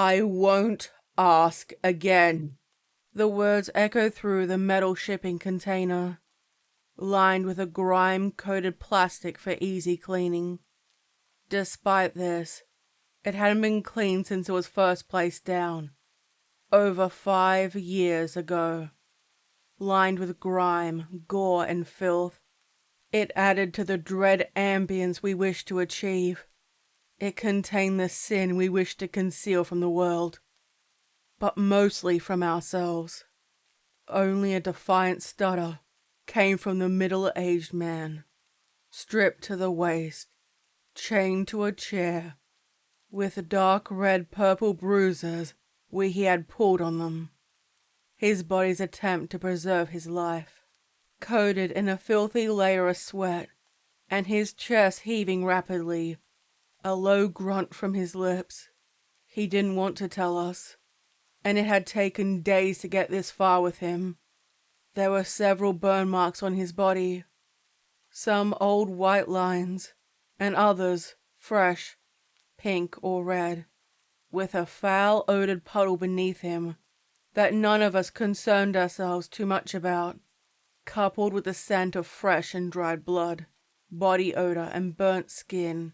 I won't ask again. The words echoed through the metal shipping container, lined with a grime-coated plastic for easy cleaning. Despite this, it hadn't been cleaned since it was first placed down, over 5 years ago. Lined with grime, gore, and filth, it added to the dread ambience we wished to achieve. It contained the sin we wished to conceal from the world, but mostly from ourselves. Only a defiant stutter came from the middle-aged man, stripped to the waist, chained to a chair, with dark red-purple bruises where he had pulled on them. His body's attempt to preserve his life, coated in a filthy layer of sweat, and his chest heaving rapidly, a low grunt from his lips. He didn't want to tell us, and it had taken days to get this far with him. There were several burn marks on his body, some old white lines, and others fresh, pink or red, with a foul-odored puddle beneath him that none of us concerned ourselves too much about, coupled with the scent of fresh and dried blood, body odor, and burnt skin.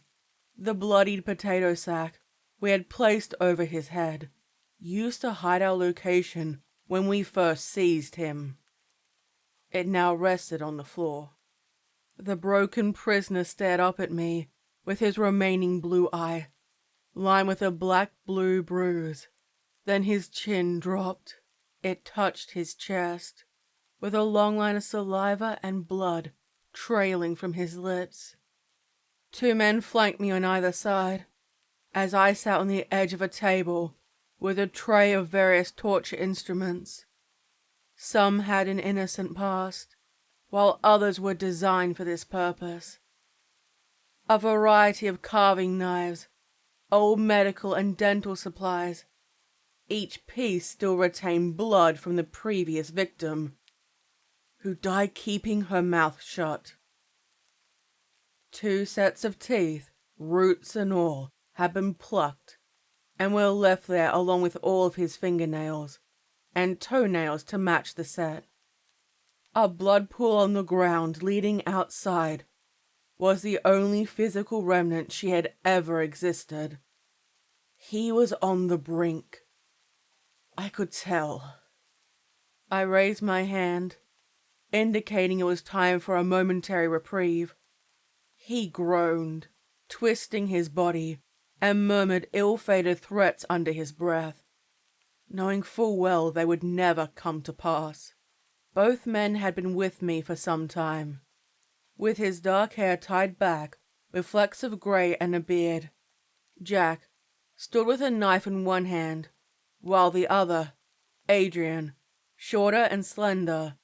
The bloodied potato sack we had placed over his head used to hide our location when we first seized him. It now rested on the floor. The broken prisoner stared up at me with his remaining blue eye, lined with a black-blue bruise. Then his chin dropped. It touched his chest, with a long line of saliva and blood trailing from his lips. 2 men flanked me on either side, as I sat on the edge of a table with a tray of various torture instruments. Some had an innocent past, while others were designed for this purpose. A variety of carving knives, old medical and dental supplies. Each piece still retained blood from the previous victim, who died keeping her mouth shut. 2 sets of teeth, roots and all, had been plucked, and were left there along with all of his fingernails, and toenails to match the set. A blood pool on the ground leading outside was the only physical remnant she had ever existed. He was on the brink. I could tell. I raised my hand, indicating it was time for a momentary reprieve. He groaned, twisting his body, and murmured ill-fated threats under his breath, knowing full well they would never come to pass. Both men had been with me for some time. With his dark hair tied back, with flecks of grey and a beard, Jack stood with a knife in one hand, while the other, Adrian, shorter and slender,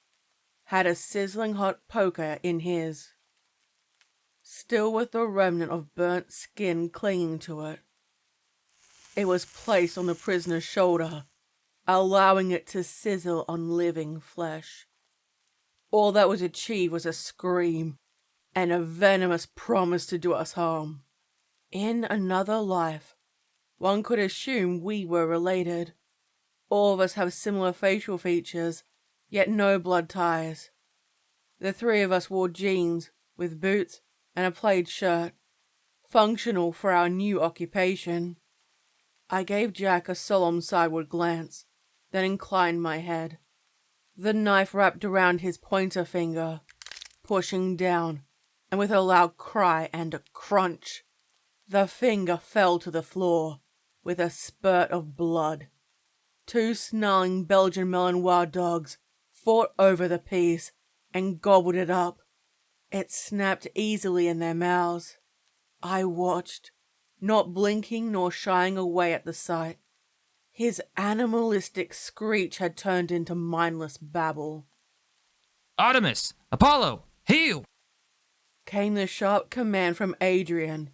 had a sizzling hot poker in his, still with the remnant of burnt skin clinging to it. It was placed on the prisoner's shoulder, allowing it to sizzle on living flesh. All that was achieved was a scream and a venomous promise to do us harm. In another life, one could assume we were related. All of us have similar facial features, yet no blood ties. The 3 of us wore jeans with boots and a plaid shirt, functional for our new occupation. I gave Jack a solemn sideward glance, then inclined my head. The knife wrapped around his pointer finger, pushing down, and with a loud cry and a crunch, the finger fell to the floor with a spurt of blood. 2 snarling Belgian Malinois dogs fought over the piece and gobbled it up. It snapped easily in their mouths. I watched, not blinking nor shying away at the sight. His animalistic screech had turned into mindless babble. Artemis! Apollo! Heal! Came the sharp command from Adrian,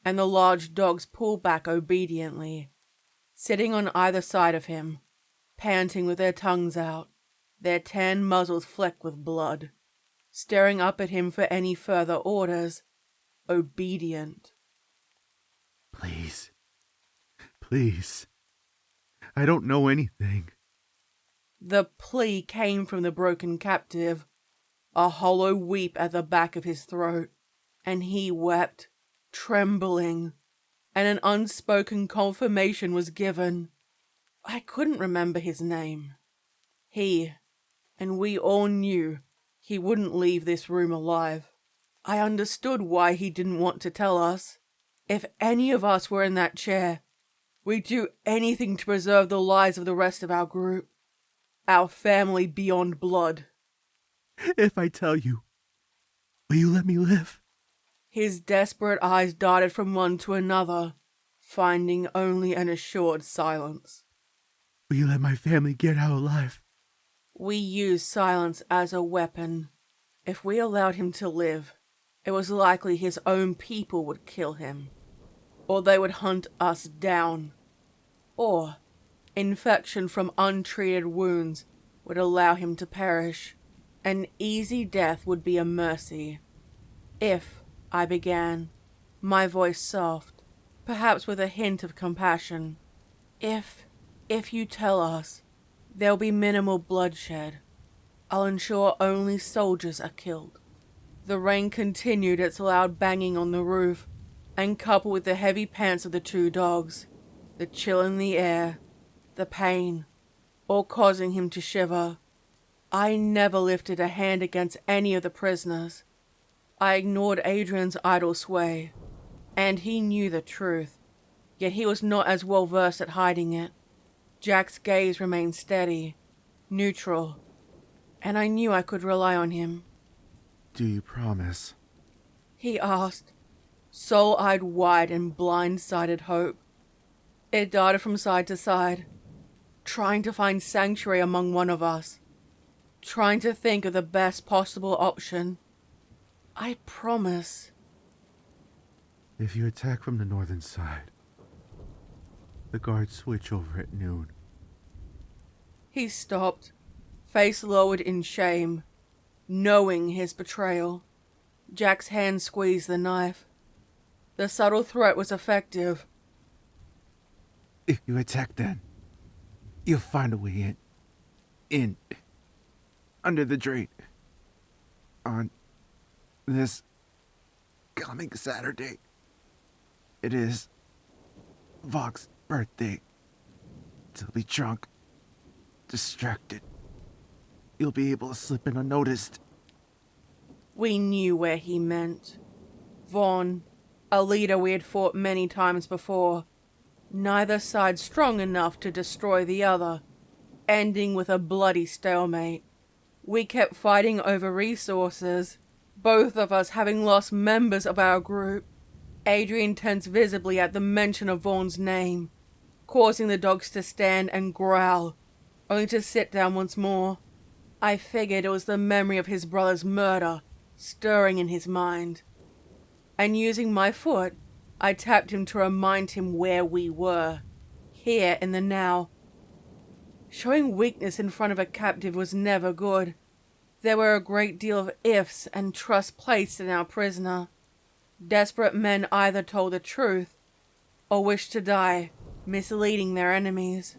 and the large dogs pulled back obediently, sitting on either side of him, panting with their tongues out, their tan muzzles flecked with blood, staring up at him for any further orders, obedient. Please, please, I don't know anything. The plea came from the broken captive, a hollow weep at the back of his throat, and he wept, trembling, and an unspoken confirmation was given. I couldn't remember his name. He, and we all knew, he wouldn't leave this room alive. I understood why he didn't want to tell us. If any of us were in that chair, we'd do anything to preserve the lives of the rest of our group, our family beyond blood. If I tell you, will you let me live? His desperate eyes darted from one to another, finding only an assured silence. Will you let my family get out alive? We used silence as a weapon. If we allowed him to live, it was likely his own people would kill him, or they would hunt us down, or infection from untreated wounds would allow him to perish. An easy death would be a mercy. If I began, my voice soft, perhaps with a hint of compassion. If you tell us, there'll be minimal bloodshed. I'll ensure only soldiers are killed. The rain continued its loud banging on the roof, and coupled with the heavy pants of the two dogs, the chill in the air, the pain, all causing him to shiver. I never lifted a hand against any of the prisoners. I ignored Adrian's idle sway, and he knew the truth, yet he was not as well versed at hiding it. Jack's gaze remained steady, neutral, and I knew I could rely on him. Do you promise? He asked, soul-eyed wide in blind-sided hope. It darted from side to side, trying to find sanctuary among one of us, trying to think of the best possible option. I promise. If you attack from the northern side, the guards switch over at noon. He stopped, face lowered in shame, knowing his betrayal. Jack's hand squeezed the knife. The subtle threat was effective. If you attack then, you'll find a way in. Under the drain. On this coming Saturday. It is Vox's birthday. He'll be drunk, distracted. You'll be able to slip in unnoticed. We knew where he meant. Vaughn, a leader we had fought many times before. Neither side strong enough to destroy the other, ending with a bloody stalemate. We kept fighting over resources, both of us having lost members of our group. Adrian tensed visibly at the mention of Vaughn's name, causing the dogs to stand and growl, only to sit down once more. I figured it was the memory of his brother's murder stirring in his mind. And using my foot, I tapped him to remind him where we were, here in the now. Showing weakness in front of a captive was never good. There were a great deal of ifs and trust placed in our prisoner. Desperate men either told the truth or wished to die, misleading their enemies.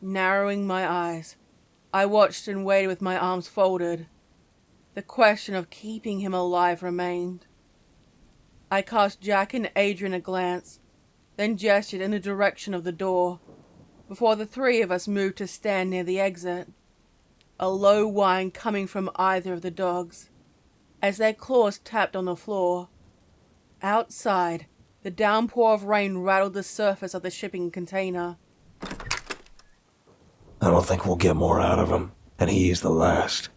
Narrowing my eyes, I watched and waited with my arms folded. The question of keeping him alive remained. I cast Jack and Adrian a glance, then gestured in the direction of the door, before the three of us moved to stand near the exit. A low whine coming from either of the dogs, as their claws tapped on the floor. Outside, the downpour of rain rattled the surface of the shipping container. I don't think we'll get more out of him, and he's the last.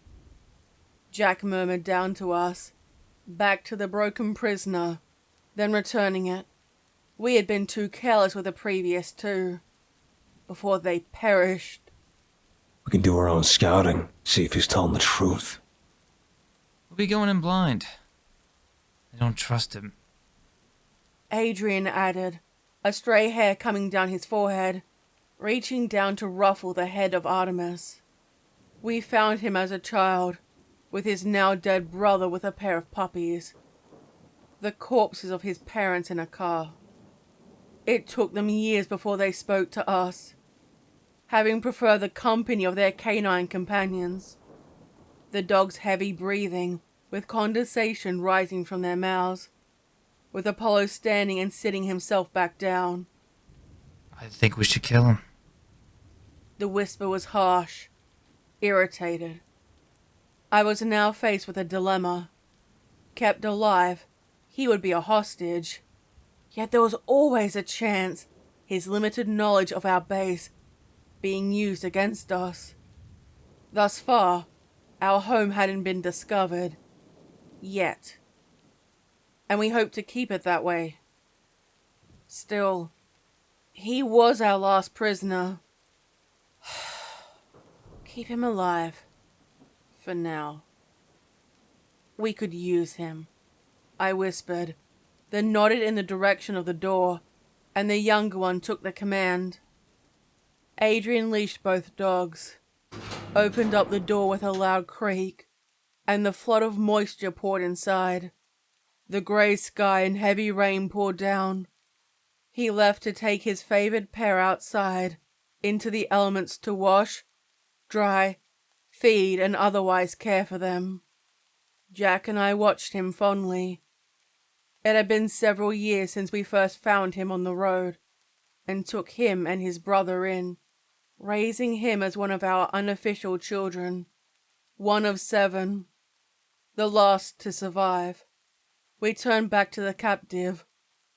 Jack murmured down to us, back to the broken prisoner, then returning it. We had been too careless with the previous two, before they perished. We can do our own scouting, see if he's telling the truth. We'll be going in blind. I don't trust him. Adrian added, a stray hair coming down his forehead, reaching down to ruffle the head of Artemis. We found him as a child, with his now dead brother with a pair of puppies. The corpses of his parents in a car. It took them years before they spoke to us. having preferred the company of their canine companions. The dogs' heavy breathing, with condensation rising from their mouths, with Apollo standing and sitting himself back down. I think we should kill him. The whisper was harsh, irritated. I was now faced with a dilemma. Kept alive, he would be a hostage. Yet there was always a chance, his limited knowledge of our base being used against us. Thus far, our home hadn't been discovered. Yet. And we hoped to keep it that way. Still, he was our last prisoner. Keep him alive. For now. We could use him, I whispered, then nodded in the direction of the door, and the younger one took the command. Adrian leashed both dogs, opened up the door with a loud creak, and the flood of moisture poured inside. The grey sky and heavy rain poured down. He left to take his favoured pair outside, into the elements to wash, dry, feed, and otherwise care for them. Jack and I watched him fondly. It had been several years since we first found him on the road, and took him and his brother in, raising him as one of our unofficial children, one of 7, the last to survive. We turned back to the captive,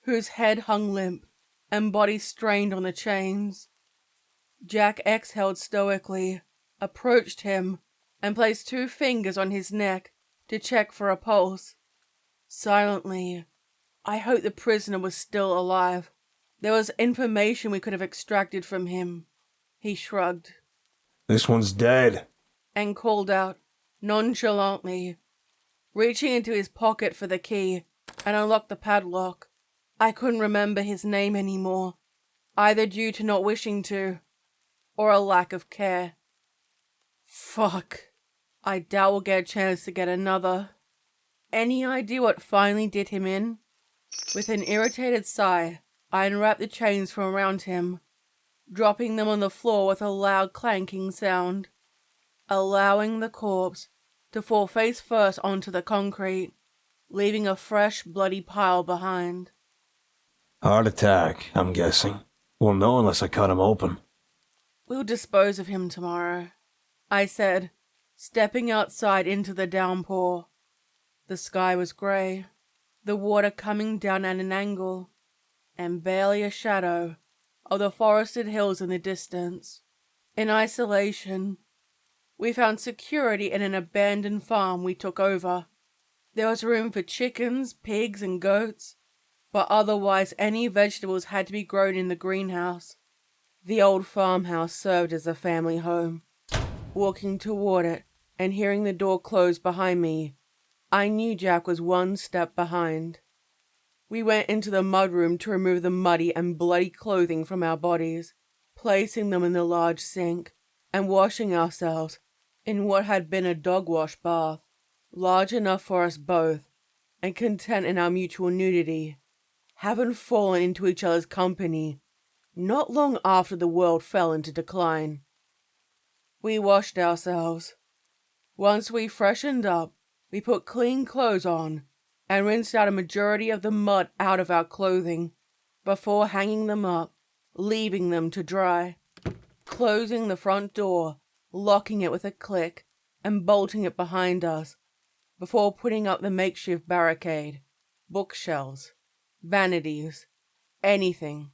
whose head hung limp and body strained on the chains. Jack exhaled stoically, approached him, and placed 2 fingers on his neck to check for a pulse. Silently, I hoped the prisoner was still alive. There was information we could have extracted from him. He shrugged. This one's dead. And called out, nonchalantly, reaching into his pocket for the key and unlocked the padlock. I couldn't remember his name anymore, either due to not wishing to, or a lack of care. Fuck. I doubt we'll get a chance to get another. Any idea what finally did him in? With an irritated sigh, I unwrapped the chains from around him, dropping them on the floor with a loud clanking sound, allowing the corpse to fall face first onto the concrete, leaving a fresh, bloody pile behind. Heart attack, I'm guessing. Won't know unless I cut him open. We'll dispose of him tomorrow, I said, stepping outside into the downpour. The sky was grey, the water coming down at an angle, and barely a shadow of the forested hills in the distance. In isolation, we found security in an abandoned farm we took over. There was room for chickens, pigs, and goats, but otherwise any vegetables had to be grown in the greenhouse. The old farmhouse served as a family home. Walking toward it and hearing the door close behind me, I knew Jack was one step behind. We went into the mudroom to remove the muddy and bloody clothing from our bodies, placing them in the large sink, and washing ourselves in what had been a dog wash bath, large enough for us both, and content in our mutual nudity, having fallen into each other's company not long after the world fell into decline. We washed ourselves. Once we freshened up, we put clean clothes on and rinsed out a majority of the mud out of our clothing before hanging them up, leaving them to dry, closing the front door, locking it with a click, and bolting it behind us before putting up the makeshift barricade, bookshelves, vanities, anything.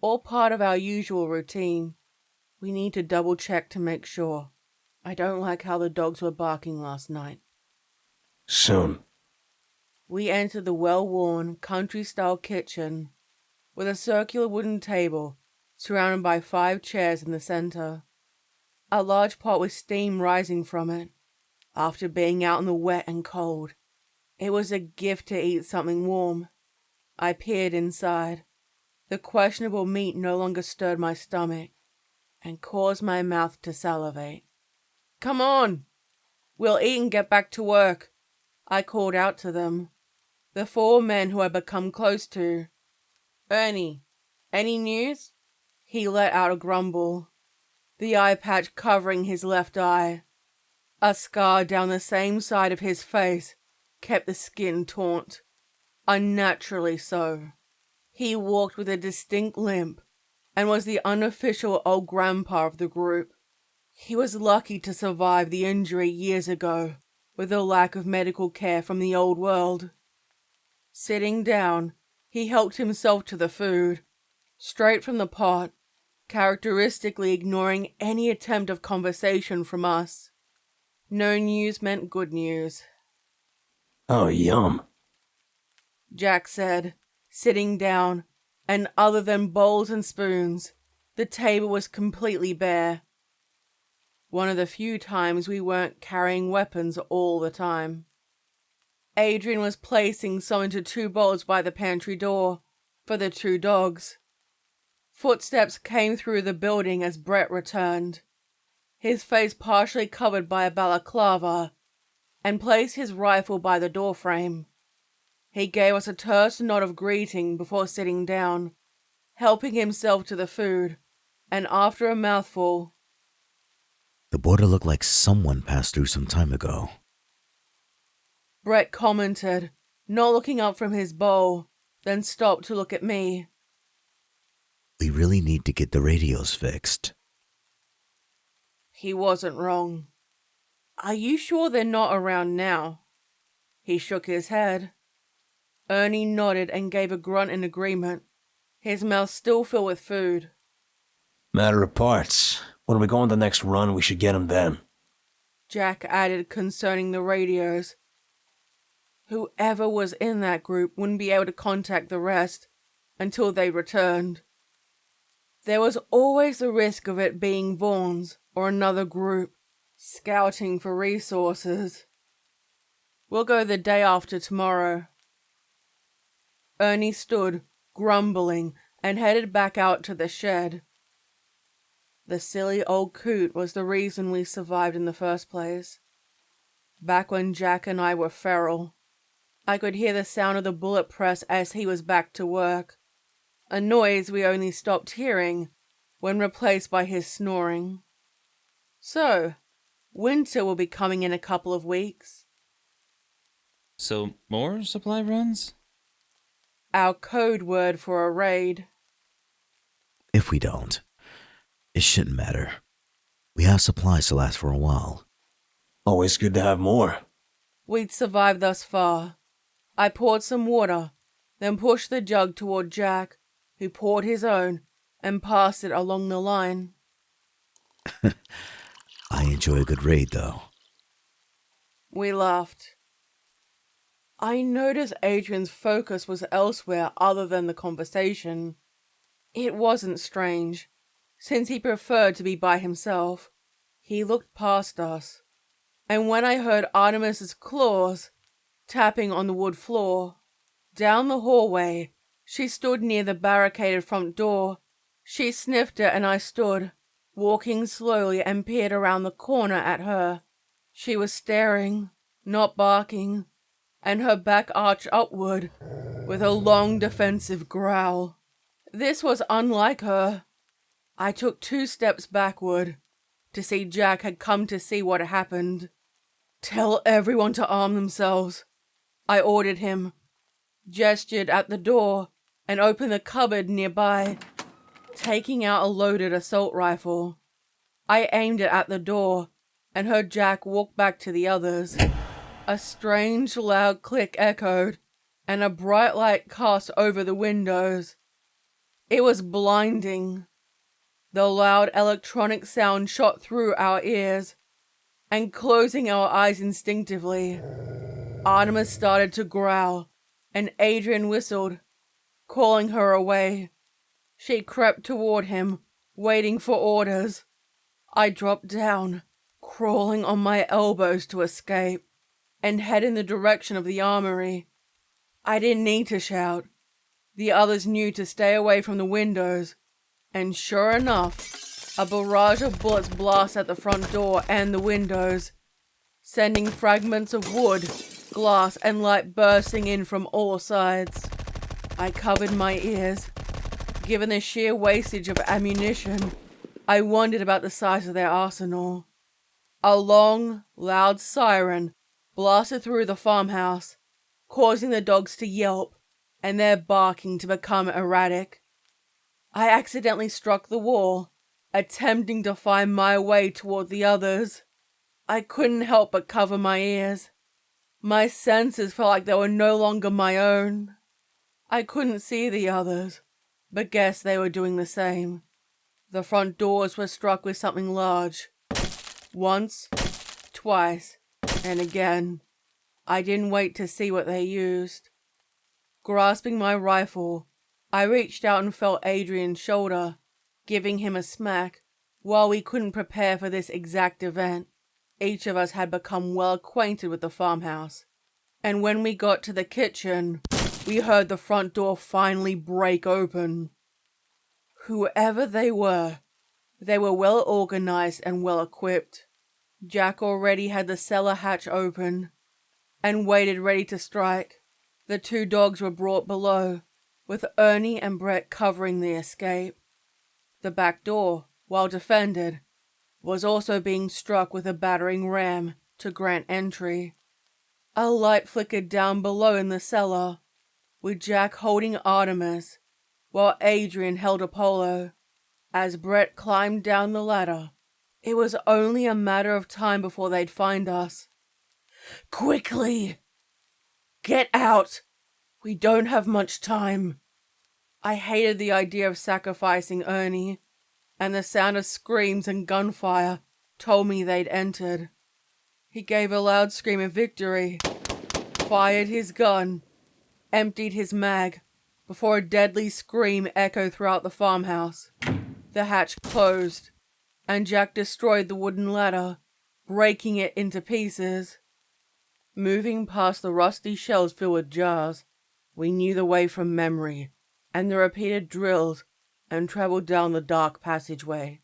All part of our usual routine. We need to double check to make sure. I don't like how the dogs were barking last night. Soon. We entered the well-worn, country-style kitchen, with a circular wooden table surrounded by 5 chairs in the center. A large pot with steam rising from it. After being out in the wet and cold, it was a gift to eat something warm. I peered inside. The questionable meat no longer stirred my stomach and caused my mouth to salivate. "Come on! We'll eat and get back to work," I called out to them. The 4 men who had become close to. "Ernie, any news?" He let out a grumble. the eye patch covering his left eye. A scar down the same side of his face kept the skin taut, unnaturally so. He walked with a distinct limp and was the unofficial old grandpa of the group. He was lucky to survive the injury years ago with the lack of medical care from the old world. Sitting down, he helped himself to the food, straight from the pot, characteristically ignoring any attempt of conversation from us. No news meant good news, Oh, yum. Jack said, sitting down, and other than bowls and spoons, the table was completely bare. One of the few times we weren't carrying weapons all the time. Adrian was placing some into 2 bowls by the pantry door for the 2 dogs. Footsteps came through the building as Brett returned, his face partially covered by a balaclava, and placed his rifle by the doorframe. He gave us a terse nod of greeting before sitting down, helping himself to the food, and after a mouthful, The border looked like someone passed through some time ago. Brett commented, not looking up from his bowl, then stopped to look at me. We really need to get the radios fixed. He wasn't wrong. Are you sure they're not around now? He shook his head. Ernie nodded and gave a grunt in agreement, his mouth still filled with food. Matter of parts. When we go on the next run, we should get them then. Jack added concerning the radios. Whoever was in that group wouldn't be able to contact the rest until they returned. There was always the risk of it being Vaughn's or another group, scouting for resources. We'll go the day after tomorrow. Ernie stood, grumbling, and headed back out to the shed. The silly old coot was the reason we survived in the first place. Back when Jack and I were feral, I could hear the sound of the bullet press as he was back to work, a noise we only stopped hearing when replaced by his snoring. So, winter will be coming in a couple of weeks. So, more supply runs? Our code word for a raid. If we don't, it shouldn't matter. We have supplies to last for a while. Always good to have more. We'd survived thus far. I poured some water, then pushed the jug toward Jack, who poured his own and passed it along the line. I enjoy a good raid, though. We laughed. I noticed Adrian's focus was elsewhere other than the conversation. It wasn't strange, since he preferred to be by himself. He looked past us, and when I heard Artemis's claws tapping on the wood floor, down the hallway, she stood near the barricaded front door. She sniffed it and I stood, walking slowly, and peered around the corner at her. She was staring, not barking, and her back arched upward with a long defensive growl. This was unlike her. I took 2 steps backward to see Jack had come to see what had happened. Tell everyone to arm themselves, I ordered him, gestured at the door, and opened the cupboard nearby, taking out a loaded assault rifle. I aimed it at the door and heard Jack walk back to the others. A strange loud click echoed, and a bright light cast over the windows. It was blinding. The loud electronic sound shot through our ears, and closing our eyes instinctively, Artemis started to growl, and Adrian whistled, calling her away. She crept toward him, waiting for orders. I dropped down, crawling on my elbows to escape, and head in the direction of the armory. I didn't need to shout. The others knew to stay away from the windows, and sure enough, a barrage of bullets blast at the front door and the windows, sending fragments of wood, glass, and light bursting in from all sides. I covered my ears. Given the sheer wastage of ammunition, I wondered about the size of their arsenal. A long, loud siren blasted through the farmhouse, causing the dogs to yelp and their barking to become erratic. I accidentally struck the wall, attempting to find my way toward the others. I couldn't help but cover my ears. My senses felt like they were no longer my own. I couldn't see the others, but guessed they were doing the same. The front doors were struck with something large. Once, twice, and again. I didn't wait to see what they used. Grasping my rifle, I reached out and felt Adrian's shoulder, giving him a smack. While we couldn't prepare for this exact event, each of us had become well acquainted with the farmhouse. And when we got to the kitchen, we heard the front door finally break open. Whoever they were well organized and well equipped. Jack already had the cellar hatch open and waited ready to strike. The two dogs were brought below, with Ernie and Brett covering the escape. The back door, while defended, was also being struck with a battering ram to grant entry. A light flickered down below in the cellar, with Jack holding Artemis, while Adrian held Apollo. As Brett climbed down the ladder, it was only a matter of time before they'd find us. "Quickly! Get out! We don't have much time." I hated the idea of sacrificing Ernie, and the sound of screams and gunfire told me they'd entered. He gave a loud scream of victory, fired his gun, emptied his mag, before a deadly scream echoed throughout the farmhouse. The hatch closed, and Jack destroyed the wooden ladder, breaking it into pieces. Moving past the rusty shelves filled with jars, we knew the way from memory, and the repeated drills, and traveled down the dark passageway.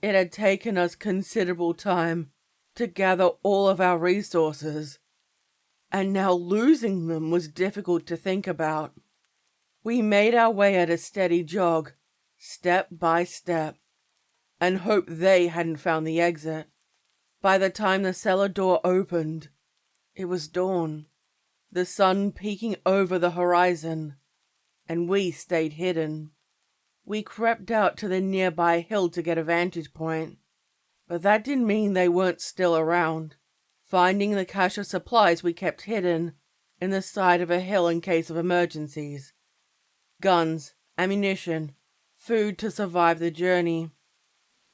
It had taken us considerable time to gather all of our resources, and now losing them was difficult to think about. We made our way at a steady jog, step by step, and hoped they hadn't found the exit. By the time the cellar door opened, it was dawn, the sun peeking over the horizon, and we stayed hidden. We crept out to the nearby hill to get a vantage point, but that didn't mean they weren't still around. Finding the cache of supplies we kept hidden in the side of a hill in case of emergencies. Guns, ammunition, food to survive the journey.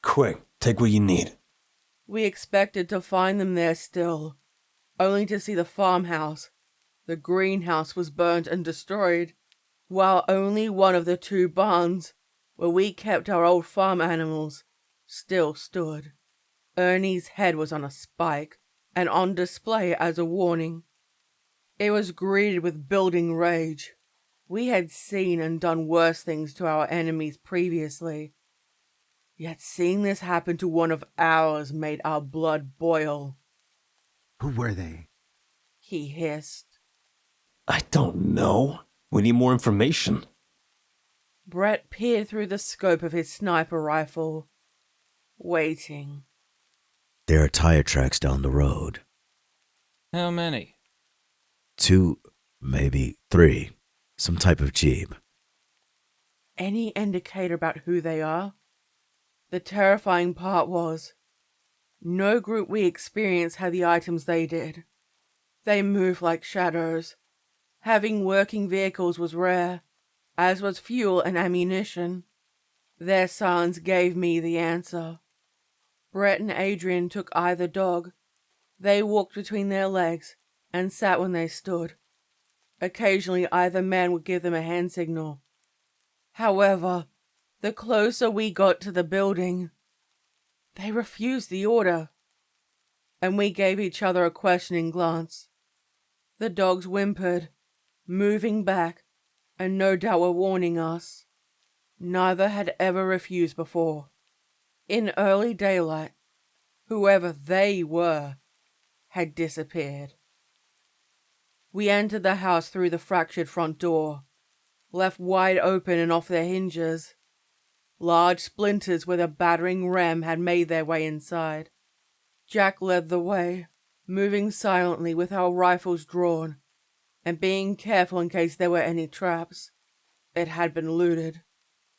Quick, take what you need. We expected to find them there still, only to see the farmhouse. The greenhouse was burnt and destroyed, while only one of the two barns, where we kept our old farm animals, still stood. Ernie's head was on a spike, and on display as a warning. It was greeted with building rage. We had seen and done worse things to our enemies previously, yet seeing this happen to one of ours made our blood boil. Who were they? He hissed. I don't know. We need more information. Brett peered through the scope of his sniper rifle, waiting. There are tire tracks down the road. How many? 2, maybe 3. Some type of Jeep. Any indicator about who they are? The terrifying part was, no group we experienced had the items they did. They moved like shadows. Having working vehicles was rare, as was fuel and ammunition. Their silence gave me the answer. Brett and Adrian took either dog. They walked between their legs and sat when they stood. Occasionally either man would give them a hand signal. However, the closer we got to the building, they refused the order, and we gave each other a questioning glance. The dogs whimpered, moving back, and no doubt were warning us. Neither had ever refused before. In early daylight, whoever they were had disappeared. We entered the house through the fractured front door, left wide open and off their hinges. large splinters where the battering ram had made their way inside. Jack led the way, moving silently with our rifles drawn, and being careful in case there were any traps. It had been looted.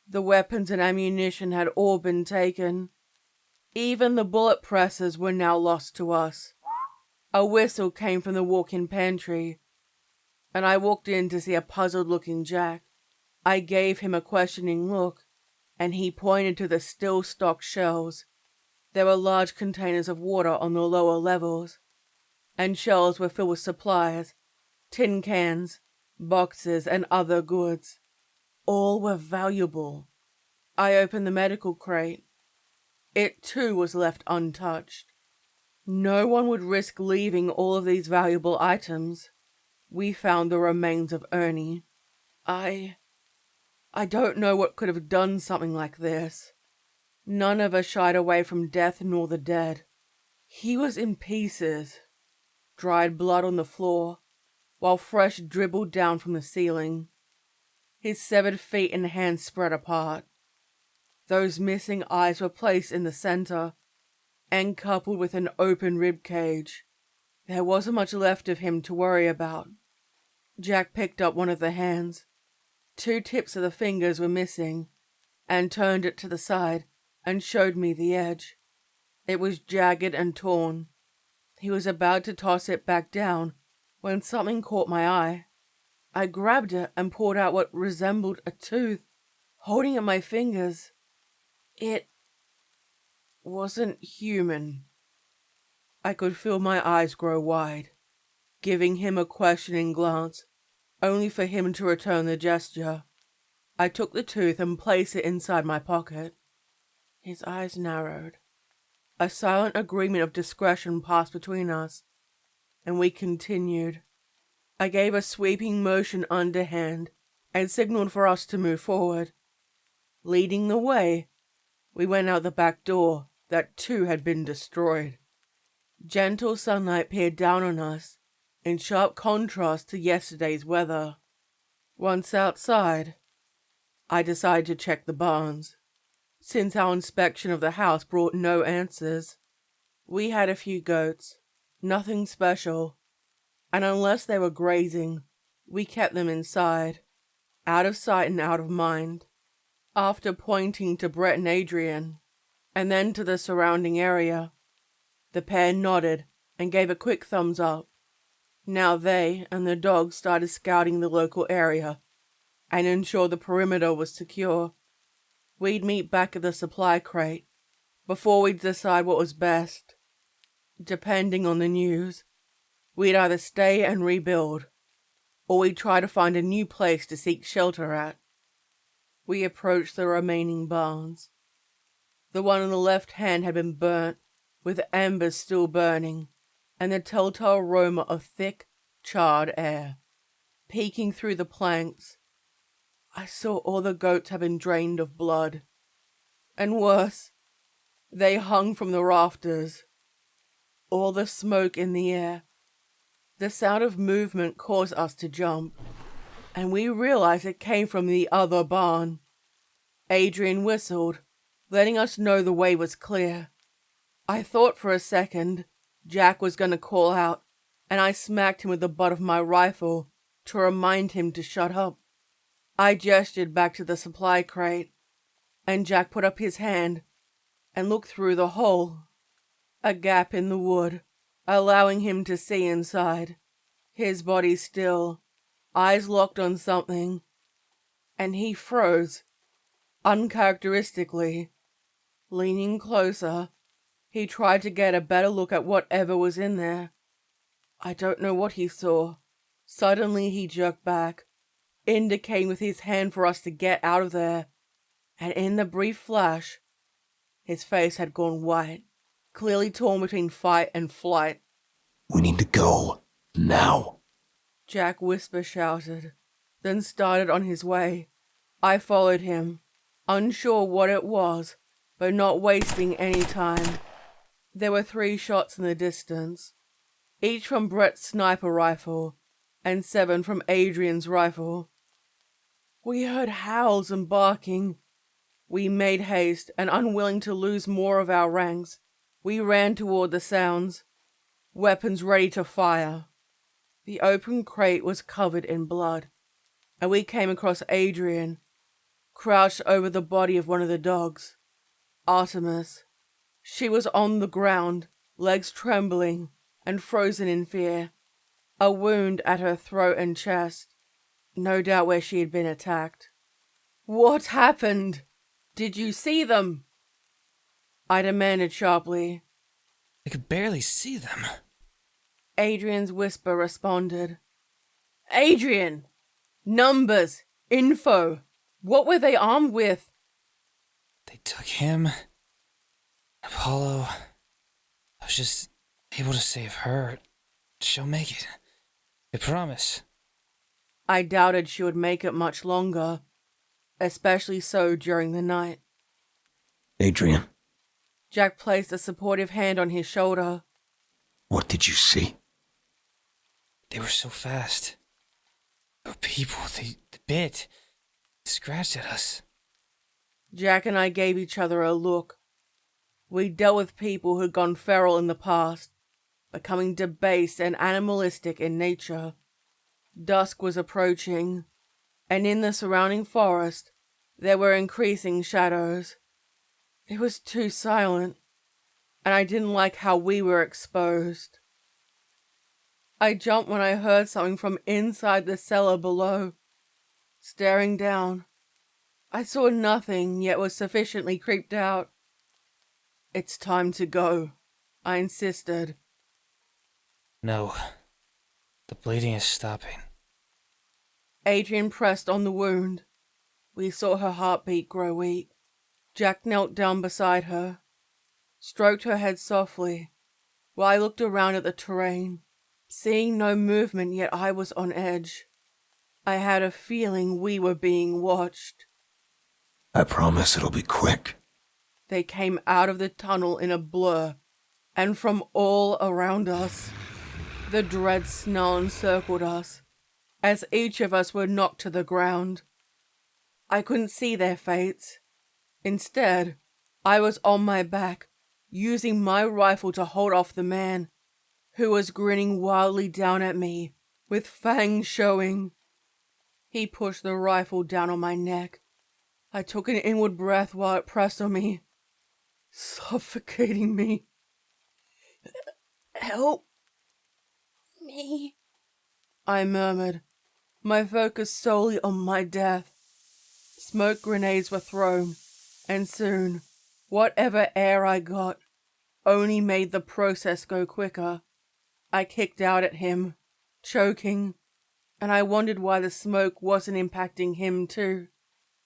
The weapons and ammunition had all been taken. Even the bullet presses were now lost to us. A whistle came from the walk-in pantry, and I walked in to see a puzzled-looking Jack. I gave him a questioning look, and he pointed to the still stocked shelves. There were large containers of water on the lower levels, and shelves were filled with supplies, tin cans, boxes, and other goods. All were valuable. I opened the medical crate. It too was left untouched. No one would risk leaving all of these valuable items. We found the remains of Ernie. I don't know what could have done something like this. None of us shied away from death nor the dead. He was in pieces, dried blood on the floor, while fresh dribbled down from the ceiling. His severed feet and hands spread apart. Those missing eyes were placed in the center, and coupled with an open rib cage. There wasn't much left of him to worry about. Jack picked up one of the hands. 2 tips of the fingers were missing, and turned it to the side and showed me the edge. It was jagged and torn. He was about to toss it back down when something caught my eye. I grabbed it and pulled out what resembled a tooth, holding it in my fingers. It wasn't human. I could feel my eyes grow wide, giving him a questioning glance, only for him to return the gesture. I took the tooth and placed it inside my pocket. His eyes narrowed. A silent agreement of discretion passed between us, and we continued. I gave a sweeping motion underhand and signaled for us to move forward. Leading the way, we went out the back door that too had been destroyed. Gentle sunlight peered down on us, in sharp contrast to yesterday's weather. Once outside, I decided to check the barns, since our inspection of the house brought no answers. We had a few goats, nothing special, and unless they were grazing, we kept them inside, out of sight and out of mind. After pointing to Brett and Adrian, and then to the surrounding area, the pair nodded and gave a quick thumbs up. Now they and the dogs started scouting the local area and ensure the perimeter was secure. We'd meet back at the supply crate before we'd decide what was best. Depending on the news, we'd either stay and rebuild, or we'd try to find a new place to seek shelter at. We approached the remaining barns. The one on the left hand had been burnt, with embers still burning, and the telltale aroma of thick, charred air. Peeking through the planks, I saw all the goats had been drained of blood. And worse, they hung from the rafters. All the smoke in the air. The sound of movement caused us to jump, and we realized it came from the other barn. Adrian whistled, letting us know the way was clear. I thought for a second Jack was going to call out, and I smacked him with the butt of my rifle to remind him to shut up. I gestured back to the supply crate, and Jack put up his hand and looked through the hole, a gap in the wood, allowing him to see inside. His body still, eyes locked on something, and he froze, uncharacteristically. Leaning closer, he tried to get a better look at whatever was in there. I don't know what he saw. Suddenly he jerked back, indicating with his hand for us to get out of there, and in the brief flash, his face had gone white, clearly torn between fight and flight. We need to go. Now. Jack whisper shouted, then started on his way. I followed him, unsure what it was, but not wasting any time. There were 3 shots in the distance, each from Brett's sniper rifle, and 7 from Adrian's rifle. We heard howls and barking, We made haste, and unwilling to lose more of our ranks, we ran toward the sounds, weapons ready to fire. The open crate was covered in blood, and we came across Adrian, crouched over the body of one of the dogs, Artemis. She was on the ground, legs trembling and frozen in fear, a wound at her throat and chest, no doubt where she had been attacked. "What happened? Did you see them?" I demanded sharply. I could barely see them. Adrian's whisper responded. "Adrian! Numbers! Info! What were they armed with?" They took him. Apollo. I was just able to save her. She'll make it. I promise. I doubted she would make it much longer, especially so during the night. Adrian, Jack placed a supportive hand on his shoulder. what did you see? They were so fast. They were people. They bit. Scratched at us. Jack and I gave each other a look. We dealt with people who'd gone feral in the past, becoming debased and animalistic in nature. Dusk was approaching, and in the surrounding forest there were increasing shadows. It was too silent, and I didn't like how we were exposed. I jumped when I heard something from inside the cellar below. Staring down, I saw nothing, yet was sufficiently creeped out. "It's time to go," I insisted. No. The bleeding is stopping. Adrian pressed on the wound. We saw her heartbeat grow weak. Jack knelt down beside her, stroked her head softly, while I looked around at the terrain. Seeing no movement, yet I was on edge. I had a feeling we were being watched. I promise it'll be quick. They came out of the tunnel in a blur, and from all around us, the dread snarl encircled us, as each of us were knocked to the ground. I couldn't see their fates. Instead, I was on my back, using my rifle to hold off the man, who was grinning wildly down at me, with fangs showing. He pushed the rifle down on my neck. I took an inward breath while it pressed on me, suffocating me. "Help me," I murmured, my focus solely on my death. Smoke grenades were thrown, and soon, whatever air I got only made the process go quicker. I kicked out at him, choking, and I wondered why the smoke wasn't impacting him too.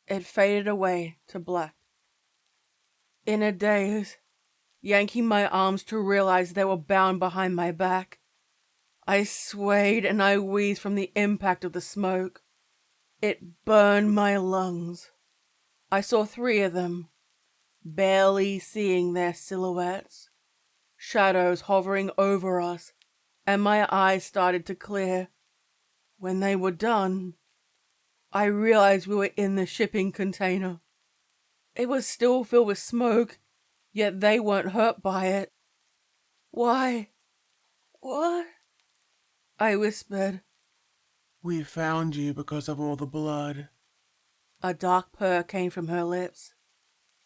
It faded away to black. In a daze, yanking my arms to realize they were bound behind my back, I swayed and I wheezed from the impact of the smoke. It burned my lungs. I saw 3 of them, barely seeing their silhouettes, shadows hovering over us, and my eyes started to clear. When they were done, I realized we were in the shipping container. It was still filled with smoke, yet they weren't hurt by it. "Why? What?" I whispered. "We found you because of all the blood." A dark purr came from her lips,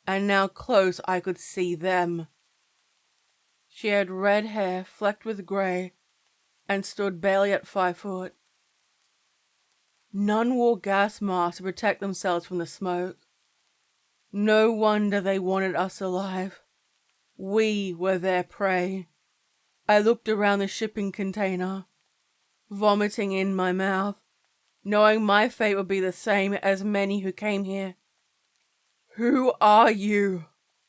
and now close I could see them. She had red hair flecked with grey, and stood barely at 5 foot. None wore gas masks to protect themselves from the smoke. No wonder they wanted us alive. We were their prey. I looked around the shipping container, vomiting in my mouth, knowing my fate would be the same as many who came here. "Who are you?"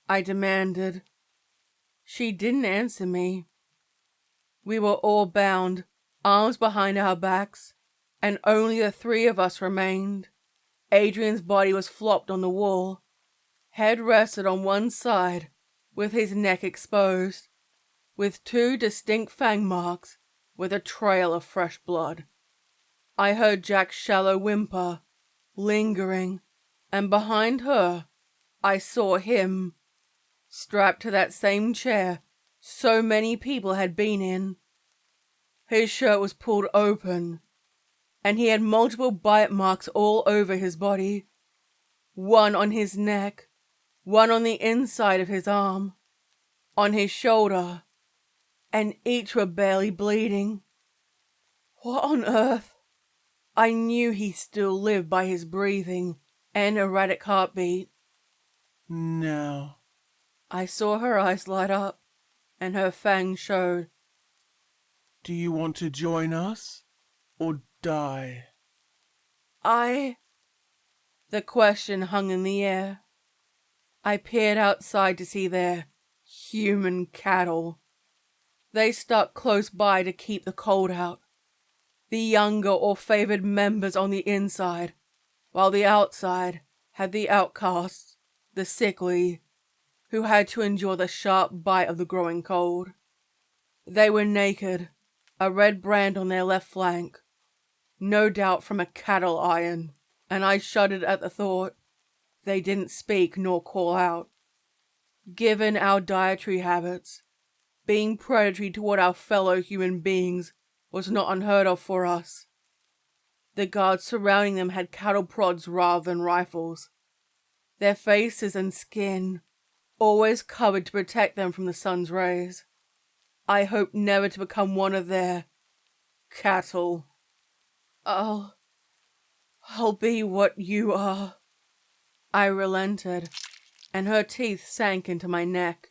I demanded. She didn't answer me. We were all bound, arms behind our backs, and only the 3 of us remained. Adrian's body was flopped on the wall. Head rested on one side, with his neck exposed, with 2 distinct fang marks with a trail of fresh blood. I heard Jack's shallow whimper, lingering, and behind her, I saw him, strapped to that same chair so many people had been in. His shirt was pulled open, and he had multiple bite marks all over his body. One on his neck, one on the inside of his arm, on his shoulder, and each were barely bleeding. What on earth? I knew he still lived by his breathing and erratic heartbeat. Now, I saw her eyes light up, and her fangs showed. do you want to join us or die? The question hung in the air. I peered outside to see their human cattle. They stuck close by to keep the cold out. The younger or favored members on the inside, while the outside had the outcasts, the sickly, who had to endure the sharp bite of the growing cold. They were naked, a red brand on their left flank, no doubt from a cattle iron, and I shuddered at the thought. They didn't speak nor call out. Given our dietary habits, being predatory toward our fellow human beings was not unheard of for us. The guards surrounding them had cattle prods rather than rifles. Their faces and skin always covered to protect them from the sun's rays. I hoped never to become one of their cattle. I'll be what you are. I relented, and her teeth sank into my neck.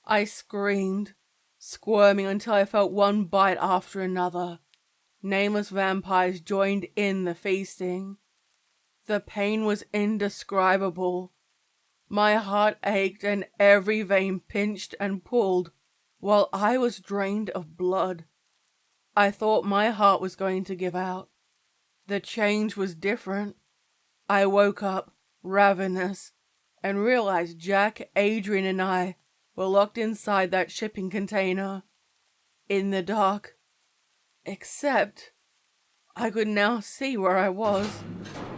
I screamed, squirming until I felt one bite after another. Nameless vampires joined in the feasting. The pain was indescribable. My heart ached and every vein pinched and pulled while I was drained of blood. I thought my heart was going to give out. The change was different. I woke up, ravenous, and realized Jack, Adrian, and I were locked inside that shipping container, in the dark. Except, I could now see where I was.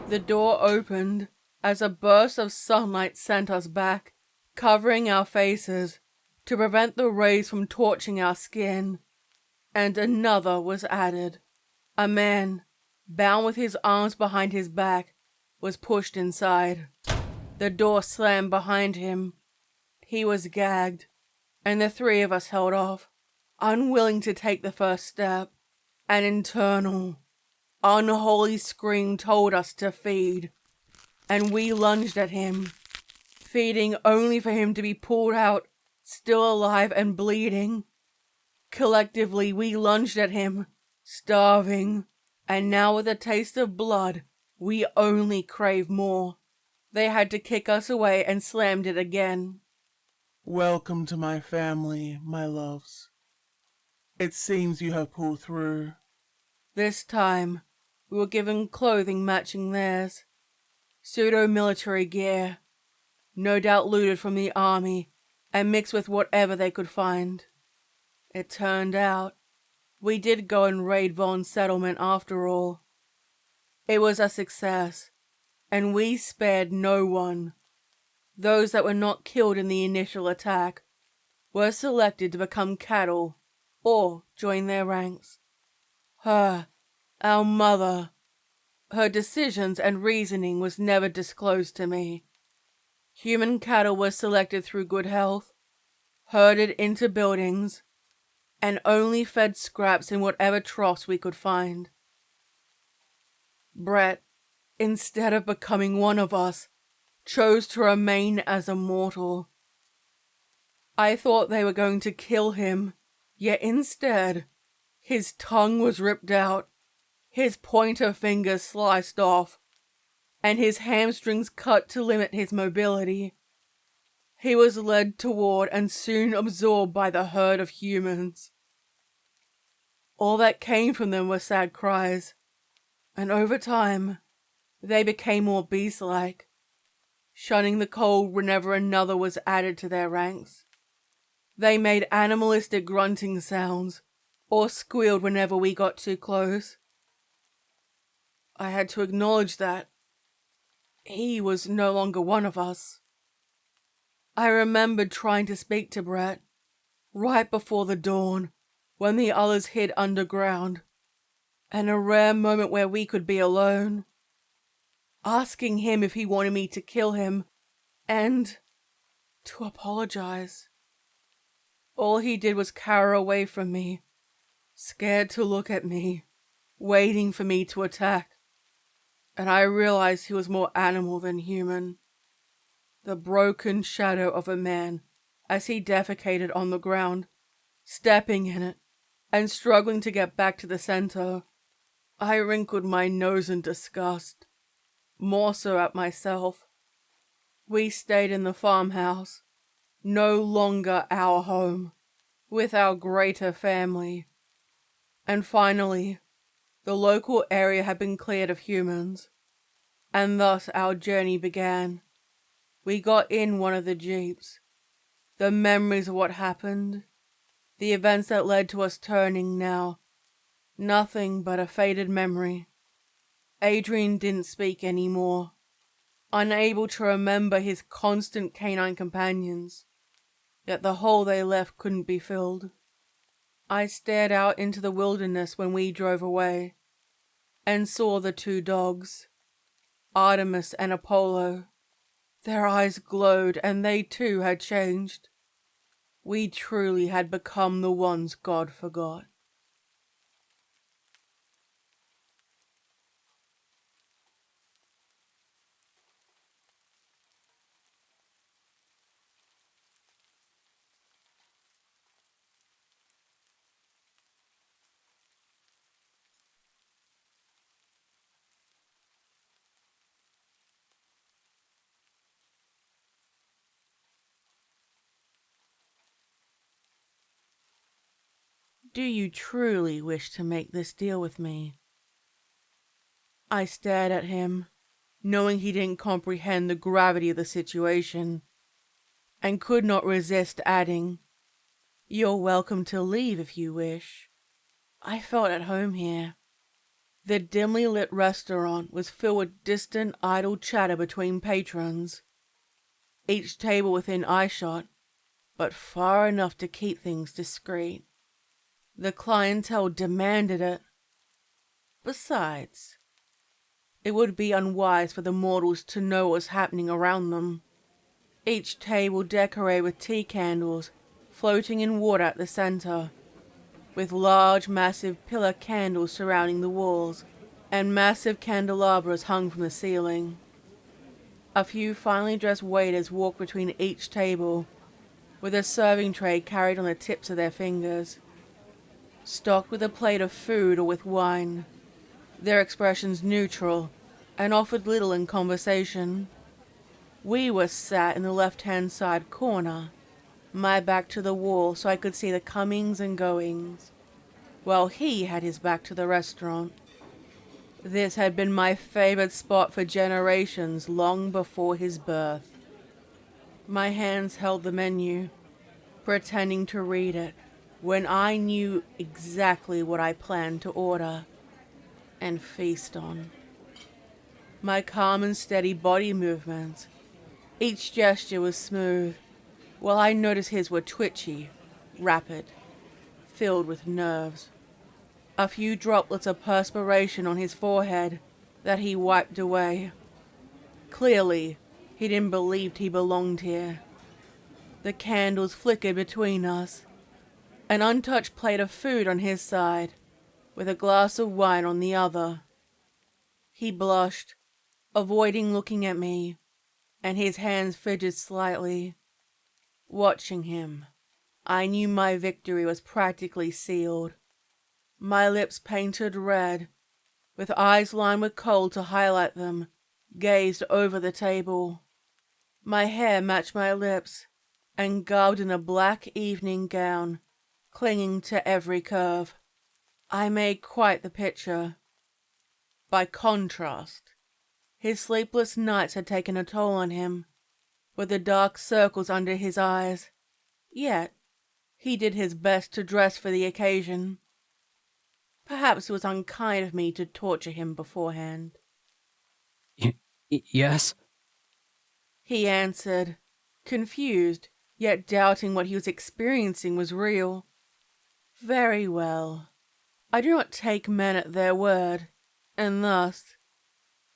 The door opened as a burst of sunlight sent us back, covering our faces to prevent the rays from torching our skin. And another was added. A man, bound with his arms behind his back, was pushed inside. The door slammed behind him. He was gagged, and the three of us held off, unwilling to take the first step. An internal, unholy scream told us to feed, and we lunged at him, feeding only for him to be pulled out, still alive and bleeding. Collectively, we lunged at him, starving, and now with a taste of blood, we only crave more. They had to kick us away and slammed it again. Welcome to my family, my loves. It seems you have pulled through. This time, we were given clothing matching theirs. Pseudo-military gear, no doubt looted from the army and mixed with whatever they could find. It turned out, we did go and raid Vaughn's settlement after all. It was a success, and we spared no one. Those that were not killed in the initial attack were selected to become cattle or join their ranks. Her, our mother, her decisions and reasoning was never disclosed to me. Human cattle were selected through good health, herded into buildings, and only fed scraps in whatever troughs we could find. Brett, instead of becoming one of us, chose to remain as a mortal. I thought they were going to kill him, yet instead, his tongue was ripped out, his pointer finger sliced off, and his hamstrings cut to limit his mobility. He was led toward and soon absorbed by the herd of humans. All that came from them were sad cries, and over time, they became more beast-like, shunning the cold whenever another was added to their ranks. They made animalistic grunting sounds, or squealed whenever we got too close. I had to acknowledge that he was no longer one of us. I remembered trying to speak to Brett right before the dawn, when the others hid underground, and a rare moment where we could be alone. Asking him if he wanted me to kill him, and to apologize. All he did was cower away from me, scared to look at me, waiting for me to attack. And I realized he was more animal than human. The broken shadow of a man as he defecated on the ground, stepping in it, and struggling to get back to the center. I wrinkled my nose in disgust, more so at myself. We stayed in the farmhouse, no longer our home, with our greater family. And finally, the local area had been cleared of humans, and thus our journey began. We got in one of the jeeps. The memories of what happened, the events that led to us turning now, nothing but a faded memory. Adrian didn't speak anymore, unable to remember his constant canine companions, yet the hole they left couldn't be filled. I stared out into the wilderness when we drove away, and saw the two dogs, Artemis and Apollo. Their eyes glowed, and they too had changed. We truly had become the ones God forgot. Do you truly wish to make this deal with me? I stared at him, knowing he didn't comprehend the gravity of the situation, and could not resist adding, "You're welcome to leave if you wish." I felt at home here. The dimly lit restaurant was filled with distant, idle chatter between patrons, each table within eyeshot, but far enough to keep things discreet. The clientele demanded it. Besides, it would be unwise for the mortals to know what was happening around them. Each table decorated with tea candles floating in water at the center, with large, massive pillar candles surrounding the walls, and massive candelabras hung from the ceiling. A few finely dressed waiters walked between each table, with a serving tray carried on the tips of their fingers, stocked with a plate of food or with wine, their expressions neutral, and offered little in conversation. We were sat in the left-hand side corner, my back to the wall so I could see the comings and goings, while he had his back to the restaurant. This had been my favorite spot for generations long before his birth. My hands held the menu, pretending to read it, when I knew exactly what I planned to order and feast on. My calm and steady body movements, each gesture was smooth, while I noticed his were twitchy, rapid, filled with nerves. A few droplets of perspiration on his forehead that he wiped away. Clearly, he didn't believe he belonged here. The candles flickered between us, an untouched plate of food on his side, with a glass of wine on the other. He blushed, avoiding looking at me, and his hands fidgeted slightly. Watching him, I knew my victory was practically sealed. My lips painted red, with eyes lined with kohl to highlight them, gazed over the table. My hair matched my lips, and garbed in a black evening gown, clinging to every curve. I made quite the picture. By contrast, his sleepless nights had taken a toll on him, with the dark circles under his eyes. Yet, he did his best to dress for the occasion. Perhaps it was unkind of me to torture him beforehand. Yes? He answered, confused, yet doubting what he was experiencing was real. Very well. I do not take men at their word, and thus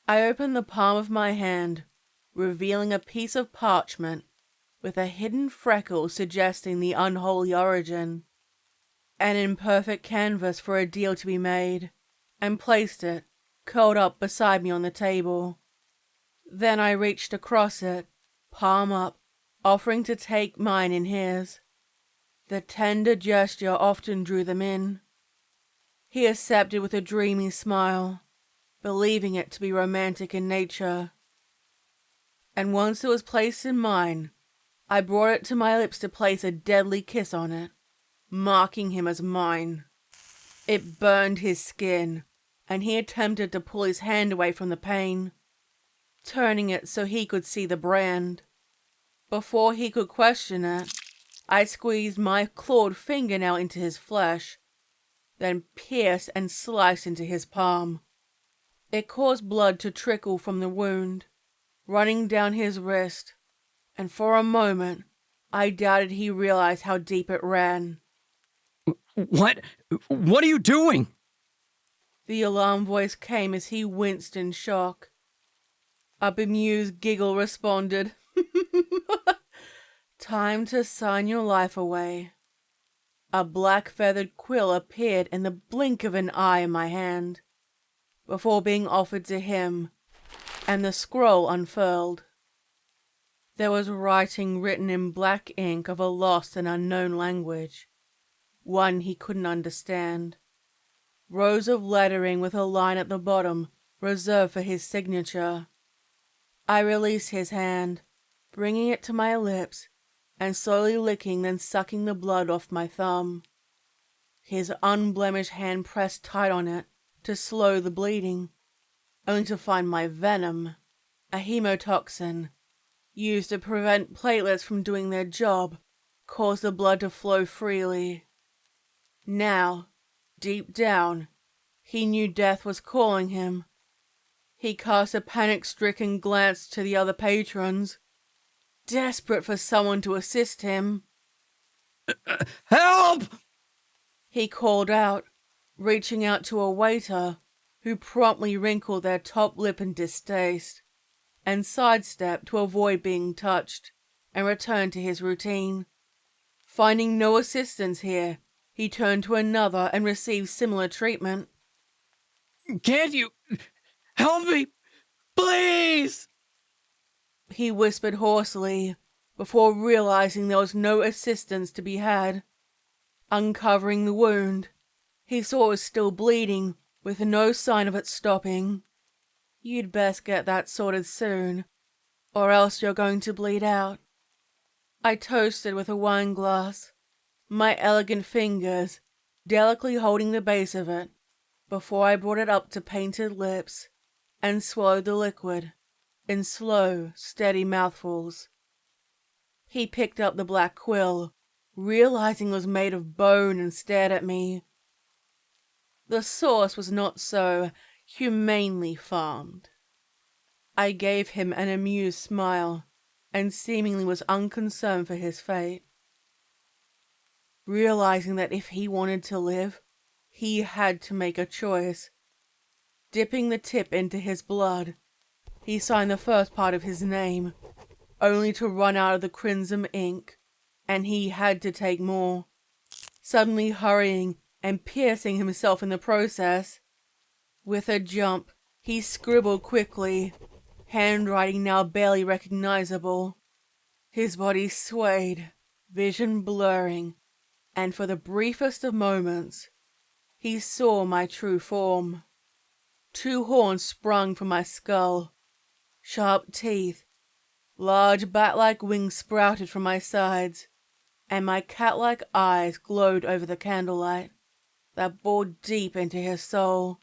I opened the palm of my hand, revealing a piece of parchment with a hidden freckle suggesting the unholy origin, an imperfect canvas for a deal to be made, and placed it, curled up beside me on the table. Then I reached across it, palm up, offering to take mine in his. The tender gesture often drew them in. He accepted with a dreamy smile, believing it to be romantic in nature. And once it was placed in mine, I brought it to my lips to place a deadly kiss on it, marking him as mine. It burned his skin, and he attempted to pull his hand away from the pain, turning it so he could see the brand. Before he could question it, I squeezed my clawed fingernail into his flesh, then pierced and sliced into his palm. It caused blood to trickle from the wound, running down his wrist, and for a moment I doubted he realized how deep it ran. What? What are you doing? The alarm voice came as he winced in shock. A bemused giggle responded. Time to sign your life away. A black feathered quill appeared in the blink of an eye in my hand, before being offered to him, and the scroll unfurled. There was writing written in black ink of a lost and unknown language, one he couldn't understand. Rows of lettering with a line at the bottom reserved for his signature. I released his hand, bringing it to my lips, and slowly licking then sucking the blood off my thumb. His unblemished hand pressed tight on it to slow the bleeding, only to find my venom, a hemotoxin, used to prevent platelets from doing their job, caused the blood to flow freely. Now, deep down, he knew death was calling him. He cast a panic-stricken glance to the other patrons, desperate for someone to assist him. Help! He called out, reaching out to a waiter, who promptly wrinkled their top lip in distaste, and sidestepped to avoid being touched, and returned to his routine. Finding no assistance here, he turned to another and received similar treatment. Can't you help me? Please! He whispered hoarsely, before realizing there was no assistance to be had. Uncovering the wound, he saw it was still bleeding, with no sign of it stopping. You'd best get that sorted soon, or else you're going to bleed out. I toasted with a wine glass, my elegant fingers delicately holding the base of it, before I brought it up to painted lips, and swallowed the liquid in slow, steady mouthfuls. He picked up the black quill, realizing it was made of bone, and stared at me. The source was not so humanely farmed. I gave him an amused smile, and seemingly was unconcerned for his fate. Realizing that if he wanted to live, he had to make a choice. Dipping the tip into his blood, he signed the first part of his name, only to run out of the crimson ink, and he had to take more, suddenly hurrying and piercing himself in the process. With a jump, he scribbled quickly, handwriting now barely recognizable. His body swayed, vision blurring, and for the briefest of moments, he saw my true form. 2 horns sprung from my skull, sharp teeth, large bat-like wings sprouted from my sides, and my cat-like eyes glowed over the candlelight that bored deep into his soul.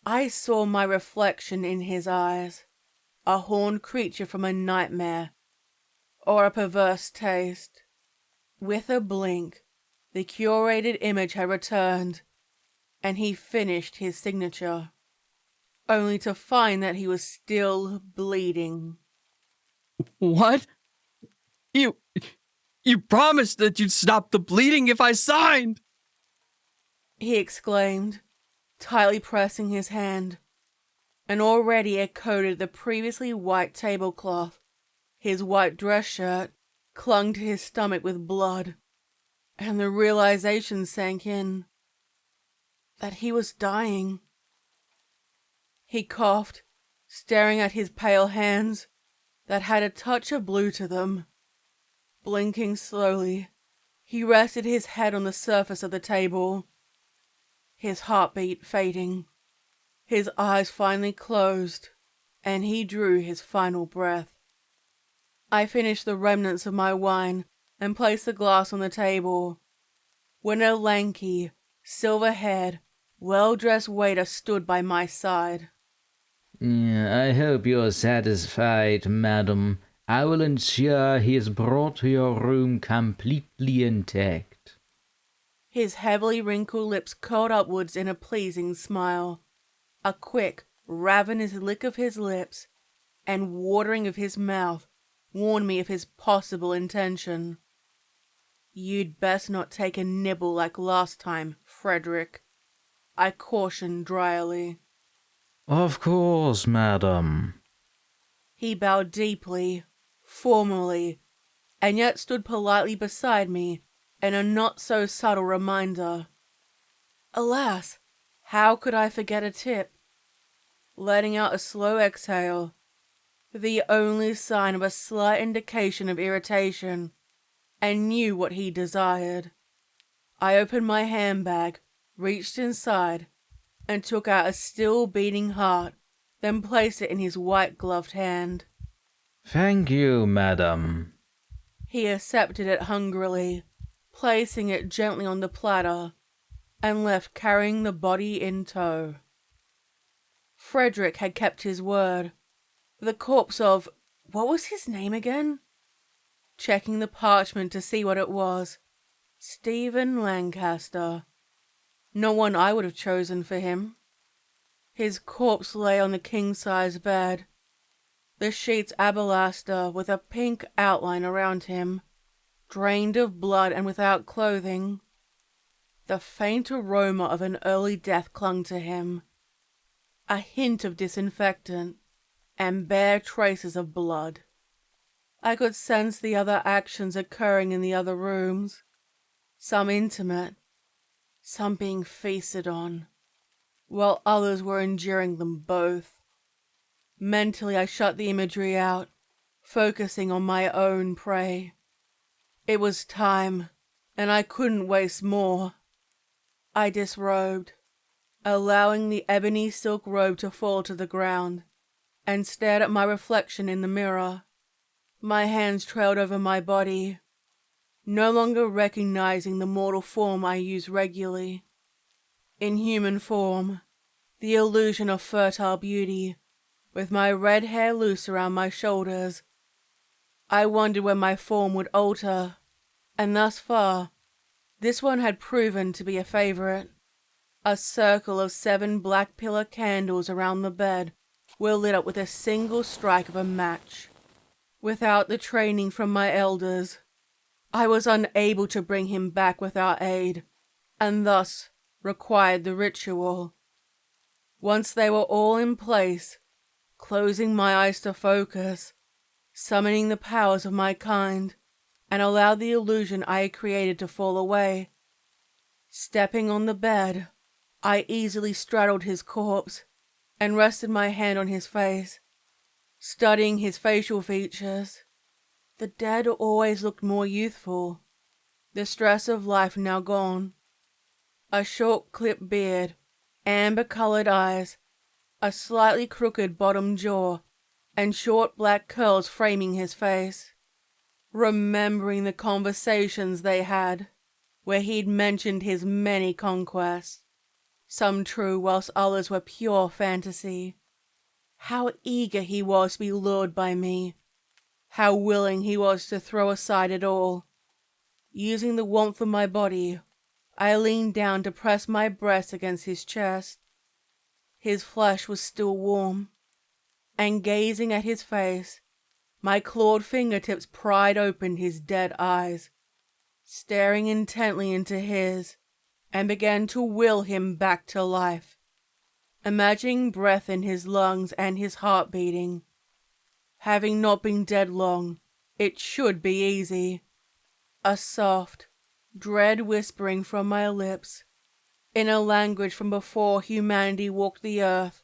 I saw my reflection in his eyes, a horned creature from a nightmare, or a perverse taste. With a blink, the curated image had returned, and he finished his signature, only to find that he was still bleeding. What? You promised that you'd stop the bleeding if I signed! He exclaimed, tightly pressing his hand. And already it coated the previously white tablecloth. His white dress shirt clung to his stomach with blood, and the realization sank in that he was dying. He coughed, staring at his pale hands that had a touch of blue to them. Blinking slowly, he rested his head on the surface of the table, his heartbeat fading. His eyes finally closed, and he drew his final breath. I finished the remnants of my wine and placed the glass on the table, when a lanky, silver-haired, well-dressed waiter stood by my side. I hope you're satisfied, madam. I will ensure he is brought to your room completely intact. His heavily wrinkled lips curled upwards in a pleasing smile. A quick, ravenous lick of his lips and watering of his mouth warned me of his possible intention. "You'd best not take a nibble like last time, Frederick," I cautioned dryly. Of course, madam. He bowed deeply, formally, and yet stood politely beside me in a not-so-subtle reminder. Alas, how could I forget a tip? Letting out a slow exhale, the only sign of a slight indication of irritation, and knew what he desired. I opened my handbag, reached inside, and took out a still-beating heart, then placed it in his white-gloved hand. Thank you, madam. He accepted it hungrily, placing it gently on the platter, and left carrying the body in tow. Frederick had kept his word. The corpse of, what was his name again? Checking the parchment to see what it was. Stephen Lancaster. No one I would have chosen for him. His corpse lay on the king-size bed, the sheets alabaster with a pink outline around him, drained of blood and without clothing. The faint aroma of an early death clung to him, a hint of disinfectant, and bare traces of blood. I could sense the other actions occurring in the other rooms, some intimate, some being feasted on, while others were enduring them both. Mentally I shut the imagery out, focusing on my own prey. It was time, and I couldn't waste more. I disrobed, allowing the ebony silk robe to fall to the ground, and stared at my reflection in the mirror. My hands trailed over my body, no longer recognizing the mortal form I use regularly. In human form, the illusion of fertile beauty, with my red hair loose around my shoulders. I wondered when my form would alter, and thus far, this one had proven to be a favorite. A circle of 7 black pillar candles around the bed were lit up with a single strike of a match. Without the training from my elders, I was unable to bring him back without aid, and thus required the ritual. Once they were all in place, closing my eyes to focus, summoning the powers of my kind, and allowed the illusion I had created to fall away. Stepping on the bed, I easily straddled his corpse and rested my hand on his face, studying his facial features. The dead always looked more youthful, the stress of life now gone. A short clipped beard, amber-colored eyes, a slightly crooked bottom jaw, and short black curls framing his face. Remembering the conversations they had, where he'd mentioned his many conquests, some true whilst others were pure fantasy. How eager he was to be lured by me, how willing he was to throw aside it all. Using the warmth of my body, I leaned down to press my breast against his chest. His flesh was still warm, and gazing at his face, My clawed fingertips pried open his dead eyes, staring intently into his, and began to will him back to life, imagining breath in his lungs and his heart beating. Having not been dead long, it should be easy. A soft, dread whispering from my lips, in a language from before humanity walked the earth,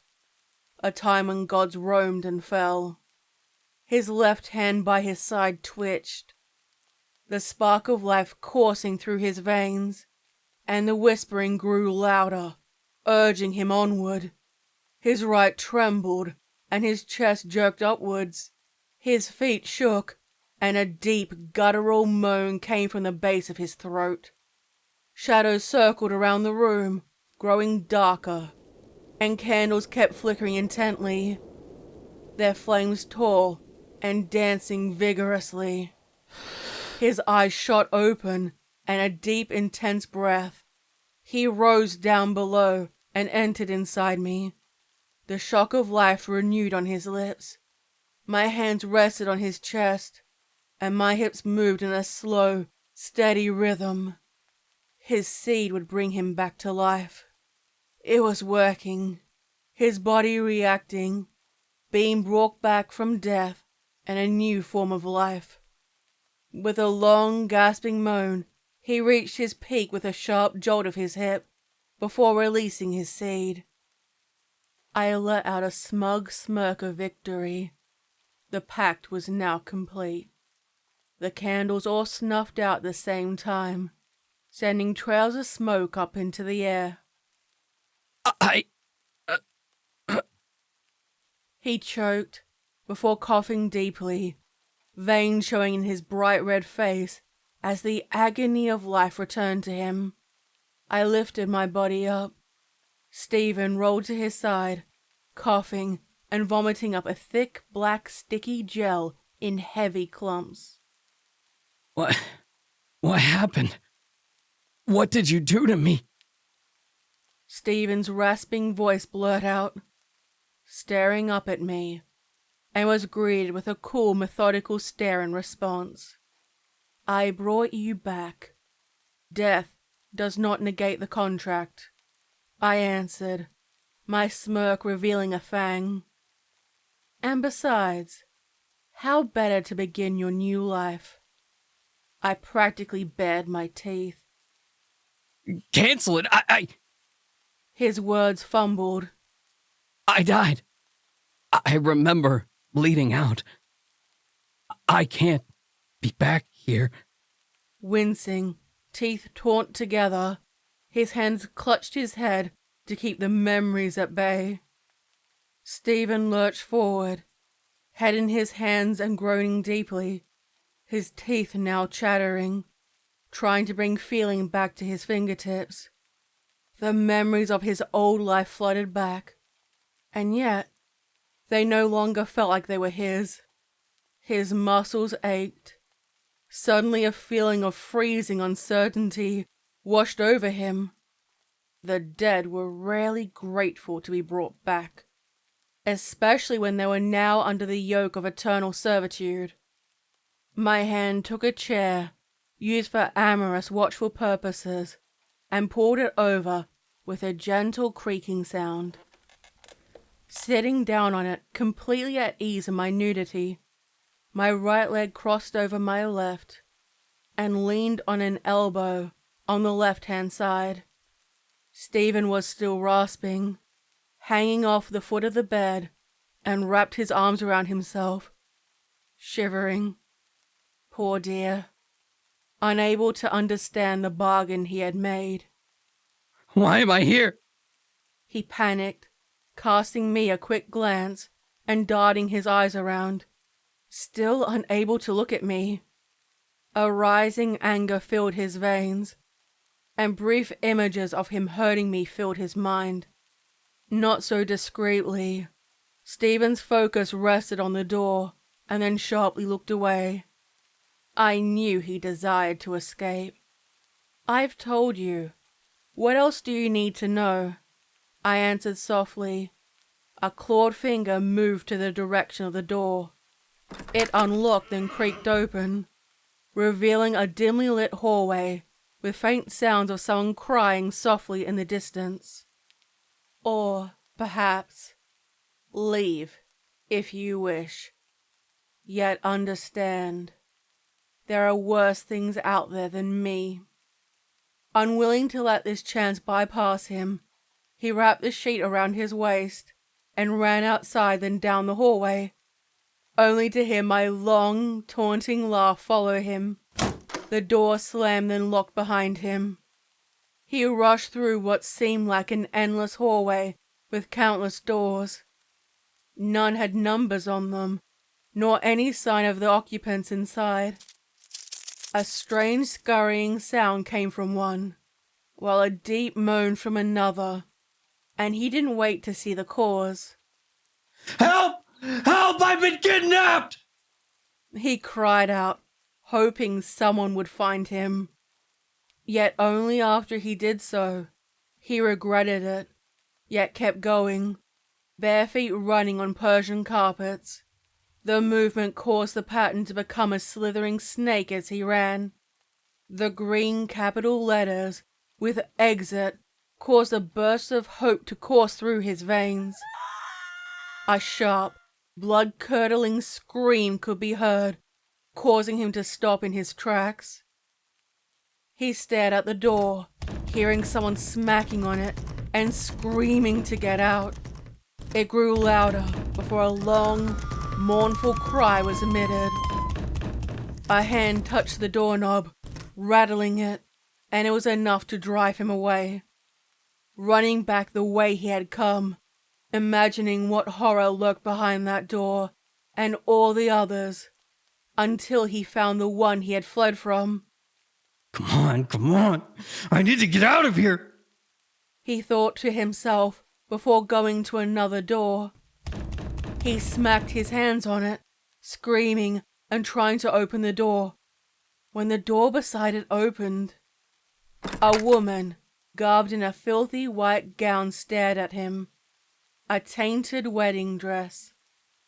a time when gods roamed and fell. His left hand by his side twitched, the spark of life coursing through his veins, and the whispering grew louder, urging him onward. His right trembled, and his chest jerked upwards. His feet shook, and a deep, guttural moan came from the base of his throat. Shadows circled around the room, growing darker, and candles kept flickering intently, their flames tall and dancing vigorously. His eyes shot open, and a deep, intense breath. He rose down below and entered inside me, the shock of life renewed on his lips. My hands rested on his chest, and my hips moved in a slow, steady rhythm. His seed would bring him back to life. It was working, his body reacting, being brought back from death and a new form of life. With a long, gasping moan, he reached his peak with a sharp jolt of his hip before releasing his seed. I let out a smug smirk of victory. The pact was now complete. The candles all snuffed out at the same time, sending trails of smoke up into the air. He choked, before coughing deeply, veins showing in his bright red face as the agony of life returned to him. I lifted my body up. Stephen rolled to his side, coughing and vomiting up a thick, black, sticky gel in heavy clumps. What happened? What did you do to me? Stephen's rasping voice blurted out, staring up at me, and was greeted with a cool, methodical stare in response. I brought you back. Death does not negate the contract, I answered, my smirk revealing a fang. And besides, how better to begin your new life? I practically bared my teeth. Cancel it. His words fumbled. I died. I remember bleeding out. I can't be back here. Wincing, teeth taut together, his hands clutched his head to keep the memories at bay. Stephen lurched forward, head in his hands and groaning deeply, his teeth now chattering, trying to bring feeling back to his fingertips. The memories of his old life flooded back, and yet they no longer felt like they were his. His muscles ached. Suddenly a feeling of freezing uncertainty washed over him. The dead were rarely grateful to be brought back, especially when they were now under the yoke of eternal servitude. My hand took a chair, used for amorous, watchful purposes, and pulled it over with a gentle creaking sound. Sitting down on it, completely at ease in my nudity, my right leg crossed over my left and leaned on an elbow on the left-hand side. Stephen was still rasping, hanging off the foot of the bed, and wrapped his arms around himself, shivering. Poor dear, unable to understand the bargain he had made. Why am I here? He panicked, casting me a quick glance and darting his eyes around, still unable to look at me. A rising anger filled his veins, and brief images of him hurting me filled his mind. Not so discreetly. Stephen's focus rested on the door, and then sharply looked away. I knew he desired to escape. I've told you. What else do you need to know? I answered softly. A clawed finger moved to the direction of the door, It unlocked and creaked open, revealing a dimly lit hallway with faint sounds of someone crying softly in the distance. Or, perhaps, leave, if you wish. Yet understand, there are worse things out there than me. Unwilling to let this chance bypass him, he wrapped the sheet around his waist and ran outside, then down the hallway, only to hear my long, taunting laugh follow him. The door slammed and locked behind him. He rushed through what seemed like an endless hallway with countless doors. None had numbers on them, nor any sign of the occupants inside. A strange scurrying sound came from one, while a deep moan from another, and he didn't wait to see the cause. Help! Help! I've been kidnapped! He cried out, hoping someone would find him. Yet only after he did so, he regretted it, yet kept going, bare feet running on Persian carpets. The movement caused the pattern to become a slithering snake as he ran. The green capital letters with exit caused a burst of hope to course through his veins. A sharp, blood-curdling scream could be heard, causing him to stop in his tracks. He stared at the door, hearing someone smacking on it and screaming to get out. It grew louder before a long, mournful cry was emitted. A hand touched the doorknob, rattling it, and it was enough to drive him away. Running back the way he had come, imagining what horror lurked behind that door and all the others, until he found the one he had fled from. Come on. I need to get out of here. He thought to himself before going to another door. He smacked his hands on it, screaming and trying to open the door, when the door beside it opened. A woman, garbed in a filthy white gown, stared at him. A tainted wedding dress,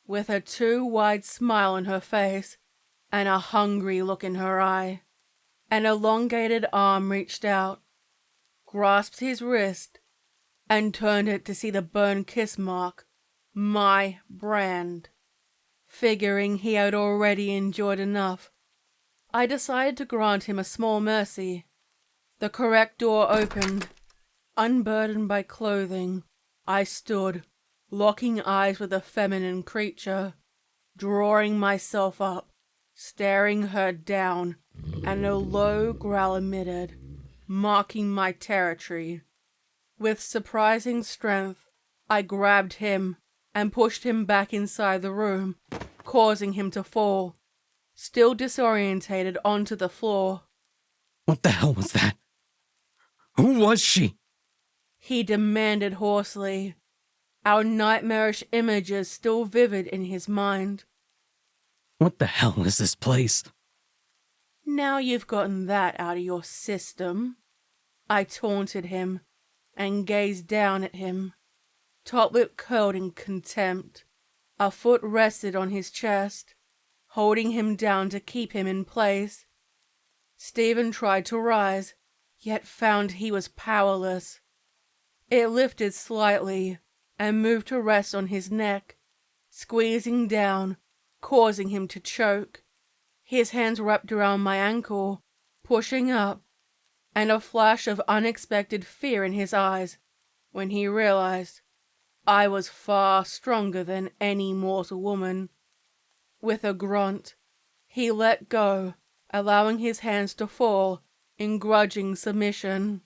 with a too wide smile on her face and a hungry look in her eye. An elongated arm reached out, grasped his wrist, and turned it to see the burn kiss mark, my brand. Figuring he had already enjoyed enough, I decided to grant him a small mercy. The correct door opened. Unburdened by clothing, I stood, locking eyes with the feminine creature, drawing myself up, staring her down, and a low growl emitted, marking my territory. With surprising strength, I grabbed him and pushed him back inside the room, causing him to fall, still disorientated, onto the floor. What the hell was that? Who was she? He demanded hoarsely, our nightmarish images still vivid in his mind. What the hell is this place? Now you've gotten that out of your system, I taunted him and gazed down at him, top lip curled in contempt. A foot rested on his chest, holding him down to keep him in place. Stephen tried to rise, yet found he was powerless. It lifted slightly and moved to rest on his neck, squeezing down, causing him to choke. His hands wrapped around my ankle, pushing up, and a flash of unexpected fear in his eyes when he realized I was far stronger than any mortal woman. With a grunt, he let go, allowing his hands to fall in grudging submission.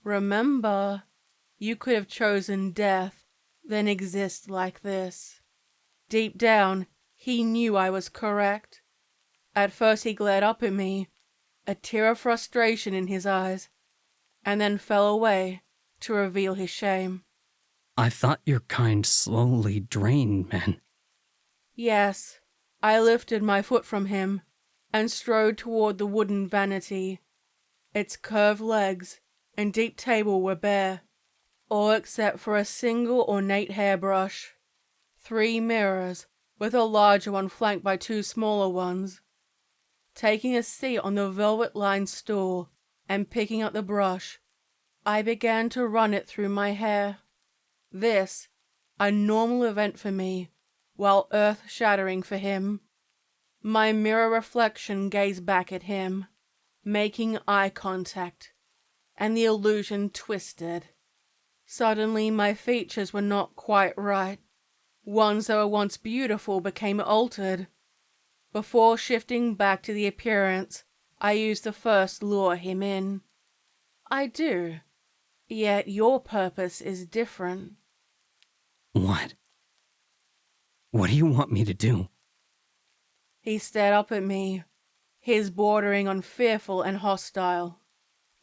Remember, you could have chosen death than exist like this. Deep down, he knew I was correct. At first he glared up at me, a tear of frustration in his eyes, and then fell away to reveal his shame. I thought your kind slowly drained men. Yes, I lifted my foot from him and strode toward the wooden vanity. Its curved legs and deep table were bare, all except for a single ornate hairbrush. 3 mirrors with a larger one flanked by two smaller ones. Taking a seat on the velvet-lined stool and picking up the brush, I began to run it through my hair. This, a normal event for me, while earth-shattering for him. My mirror reflection gazed back at him, making eye contact, and the illusion twisted. Suddenly my features were not quite right. Ones that were once beautiful became altered. Before shifting back to the appearance, I used to first lure him in. I do. Yet your purpose is different. What? What do you want me to do? He stared up at me, his bordering on fearful and hostile.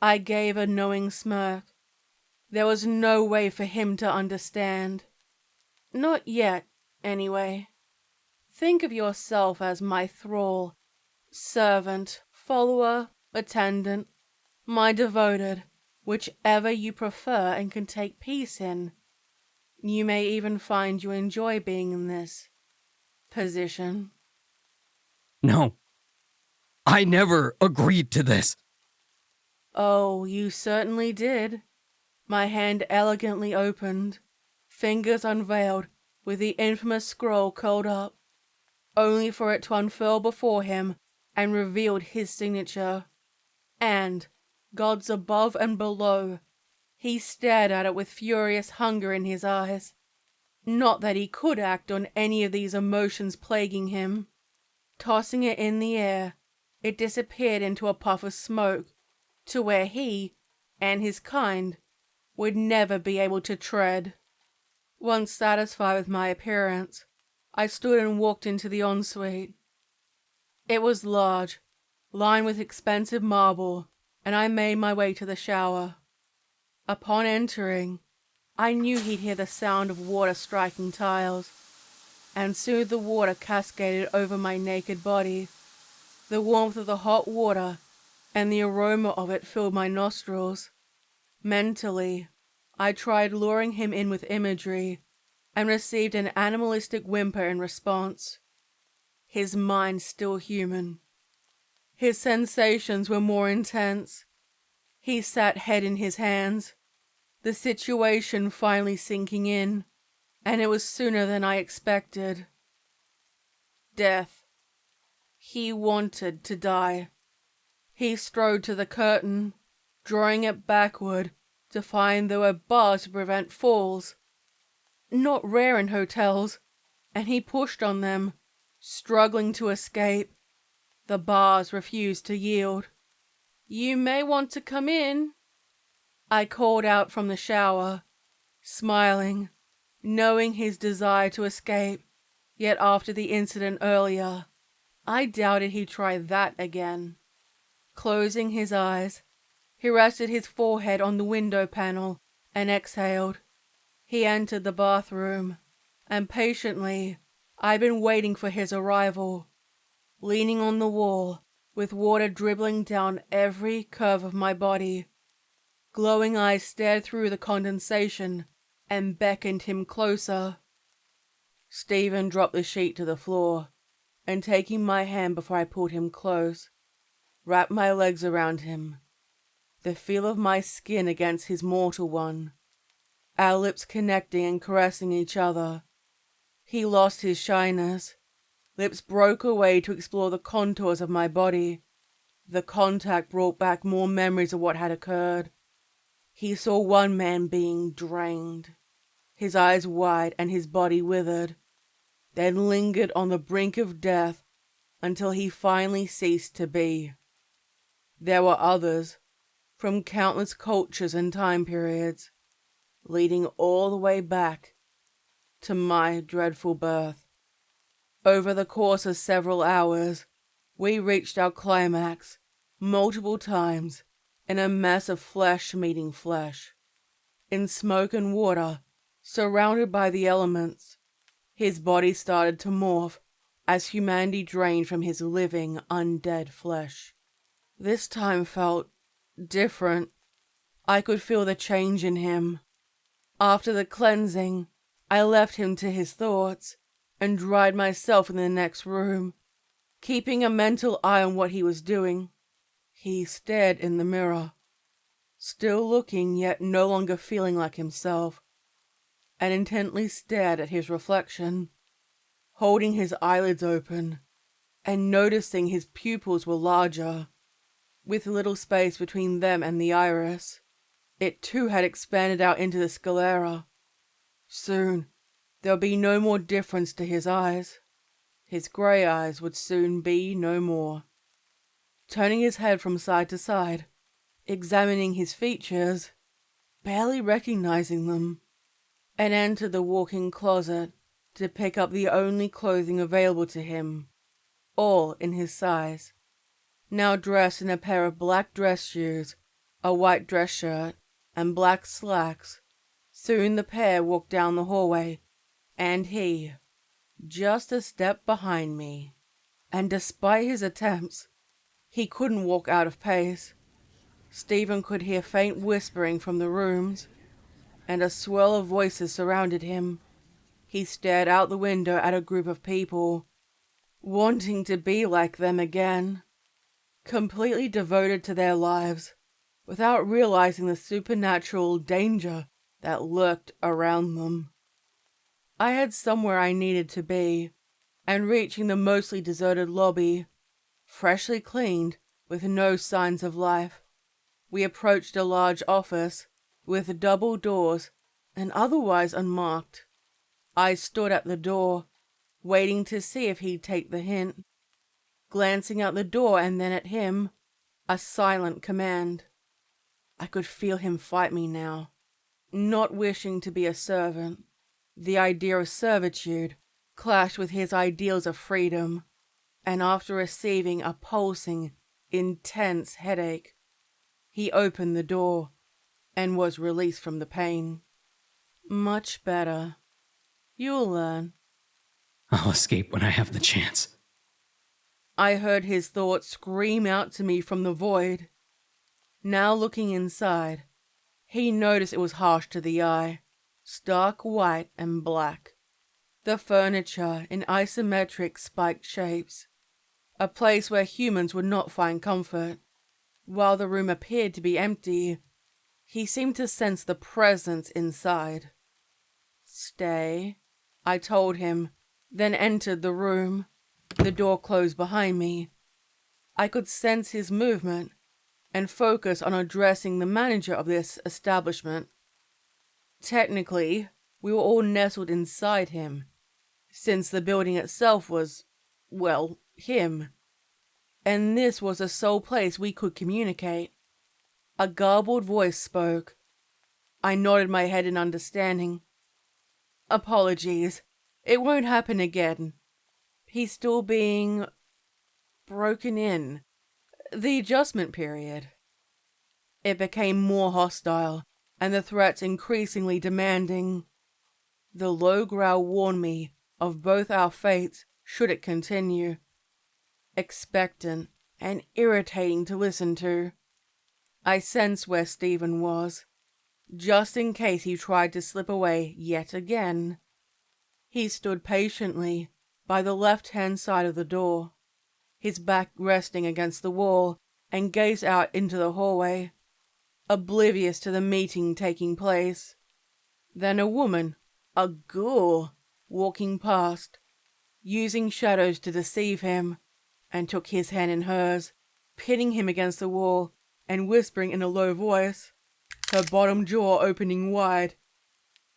I gave a knowing smirk. There was no way for him to understand. Not yet, anyway. Think of yourself as my thrall, servant, follower, attendant, my devoted, whichever you prefer and can take peace in. You may even find you enjoy being in this position. No. I never agreed to this. Oh, you certainly did. My hand elegantly opened, fingers unveiled, with the infamous scroll curled up, only for it to unfurl before him and revealed his signature. And, gods above and below, he stared at it with furious hunger in his eyes. Not that he could act on any of these emotions plaguing him. Tossing it in the air, it disappeared into a puff of smoke, to where he, and his kind, would never be able to tread. Once satisfied with my appearance, I stood and walked into the ensuite. It was large, lined with expensive marble, and I made my way to the shower. Upon entering, I knew he'd hear the sound of water striking tiles, and soon the water cascaded over my naked body. The warmth of the hot water and the aroma of it filled my nostrils. Mentally, I tried luring him in with imagery and received an animalistic whimper in response. His mind still human. His sensations were more intense. He sat head in his hands, the situation finally sinking in, and it was sooner than I expected. Death. He wanted to die. He strode to the curtain, drawing it backward to find there were bars to prevent falls. Not rare in hotels, and he pushed on them, struggling to escape. The bars refused to yield. "You may want to come in," I called out from the shower, smiling, knowing his desire to escape, yet after the incident earlier, I doubted he'd try that again. Closing his eyes, he rested his forehead on the window panel and exhaled. He entered the bathroom, and patiently, I'd been waiting for his arrival. Leaning on the wall, with water dribbling down every curve of my body, glowing eyes stared through the condensation and beckoned him closer. Stephen dropped the sheet to the floor, and taking my hand before I pulled him close, wrapped my legs around him. The feel of my skin against his mortal one, our lips connecting and caressing each other. He lost his shyness. Lips broke away to explore the contours of my body. The contact brought back more memories of what had occurred. He saw one man being drained, his eyes wide and his body withered, then lingered on the brink of death until he finally ceased to be. There were others, from countless cultures and time periods, leading all the way back to my dreadful birth. Over the course of several hours, we reached our climax multiple times in a mess of flesh meeting flesh. In smoke and water, surrounded by the elements, his body started to morph as humanity drained from his living, undead flesh. This time felt different. I could feel the change in him. After the cleansing, I left him to his thoughts, and dried myself in the next room, keeping a mental eye on what he was doing. He stared in the mirror, still looking yet no longer feeling like himself, and intently stared at his reflection, holding his eyelids open and noticing his pupils were larger, with little space between them and the iris. It too had expanded out into the sclera. Soon, there'll be no more difference to his eyes. His grey eyes would soon be no more. Turning his head from side to side, examining his features, barely recognizing them, and entered the walk-in closet to pick up the only clothing available to him, all in his size. Now dressed in a pair of black dress shoes, a white dress shirt, and black slacks, soon the pair walked down the hallway, and he, just a step behind me. And despite his attempts, he couldn't walk out of pace. Stephen could hear faint whispering from the rooms, and a swirl of voices surrounded him. He stared out the window at a group of people, wanting to be like them again, completely devoted to their lives, without realizing the supernatural danger that lurked around them. I had somewhere I needed to be, and reaching the mostly deserted lobby, freshly cleaned, with no signs of life, we approached a large office with double doors and otherwise unmarked. I stood at the door, waiting to see if he'd take the hint, glancing out the door and then at him, a silent command. I could feel him fight me now, not wishing to be a servant. The idea of servitude clashed with his ideals of freedom, and after receiving a pulsing, intense headache, he opened the door and was released from the pain. Much better. You'll learn. I'll escape when I have the chance. I heard his thoughts scream out to me from the void. Now looking inside, he noticed it was harsh to the eye, stark white and black. The furniture in isometric spiked shapes, a place where humans would not find comfort. While the room appeared to be empty, he seemed to sense the presence inside. Stay, I told him, then entered the room. The door closed behind me. I could sense his movement and focus on addressing the manager of this establishment. Technically, we were all nestled inside him, since the building itself was, well, him. And this was the sole place we could communicate. A garbled voice spoke. I nodded my head in understanding. Apologies. It won't happen again. He's still being broken in. The adjustment period. It became more hostile, and the threats increasingly demanding. The low growl warned me of both our fates should it continue. Expectant and irritating to listen to. I sensed where Stephen was, just in case he tried to slip away yet again. He stood patiently by the left-hand side of the door, his back resting against the wall, and gazed out into the hallway, oblivious to the meeting taking place. Then a woman, a ghoul, walking past, using shadows to deceive him, and took his hand in hers, pitting him against the wall and whispering in a low voice, her bottom jaw opening wide.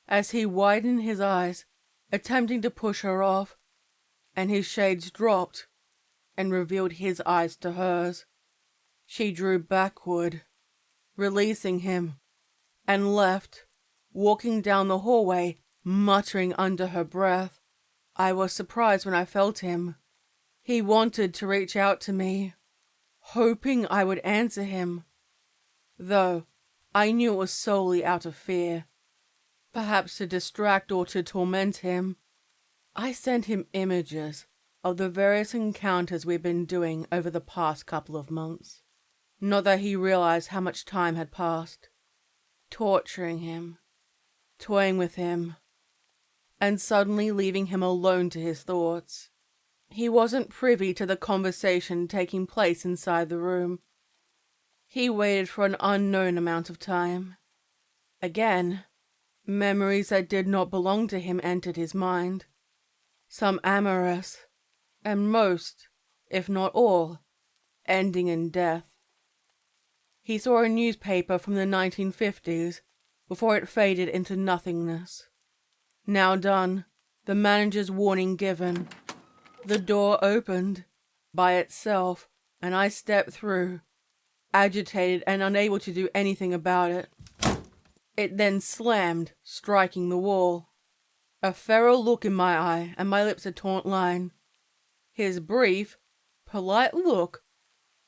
As he widened his eyes, attempting to push her off, and his shades dropped and revealed his eyes to hers, she drew backward, releasing him, and left, walking down the hallway, muttering under her breath. I was surprised when I felt him. He wanted to reach out to me, hoping I would answer him, though I knew it was solely out of fear, perhaps to distract or to torment him. I sent him images of the various encounters we'd been doing over the past couple of months. Not that he realized how much time had passed. Torturing him, toying with him, and suddenly leaving him alone to his thoughts. He wasn't privy to the conversation taking place inside the room. He waited for an unknown amount of time. Again, memories that did not belong to him entered his mind. Some amorous, and most, if not all, ending in death. He saw a newspaper from the 1950s before it faded into nothingness. Now done, the manager's warning given. The door opened by itself, and I stepped through, agitated and unable to do anything about it. It then slammed, striking the wall. A feral look in my eye, and my lips a taut line. His brief, polite look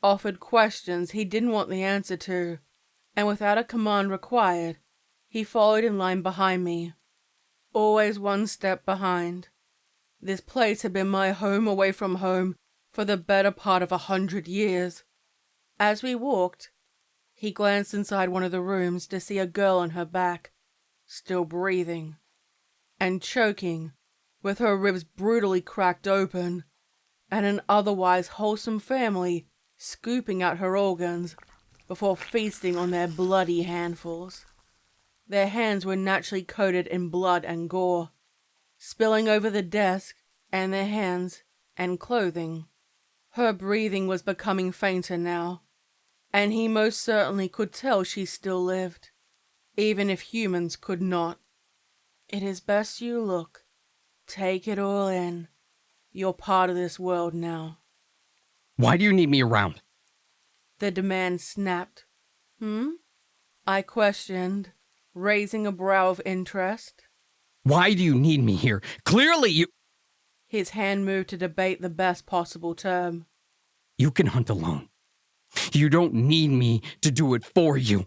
offered questions he didn't want the answer to, and without a command required, he followed in line behind me. Always one step behind. This place had been my home away from home for the better part of 100 years. As we walked, he glanced inside one of the rooms to see a girl on her back, still breathing, and choking, with her ribs brutally cracked open, and an otherwise wholesome family scooping out her organs before feasting on their bloody handfuls. Their hands were naturally coated in blood and gore, spilling over the desk and their hands and clothing. Her breathing was becoming fainter now, and he most certainly could tell she still lived, even if humans could not. It is best you look. Take it all in. You're part of this world now. Why do you need me around? The demand snapped. I questioned, raising a brow of interest. Why do you need me here? Clearly you... His hand moved to debate the best possible term. You can hunt alone. You don't need me to do it for you.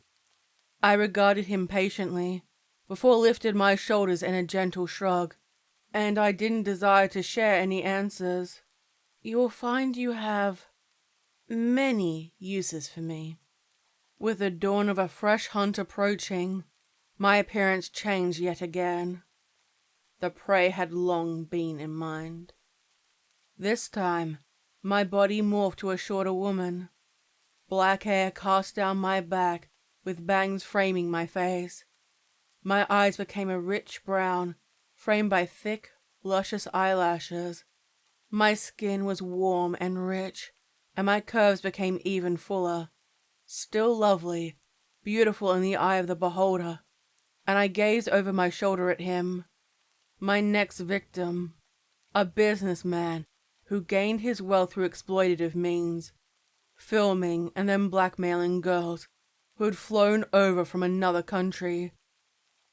I regarded him patiently, before lifted my shoulders in a gentle shrug, and I didn't desire to share any answers. You will find you have many uses for me. With the dawn of a fresh hunt approaching, my appearance changed yet again. The prey had long been in mind. This time, my body morphed to a shorter woman. Black hair cast down my back, with bangs framing my face. My eyes became a rich brown, framed by thick, luscious eyelashes. My skin was warm and rich, and my curves became even fuller. Still lovely, beautiful in the eye of the beholder, and I gazed over my shoulder at him. My next victim, a businessman who gained his wealth through exploitative means, filming and then blackmailing girls who had flown over from another country.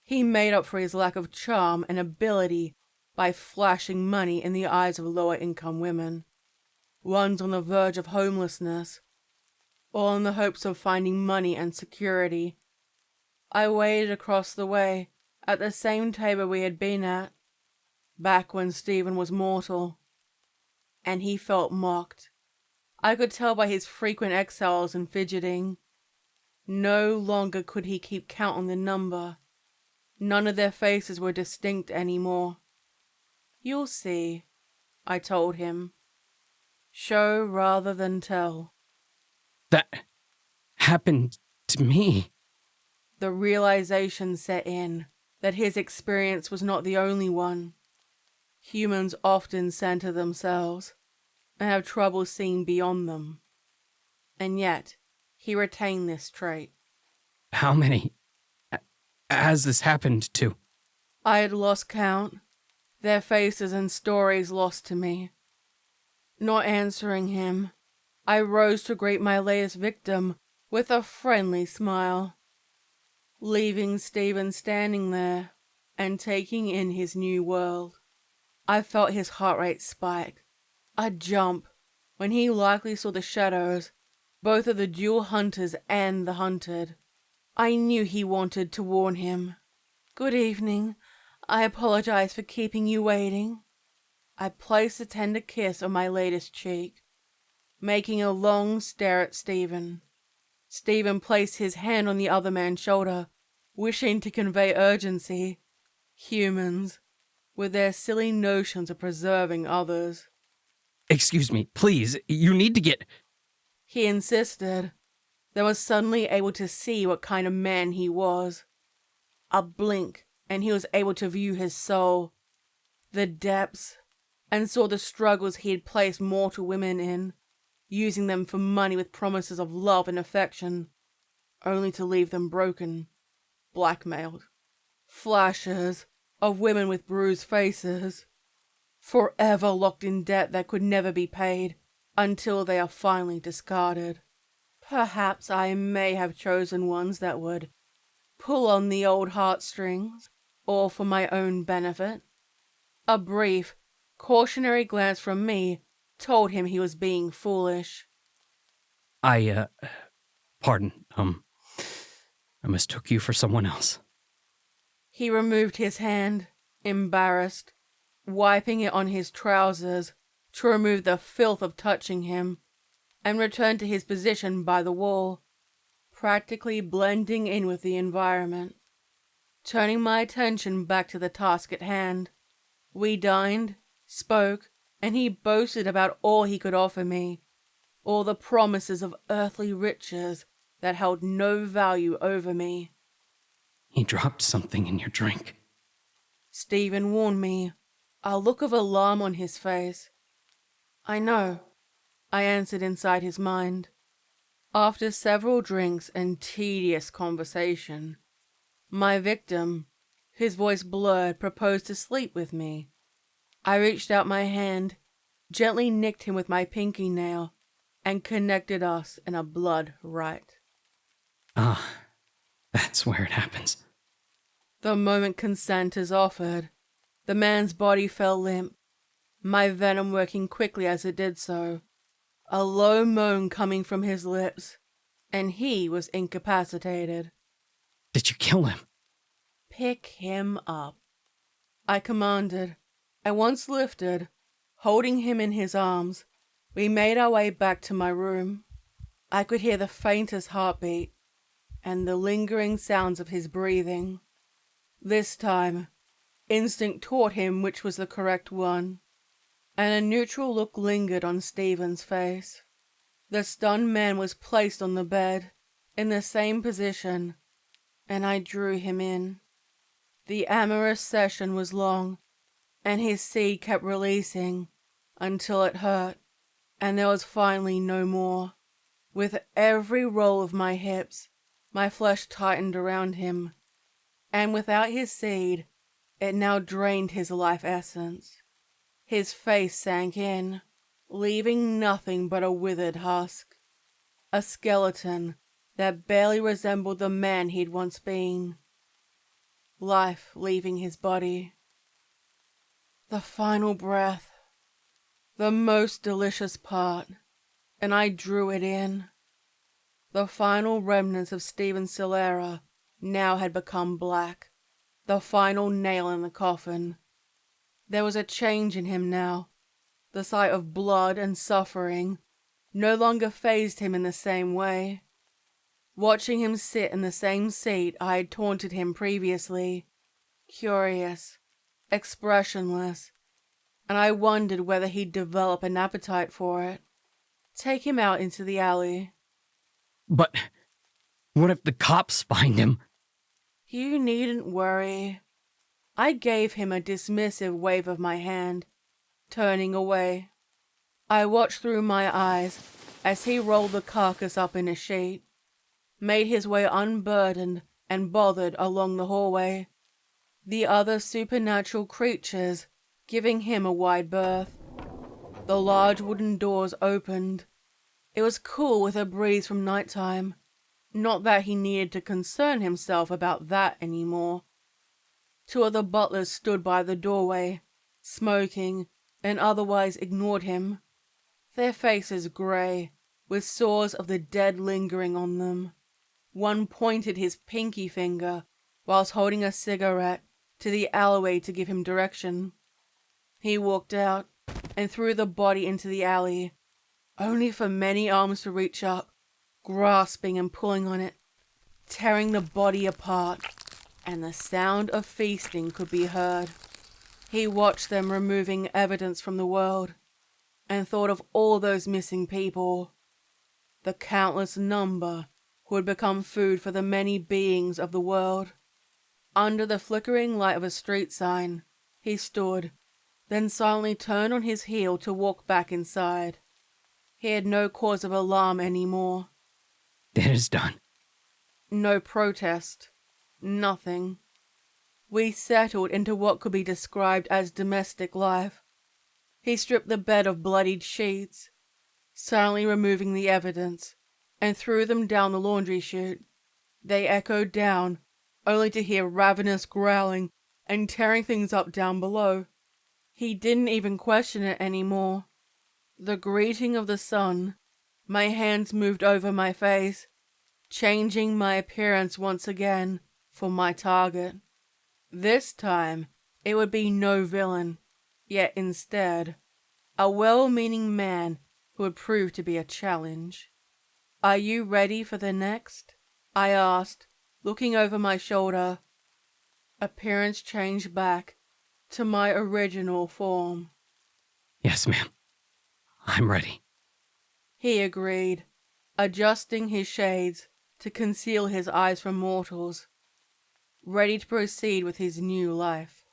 He made up for his lack of charm and ability by flashing money in the eyes of lower-income women, ones on the verge of homelessness, all in the hopes of finding money and security. I waited across the way, at the same table we had been at, back when Stephen was mortal, and he felt mocked. I could tell by his frequent exhales and fidgeting. No longer could he keep count on the number. None of their faces were distinct anymore. You'll see, I told him. Show rather than tell. That happened to me. The realization set in that his experience was not the only one. Humans often center themselves and have trouble seeing beyond them. And yet, he retained this trait. How many has this happened to? I had lost count, their faces and stories lost to me. Not answering him, I rose to greet my latest victim with a friendly smile, leaving Stephen standing there and taking in his new world. I felt his heart rate spike, a jump, when he likely saw the shadows, both of the dual hunters and the hunted. I knew he wanted to warn him. Good evening. I apologize for keeping you waiting. I placed a tender kiss on my latest cheek, making a long stare at Stephen. Stephen placed his hand on the other man's shoulder, wishing to convey urgency. Humans. with their silly notions of preserving others. Excuse me, please, you need to get... He insisted, then was suddenly able to see what kind of man he was. A blink, and he was able to view his soul, the depths, and saw the struggles he had placed mortal women in, using them for money with promises of love and affection, only to leave them broken, blackmailed. Flashes of women with bruised faces, forever locked in debt that could never be paid until they are finally discarded. Perhaps I may have chosen ones that would pull on the old heartstrings, all for my own benefit. A brief, cautionary glance from me told him he was being foolish. Pardon, I mistook you for someone else. He removed his hand, embarrassed, wiping it on his trousers to remove the filth of touching him, and returned to his position by the wall, practically blending in with the environment. Turning my attention back to the task at hand, we dined, spoke, and he boasted about all he could offer me, all the promises of earthly riches that held no value over me. He dropped something in your drink. Stephen warned me, a look of alarm on his face. I know, I answered inside his mind. After several drinks and tedious conversation, my victim, his voice blurred, proposed to sleep with me. I reached out my hand, gently nicked him with my pinky nail, and connected us in a blood rite. Ah, that's where it happens. The moment consent is offered, the man's body fell limp, my venom working quickly as it did so, a low moan coming from his lips, and he was incapacitated. Did you kill him? Pick him up, I commanded, and once lifted, holding him in his arms, we made our way back to my room. I could hear the faintest heartbeat, and the lingering sounds of his breathing. This time, instinct taught him which was the correct one, and a neutral look lingered on Stephen's face. The stunned man was placed on the bed, in the same position, and I drew him in. The amorous session was long, and his seed kept releasing until it hurt, and there was finally no more. With every roll of my hips, my flesh tightened around him, and without his seed, it now drained his life essence. His face sank in, leaving nothing but a withered husk, a skeleton that barely resembled the man he'd once been. Life leaving his body. The final breath, the most delicious part, and I drew it in. The final remnants of Stephen Solera now had become black, the final nail in the coffin. There was a change in him now. The sight of blood and suffering no longer fazed him in the same way. Watching him sit in the same seat I had taunted him previously, curious, expressionless, and I wondered whether he'd develop an appetite for it. Take him out into the alley. But what if the cops find him? You needn't worry. I gave him a dismissive wave of my hand, turning away. I watched through my eyes as he rolled the carcass up in a sheet, made his way unburdened and bothered along the hallway, the other supernatural creatures giving him a wide berth. The large wooden doors opened. It was cool with a breeze from nighttime. Not that he needed to concern himself about that anymore. Two of the butlers stood by the doorway, smoking, and otherwise ignored him, their faces grey, with sores of the dead lingering on them. One pointed his pinky finger, whilst holding a cigarette, to the alleyway to give him direction. He walked out, and threw the body into the alley, only for many arms to reach up, grasping and pulling on it, tearing the body apart, and the sound of feasting could be heard. He watched them removing evidence from the world and thought of all those missing people, the countless number who had become food for the many beings of the world. Under the flickering light of a street sign, he stood, then silently turned on his heel to walk back inside. He had no cause of alarm anymore. It is done. No protest. Nothing. We settled into what could be described as domestic life. He stripped the bed of bloodied sheets, silently removing the evidence, and threw them down the laundry chute. They echoed down, only to hear ravenous growling and tearing things up down below. He didn't even question it anymore. The greeting of the sun, my hands moved over my face, changing my appearance once again for my target. This time, it would be no villain, yet instead, a well-meaning man who would prove to be a challenge. "Are you ready for the next?" I asked, looking over my shoulder. Appearance changed back to my original form. Yes, ma'am. I'm ready. He agreed, adjusting his shades to conceal his eyes from mortals, ready to proceed with his new life.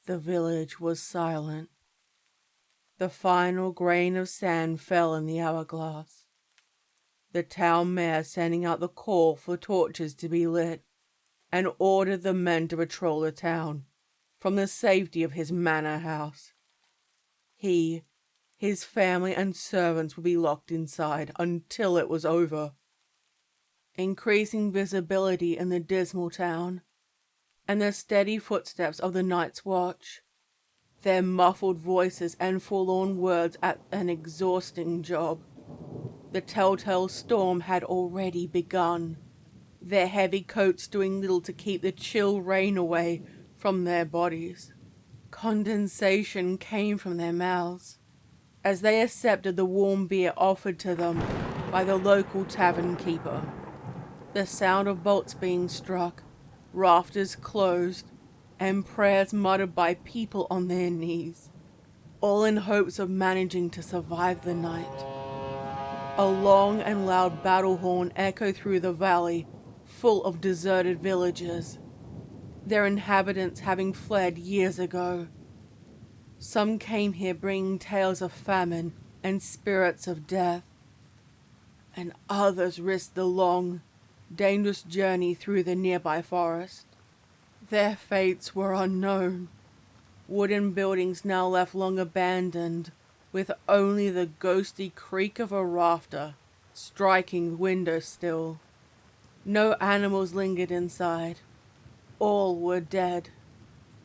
The village was silent. The final grain of sand fell in the hourglass. The town mayor sending out the call for torches to be lit, and ordered the men to patrol the town from the safety of his manor house. He, his family and servants would be locked inside until it was over. Increasing visibility in the dismal town, and the steady footsteps of the night's watch, their muffled voices and forlorn words at an exhausting job. The telltale storm had already begun, their heavy coats doing little to keep the chill rain away from their bodies. Condensation came from their mouths as they accepted the warm beer offered to them by the local tavern keeper. The sound of bolts being struck, rafters closed, and prayers muttered by people on their knees, all in hopes of managing to survive the night. A long and loud battle horn echoed through the valley, full of deserted villages, their inhabitants having fled years ago. Some came here bringing tales of famine and spirits of death, and others risked the long, dangerous journey through the nearby forest. Their fates were unknown. Wooden buildings now left long abandoned, with only the ghostly creak of a rafter striking the window sill. No animals lingered inside. All were dead.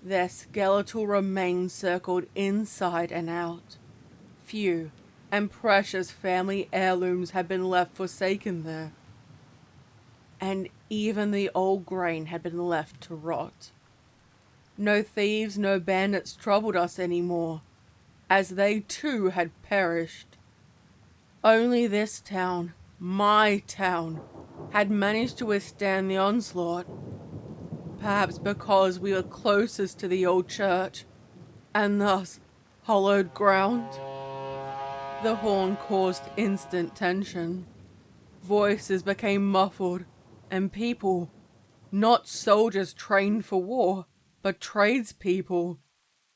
Their skeletal remains circled inside and out. Few and precious family heirlooms had been left forsaken there. And even the old grain had been left to rot. No thieves, no bandits troubled us anymore, as they too had perished. Only this town, my town, had managed to withstand the onslaught. Perhaps because we were closest to the old church, and thus hollowed ground. The horn caused instant tension. Voices became muffled, and people, not soldiers trained for war, but tradespeople,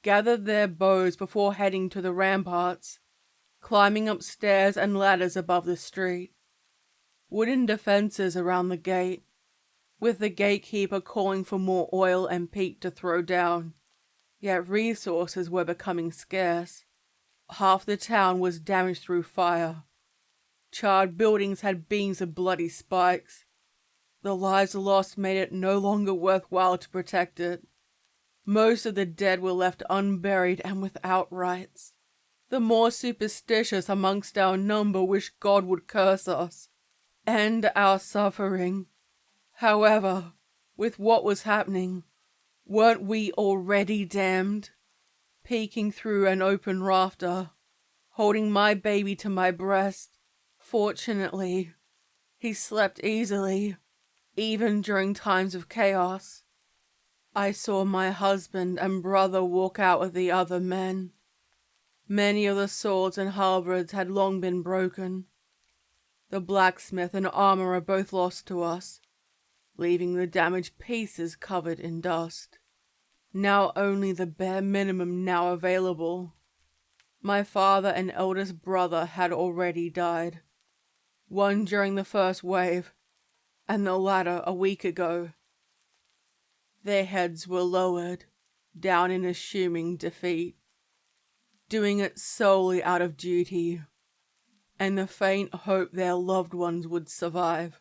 gathered their bows before heading to the ramparts, climbing up stairs and ladders above the street. Wooden defenses around the gate, with the gatekeeper calling for more oil and peat to throw down. Yet resources were becoming scarce. Half the town was damaged through fire. Charred buildings had beams of bloody spikes. The lives lost made it no longer worthwhile to protect it. Most of the dead were left unburied and without rites. The more superstitious amongst our number wished God would curse us, end our suffering. However, with what was happening, weren't we already damned? Peeking through an open rafter, holding my baby to my breast, fortunately, he slept easily, even during times of chaos. I saw my husband and brother walk out with the other men. Many of the swords and halberds had long been broken. The blacksmith and armorer both lost to us, leaving the damaged pieces covered in dust. Now only the bare minimum now available. My father and eldest brother had already died, one during the first wave, and the latter a week ago. Their heads were lowered, down in assuming defeat, doing it solely out of duty, and the faint hope their loved ones would survive.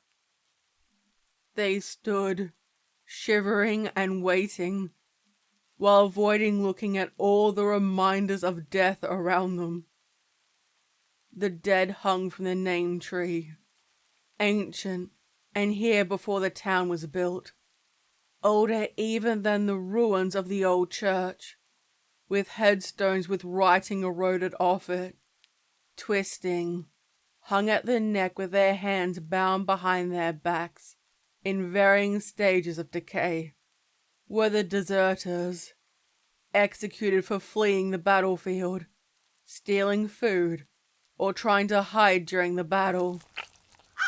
They stood, shivering and waiting, while avoiding looking at all the reminders of death around them. The dead hung from the name tree, ancient and here before the town was built, older even than the ruins of the old church, with headstones with writing eroded off it, twisting, hung at the neck with their hands bound behind their backs, in varying stages of decay, were the deserters, executed for fleeing the battlefield, stealing food, or trying to hide during the battle.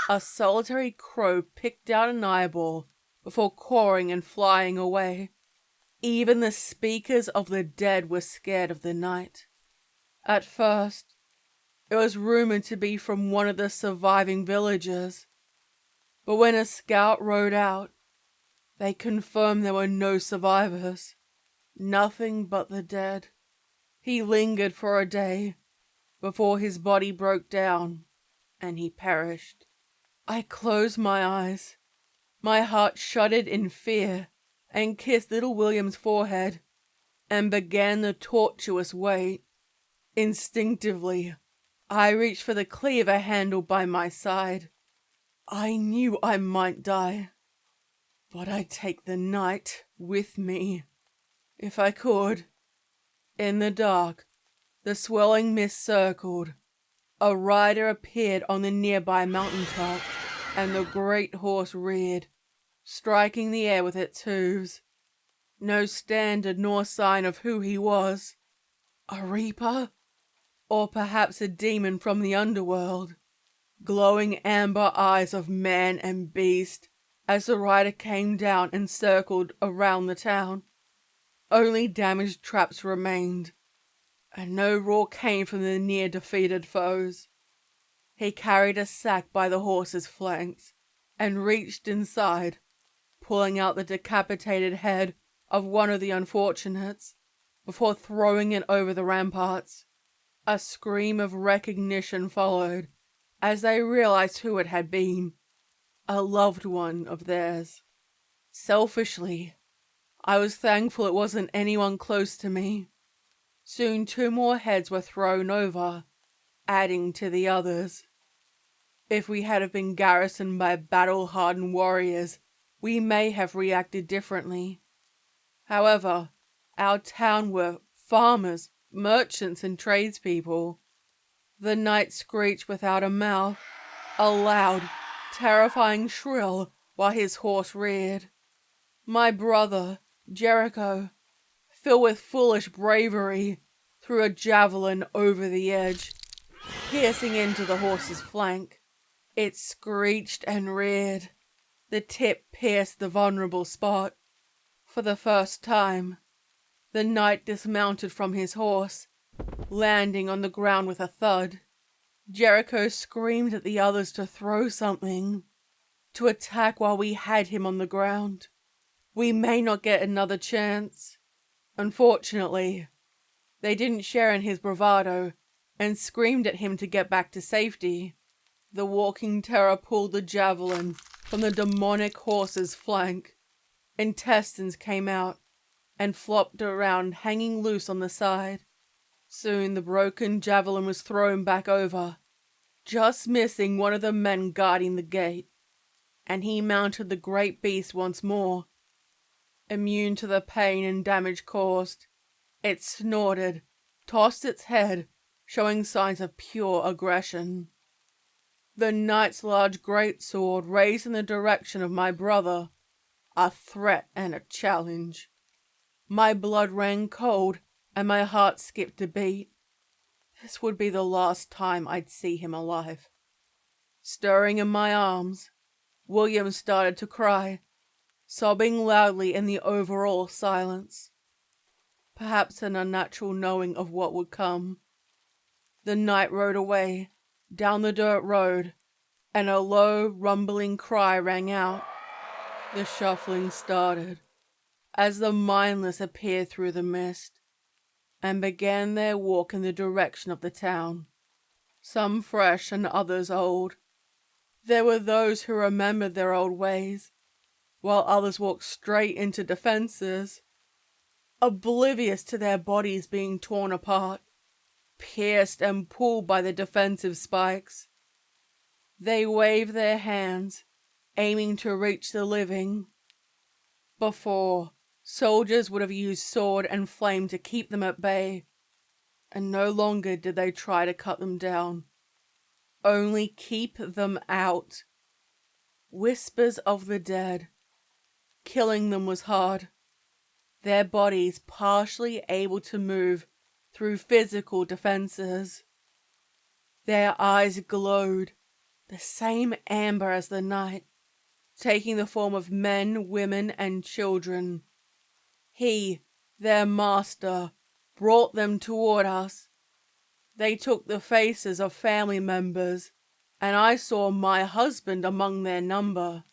A solitary crow picked out an eyeball before cawing and flying away. Even the speakers of the dead were scared of the night. At first, it was rumored to be from one of the surviving villagers, but when a scout rode out, they confirmed there were no survivors, nothing but the dead. He lingered for a day before his body broke down and he perished. I closed my eyes. My heart shuddered in fear and kissed little William's forehead and began the tortuous wait. Instinctively, I reached for the cleaver handle by my side. I knew I might die, but I'd take the night with me, if I could. In the dark, the swirling mist circled. A rider appeared on the nearby mountaintop, and the great horse reared, striking the air with its hooves. No standard nor sign of who he was. A reaper? Or perhaps a demon from the underworld? Glowing amber eyes of man and beast as the rider came down and circled around the town. Only damaged traps remained, and no roar came from the near defeated foes. He carried a sack by the horse's flanks and reached inside, pulling out the decapitated head of one of the unfortunates before throwing it over the ramparts. A scream of recognition followed as they realized who it had been, a loved one of theirs. Selfishly, I was thankful it wasn't anyone close to me. Soon 2 more heads were thrown over, adding to the others. If we had been garrisoned by battle-hardened warriors, we may have reacted differently. However, our town were farmers, merchants, and tradespeople. The night screeched without a mouth, a loud, terrifying shrill while his horse reared. My brother, Jericho, filled with foolish bravery, threw a javelin over the edge, piercing into the horse's flank. It screeched and reared. The tip pierced the vulnerable spot. For the first time, the knight dismounted from his horse, landing on the ground with a thud. Jericho screamed at the others to throw something, to attack while we had him on the ground. We may not get another chance. Unfortunately, they didn't share in his bravado and screamed at him to get back to safety. The walking terror pulled the javelin from the demonic horse's flank. Intestines came out and flopped around, hanging loose on the side. Soon the broken javelin was thrown back over, just missing one of the men guarding the gate, and he mounted the great beast once more. Immune to the pain and damage caused, it snorted, tossed its head, showing signs of pure aggression. The knight's large greatsword raised in the direction of my brother, a threat and a challenge. My blood ran cold and my heart skipped a beat. This would be the last time I'd see him alive. Stirring in my arms, William started to cry, sobbing loudly in the overall silence. Perhaps an unnatural knowing of what would come. The knight rode away, down the dirt road, and a low, rumbling cry rang out. The shuffling started, as the mindless appeared through the mist, and began their walk in the direction of the town, some fresh and others old. There were those who remembered their old ways, while others walked straight into defenses, oblivious to their bodies being torn apart, pierced and pulled by the defensive spikes. They waved their hands, aiming to reach the living. Before, soldiers would have used sword and flame to keep them at bay, and no longer did they try to cut them down, only keep them out. Whispers of the dead. Killing them was hard. Their bodies partially able to move through physical defenses. Their eyes glowed, the same amber as the night, taking the form of men, women, and children. He, their master, brought them toward us. They took the faces of family members, and I saw my husband among their number.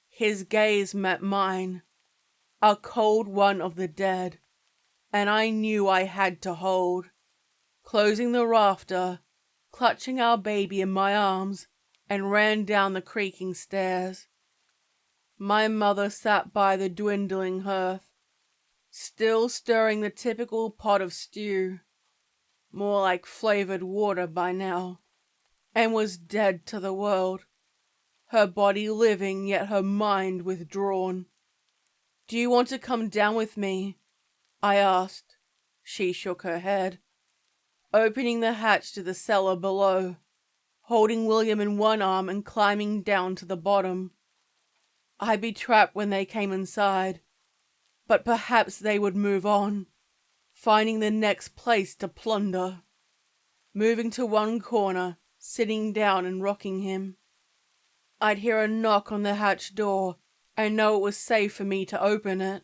His gaze met mine, a cold one of the dead, and I knew I had to hold. Closing the rafter, clutching our baby in my arms, and ran down the creaking stairs. My mother sat by the dwindling hearth, still stirring the typical pot of stew, more like flavored water by now, and was dead to the world, her body living yet her mind withdrawn. "Do you want to come down with me?" I asked. She shook her head, opening the hatch to the cellar below, holding William in one arm and climbing down to the bottom. I'd be trapped when they came inside, but perhaps they would move on, finding the next place to plunder. Moving to one corner, sitting down and rocking him, I'd hear a knock on the hatch door and know it was safe for me to open it.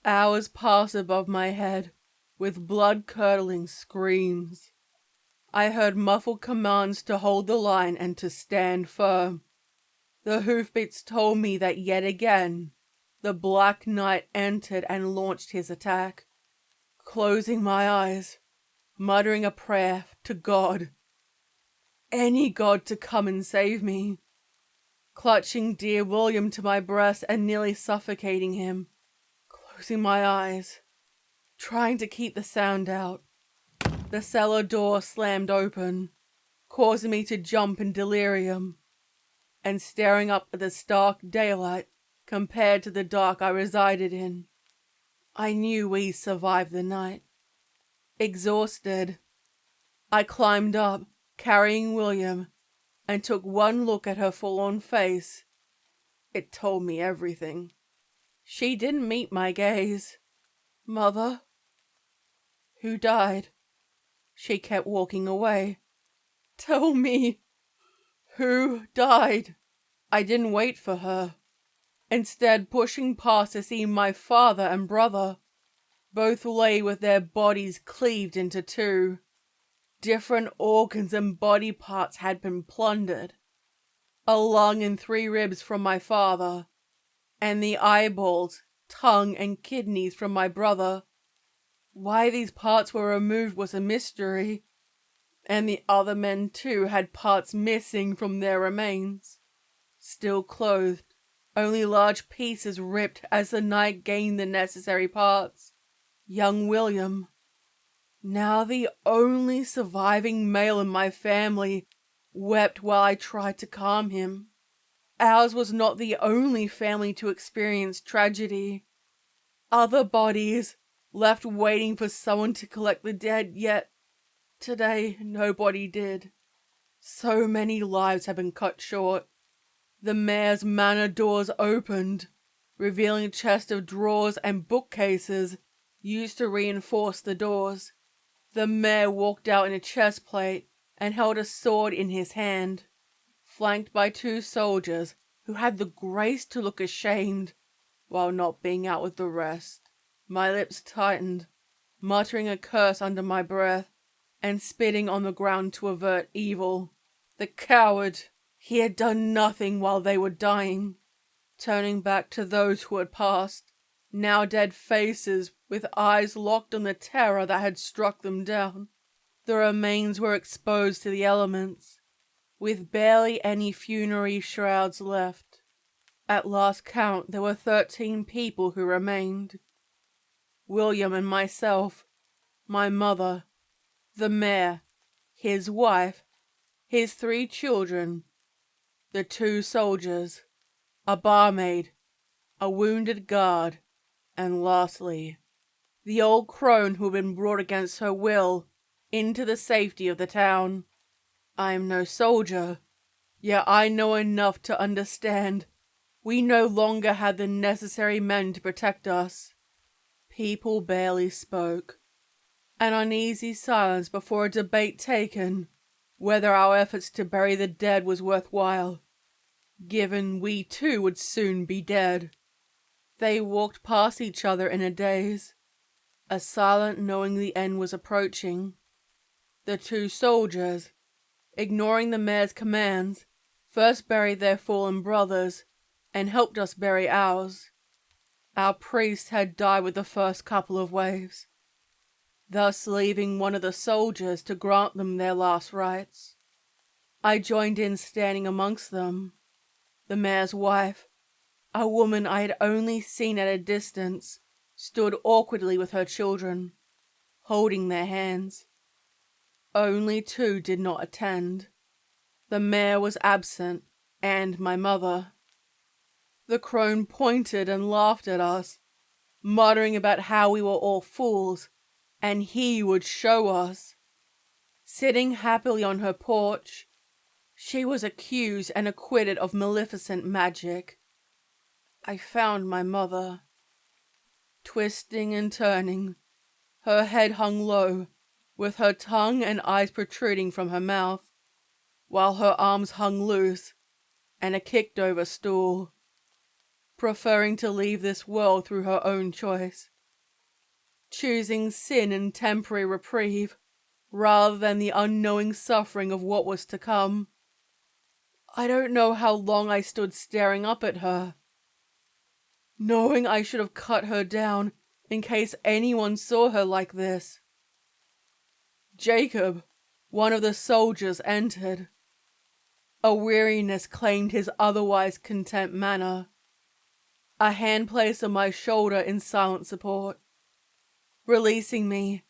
Hours passed above my head, with blood-curdling screams. I heard muffled commands to hold the line and to stand firm. The hoofbeats told me that yet again, the Black Knight entered and launched his attack. Closing my eyes, muttering a prayer to God, any God to come and save me. Clutching dear William to my breast and nearly suffocating him. Closing my eyes, trying to keep the sound out. The cellar door slammed open, causing me to jump in delirium, and staring up at the stark daylight compared to the dark I resided in. I knew we survived the night. Exhausted, I climbed up, carrying William, and took one look at her forlorn face. It told me everything. She didn't meet my gaze. "Mother?" "Who died?" She kept walking away. "Tell me, who died?" I didn't wait for her. Instead, pushing past to see my father and brother. Both lay with their bodies cleaved into two. Different organs and body parts had been plundered. A lung and 3 ribs from my father, and the eyeballs, tongue, and kidneys from my brother. Why these parts were removed was a mystery, and the other men too had parts missing from their remains. Still clothed, only large pieces ripped as the night gained the necessary parts. Young William, now the only surviving male in my family, wept while I tried to calm him. Ours was not the only family to experience tragedy. Other bodies left waiting for someone to collect the dead, yet today nobody did. So many lives had been cut short. The mayor's manor doors opened, revealing a chest of drawers and bookcases used to reinforce the doors. The mayor walked out in a chest plate and held a sword in his hand, flanked by 2 soldiers who had the grace to look ashamed while not being out with the rest. My lips tightened, muttering a curse under my breath and spitting on the ground to avert evil. The coward! He had done nothing while they were dying. Turning back to those who had passed, now dead faces with eyes locked on the terror that had struck them down. The remains were exposed to the elements, with barely any funerary shrouds left. At last count, there were 13 people who remained. William and myself, my mother, the mayor, his wife, his 3 children, the 2 soldiers, a barmaid, a wounded guard, and lastly, the old crone who had been brought against her will into the safety of the town. I am no soldier, yet I know enough to understand we no longer had the necessary men to protect us. People barely spoke. An uneasy silence before a debate taken whether our efforts to bury the dead was worthwhile, given we too would soon be dead. They walked past each other in a daze, as silent knowing the end was approaching. The 2 soldiers, ignoring the mayor's commands, first buried their fallen brothers and helped us bury ours. Our priest had died with the first couple of waves, thus leaving one of the soldiers to grant them their last rites. I joined in standing amongst them. The mayor's wife, a woman I had only seen at a distance, stood awkwardly with her children, holding their hands. Only 2 did not attend. The mayor was absent, and my mother. The crone pointed and laughed at us, muttering about how we were all fools, and he would show us. Sitting happily on her porch, she was accused and acquitted of maleficent magic. I found my mother. Twisting and turning, her head hung low, with her tongue and eyes protruding from her mouth, while her arms hung loose and a kicked-over stool, preferring to leave this world through her own choice, choosing sin and temporary reprieve rather than the unknowing suffering of what was to come. I don't know how long I stood staring up at her, knowing I should have cut her down in case anyone saw her like this. Jacob, one of the soldiers, entered. A weariness claimed his otherwise content manner. A hand placed on my shoulder in silent support. Releasing me,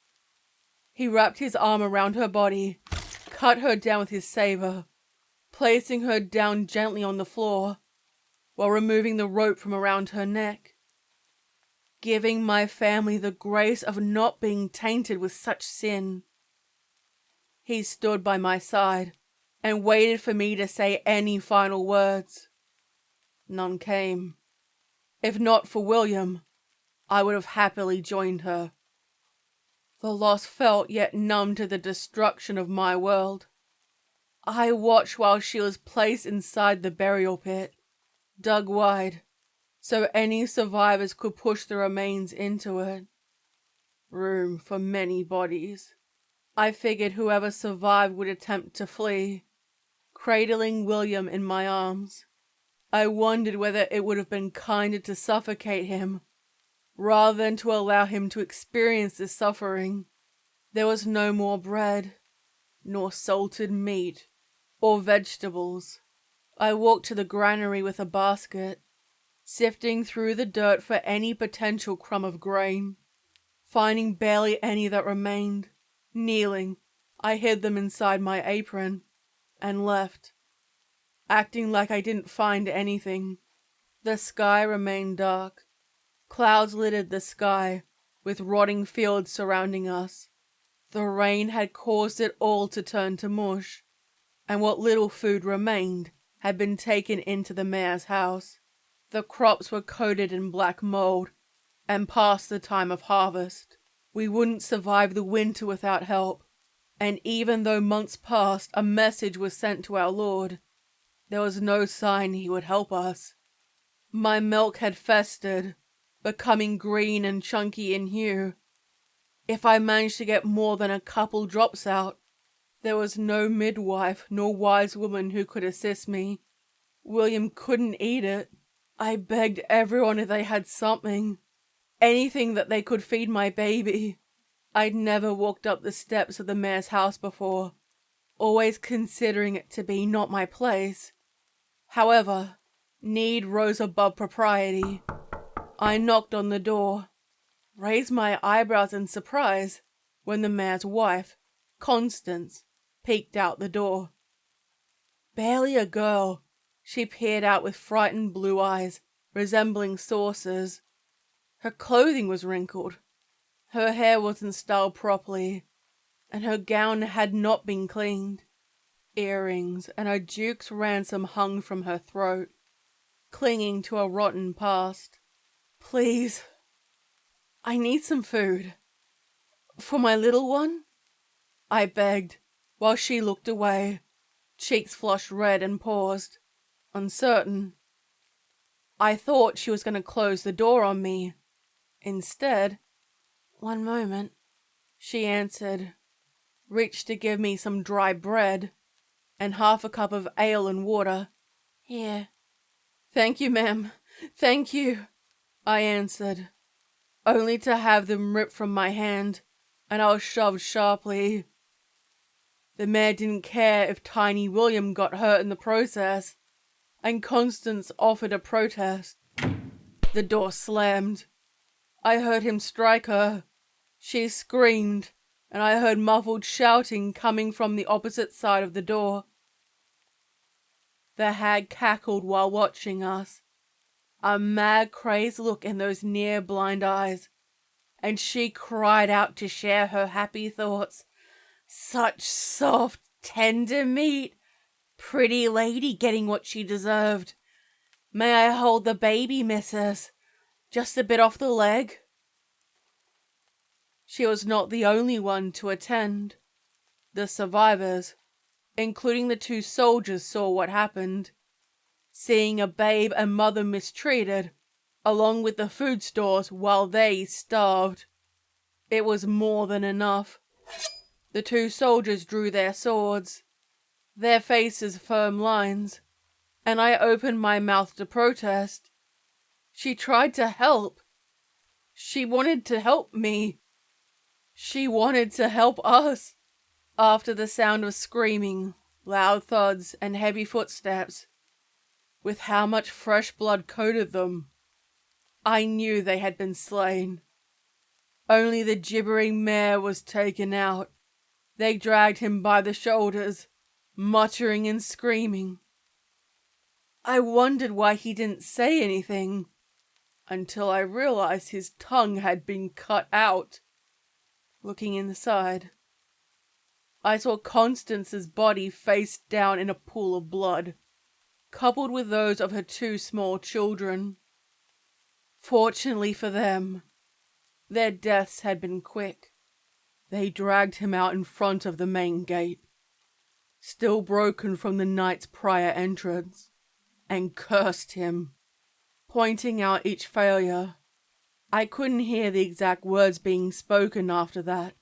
he wrapped his arm around her body, cut her down with his saber, placing her down gently on the floor, while removing the rope from around her neck, giving my family the grace of not being tainted with such sin. He stood by my side and waited for me to say any final words. None came. If not for William, I would have happily joined her. The loss felt yet numb to the destruction of my world. I watched while she was placed inside the burial pit, dug wide, so any survivors could push the remains into it. Room for many bodies. I figured whoever survived would attempt to flee, cradling William in my arms. I wondered whether it would have been kinder to suffocate him, rather than to allow him to experience this suffering. There was no more bread, nor salted meat, or vegetables. I walked to the granary with a basket, sifting through the dirt for any potential crumb of grain. Finding barely any that remained, kneeling, I hid them inside my apron, and left, acting like I didn't find anything. The sky remained dark. Clouds littered the sky, with rotting fields surrounding us. The rain had caused it all to turn to mush. and what little food remained had been taken into the mayor's house. The crops were coated in black mold and past the time of harvest. We wouldn't survive the winter without help, and even though months passed, a message was sent to our Lord. There was no sign he would help us. My milk had festered, becoming green and chunky in hue. If I managed to get more than a couple drops out, there was no midwife nor wise woman who could assist me. William couldn't eat it. I begged everyone if they had something, anything that they could feed my baby. I'd never walked up the steps of the mayor's house before, always considering it to be not my place. However, need rose above propriety. I knocked on the door, raised my eyebrows in surprise when the mayor's wife, Constance, peeked out the door. Barely a girl, she peered out with frightened blue eyes resembling saucers. Her clothing was wrinkled, her hair wasn't styled properly, and her gown had not been cleaned. Earrings and a duke's ransom hung from her throat, clinging to a rotten past. Please, I need some food. For my little one? I begged, while she looked away, cheeks flushed red, and paused, uncertain. I thought she was going to close the door on me. Instead, "One moment," she answered, reached to give me some dry bread and half a cup of ale and water. "Here." "Thank you, ma'am. Thank you," I answered, only to have them ripped from my hand, and I was shoved sharply. The mayor didn't care if tiny William got hurt in the process, and Constance offered a protest. The door slammed. I heard him strike her. She screamed, and I heard muffled shouting coming from the opposite side of the door. The hag cackled while watching us, a mad, crazed look in those near blind eyes, and she cried out to share her happy thoughts. "Such soft, tender meat. Pretty lady getting what she deserved. May I hold the baby, missus? Just a bit off the leg." She was not the only one to attend. The survivors, including the 2 soldiers, saw what happened. Seeing a babe and mother mistreated, along with the food stores while they starved, it was more than enough. The 2 soldiers drew their swords, their faces firm lines, and I opened my mouth to protest. She tried to help. She wanted to help me. She wanted to help us. After the sound of screaming, loud thuds, and heavy footsteps, with how much fresh blood coated them, I knew they had been slain. Only the gibbering mayor was taken out. They dragged him by the shoulders, muttering and screaming. I wondered why he didn't say anything, until I realized his tongue had been cut out. Looking inside, I saw Constance's body face down in a pool of blood, coupled with those of her 2 small children. Fortunately for them, their deaths had been quick. They dragged him out in front of the main gate, still broken from the night's prior entrance, and cursed him, pointing out each failure. I couldn't hear the exact words being spoken after that.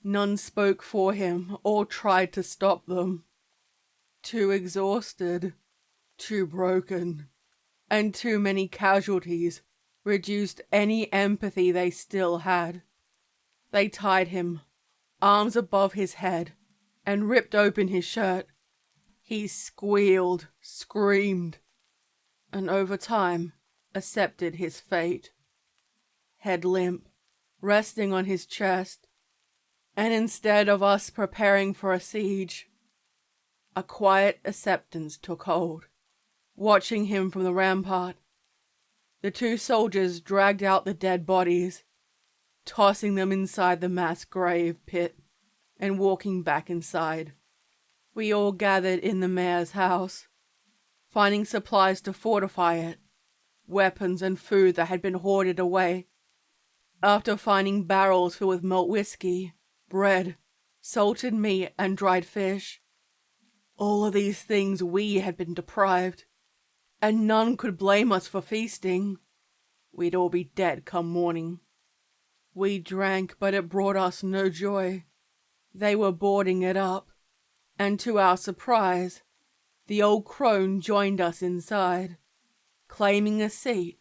None spoke for him or tried to stop them. Too exhausted, too broken, and too many casualties reduced any empathy they still had. They tied him, arms above his head, and ripped open his shirt. He squealed, screamed, and over time accepted his fate. Head limp, resting on his chest, and instead of us preparing for a siege, a quiet acceptance took hold. Watching him from the rampart, the 2 soldiers dragged out the dead bodies, tossing them inside the mass grave pit and walking back inside. We all gathered in the mayor's house, finding supplies to fortify it, weapons and food that had been hoarded away. After finding barrels filled with malt whiskey, bread, salted meat, and dried fish, all of these things we had been deprived, and none could blame us for feasting. We'd all be dead come morning. We drank, but it brought us no joy. They were boarding it up, and to our surprise, the old crone joined us inside, claiming a seat,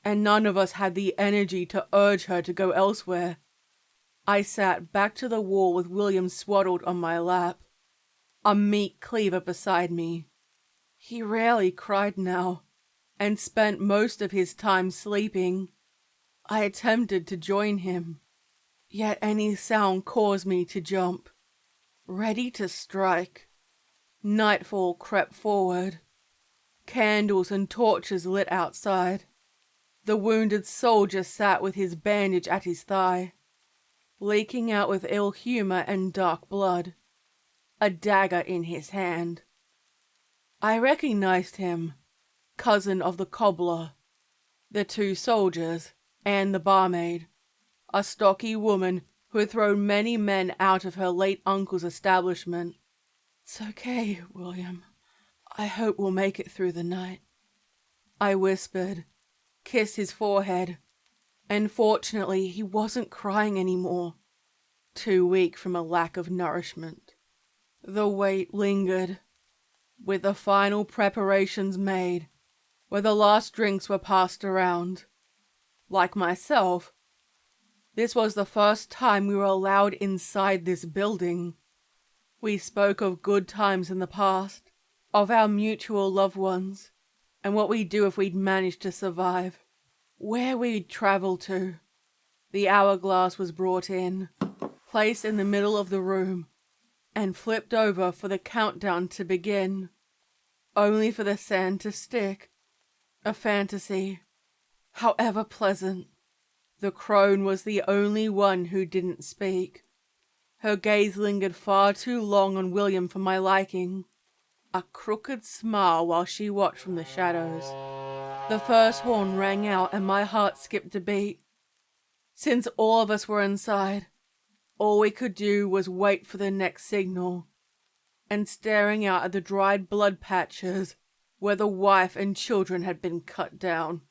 and none of us had the energy to urge her to go elsewhere. I sat back to the wall with William swaddled on my lap, a meat cleaver beside me. He rarely cried now, and spent most of his time sleeping. I attempted to join him, yet any sound caused me to jump, ready to strike. Nightfall crept forward. Candles and torches lit outside. The wounded soldier sat with his bandage at his thigh, leaking out with ill humor and dark blood, a dagger in his hand. I recognized him, cousin of the cobbler, the 2 soldiers, and the barmaid, a stocky woman who had thrown many men out of her late uncle's establishment. "It's okay, William. I hope we'll make it through the night," I whispered, kissed his forehead, and fortunately he wasn't crying anymore, too weak from a lack of nourishment. The wait lingered, with the final preparations made, where the last drinks were passed around. Like myself, this was the first time we were allowed inside this building. We spoke of good times in the past, of our mutual loved ones, and what we'd do if we'd managed to survive, where we'd travel to. The hourglass was brought in, placed in the middle of the room, and flipped over for the countdown to begin, only for the sand to stick. A fantasy, however pleasant. The crone was the only one who didn't speak. Her gaze lingered far too long on William for my liking, a crooked smile while she watched from the shadows. The first horn rang out and my heart skipped a beat. Since all of us were inside, all we could do was wait for the next signal, and staring out at the dried blood patches where the wife and children had been cut down.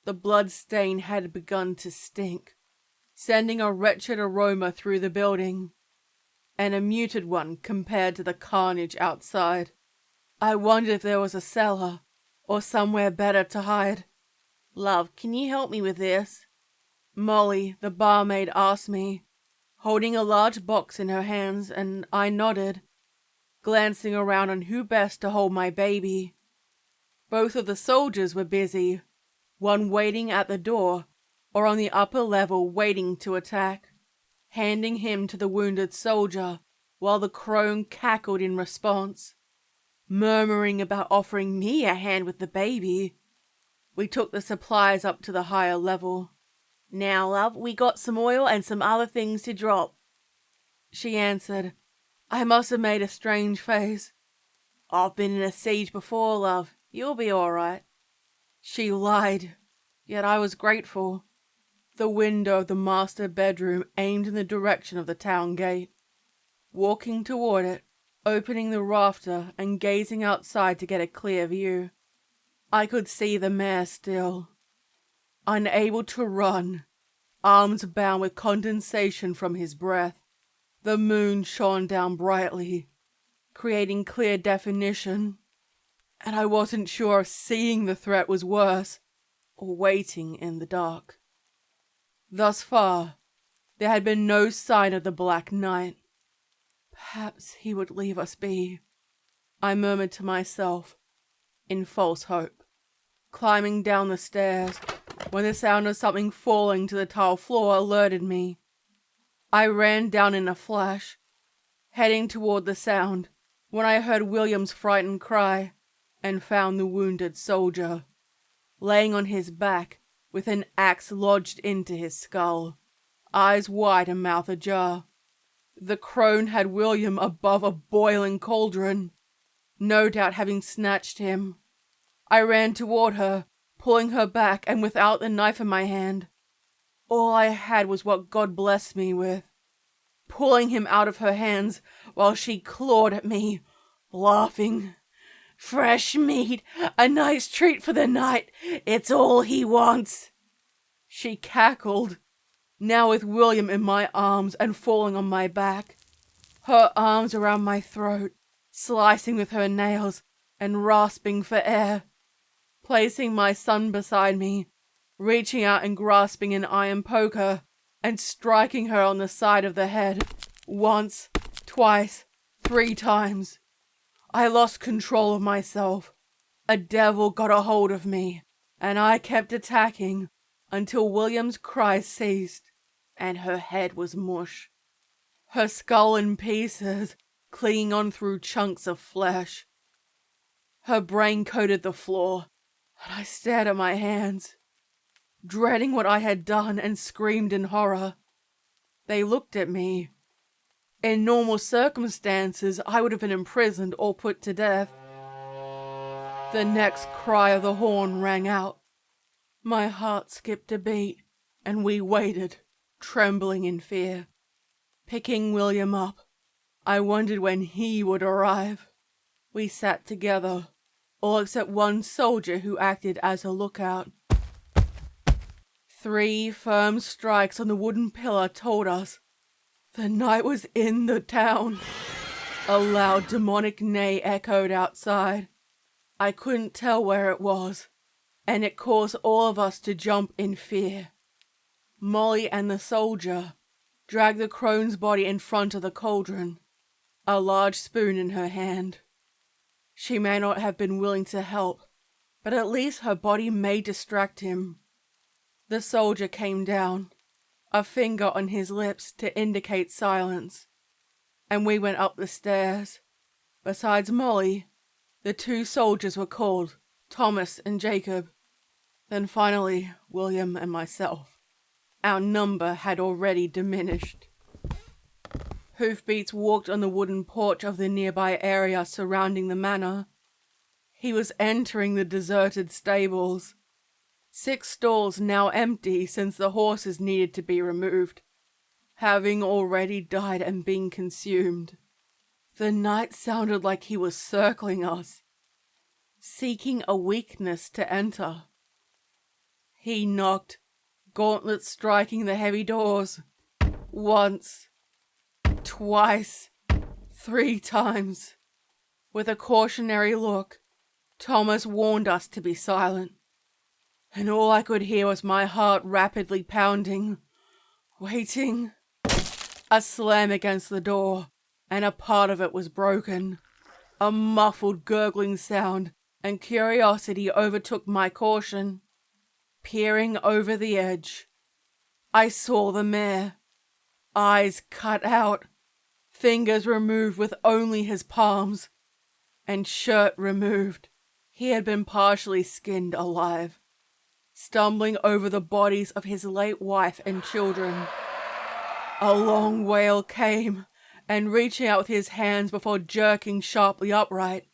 The blood stain had begun to stink, sending a wretched aroma through the building, and a muted one compared to the carnage outside. I wondered if there was a cellar, or somewhere better to hide. "Love, can you help me with this?" Molly, the barmaid, asked me, holding a large box in her hands, and I nodded, glancing around on who best to hold my baby. Both of the soldiers were busy, one waiting at the door, or on the upper level waiting to attack, handing him to the wounded soldier, while the crone cackled in response, murmuring about offering me a hand with the baby. We took the supplies up to the higher level. "Now, love, we got some oil and some other things to drop," she answered. I must have made a strange face. "I've been in a siege before, love. You'll be all right." She lied, yet I was grateful. The window of the master bedroom aimed in the direction of the town gate. Walking toward it, opening the rafter and gazing outside to get a clear view, I could see the mayor still, unable to run, arms bound with condensation from his breath. The moon shone down brightly, creating clear definition, and I wasn't sure if seeing the threat was worse or waiting in the dark. Thus far, there had been no sign of the Black Knight. Perhaps he would leave us be, I murmured to myself, in false hope. Climbing down the stairs, when the sound of something falling to the tile floor alerted me. I ran down in a flash, heading toward the sound, when I heard William's frightened cry, and found the wounded soldier, laying on his back with an axe lodged into his skull, eyes wide and mouth ajar. The crone had William above a boiling cauldron, no doubt having snatched him. I ran toward her, pulling her back, and without the knife in my hand. All I had was what God blessed me with. Pulling him out of her hands while she clawed at me, laughing. "Fresh meat, a nice treat for the night. It's all he wants." She cackled, now with William in my arms and falling on my back, her arms around my throat, slicing with her nails and rasping for air. Placing my son beside me, reaching out and grasping an iron poker and striking her on the side of the head, once, twice, 3 times. I lost control of myself. A devil got a hold of me, and I kept attacking until William's cries ceased and her head was mush, her skull in pieces, clinging on through chunks of flesh. Her brain coated the floor, and I stared at my hands, dreading what I had done, and screamed in horror. They looked at me. In normal circumstances, I would have been imprisoned or put to death. The next cry of the horn rang out. My heart skipped a beat, and we waited, trembling in fear. Picking William up, I wondered when he would arrive. We sat together, all except one soldier who acted as a lookout. 3 firm strikes on the wooden pillar told us the night was in the town. A loud demonic neigh echoed outside. I couldn't tell where it was, and it caused all of us to jump in fear. Molly and the soldier dragged the crone's body in front of the cauldron, a large spoon in her hand. She may not have been willing to help, but at least her body may distract him. The soldier came down, a finger on his lips to indicate silence, and we went up the stairs. Besides Molly, the 2 soldiers were called, Thomas and Jacob. Then finally, William and myself. Our number had already diminished. Hoofbeats walked on the wooden porch of the nearby area surrounding the manor. He was entering the deserted stables. 6 stalls now empty since the horses needed to be removed, having already died and been consumed. The night sounded like he was circling us, seeking a weakness to enter. He knocked, gauntlets striking the heavy doors. Once, twice, 3 times. With a cautionary look, Thomas warned us to be silent, and all I could hear was my heart rapidly pounding, waiting. A slam against the door, and a part of it was broken. A muffled gurgling sound, and curiosity overtook my caution. Peering over the edge, I saw the mare. Eyes cut out, fingers removed with only his palms, and shirt removed. He had been partially skinned alive, stumbling over the bodies of his late wife and children. A long wail came, and reaching out with his hands before jerking sharply upright,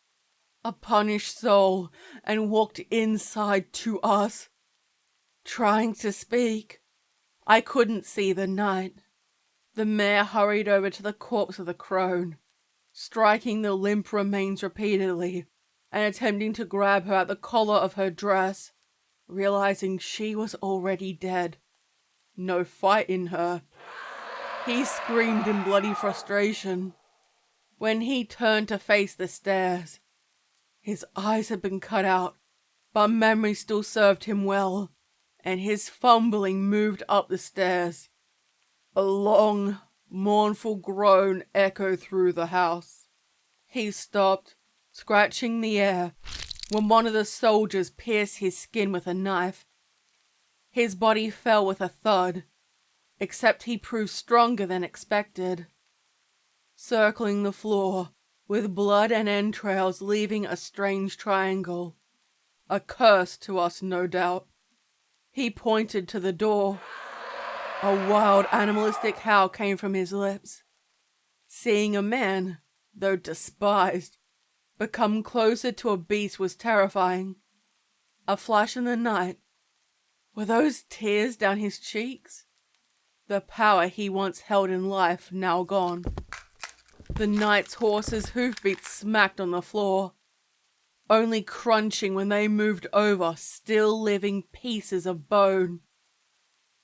a punished soul, and walked inside to us, trying to speak. I couldn't see the night. The mare hurried over to the corpse of the crone, striking the limp remains repeatedly, and attempting to grab her at the collar of her dress, realizing she was already dead. No fight in her. He screamed in bloody frustration. When he turned to face the stairs, his eyes had been cut out, but memory still served him well, and his fumbling moved up the stairs. A long, mournful groan echoed through the house. He stopped, scratching the air, when one of the soldiers pierced his skin with a knife. His body fell with a thud, except he proved stronger than expected. Circling the floor, with blood and entrails leaving a strange triangle. A curse to us, no doubt. He pointed to the door. A wild animalistic howl came from his lips. Seeing a man, though despised, become closer to a beast was terrifying. A flash in the night. Were those tears down his cheeks? The power he once held in life now gone. The night's horse's hoofbeats smacked on the floor, only crunching when they moved over still living pieces of bone.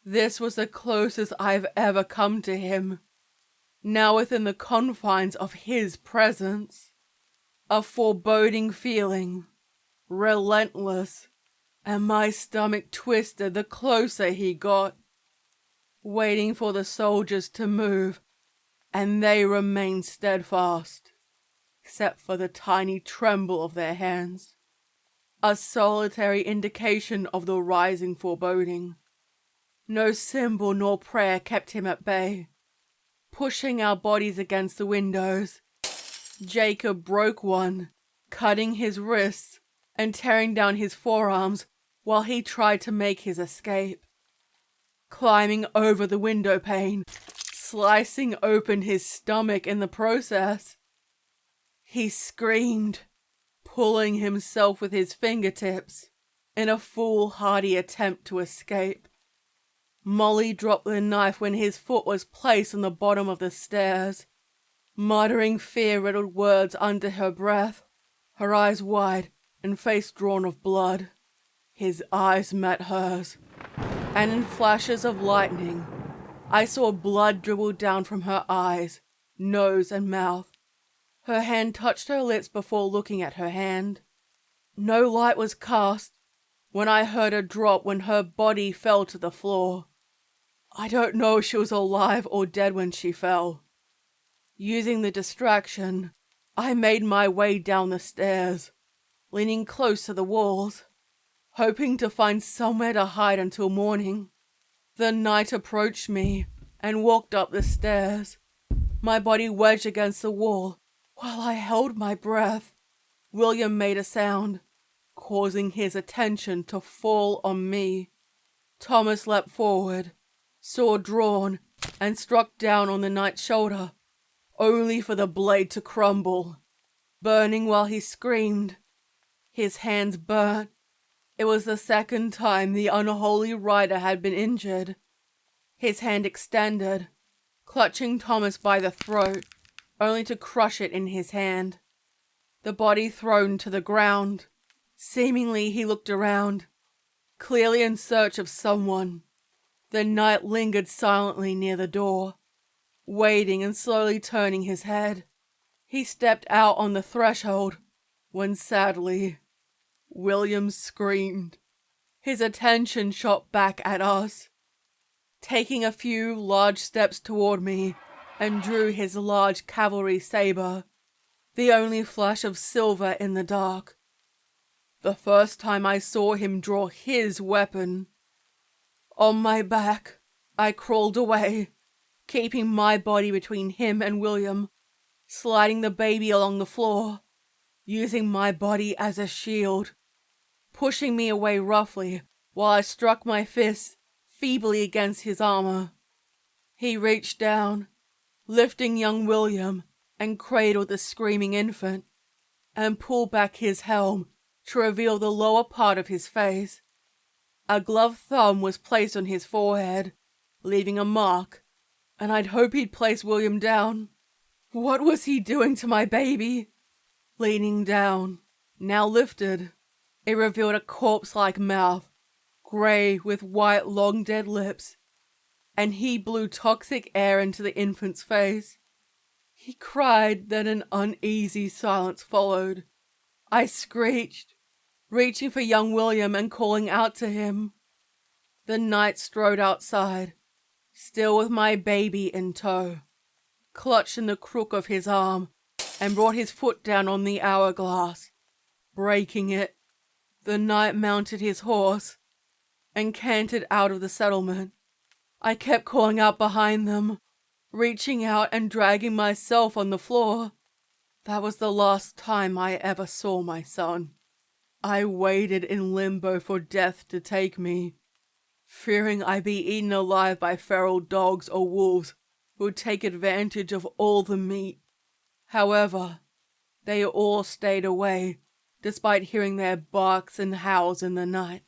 This was the closest I've ever come to him, now within the confines of his presence. A foreboding feeling, relentless, and my stomach twisted the closer he got, waiting for the soldiers to move, and they remained steadfast, except for the tiny tremble of their hands, a solitary indication of the rising foreboding. No symbol nor prayer kept him at bay. Pushing our bodies against the windows, Jacob broke one, cutting his wrists and tearing down his forearms while he tried to make his escape. Climbing over the window pane, slicing open his stomach in the process. He screamed, pulling himself with his fingertips in a foolhardy attempt to escape. Molly dropped the knife when his foot was placed on the bottom of the stairs, muttering fear-riddled words under her breath, her eyes wide and face drawn of blood. His eyes met hers, and in flashes of lightning, I saw blood dribble down from her eyes, nose and mouth. Her hand touched her lips before looking at her hand. No light was cast when I heard a drop when her body fell to the floor. I don't know if she was alive or dead when she fell. Using the distraction, I made my way down the stairs, leaning close to the walls, hoping to find somewhere to hide until morning. The night approached me and walked up the stairs, my body wedged against the wall while I held my breath. William made a sound, causing his attention to fall on me. Thomas leapt forward, sword drawn, and struck down on the knight's shoulder, only for the blade to crumble, burning while he screamed. His hands burnt. It was the second time the unholy rider had been injured. His hand extended, clutching Thomas by the throat, only to crush it in his hand. The body thrown to the ground. Seemingly he looked around, clearly in search of someone. The knight lingered silently near the door, waiting and slowly turning his head. He stepped out on the threshold when sadly, William screamed. His attention shot back at us, taking a few large steps toward me, and drew his large cavalry saber, the only flash of silver in the dark. The first time I saw him draw his weapon. On my back, I crawled away, keeping my body between him and William, sliding the baby along the floor, using my body as a shield, pushing me away roughly while I struck my fist feebly against his armor. He reached down, lifting young William, and cradled the screaming infant, and pulled back his helm to reveal the lower part of his face. A gloved thumb was placed on his forehead, leaving a mark, and I'd hope he'd place William down. What was he doing to my baby? Leaning down, now lifted, it revealed a corpse-like mouth, grey with white long dead lips, and he blew toxic air into the infant's face. He cried, then an uneasy silence followed. I screeched, reaching for young William and calling out to him. The knight strode outside, still with my baby in tow, clutched in the crook of his arm, and brought his foot down on the hourglass, breaking it. The knight mounted his horse and cantered out of the settlement. I kept calling out behind them, reaching out and dragging myself on the floor. That was the last time I ever saw my son. I waited in limbo for death to take me, fearing I'd be eaten alive by feral dogs or wolves would take advantage of all the meat. However, they all stayed away, despite hearing their barks and howls in the night.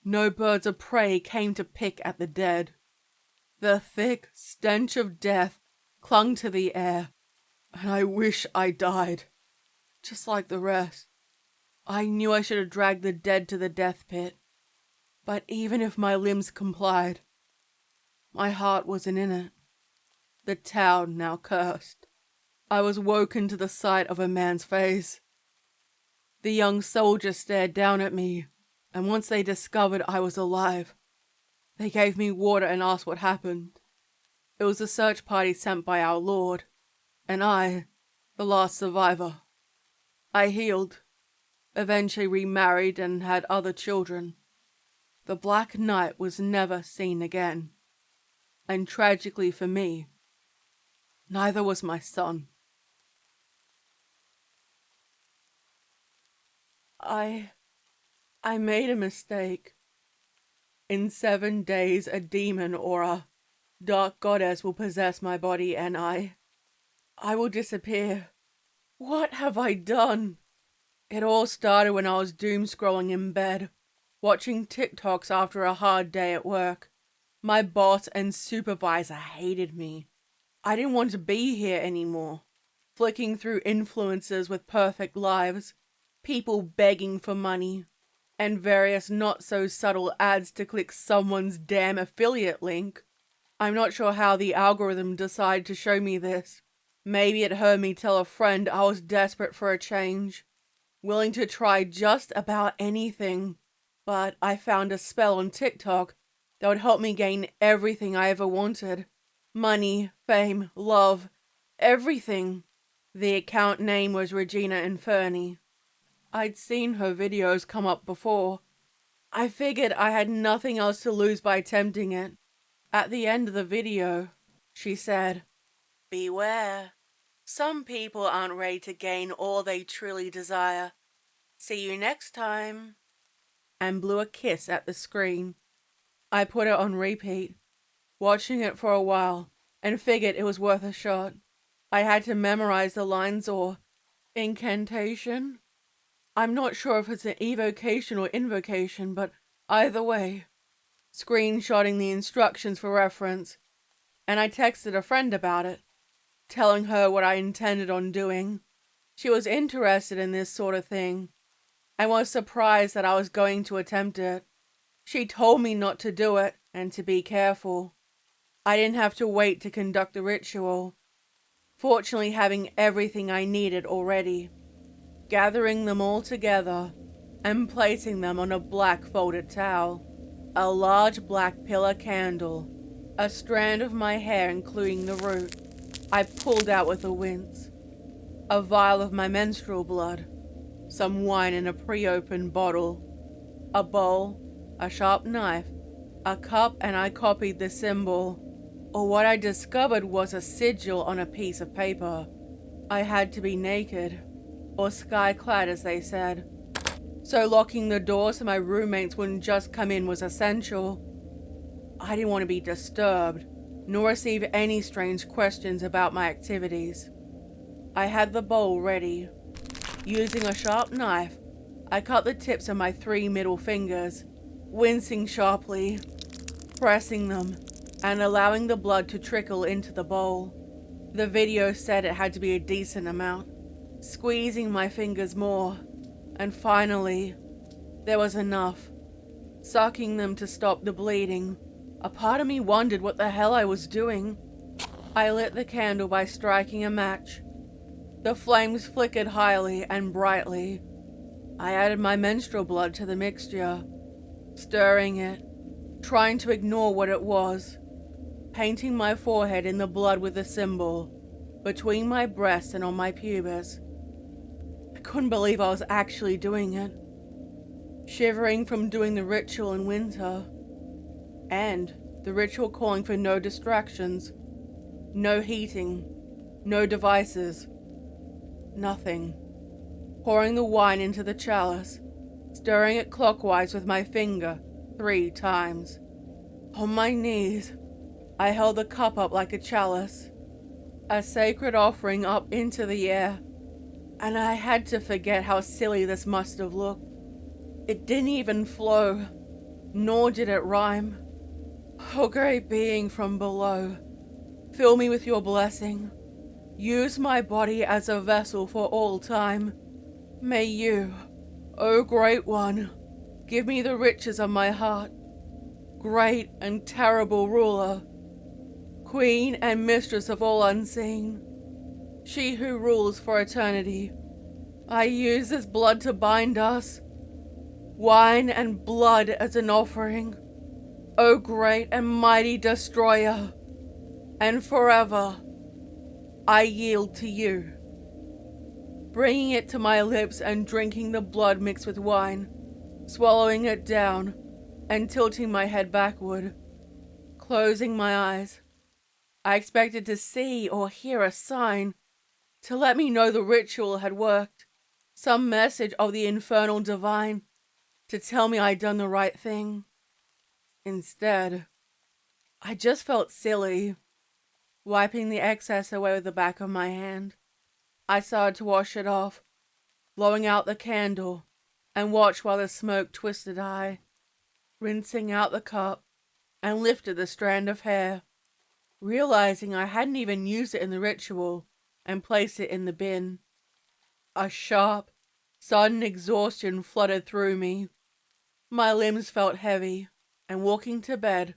No birds of prey came to pick at the dead. The thick stench of death clung to the air, and I wish I died, just like the rest. I knew I should have dragged the dead to the death pit, but even if my limbs complied, my heart wasn't in it. The town now cursed. I was woken to the sight of a man's face. The young soldiers stared down at me, and once they discovered I was alive, they gave me water and asked what happened. It was a search party sent by our Lord, and I, the last survivor. I healed, eventually remarried and had other children. The Black Knight was never seen again, and tragically for me, neither was my son. I made a mistake. In 7 days, a demon or a dark goddess will possess my body, and I will disappear. What have I done? It all started when I was doom scrolling in bed, watching TikToks after a hard day at work. My boss and supervisor hated me. I didn't want to be here anymore. Flicking through influencers with perfect lives, people begging for money, and various not-so-subtle ads to click someone's damn affiliate link. I'm not sure how the algorithm decided to show me this. Maybe it heard me tell a friend I was desperate for a change, willing to try just about anything. But I found a spell on TikTok that would help me gain everything I ever wanted. Money, fame, love, everything. The account name was Regina Inferni. I'd seen her videos come up before. I figured I had nothing else to lose by attempting it. At the end of the video, she said, "Beware. Some people aren't ready to gain all they truly desire. See you next time," and blew a kiss at the screen. I put it on repeat, watching it for a while, and figured it was worth a shot. I had to memorize the lines or incantation. I'm not sure if it's an evocation or invocation, but either way, screenshotting the instructions for reference, and I texted a friend about it, telling her what I intended on doing. She was interested in this sort of thing, and was surprised that I was going to attempt it. She told me not to do it, and to be careful. I didn't have to wait to conduct the ritual, fortunately having everything I needed already. Gathering them all together, and placing them on a black folded towel, a large black pillar candle, a strand of my hair including the root, I pulled out with a wince, a vial of my menstrual blood, some wine in a pre-opened bottle, a bowl, a sharp knife, a cup, and I copied the symbol, or what I discovered was a sigil on a piece of paper. I had to be naked, or sky-clad as they said, so locking the door so my roommates wouldn't just come in was essential. I didn't want to be disturbed, nor receive any strange questions about my activities. I had the bowl ready. Using a sharp knife, I cut the tips of my 3 middle fingers, wincing sharply, pressing them, and allowing the blood to trickle into the bowl. The video said it had to be a decent amount, squeezing my fingers more, and finally, there was enough. Sucking them to stop the bleeding, a part of me wondered what the hell I was doing. I lit the candle by striking a match. The flames flickered highly and brightly. I added my menstrual blood to the mixture, stirring it, trying to ignore what it was, painting my forehead in the blood with the symbol, between my breasts and on my pubis. I couldn't believe I was actually doing it, shivering from doing the ritual in winter, and the ritual calling for no distractions, no heating, no devices, nothing. Pouring the wine into the chalice, stirring it clockwise with my finger 3 times. On my knees, I held the cup up like a chalice, a sacred offering up into the air, and I had to forget how silly this must have looked. It didn't even flow, nor did it rhyme. O great being from below, fill me with your blessing. Use my body as a vessel for all time. May you, O great one, give me the riches of my heart. Great and terrible ruler, queen and mistress of all unseen, she who rules for eternity. I use this blood to bind us, wine and blood as an offering, O great and mighty destroyer, and forever I yield to you. Bringing it to my lips and drinking the blood mixed with wine, swallowing it down and tilting my head backward, closing my eyes. I expected to see or hear a sign to let me know the ritual had worked, some message of the infernal divine to tell me I'd done the right thing. Instead, I just felt silly, wiping the excess away with the back of my hand. I started to wash it off, blowing out the candle, and watched while the smoke twisted high, rinsing out the cup, and lifted the strand of hair, realizing I hadn't even used it in the ritual, and placed it in the bin. A sharp, sudden exhaustion flooded through me. My limbs felt heavy, and walking to bed,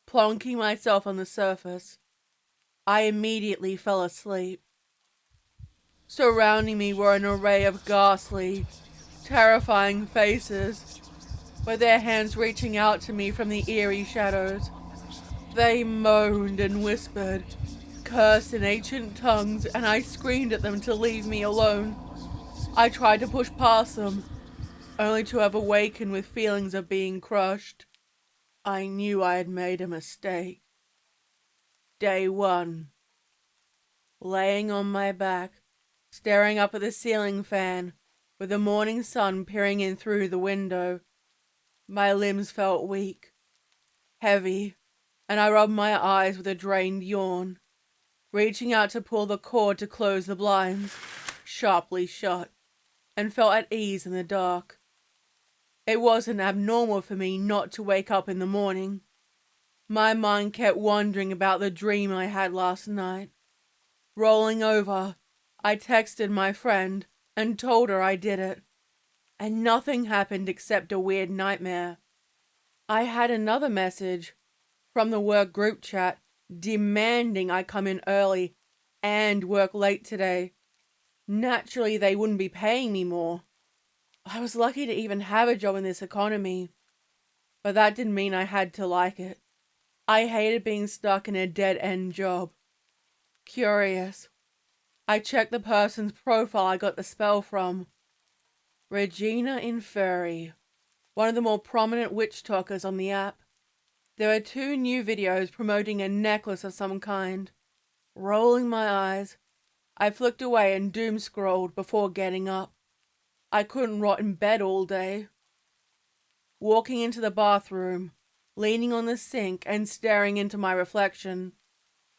plonking myself on the surface, I immediately fell asleep. Surrounding me were an array of ghastly, terrifying faces, with their hands reaching out to me from the eerie shadows. They moaned and whispered, cursed in ancient tongues, and I screamed at them to leave me alone. I tried to push past them, only to have awakened with feelings of being crushed. I knew I had made a mistake. Day 1. Laying on my back, staring up at the ceiling fan, with the morning sun peering in through the window. My limbs felt weak, heavy, and I rubbed my eyes with a drained yawn, reaching out to pull the cord to close the blinds, sharply shut, and felt at ease in the dark. It wasn't abnormal for me not to wake up in the morning. My mind kept wandering about the dream I had last night. Rolling over, I texted my friend and told her I did it, and nothing happened except a weird nightmare. I had another message from the work group chat demanding I come in early and work late today. Naturally, they wouldn't be paying me more. I was lucky to even have a job in this economy, but that didn't mean I had to like it. I hated being stuck in a dead-end job. Curious, I checked the person's profile I got the spell from. Regina Inferi, one of the more prominent witch talkers on the app. There were 2 new videos promoting a necklace of some kind. Rolling my eyes, I flicked away and doom-scrolled before getting up. I couldn't rot in bed all day. Walking into the bathroom, leaning on the sink and staring into my reflection,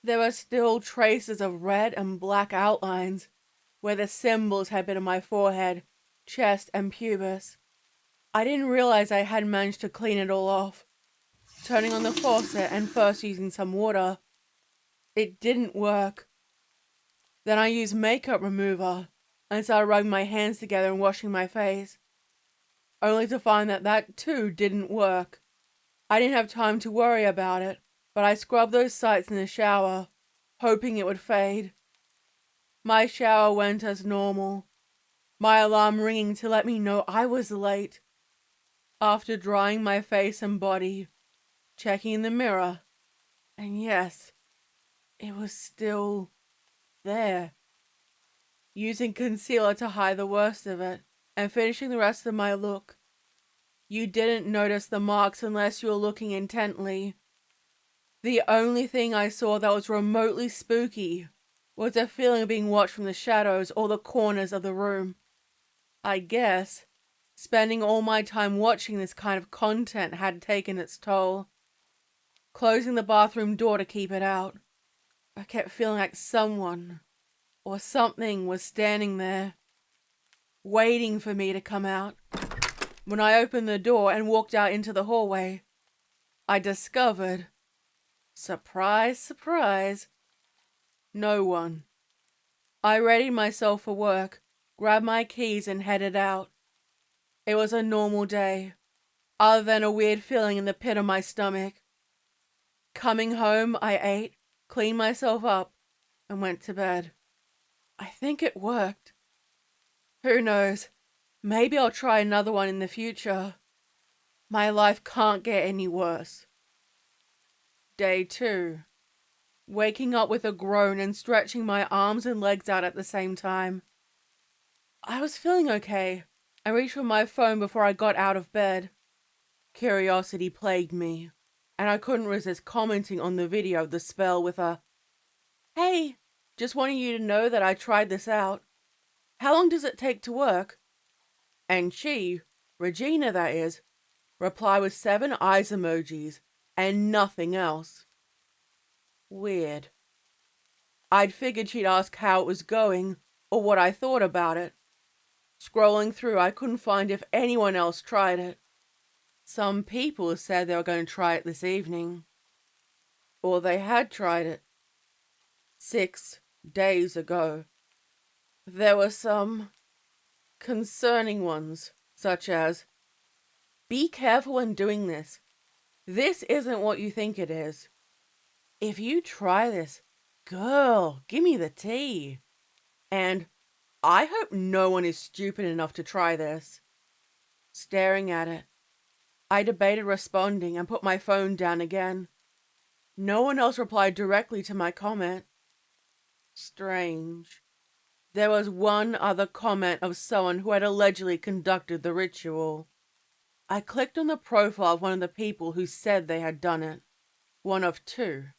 there were still traces of red and black outlines where the symbols had been on my forehead, chest, and pubis. I didn't realize I hadn't managed to clean it all off. Turning on the faucet and first using some water, it didn't work. Then I used makeup remover and started rubbing my hands together and washing my face, only to find that too didn't work. I didn't have time to worry about it, but I scrubbed those sites in the shower, hoping it would fade. My shower went as normal, my alarm ringing to let me know I was late. After drying my face and body, checking in the mirror, and yes, it was still there. Using concealer to hide the worst of it, and finishing the rest of my look. You didn't notice the marks unless you were looking intently. The only thing I saw that was remotely spooky was a feeling of being watched from the shadows or the corners of the room. I guess spending all my time watching this kind of content had taken its toll. closing the bathroom door to keep it out. I kept feeling like someone or something was standing there, waiting for me to come out. When I opened the door and walked out into the hallway, I discovered, surprise, surprise, no one. I readied myself for work, grabbed my keys, and headed out. It was a normal day, other than a weird feeling in the pit of my stomach. Coming home, I ate, cleaned myself up, and went to bed. I think it worked. Who knows? Maybe I'll try another one in the future. My life can't get any worse. Day 2. Waking up with a groan and stretching my arms and legs out at the same time. I was feeling okay. I reached for my phone before I got out of bed. Curiosity plagued me, and I couldn't resist commenting on the video of the spell with a, "Hey, just wanting you to know that I tried this out. How long does it take to work?" And she, Regina that is, replied with 7 eyes emojis and nothing else. Weird. I'd figured she'd ask how it was going or what I thought about it. Scrolling through, I couldn't find if anyone else tried it. Some people said they were going to try it this evening. Or they had tried it 6 days ago. There were some concerning ones, such as, "Be careful when doing this. This isn't what you think it is. If you try this, girl, give me the tea." And, "I hope no one is stupid enough to try this." Staring at it, I debated responding and put my phone down again. No one else replied directly to my comment. Strange. There was one other comment of someone who had allegedly conducted the ritual. I clicked on the profile of one of the people who said they had done it. One of 2.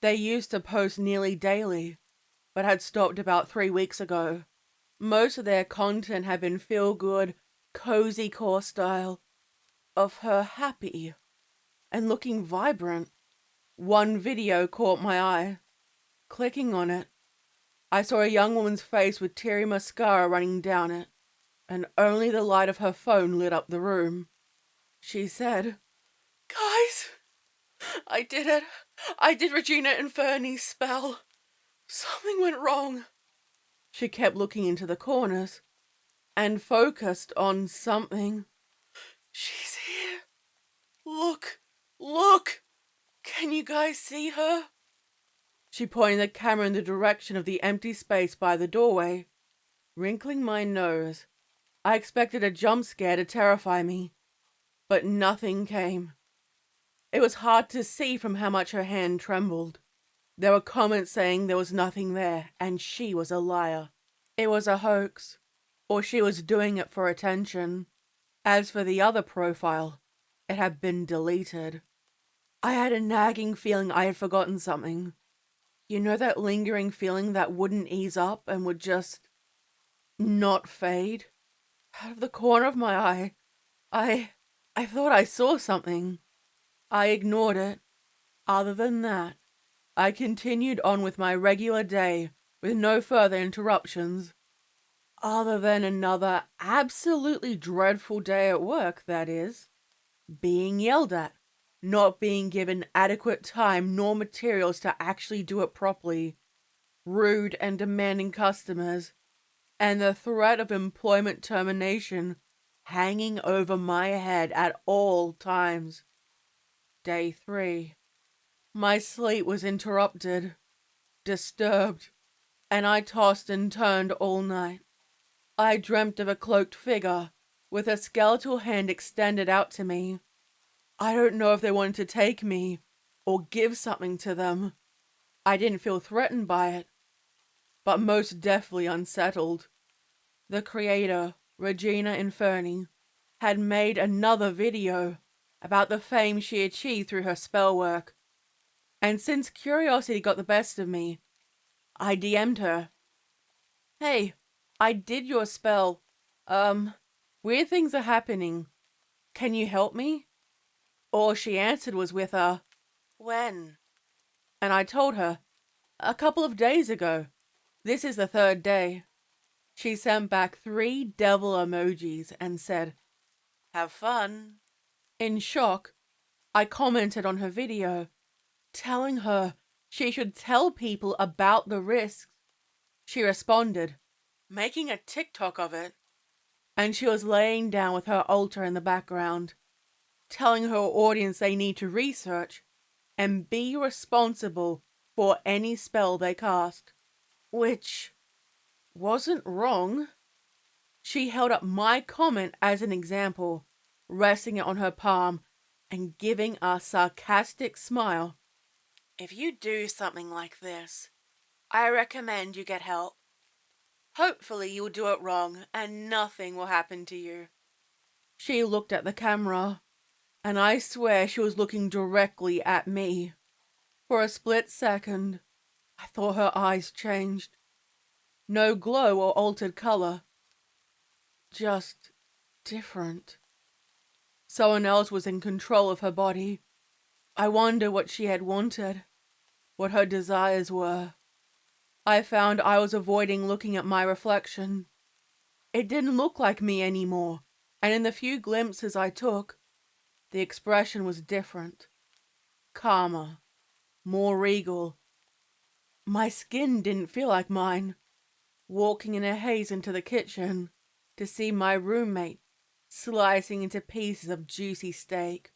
They used to post nearly daily, but had stopped about 3 weeks ago. Most of their content had been feel-good, cozy core style, of her happy and looking vibrant. One video caught my eye. Clicking on it, I saw a young woman's face with teary mascara running down it, and only the light of her phone lit up the room. She said, "Guys, I did it. I did Regina Inferni's spell. Something went wrong." She kept looking into the corners and focused on something. "She's here. Look, look. Can you guys see her?" She pointed the camera in the direction of the empty space by the doorway. Wrinkling my nose, I expected a jump scare to terrify me, but nothing came. It was hard to see from how much her hand trembled. There were comments saying there was nothing there, and she was a liar. It was a hoax, or she was doing it for attention. As for the other profile, it had been deleted. I had a nagging feeling I had forgotten something. You know that lingering feeling that wouldn't ease up and would just not fade? Out of the corner of my eye, I thought I saw something. I ignored it. Other than that, I continued on with my regular day with no further interruptions. Other than another absolutely dreadful day at work, that is. Being yelled at, not being given adequate time nor materials to actually do it properly, rude and demanding customers, and the threat of employment termination hanging over my head at all times. Day 3. My sleep was interrupted, disturbed, and I tossed and turned all night. I dreamt of a cloaked figure with a skeletal hand extended out to me. I don't know if they wanted to take me or give something to them. I didn't feel threatened by it, but most definitely unsettled. The creator, Regina Inferni, had made another video about the fame she achieved through her spell work. And since curiosity got the best of me, I DM'd her. "Hey, I did your spell. Weird things are happening. Can you help me?" All she answered was with a, When? And I told her, a couple of days ago. This is the third day. She sent back 3 devil emojis and said, have fun. In shock, I commented on her video, telling her she should tell people about the risks. She responded, making a TikTok of it. And she was laying down with her altar in the background, telling her audience they need to research and be responsible for any spell they cast. Which wasn't wrong. She held up my comment as an example, resting it on her palm and giving a sarcastic smile. If you do something like this, I recommend you get help. Hopefully you'll do it wrong and nothing will happen to you. She looked at the camera, and I swear she was looking directly at me. For a split second, I thought her eyes changed. No glow or altered color. Just different. Someone else was in control of her body. I wonder what she had wanted, what her desires were. I found I was avoiding looking at my reflection. It didn't look like me anymore, and in the few glimpses I took, the expression was different. Calmer, more regal. My skin didn't feel like mine. Walking in a haze into the kitchen to see my roommate slicing into pieces of juicy steak.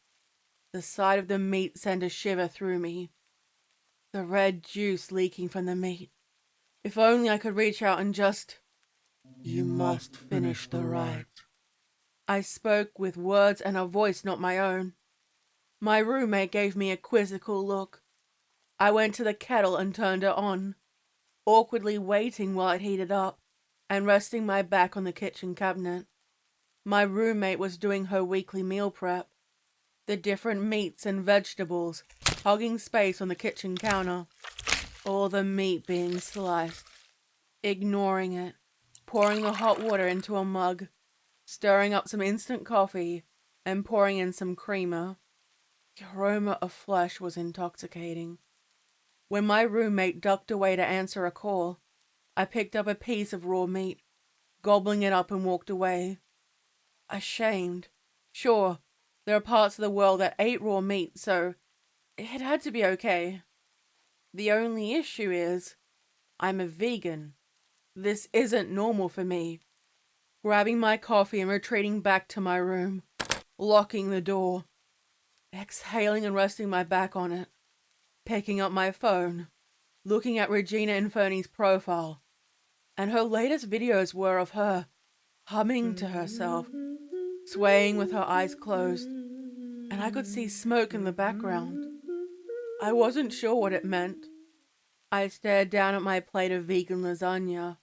The sight of the meat sent a shiver through me. The red juice leaking from the meat. If only I could reach out and just... You must finish the rite. I spoke with words and a voice not my own. My roommate gave me a quizzical look. I went to the kettle and turned it on, awkwardly waiting while it heated up, and resting my back on the kitchen cabinet. My roommate was doing her weekly meal prep, the different meats and vegetables hogging space on the kitchen counter, all the meat being sliced. Ignoring it, pouring the hot water into a mug, stirring up some instant coffee, and pouring in some creamer. The aroma of flesh was intoxicating. When my roommate ducked away to answer a call, I picked up a piece of raw meat, gobbling it up and walked away. Ashamed. Sure, there are parts of the world that ate raw meat, so it had to be okay. The only issue is, I'm a vegan. This isn't normal for me. Grabbing my coffee and retreating back to my room, locking the door, exhaling and resting my back on it, picking up my phone, looking at Regina Inferni's profile, and her latest videos were of her humming to herself, swaying with her eyes closed, and I could see smoke in the background. I wasn't sure what it meant. I stared down at my plate of vegan lasagna,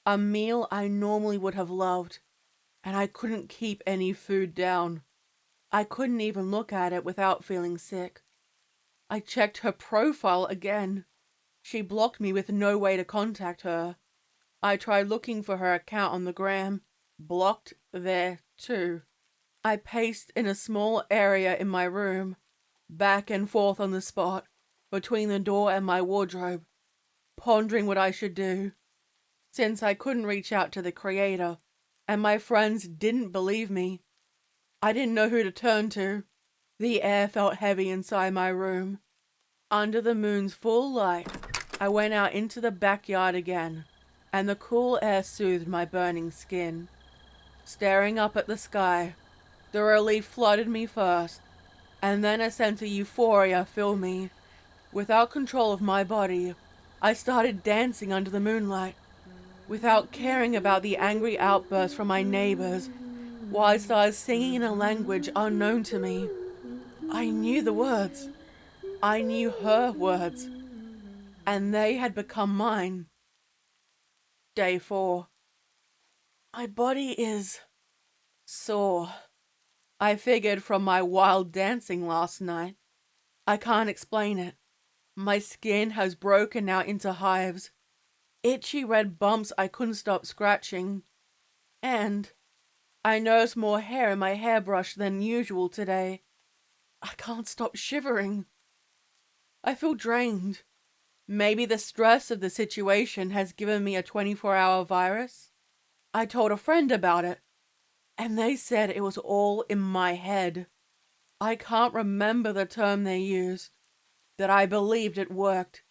a meal I normally would have loved, and I couldn't keep any food down. I couldn't even look at it without feeling sick. I checked her profile again. She blocked me with no way to contact her. I tried looking for her account on the gram. Blocked there too. I paced in a small area in my room, back and forth on the spot, between the door and my wardrobe, pondering what I should do. Since I couldn't reach out to the creator, and my friends didn't believe me, I didn't know who to turn to. The air felt heavy inside my room. Under the moon's full light, I went out into the backyard again, and the cool air soothed my burning skin. Staring up at the sky, the relief flooded me first, and then a sense of euphoria filled me. Without control of my body, I started dancing under the moonlight, without caring about the angry outbursts from my neighbors, while I started singing in a language unknown to me. I knew the words. I knew her words, and they had become mine. Day 4. My body is sore. I figured from my wild dancing last night. I can't explain it. My skin has broken out into hives, itchy red bumps I couldn't stop scratching, and I noticed more hair in my hairbrush than usual today. I can't stop shivering. I feel drained. Maybe the stress of the situation has given me a 24-hour virus. I told a friend about it, and they said it was all in my head. I can't remember the term they used, that I believed it worked,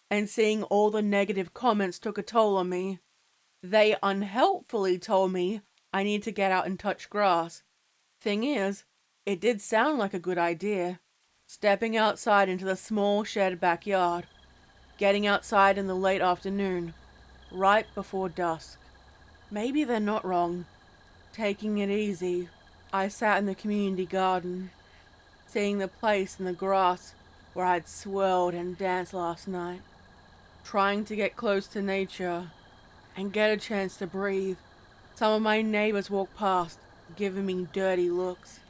and seeing all the negative comments took a toll on me. They unhelpfully told me I need to get out and touch grass. Thing is, it did sound like a good idea. Stepping outside into the small shed backyard, getting outside in the late afternoon, right before dusk. Maybe they're not wrong. Taking it easy, I sat in the community garden, seeing the place in the grass where I'd swirled and danced last night, trying to get close to nature and get a chance to breathe. Some of my neighbors walked past, giving me dirty looks,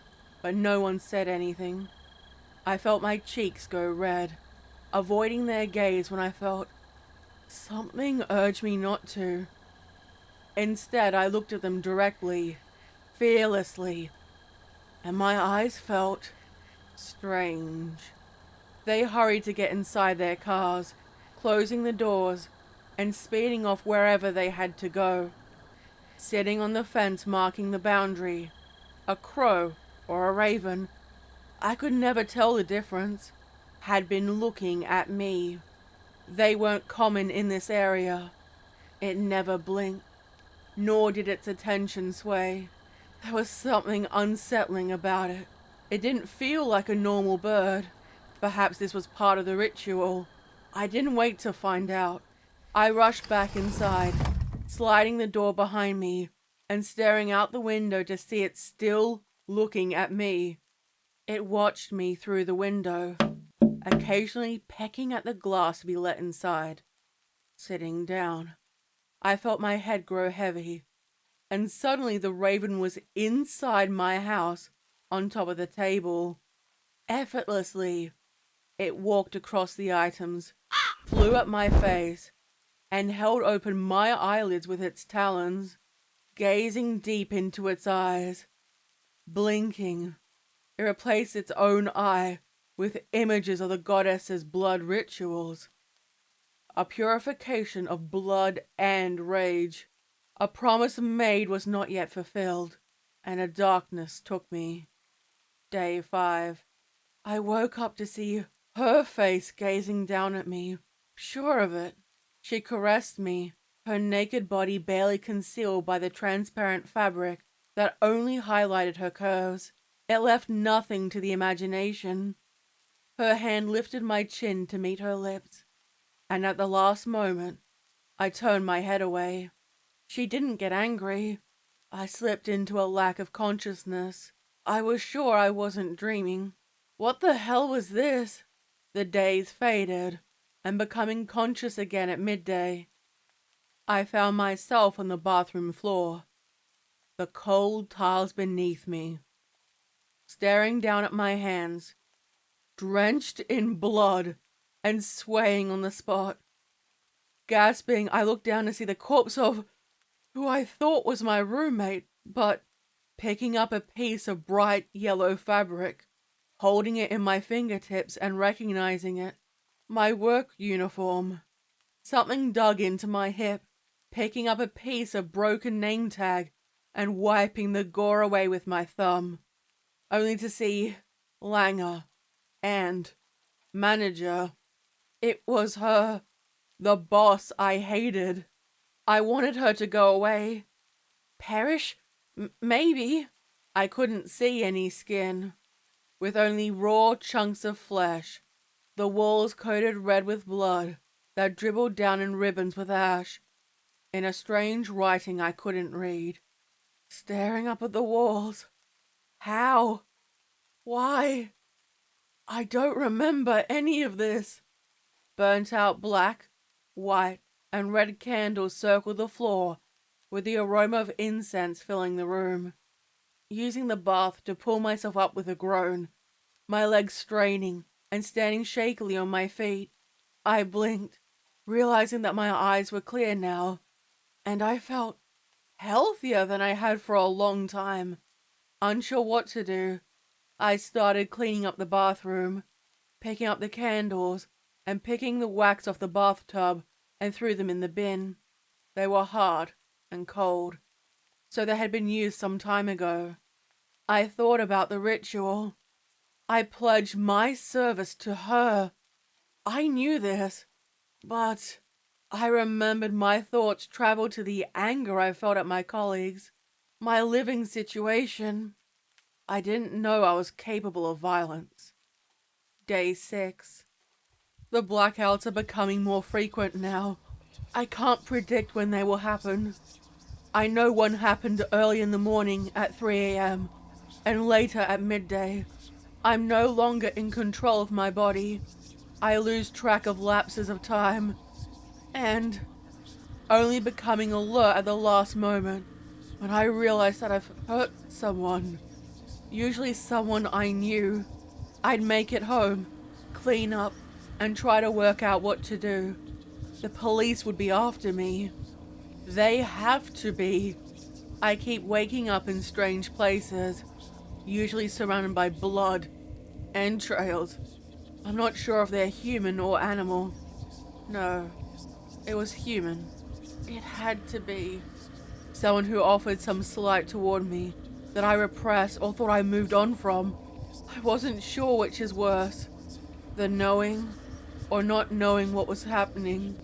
but no one said anything. I felt my cheeks go red, avoiding their gaze when I felt something urge me not to. Instead, I looked at them directly, fearlessly, and my eyes felt strange. They hurried to get inside their cars, closing the doors and speeding off wherever they had to go. Sitting on the fence marking the boundary, a crow or a raven, I could never tell the difference, had been looking at me. They weren't common in this area. It never blinked, nor did its attention sway. There was something unsettling about it. It didn't feel like a normal bird. Perhaps this was part of the ritual. I didn't wait to find out. I rushed back inside, sliding the door behind me and staring out the window to see it still looking at me. It watched me through the window, occasionally pecking at the glass to be let inside. Sitting down, I felt my head grow heavy, and suddenly the raven was inside my house, on top of the table. Effortlessly, it walked across the items, flew at my face, and held open my eyelids with its talons, gazing deep into its eyes. Blinking, it replaced its own eye with images of the goddess's blood rituals. A purification of blood and rage. A promise made was not yet fulfilled, and a darkness took me. Day 5. I woke up to see her face gazing down at me, sure of it. She caressed me, her naked body barely concealed by the transparent fabric that only highlighted her curves. It left nothing to the imagination. Her hand lifted my chin to meet her lips, and at the last moment, I turned my head away. She didn't get angry. I slipped into a lack of consciousness. I was sure I wasn't dreaming. What the hell was this? The days faded, and becoming conscious again at midday, I found myself on the bathroom floor, the cold tiles beneath me, staring down at my hands, drenched in blood and swaying on the spot. Gasping, I looked down to see the corpse of who I thought was my roommate, but picking up a piece of bright yellow fabric, holding it in my fingertips and recognizing it. My work uniform. Something dug into my hip, picking up a piece of broken name tag and wiping the gore away with my thumb, only to see Langer and manager. It was her, the boss I hated. I wanted her to go away. Perish? Maybe. I couldn't see any skin, with only raw chunks of flesh, the walls coated red with blood that dribbled down in ribbons with ash, in a strange writing I couldn't read. Staring up at the walls. How? Why? I don't remember any of this. Burnt out black, white, and red candles circled the floor, with the aroma of incense filling the room. Using the bath to pull myself up with a groan, my legs straining and standing shakily on my feet, I blinked, realizing that my eyes were clear now, and I felt healthier than I had for a long time. Unsure what to do, I started cleaning up the bathroom. picking up the candles and picking the wax off the bathtub and threw them in the bin. They were hard and cold, so they had been used some time ago. I thought about the ritual. I pledged my service to her. I knew this, but I remembered my thoughts traveled to the anger I felt at my colleagues, my living situation. I didn't know I was capable of violence. Day 6. The blackouts are becoming more frequent now. I can't predict when they will happen. I know one happened early in the morning at 3 a.m. and later at midday. I'm no longer in control of my body. I lose track of lapses of time, and only becoming alert at the last moment when I realize that I've hurt someone. Usually someone I knew. I'd make it home, clean up, and try to work out what to do. The police would be after me. They have to be. I keep waking up in strange places, usually surrounded by blood, entrails. I'm not sure if they're human or animal. No, it was human. It had to be. Someone who offered some slight toward me that I repressed or thought I moved on from. I wasn't sure which is worse, the knowing or not knowing what was happening.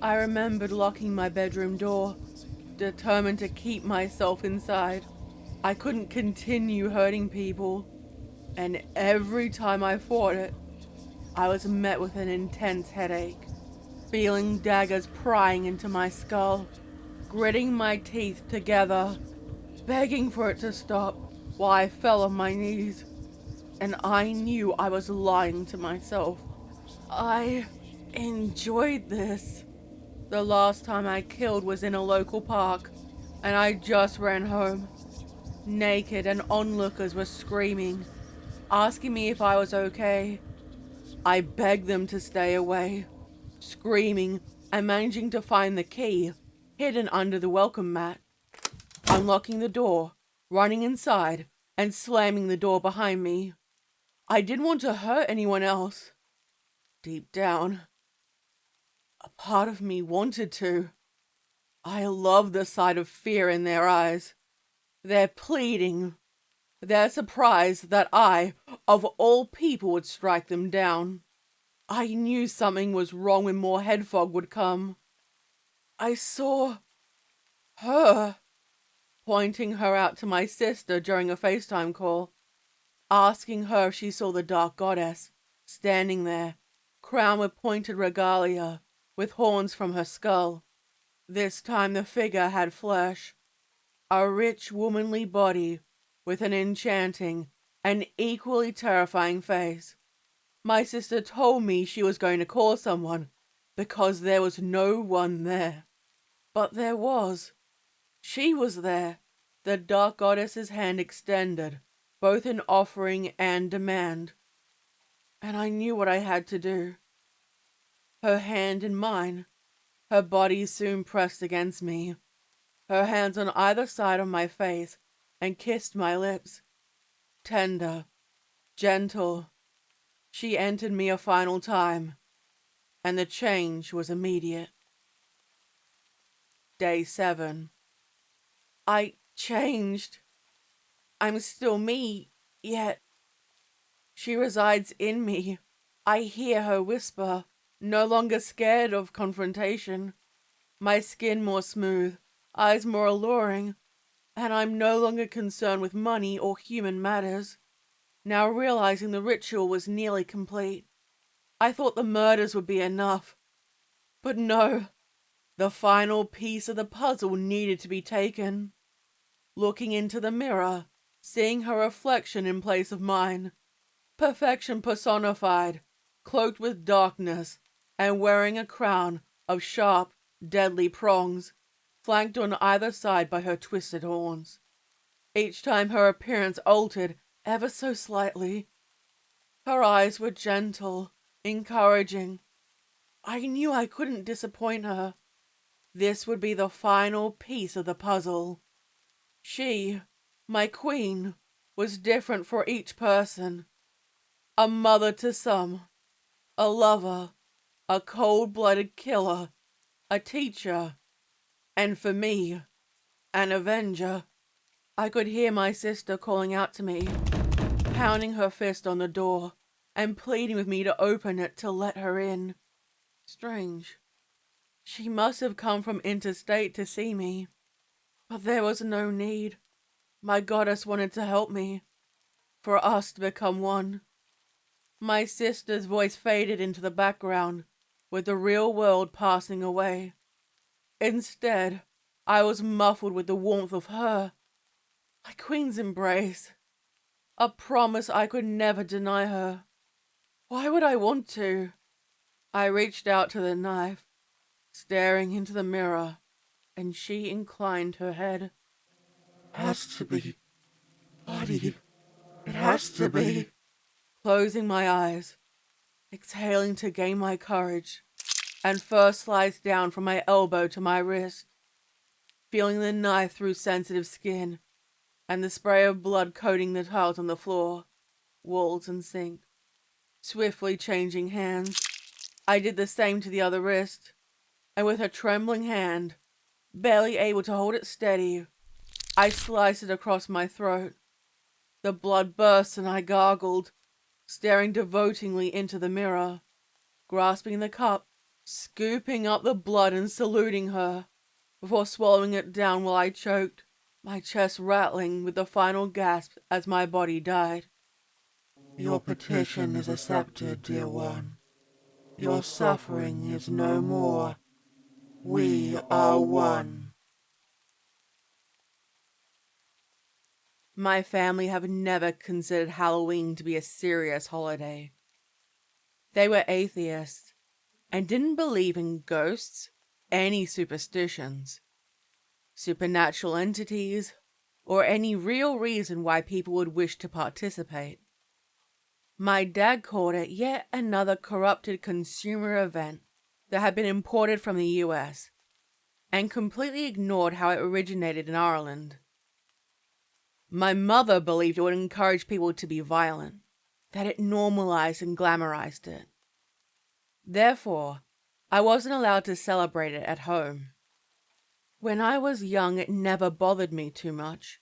I remembered locking my bedroom door, determined to keep myself inside. I couldn't continue hurting people, and every time I fought it, I was met with an intense headache, feeling daggers prying into my skull, gritting my teeth together, begging for it to stop while I fell on my knees. And I knew I was lying to myself. I enjoyed this. The last time I killed was in a local park, and I just ran home. Naked, and onlookers were screaming, asking me if I was okay. I begged them to stay away, screaming and managing to find the key hidden under the welcome mat. Unlocking the door, running inside, and slamming the door behind me. I didn't want to hurt anyone else. Deep down, a part of me wanted to. I loved the sight of fear in their eyes, their pleading, their surprise that I, of all people, would strike them down. I knew something was wrong when more head fog would come. I saw her, pointing her out to my sister during a FaceTime call, asking her if she saw the dark goddess standing there, crowned with pointed regalia, with horns from her skull. This time the figure had flesh, a rich womanly body with an enchanting and equally terrifying face. My sister told me she was going to call someone because there was no one there. But there was. She was there, the dark goddess's hand extended, both in offering and demand. And I knew what I had to do. Her hand in mine, her body soon pressed against me, her hands on either side of my face, and kissed my lips. Tender, gentle, she entered me a final time, and the change was immediate. Day 7. I changed. I'm still me, yet she resides in me. I hear her whisper, no longer scared of confrontation. My skin more smooth, eyes more alluring, and I'm no longer concerned with money or human matters. Now realizing the ritual was nearly complete, I thought the murders would be enough. But no, the final piece of the puzzle needed to be taken. Looking into the mirror, seeing her reflection in place of mine, perfection personified, cloaked with darkness, and wearing a crown of sharp, deadly prongs, flanked on either side by her twisted horns. Each time her appearance altered ever so slightly. Her eyes were gentle, encouraging. I knew I couldn't disappoint her. This would be the final piece of the puzzle. She, my queen, was different for each person. a mother to some, a lover, a cold-blooded killer, a teacher, and for me, an avenger. I could hear my sister calling out to me, pounding her fist on the door and pleading with me to open it to let her in. Strange. She must have come from interstate to see me. But there was no need. My goddess wanted to help me, for us to become one. My sister's voice faded into the background, with the real world passing away. Instead, I was muffled with the warmth of her, my queen's embrace, a promise I could never deny her. Why would I want to? I reached out to the knife, staring into the mirror, and she inclined her head. Has to be. Bloody. It has to be. Closing my eyes, exhaling to gain my courage, and first slides down from my elbow to my wrist, feeling the knife through sensitive skin, and the spray of blood coating the tiles on the floor, walls, and sink. Swiftly changing hands, I did the same to the other wrist, and with a trembling hand, barely able to hold it steady, I sliced it across my throat. The blood burst and I gargled, staring devotingly into the mirror, grasping the cup, scooping up the blood and saluting her, before swallowing it down while I choked, my chest rattling with the final gasp as my body died. Your petition is accepted, dear one. Your suffering is no more. We are one. My family have never considered Halloween to be a serious holiday. They were atheists and didn't believe in ghosts, any superstitions, supernatural entities, or any real reason why people would wish to participate. My dad called it yet another corrupted consumer event that had been imported from the US, and completely ignored how it originated in Ireland. My mother believed it would encourage people to be violent, that it normalized and glamorized it. Therefore, I wasn't allowed to celebrate it at home. When I was young, it never bothered me too much.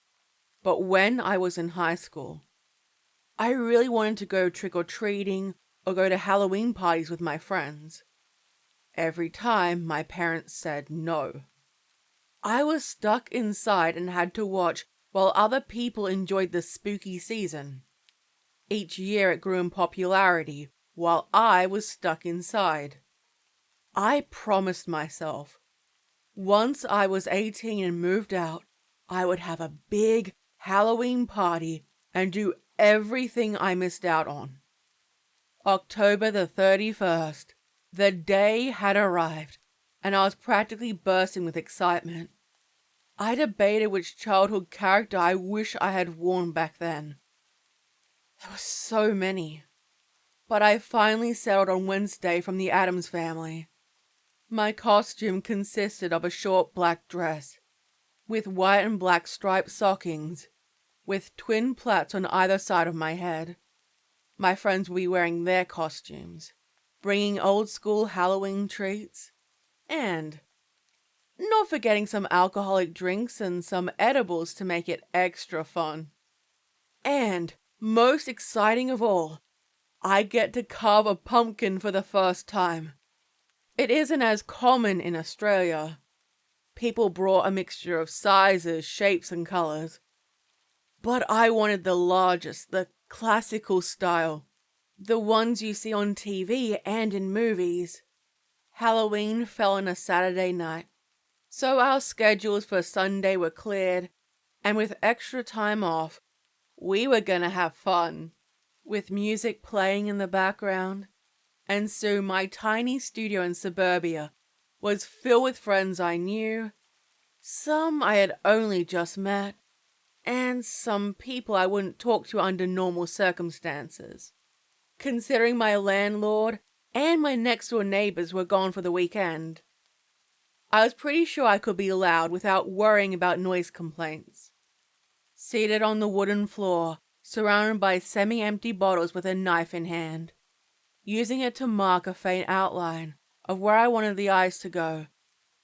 But when I was in high school, I really wanted to go trick-or-treating or go to Halloween parties with my friends. Every time, my parents said no. I was stuck inside and had to watch while other people enjoyed the spooky season. Each year it grew in popularity, while I was stuck inside. I promised myself, once I was 18 and moved out, I would have a big Halloween party and do everything I missed out on. October the 31st, the day had arrived, and I was practically bursting with excitement. I debated which childhood character I wish I had worn back then. There were so many. But I finally settled on Wednesday from the Addams Family. My costume consisted of a short black dress, with white and black striped stockings, with twin plaits on either side of my head. My friends will be wearing their costumes, bringing old school Halloween treats, and not forgetting some alcoholic drinks and some edibles to make it extra fun. And, most exciting of all, I get to carve a pumpkin for the first time. It isn't as common in Australia. People brought a mixture of sizes, shapes, and colors. But I wanted the largest, the classical style, the ones you see on TV and in movies. Halloween fell on a Saturday night, so our schedules for Sunday were cleared, and with extra time off, we were gonna have fun, with music playing in the background. And so my tiny studio in suburbia was filled with friends I knew, some I had only just met, and some people I wouldn't talk to under normal circumstances. Considering my landlord and my next-door neighbors were gone for the weekend, I was pretty sure I could be loud without worrying about noise complaints. Seated on the wooden floor, surrounded by semi-empty bottles with a knife in hand, using it to mark a faint outline of where I wanted the eyes to go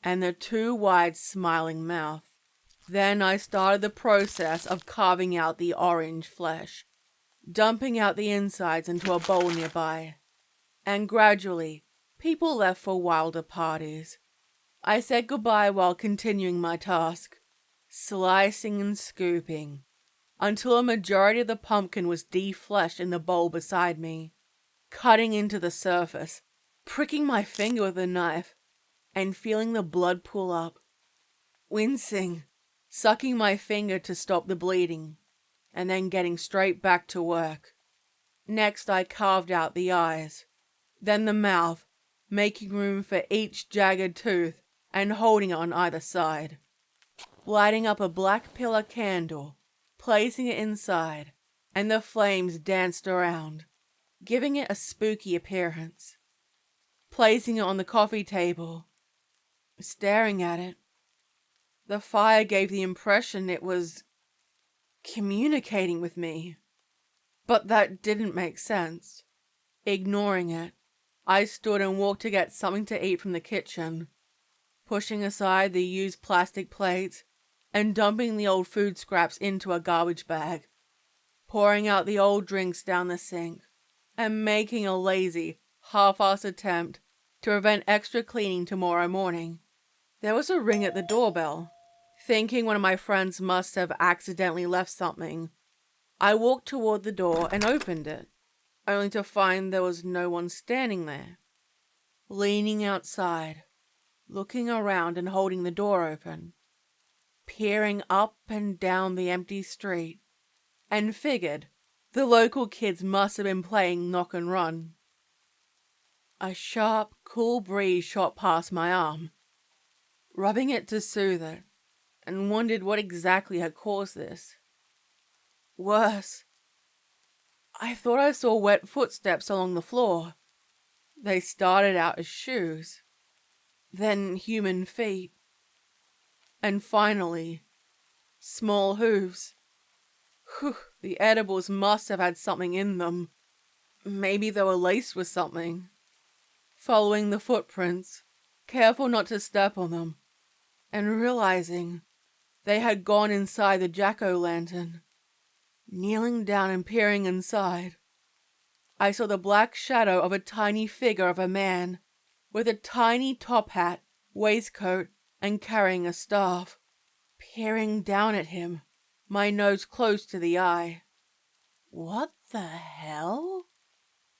and the too wide smiling mouth. Then I started the process of carving out the orange flesh, dumping out the insides into a bowl nearby, and gradually people left for wilder parties. I said goodbye while continuing my task, slicing and scooping, until a majority of the pumpkin was defleshed in the bowl beside me, cutting into the surface, pricking my finger with a knife, and feeling the blood pool up, wincing, sucking my finger to stop the bleeding, and then getting straight back to work. Next I carved out the eyes, then the mouth, making room for each jagged tooth and holding it on either side. Lighting up a black pillar candle, placing it inside, and the flames danced around, giving it a spooky appearance. Placing it on the coffee table, staring at it, the fire gave the impression it was communicating with me. But that didn't make sense. Ignoring it, I stood and walked to get something to eat from the kitchen, pushing aside the used plastic plates and dumping the old food scraps into a garbage bag, pouring out the old drinks down the sink, and making a lazy, half-assed attempt to prevent extra cleaning tomorrow morning. There was a ring at the doorbell. Thinking one of my friends must have accidentally left something, I walked toward the door and opened it, only to find there was no one standing there. Leaning outside, looking around and holding the door open, peering up and down the empty street, and figured the local kids must have been playing knock and run. A sharp, cool breeze shot past my arm, rubbing it to soothe it, and wondered what exactly had caused this. Worse, I thought I saw wet footsteps along the floor. They started out as shoes, then human feet, and finally, small hooves. Whew, the edibles must have had something in them. Maybe they were laced with something. Following the footprints, careful not to step on them, and realizing they had gone inside the jack-o'-lantern. Kneeling down and peering inside, I saw the black shadow of a tiny figure of a man, with a tiny top hat, waistcoat, and carrying a staff, peering down at him, my nose close to the eye. What the hell?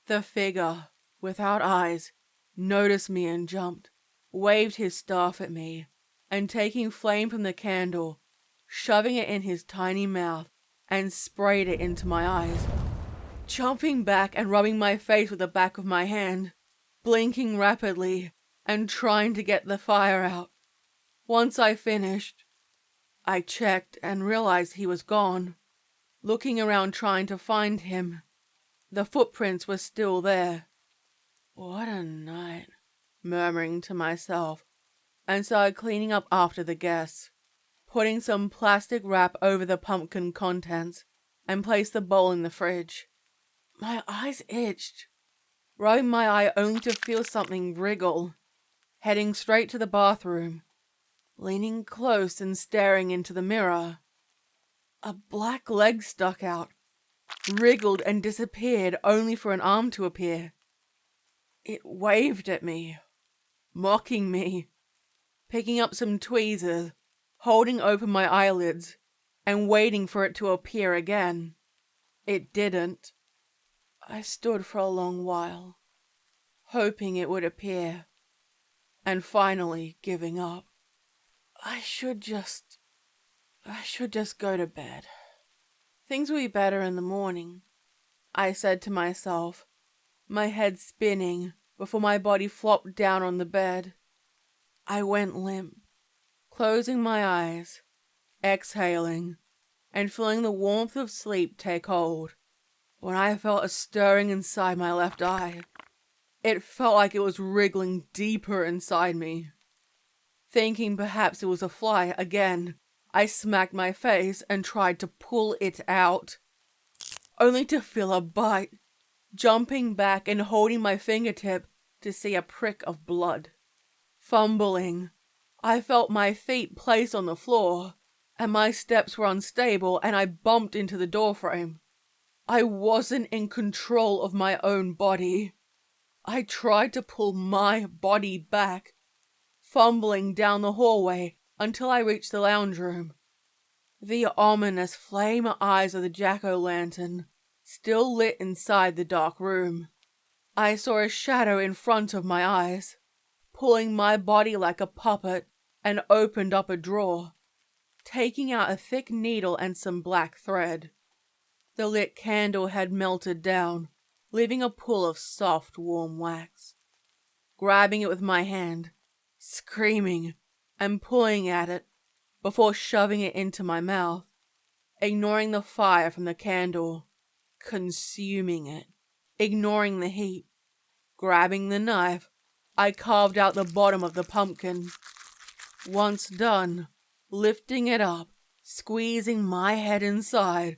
The figure, without eyes, noticed me and jumped, waved his staff at me, and taking flame from the candle, shoving it in his tiny mouth, and sprayed it into my eyes. Jumping back and rubbing my face with the back of my hand, blinking rapidly and trying to get the fire out. Once I finished, I checked and realized he was gone. Looking around trying to find him, the footprints were still there. What a night, murmuring to myself, and started cleaning up after the guests, putting some plastic wrap over the pumpkin contents, and placed the bowl in the fridge. My eyes itched, rubbing my eye only to feel something wriggle. Heading straight to the bathroom, leaning close and staring into the mirror. A black leg stuck out, wriggled and disappeared only for an arm to appear. It waved at me, mocking me, picking up some tweezers, holding open my eyelids, and waiting for it to appear again. It didn't. I stood for a long while, hoping it would appear, and finally giving up. I should just go to bed. Things will be better in the morning, I said to myself, my head spinning before my body flopped down on the bed. I went limp, closing my eyes, exhaling, and feeling the warmth of sleep take hold, when I felt a stirring inside my left eye. It felt like it was wriggling deeper inside me. Thinking perhaps it was a fly again, I smacked my face and tried to pull it out. only to feel a bite, jumping back and holding my fingertip to see a prick of blood. Fumbling, I felt my feet placed on the floor, and my steps were unstable and I bumped into the doorframe. I wasn't in control of my own body. I tried to pull my body back, fumbling down the hallway until I reached the lounge room. The ominous flame eyes of the jack-o'-lantern still lit inside the dark room. I saw a shadow in front of my eyes, pulling my body like a puppet, and opened up a drawer, taking out a thick needle and some black thread. The lit candle had melted down, leaving a pool of soft, warm wax. Grabbing it with my hand, screaming and pulling at it before shoving it into my mouth, ignoring the fire from the candle, consuming it, ignoring the heat. Grabbing the knife, I carved out the bottom of the pumpkin. Once done, lifting it up, squeezing my head inside,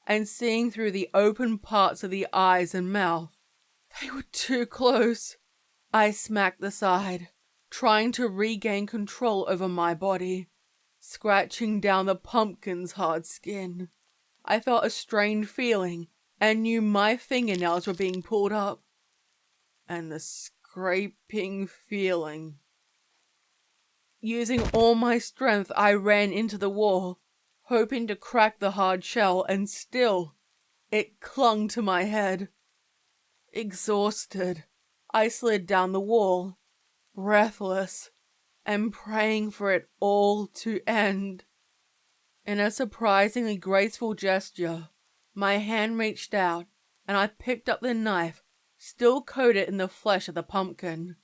and seeing through the open parts of the eyes and mouth. They were too close. I smacked the side, trying to regain control over my body, scratching down the pumpkin's hard skin. I felt a strained feeling and knew my fingernails were being pulled up. And the scraping feeling. Using all my strength, I ran into the wall, hoping to crack the hard shell, and still, it clung to my head. Exhausted, I slid down the wall, breathless, and praying for it all to end. In a surprisingly graceful gesture, my hand reached out, and I picked up the knife, still coated in the flesh of the pumpkin,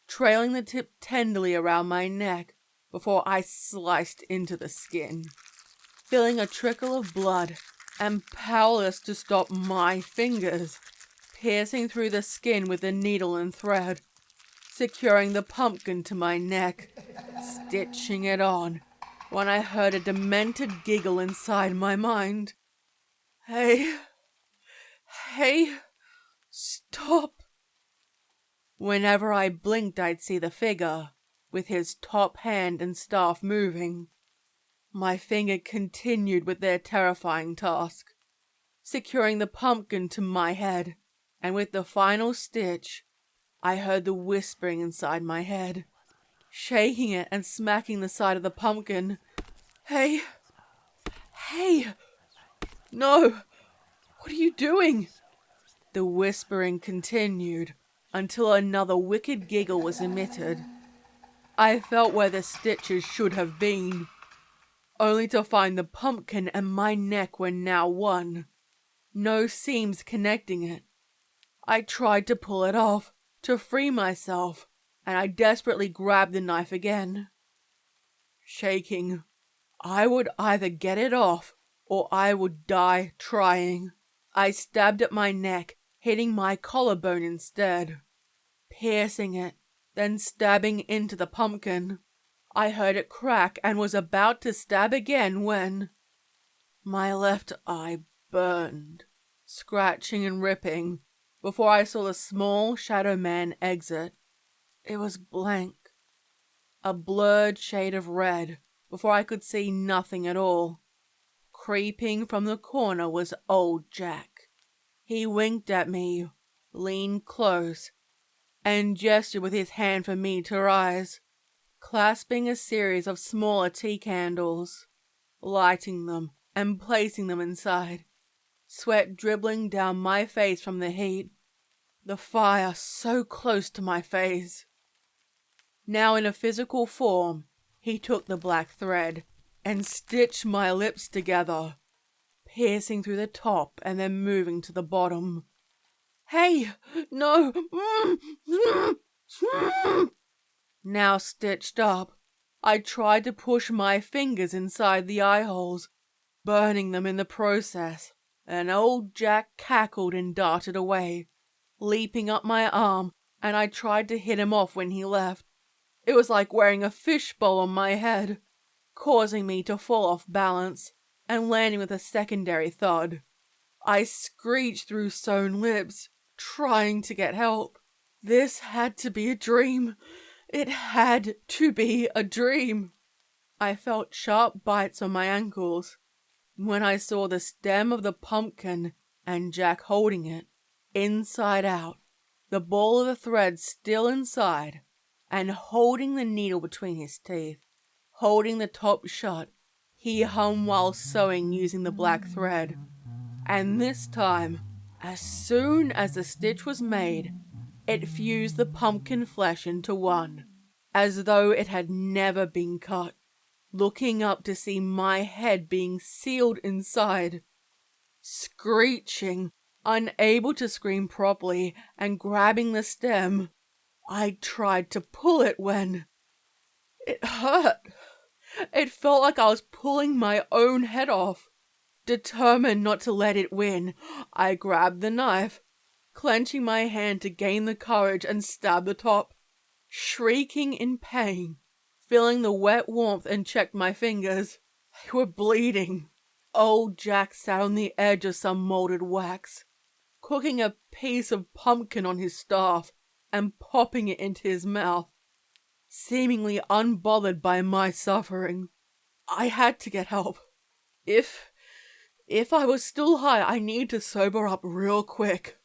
trailing the tip tenderly around my neck before I sliced into the skin, feeling a trickle of blood and powerless to stop my fingers, piercing through the skin with the needle and thread, securing the pumpkin to my neck, stitching it on, when I heard a demented giggle inside my mind. Hey, stop. Whenever I blinked, I'd see the figure, with his top hand and staff moving. My finger continued with their terrifying task, securing the pumpkin to my head, and with the final stitch, I heard the whispering inside my head, shaking it and smacking the side of the pumpkin. Hey, no, what are you doing? The whispering continued until another wicked giggle was emitted. I felt where the stitches should have been, only to find the pumpkin and my neck were now one, no seams connecting it. I tried to pull it off, to free myself, and I desperately grabbed the knife again. Shaking, I would either get it off or I would die trying. I stabbed at my neck, hitting my collarbone instead, piercing it, then stabbing into the pumpkin. I heard it crack and was about to stab again when my left eye burned, scratching and ripping, before I saw the small shadow man exit. It was blank, a blurred shade of red, before I could see nothing at all. Creeping from the corner was old Jack. He winked at me, leaned close, and gestured with his hand for me to rise, clasping a series of smaller tea candles, lighting them and placing them inside, sweat dribbling down my face from the heat, the fire so close to my face. Now in a physical form, he took the black thread and stitched my lips together, piercing through the top and then moving to the bottom. Hey, no! Now stitched up, I tried to push my fingers inside the eye holes, burning them in the process, and old Jack cackled and darted away, leaping up my arm, and I tried to hit him off when he left. It was like wearing a fishbowl on my head, causing me to fall off balance and landing with a secondary thud. I screeched through sewn lips, trying to get help. This had to be a dream. It had to be a dream. I felt sharp bites on my ankles when I saw the stem of the pumpkin and Jack holding it, inside out, the ball of the thread still inside, and holding the needle between his teeth. Holding the top shut, he hummed while sewing using the black thread. And this time, as soon as the stitch was made, it fused the pumpkin flesh into one, as though it had never been cut. Looking up to see my head being sealed inside. Screeching, unable to scream properly, and grabbing the stem, I tried to pull it when... It hurt. It felt like I was pulling my own head off. Determined not to let it win, I grabbed the knife, clenching my hand to gain the courage and stab the top. Shrieking in pain, feeling the wet warmth and checked my fingers. They were bleeding. Old Jack sat on the edge of some molded wax, cooking a piece of pumpkin on his staff and popping it into his mouth, seemingly unbothered by my suffering. I had to get help. If I was still high, I needed to sober up real quick,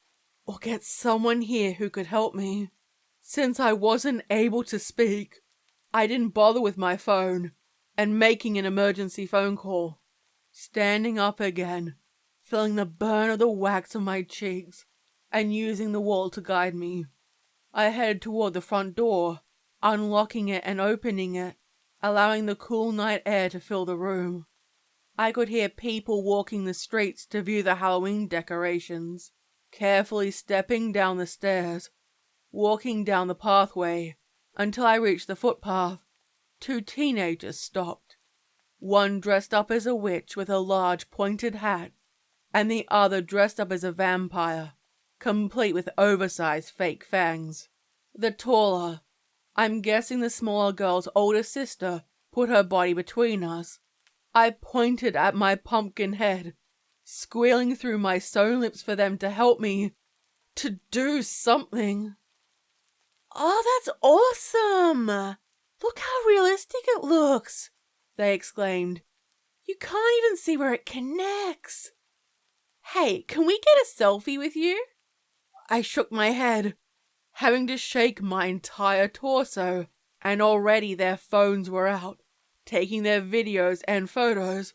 or get someone here who could help me. Since I wasn't able to speak, I didn't bother with my phone and making an emergency phone call. Standing up again, feeling the burn of the wax on my cheeks, and using the wall to guide me, I headed toward the front door, unlocking it and opening it, allowing the cool night air to fill the room. I could hear people walking the streets to view the Halloween decorations, carefully stepping down the stairs, walking down the pathway, until I reached the footpath. 2 teenagers stopped. One dressed up as a witch with a large pointed hat, and the other dressed up as a vampire, complete with oversized fake fangs. The taller, I'm guessing the smaller girl's older sister, put her body between us. I pointed at my pumpkin head, squealing through my sewn lips for them to help me, to do something. "Oh, that's awesome! Look how realistic it looks!" they exclaimed. "You can't even see where it connects." "Hey, can we get a selfie with you?" I shook my head, having to shake my entire torso, and already their phones were out, taking their videos and photos.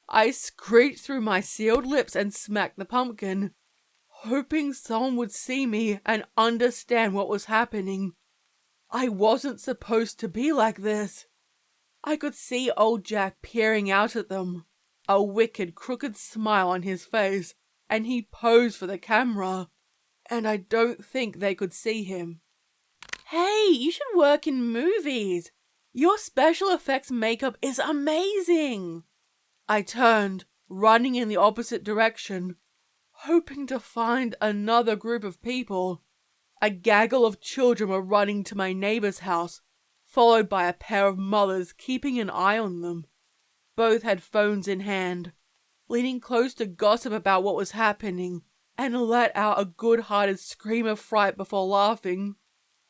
I screeched through my sealed lips and smacked the pumpkin, hoping someone would see me and understand what was happening. I wasn't supposed to be like this. I could see old Jack peering out at them, a wicked, crooked smile on his face, and he posed for the camera, and I don't think they could see him. "Hey, you should work in movies. Your special effects makeup is amazing." I turned, running in the opposite direction, hoping to find another group of people. A gaggle of children were running to my neighbor's house, followed by a pair of mothers keeping an eye on them. Both had phones in hand, leaning close to gossip about what was happening, and let out a good-hearted scream of fright before laughing.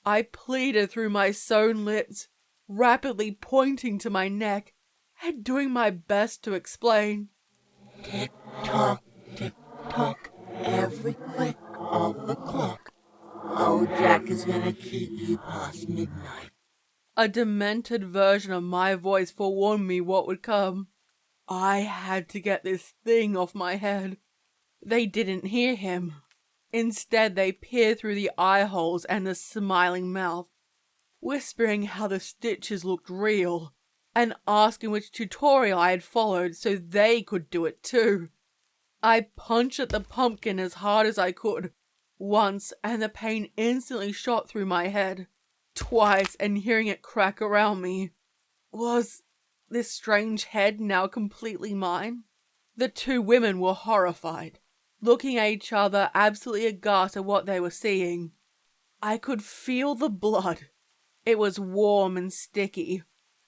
I pleaded through my sewn lips, rapidly pointing to my neck and doing my best to explain. Tick-tock, tick-tock, every click of the clock. Old Jack is gonna keep you past midnight. A demented version of my voice forewarned me what would come. I had to get this thing off my head. They didn't hear him. Instead, they peered through the eye holes and the smiling mouth, whispering how the stitches looked real, and asking which tutorial I had followed so they could do it too. I punched at the pumpkin as hard as I could, once, and the pain instantly shot through my head. Twice, and hearing it crack around me. Was this strange head now completely mine? The 2 women were horrified, looking at each other absolutely aghast at what they were seeing. I could feel the blood. It was warm and sticky,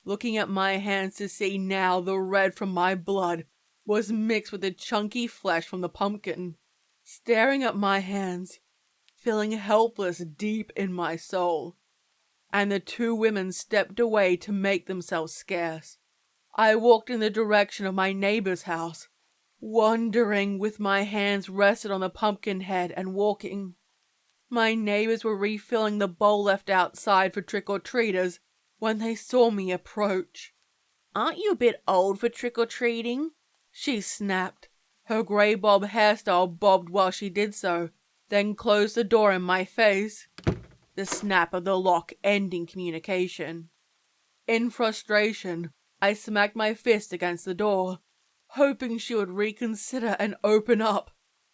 looking at my hands to see now the red from my blood was mixed with the chunky flesh from the pumpkin. Staring at my hands, feeling helpless deep in my soul, and the two women stepped away to make themselves scarce. I walked in the direction of my neighbor's house, wondering with my hands rested on the pumpkin head and walking. My neighbors were refilling the bowl left outside for trick-or-treaters when they saw me approach. "Aren't you a bit old for trick-or-treating?" she snapped. Her grey bob hairstyle bobbed while she did so, then closed the door in my face. The snap of the lock ending communication. In frustration, I smacked my fist against the door, hoping she would reconsider and open up.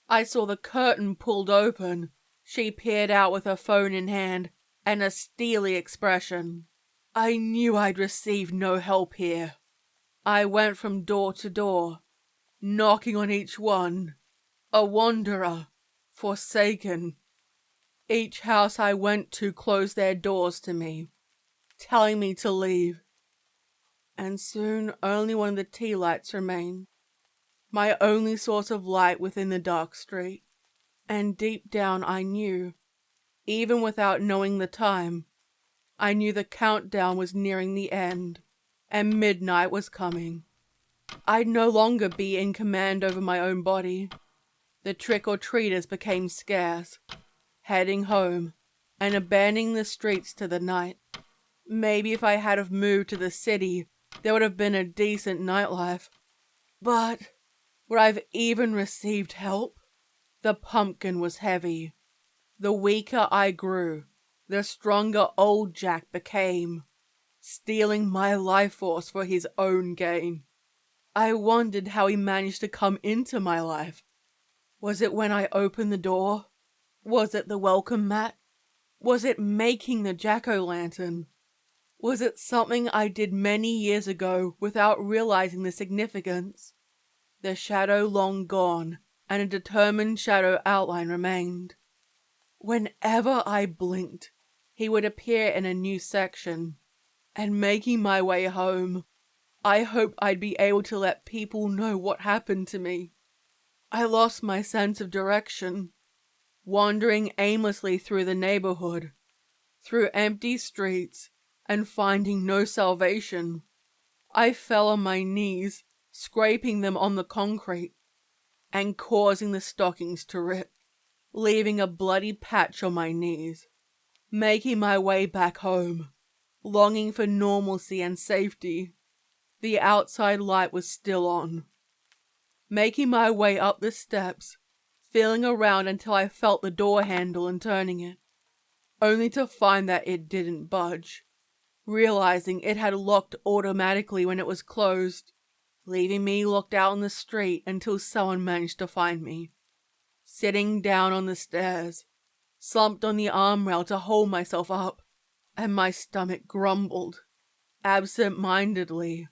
I saw the curtain pulled open. She peered out with her phone in hand and a steely expression. I knew I'd receive no help here. I went from door to door, knocking on each one. A wanderer, forsaken. Each house I went to closed their doors to me, telling me to leave. And soon only one of the tea lights remained, my only source of light within the dark street. And deep down I knew, even without knowing the time, I knew the countdown was nearing the end, and midnight was coming. I'd no longer be in command over my own body. The trick-or-treaters became scarce, heading home and abandoning the streets to the night. Maybe if I had have moved to the city, there would have been a decent nightlife. But would I have even received help? The pumpkin was heavy. The weaker I grew, the stronger old Jack became, stealing my life force for his own gain. I wondered how he managed to come into my life. Was it when I opened the door? Was it the welcome mat? Was it making the jack-o'-lantern? Was it something I did many years ago without realizing the significance? The shadow long gone, and a determined shadow outline remained. Whenever I blinked, he would appear in a new section. And making my way home, I hoped I'd be able to let people know what happened to me. I lost my sense of direction, wandering aimlessly through the neighborhood, through empty streets, and finding no salvation. I fell on my knees, scraping them on the concrete, and causing the stockings to rip, leaving a bloody patch on my knees. Making my way back home, longing for normalcy and safety. The outside light was still on. Making my way up the steps, feeling around until I felt the door handle and turning it, only to find that it didn't budge, realizing it had locked automatically when it was closed, leaving me locked out on the street until someone managed to find me. Sitting down on the stairs, slumped on the armrail to hold myself up, and my stomach grumbled. Absent-mindedly,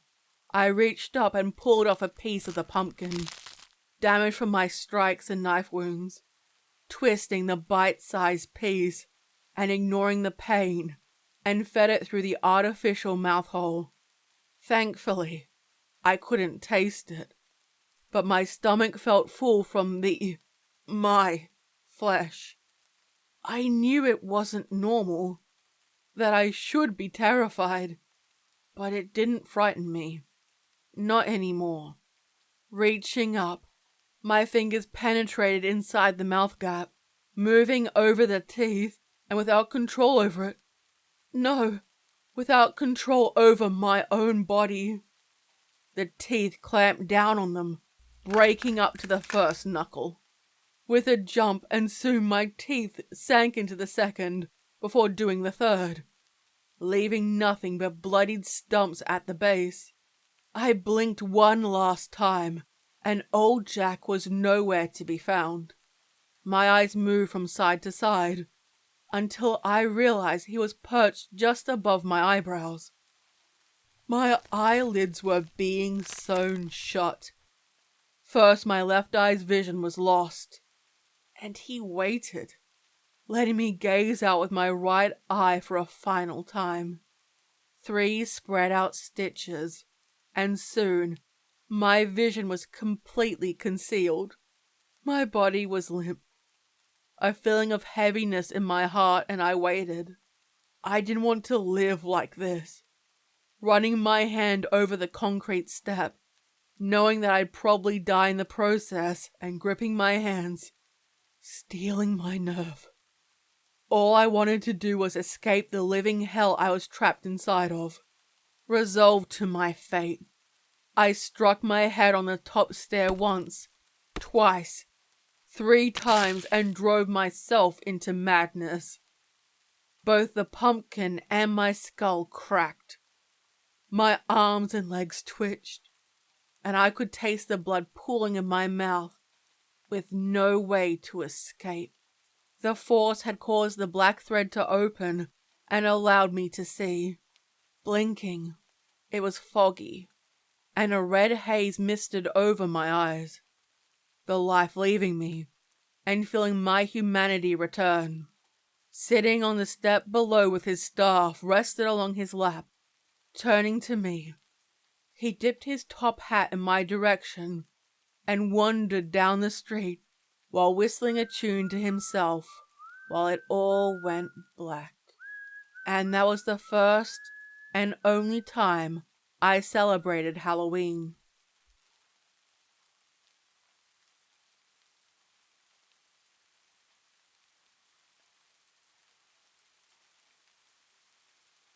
I reached up and pulled off a piece of the pumpkin, damaged from my strikes and knife wounds, twisting the bite-sized piece and ignoring the pain, and fed it through the artificial mouth hole. Thankfully, I couldn't taste it, but my stomach felt full from my flesh. I knew it wasn't normal, that I should be terrified, but it didn't frighten me. Not anymore. Reaching up, my fingers penetrated inside the mouth gap, moving over the teeth, and without control over it. No, without control over my own body. The teeth clamped down on them, breaking up to the first knuckle. With a jump, and soon my teeth sank into the second, before doing the third, leaving nothing but bloodied stumps at the base. I blinked one last time, and old Jack was nowhere to be found. My eyes moved from side to side, until I realized he was perched just above my eyebrows. My eyelids were being sewn shut. First, my left eye's vision was lost, and he waited, letting me gaze out with my right eye for a final time. 3 spread out stitches, and soon My vision was completely concealed. My body was limp. A feeling of heaviness in my heart, and I waited. I didn't want to live like this. Running my hand over the concrete step, knowing that I'd probably die in the process, and gripping my hands, stealing my nerve. All I wanted to do was escape the living hell I was trapped inside of. Resolved to my fate, I struck my head on the top stair once, twice, 3 times, and drove myself into madness. Both the pumpkin and my skull cracked. My arms and legs twitched, and I could taste the blood pooling in my mouth, with no way to escape. The force had caused the black thread to open and allowed me to see. Blinking, it was foggy, and a red haze misted over my eyes, the life leaving me, and feeling my humanity return. Sitting on the step below with his staff rested along his lap, turning to me, he dipped his top hat in my direction and wandered down the street while whistling a tune to himself while it all went black. And that was the first and only time I celebrated Halloween.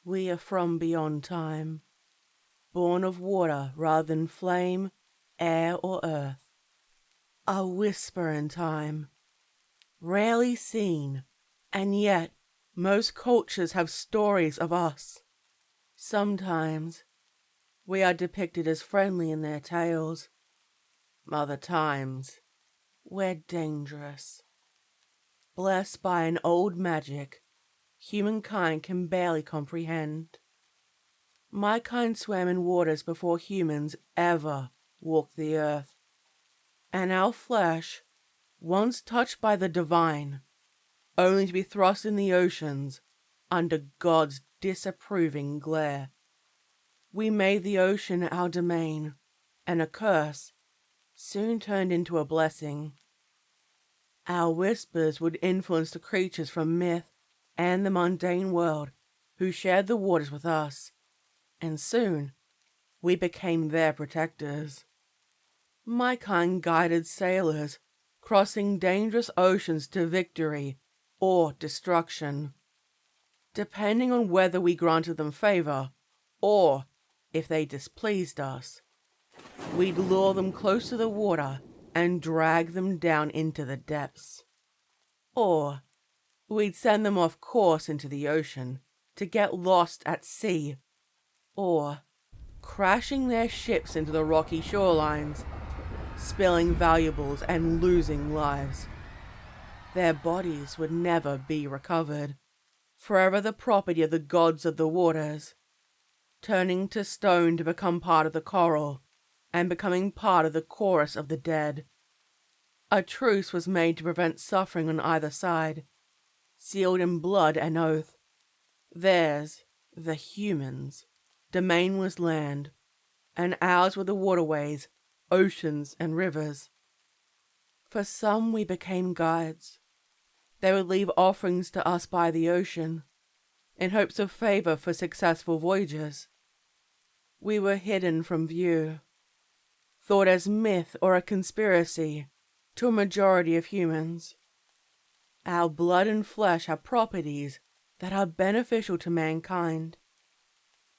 We are from beyond time, born of water rather than flame, air, or earth. A whisper in time, rarely seen, and yet most cultures have stories of us. Sometimes we are depicted as friendly in their tales. Other times we're dangerous. Blessed by an old magic humankind can barely comprehend. My kind swam in waters before humans ever walked the earth, and our flesh, once touched by the divine, only to be thrust in the oceans under God's disapproving glare. We made the ocean our domain, and a curse soon turned into a blessing. Our whispers would influence the creatures from myth and the mundane world who shared the waters with us, and soon we became their protectors. My kind guided sailors, crossing dangerous oceans to victory or destruction, depending on whether we granted them favor or if they displeased us. We'd lure them close to the water and drag them down into the depths. Or we'd send them off course into the ocean to get lost at sea, or crashing their ships into the rocky shorelines, spilling valuables and losing lives. Their bodies would never be recovered, forever the property of the gods of the waters, turning to stone to become part of the coral, and becoming part of the chorus of the dead. A truce was made to prevent suffering on either side, sealed in blood and oath. Theirs, the humans, domain was land, and ours were the waterways, oceans, and rivers. For some we became guides. They would leave offerings to us by the ocean, in hopes of favor for successful voyages. We were hidden from view, thought as myth or a conspiracy to a majority of humans. Our blood and flesh have properties that are beneficial to mankind.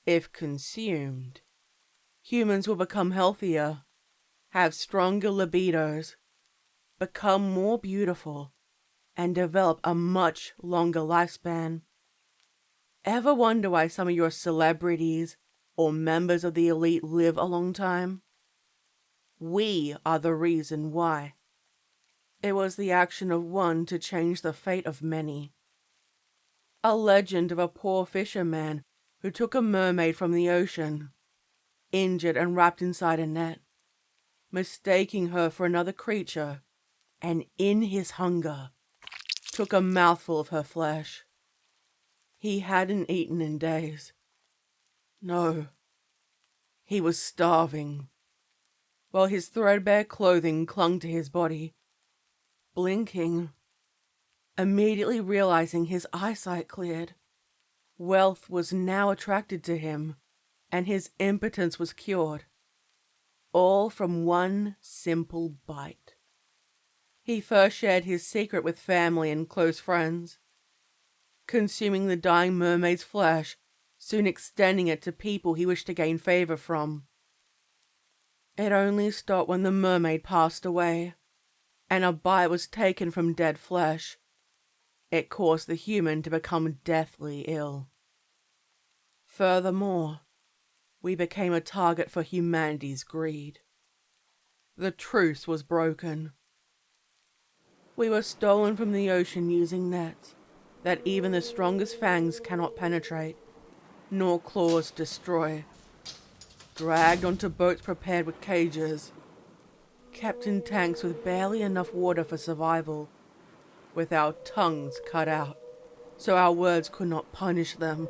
If consumed, humans will become healthier, have stronger libidos, become more beautiful, and develop a much longer lifespan. Ever wonder why some of your celebrities or members of the elite live a long time? We are the reason why. It was the action of one to change the fate of many. A legend of a poor fisherman who took a mermaid from the ocean, injured and wrapped inside a net, mistaking her for another creature, and in his hunger, took a mouthful of her flesh. He hadn't eaten in days. No, he was starving. while his threadbare clothing clung to his body, blinking. Immediately realizing his eyesight cleared, wealth was now attracted to him, and his impotence was cured. All from one simple bite. He first shared his secret with family and close friends, consuming the dying mermaid's flesh, soon extending it to people he wished to gain favor from. It only stopped when the mermaid passed away, and a bite was taken from dead flesh. It caused the human to become deathly ill. Furthermore, we became a target for humanity's greed. The truce was broken. We were stolen from the ocean using nets that even the strongest fangs cannot penetrate, nor claws destroy. Dragged onto boats prepared with cages, kept in tanks with barely enough water for survival, with our tongues cut out so our words could not punish them.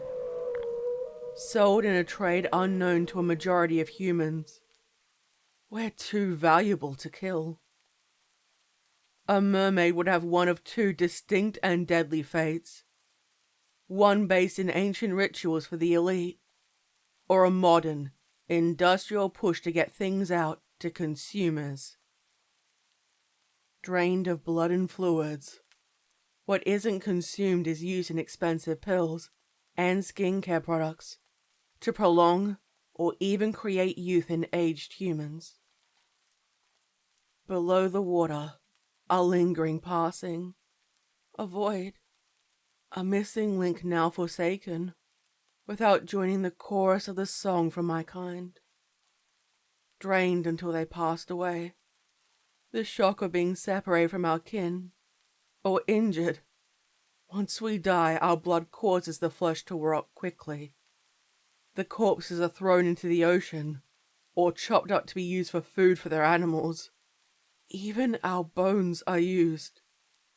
Sold in a trade unknown to a majority of humans. We're too valuable to kill. A mermaid would have one of two distinct and deadly fates. One based in ancient rituals for the elite, or a modern, industrial push to get things out to consumers. Drained of blood and fluids, what isn't consumed is used in expensive pills and skincare products to prolong or even create youth in aged humans. Below the water, a lingering passing, a void, a missing link now forsaken, without joining the chorus of the song from my kind. Drained until they passed away, the shock of being separated from our kin, or injured. Once we die, our blood causes the flesh to rot quickly. The corpses are thrown into the ocean, or chopped up to be used for food for their animals. Even our bones are used,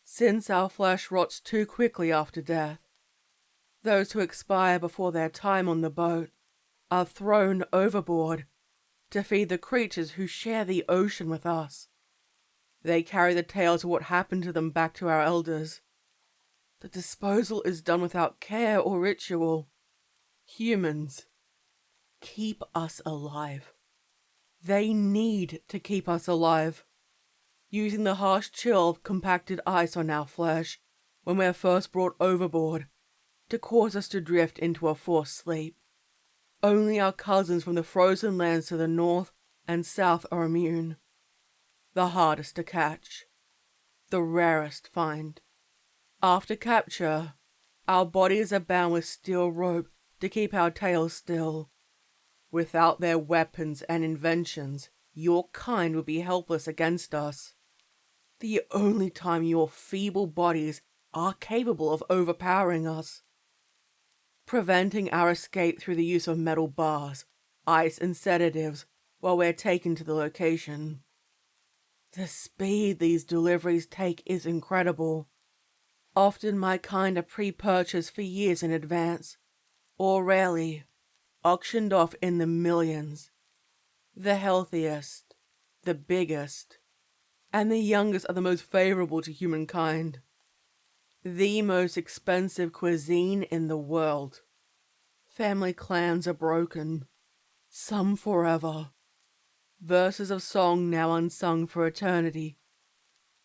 since our flesh rots too quickly after death. Those who expire before their time on the boat are thrown overboard to feed the creatures who share the ocean with us. They carry the tales of what happened to them back to our elders. The disposal is done without care or ritual. Humans keep us alive. They need to keep us alive, using the harsh chill of compacted ice on our flesh when we're first brought overboard to cause us to drift into a forced sleep. Only our cousins from the frozen lands to the north and south are immune. The hardest to catch, the rarest find. After capture, our bodies are bound with steel rope to keep our tails still. Without their weapons and inventions, your kind would be helpless against us. The only time your feeble bodies are capable of overpowering us. Preventing our escape through the use of metal bars, ice and sedatives while we're taken to the location. The speed these deliveries take is incredible. Often my kind are pre-purchased for years in advance, or rarely, auctioned off in the millions. The healthiest, the biggest, and the youngest are the most favorable to humankind. The most expensive cuisine in the world. Family clans are broken, some forever. Verses of song now unsung for eternity.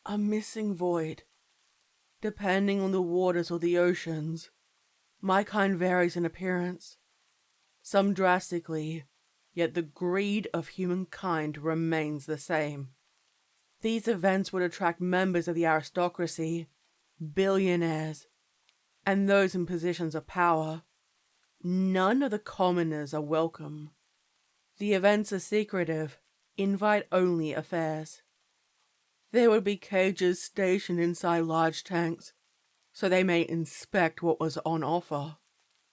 A missing void. Depending on the waters or the oceans, my kind varies in appearance. Some drastically, yet the greed of humankind remains the same. These events would attract members of the aristocracy, billionaires, and those in positions of power. None of the commoners are welcome. The events are secretive, invite-only affairs. There would be cages stationed inside large tanks, so they may inspect what was on offer.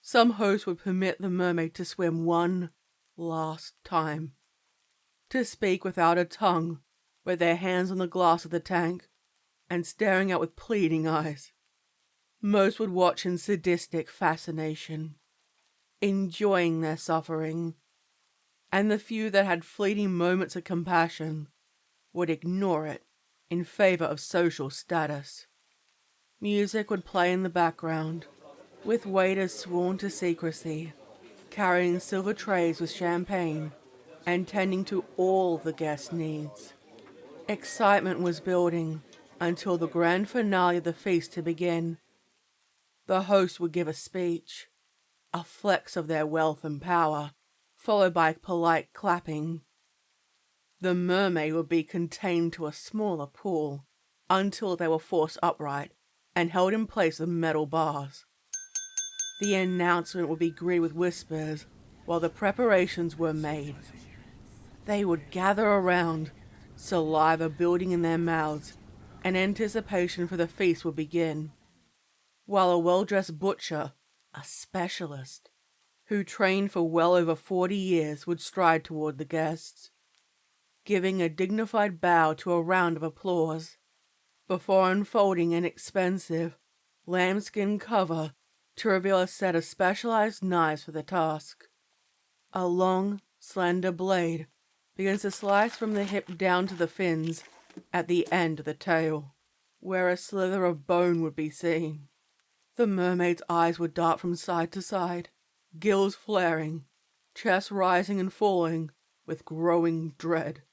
Some host would permit the mermaid to swim one last time, to speak without a tongue, with their hands on the glass of the tank, and staring out with pleading eyes. Most would watch in sadistic fascination, enjoying their suffering. and the few that had fleeting moments of compassion would ignore it in favor of social status. Music would play in the background, with waiters sworn to secrecy, carrying silver trays with champagne and tending to all the guest needs. Excitement was building until the grand finale of the feast to begin. The host would give a speech, a flex of their wealth and power, followed by polite clapping. The mermaid would be contained to a smaller pool until they were forced upright and held in place with metal bars. The announcement would be greeted with whispers while the preparations were made. They would gather around, saliva building in their mouths, and anticipation for the feast would begin, while a well-dressed butcher, a specialist, who trained for well over 40 years would stride toward the guests, giving a dignified bow to a round of applause, before unfolding an expensive lambskin cover to reveal a set of specialized knives for the task. A long, slender blade begins to slice from the hip down to the fins at the end of the tail, where a slither of bone would be seen. The mermaid's eyes would dart from side to side, gills flaring, chest rising and falling with growing dread,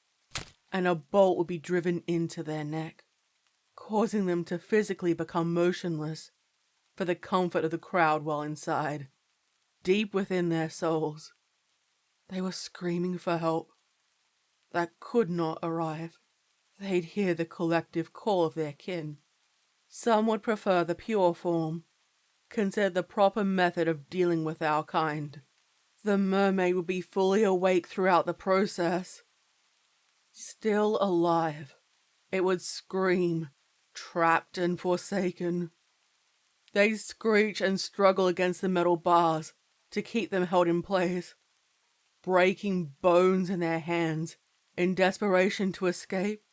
and a bolt would be driven into their neck, causing them to physically become motionless for the comfort of the crowd while inside. Deep within their souls, they were screaming for help that could not arrive. They'd hear the collective call of their kin. Some would prefer the pure form, considered the proper method of dealing with our kind. The mermaid would be fully awake throughout the process. Still alive, it would scream, trapped and forsaken. They'd screech and struggle against the metal bars to keep them held in place, breaking bones in their hands in desperation to escape.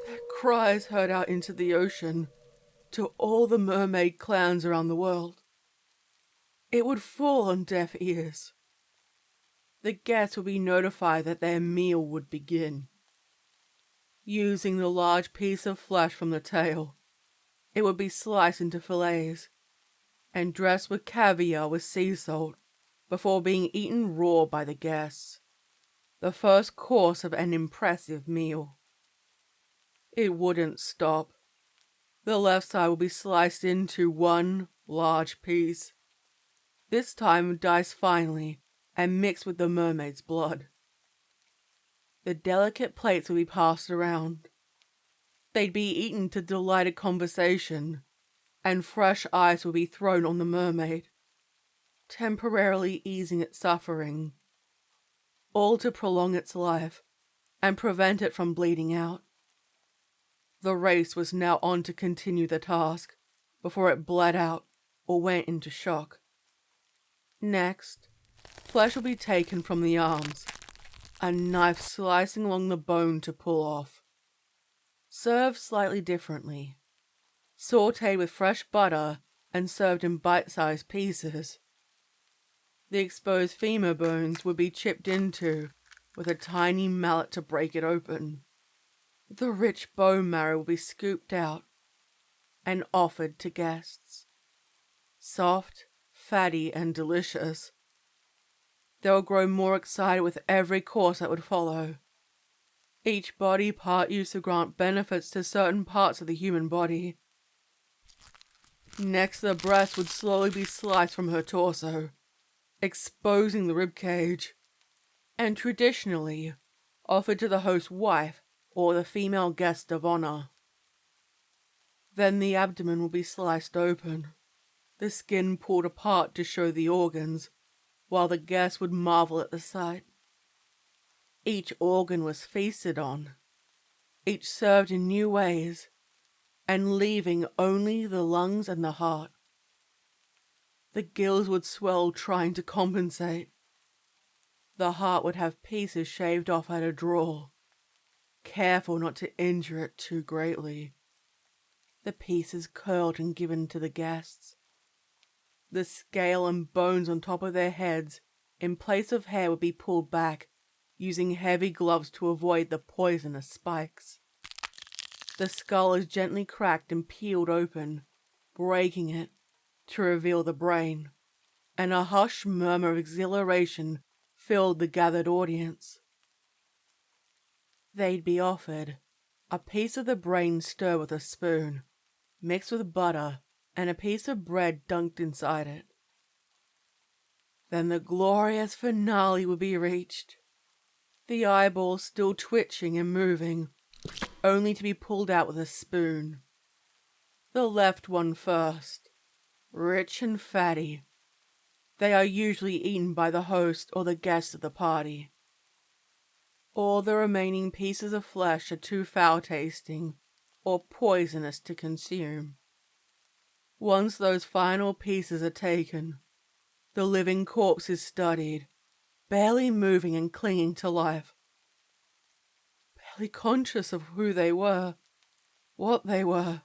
Their cries heard out into the ocean to all the mermaid clans around the world. It would fall on deaf ears. The guests would be notified that their meal would begin. Using the large piece of flesh from the tail, it would be sliced into fillets and dressed with caviar with sea salt before being eaten raw by the guests. The first course of an impressive meal. It wouldn't stop. The left side would be sliced into one large piece, this time diced finely and mixed with the mermaid's blood. The delicate plates would be passed around. They'd be eaten to delighted conversation, and fresh ice would be thrown on the mermaid, temporarily easing its suffering, all to prolong its life and prevent it from bleeding out. The race was now on to continue the task before it bled out or went into shock. Next, flesh will be taken from the arms, a knife slicing along the bone to pull off. Served slightly differently, sauteed with fresh butter and served in bite-sized pieces. The exposed femur bones would be chipped into with a tiny mallet to break it open. The rich bone marrow will be scooped out and offered to guests. Soft, fatty, and delicious. They will grow more excited with every course that would follow. Each body part used to grant benefits to certain parts of the human body. Next, the breast would slowly be sliced from her torso, exposing the rib cage, and traditionally offered to the host's wife or the female guest of honor. Then the abdomen will be sliced open, the skin pulled apart to show the organs, while the guests would marvel at the sight. Each organ was feasted on, each served in new ways, and leaving only the lungs and the heart. The gills would swell trying to compensate. The heart would have pieces shaved off at a draw, careful not to injure it too greatly. The pieces curled and given to the guests. The scale and bones on top of their heads in place of hair would be pulled back, using heavy gloves to avoid the poisonous spikes. The skull is gently cracked and peeled open, breaking it to reveal the brain, and a hushed murmur of exhilaration filled the gathered audience. They'd be offered a piece of the brain stirred with a spoon, mixed with butter, and a piece of bread dunked inside it. Then the glorious finale would be reached, the eyeballs still twitching and moving, only to be pulled out with a spoon. The left one first, rich and fatty. They are usually eaten by the host or the guests of the party. All the remaining pieces of flesh are too foul-tasting or poisonous to consume. Once those final pieces are taken, the living corpse is studied, barely moving and clinging to life, barely conscious of who they were, what they were.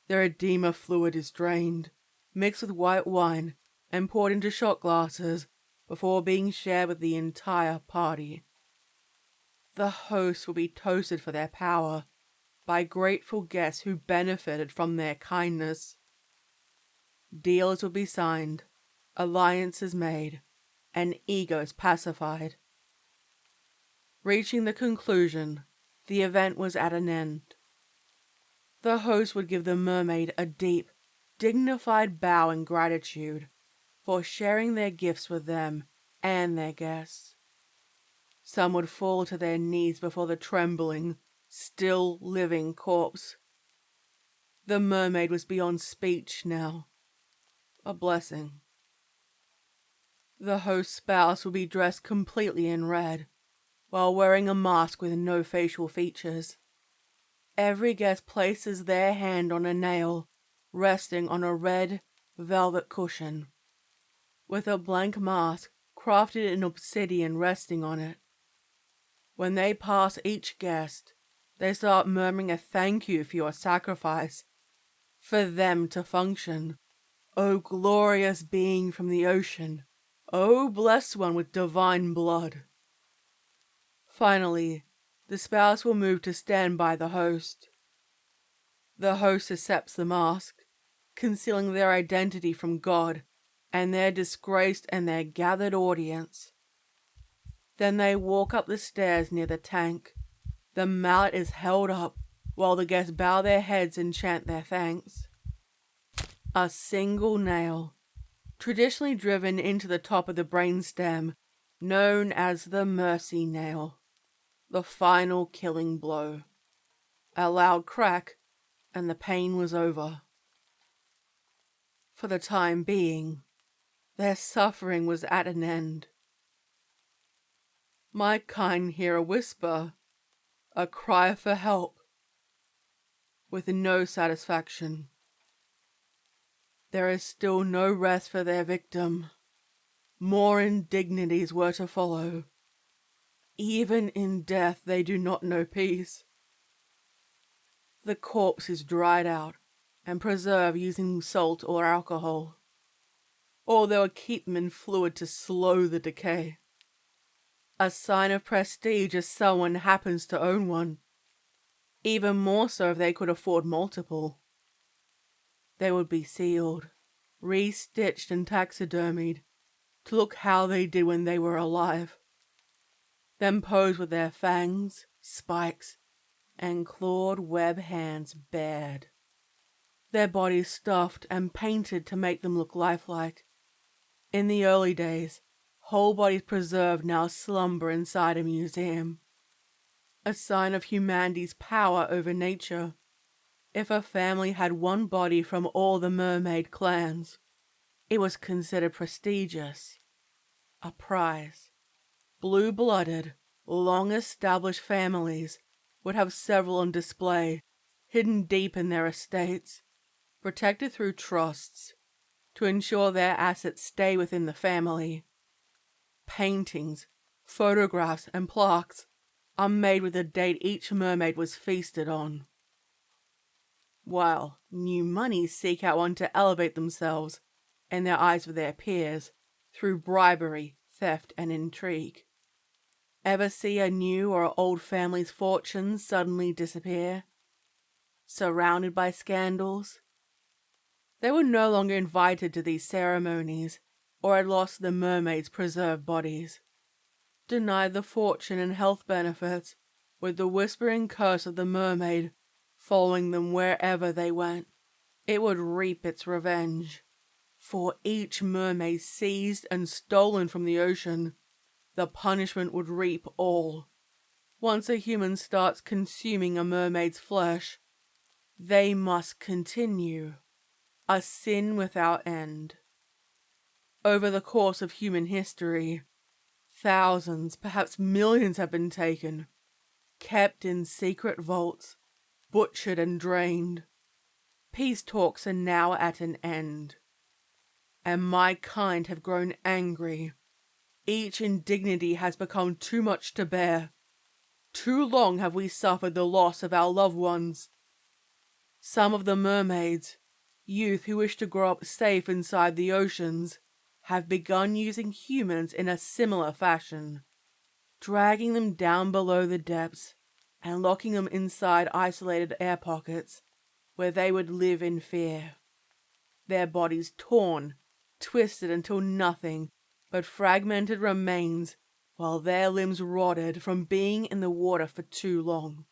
Their edema fluid is drained, mixed with white wine, and poured into shot glasses before being shared with the entire party. The hosts will be toasted for their power by grateful guests who benefited from their kindness. Deals will be signed, alliances made, and egos pacified. Reaching the conclusion, the event was at an end. The host would give the mermaid a deep, dignified bow in gratitude for sharing their gifts with them and their guests. Some would fall to their knees before the trembling, still living corpse. The mermaid was beyond speech now. A blessing. The host's spouse would be dressed completely in red, while wearing a mask with no facial features. Every guest places their hand on a nail, resting on a red velvet cushion, with a blank mask crafted in obsidian resting on it. When they pass each guest, they start murmuring a thank you for your sacrifice, for them to function. O glorious being from the ocean, O blessed one with divine blood. Finally, the spouse will move to stand by the host. The host accepts the mask, concealing their identity from God and their disgraced and their gathered audience. Then they walk up the stairs near the tank. The mallet is held up while the guests bow their heads and chant their thanks. A single nail, traditionally driven into the top of the brainstem, known as the mercy nail. The final killing blow. A loud crack, and the pain was over. For the time being, their suffering was at an end. My kind hear a whisper, a cry for help, with no satisfaction. There is still no rest for their victim. More indignities were to follow. Even in death they do not know peace. The corpse is dried out and preserved using salt or alcohol, or they will keep them in fluid to slow the decay. A sign of prestige if someone happens to own one, even more so if they could afford multiple. They would be sealed, re-stitched and taxidermied to look how they did when they were alive, then posed with their fangs, spikes, and clawed web hands bared. Their bodies stuffed and painted to make them look lifelike. In the early days, whole bodies preserved now slumber inside a museum. A sign of humanity's power over nature. If a family had one body from all the mermaid clans, it was considered prestigious. A prize. Blue-blooded, long-established families would have several on display, hidden deep in their estates, protected through trusts, to ensure their assets stay within the family. Paintings, photographs, and plaques are made with the date each mermaid was feasted on. While new monies seek out one to elevate themselves in their eyes of their peers through bribery, theft, and intrigue. Ever see a new or old family's fortunes suddenly disappear? Surrounded by scandals? They were no longer invited to these ceremonies, or had lost the mermaid's preserved bodies. Denied the fortune and health benefits, with the whispering curse of the mermaid following them wherever they went. It would reap its revenge. For each mermaid seized and stolen from the ocean, the punishment would reap all. Once a human starts consuming a mermaid's flesh, they must continue. A sin without end. Over the course of human history, thousands, perhaps millions have been taken, kept in secret vaults, butchered and drained. Peace talks are now at an end, and my kind have grown angry. Each indignity has become too much to bear. Too long have we suffered the loss of our loved ones. Some of the mermaids, youth who wish to grow up safe inside the oceans, have begun using humans in a similar fashion, dragging them down below the depths and locking them inside isolated air pockets where they would live in fear. Their bodies torn, twisted until nothing but fragmented remains, while their limbs rotted from being in the water for too long.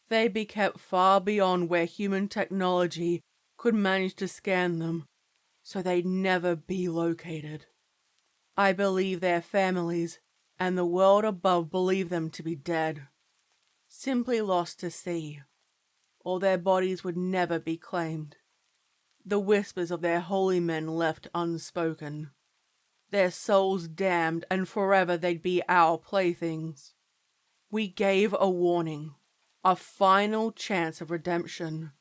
They'd be kept far beyond where human technology could manage to scan them, so they'd never be located. I believe their families and the world above believe them to be dead, simply lost to sea, or their bodies would never be claimed. The whispers of their holy men left unspoken. Their souls damned, and forever they'd be our playthings. We gave a warning, a final chance of redemption.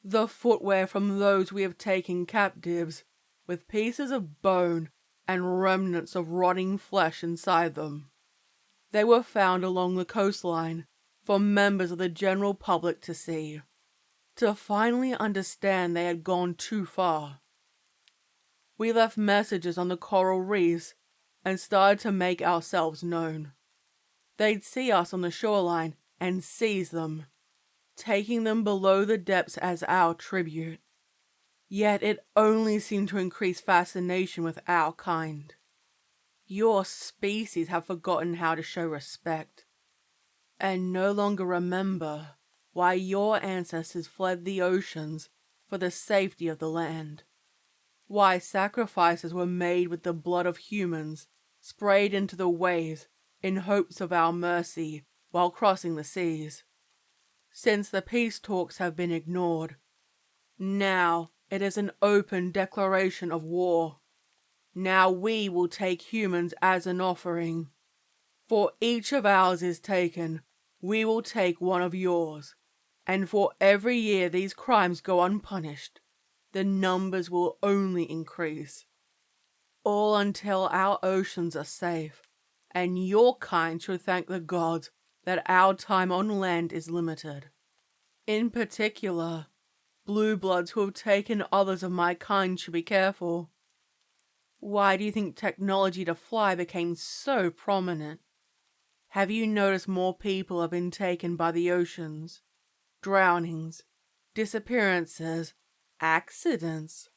The footwear from those we have taken captives, with pieces of bone and remnants of rotting flesh inside them. They were found along the coastline for members of the general public to see, to finally understand they had gone too far. We left messages on the coral reefs and started to make ourselves known. They'd see us on the shoreline and seize them, taking them below the depths as our tribute. Yet it only seemed to increase fascination with our kind. Your species have forgotten how to show respect, and no longer remember why your ancestors fled the oceans for the safety of the land. Why sacrifices were made with the blood of humans sprayed into the waves in hopes of our mercy while crossing the seas. Since the peace talks have been ignored, now it is an open declaration of war. Now we will take humans as an offering. For each of ours is taken, we will take one of yours. And for every year these crimes go unpunished, the numbers will only increase. All until our oceans are safe, and your kind should thank the gods that our time on land is limited. In particular, blue bloods who have taken others of my kind should be careful. Why do you think technology to fly became so prominent? Have you noticed more people have been taken by the oceans? Drownings, disappearances, accidents.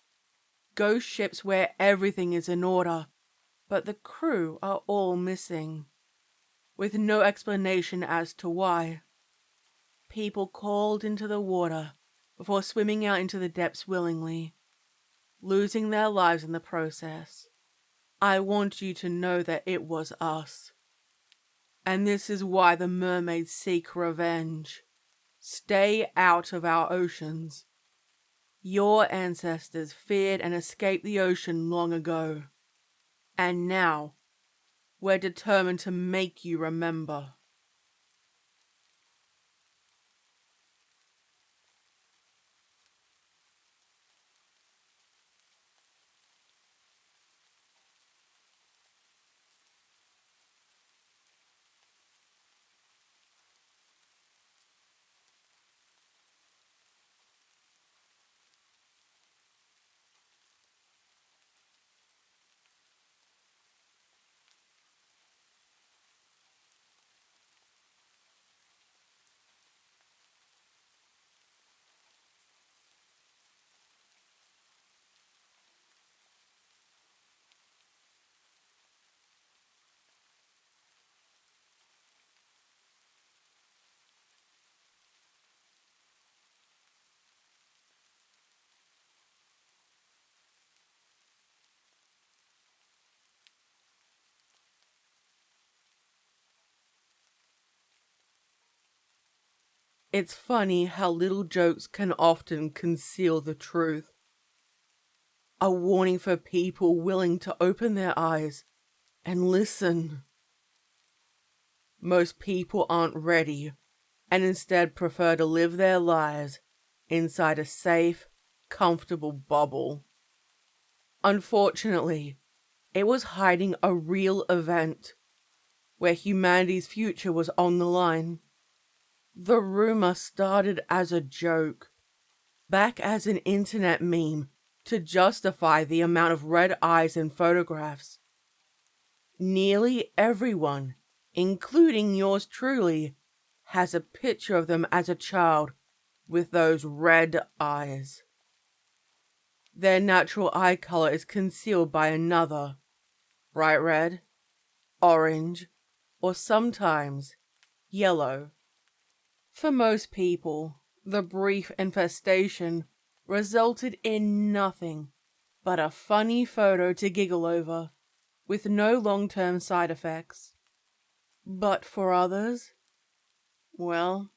Ghost ships where everything is in order, but the crew are all missing, with no explanation as to why. People called into the water before swimming out into the depths willingly, losing their lives in the process. I want you to know that it was us. And this is why the mermaids seek revenge. Stay out of our oceans. Your ancestors feared and escaped the ocean long ago. And now, we're determined to make you remember. It's funny how little jokes can often conceal the truth. A warning for people willing to open their eyes and listen. Most people aren't ready and instead prefer to live their lives inside a safe, comfortable bubble. Unfortunately, it was hiding a real event where humanity's future was on the line. The rumor started as a joke, back as an internet meme to justify the amount of red eyes in photographs. Nearly everyone, including yours truly, has a picture of them as a child with those red eyes. Their natural eye color is concealed by another, bright red, orange, or sometimes yellow. For most people, the brief infestation resulted in nothing but a funny photo to giggle over, with no long-term side effects. But for others, well,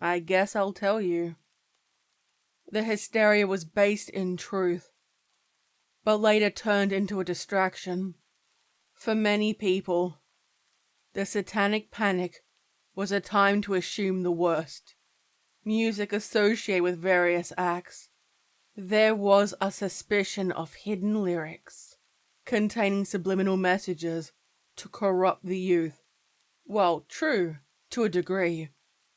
I guess I'll tell you. The hysteria was based in truth, but later turned into a distraction. For many people, the satanic panic was a time to assume the worst. Music associated with various acts. There was a suspicion of hidden lyrics containing subliminal messages to corrupt the youth. Well, true, to a degree.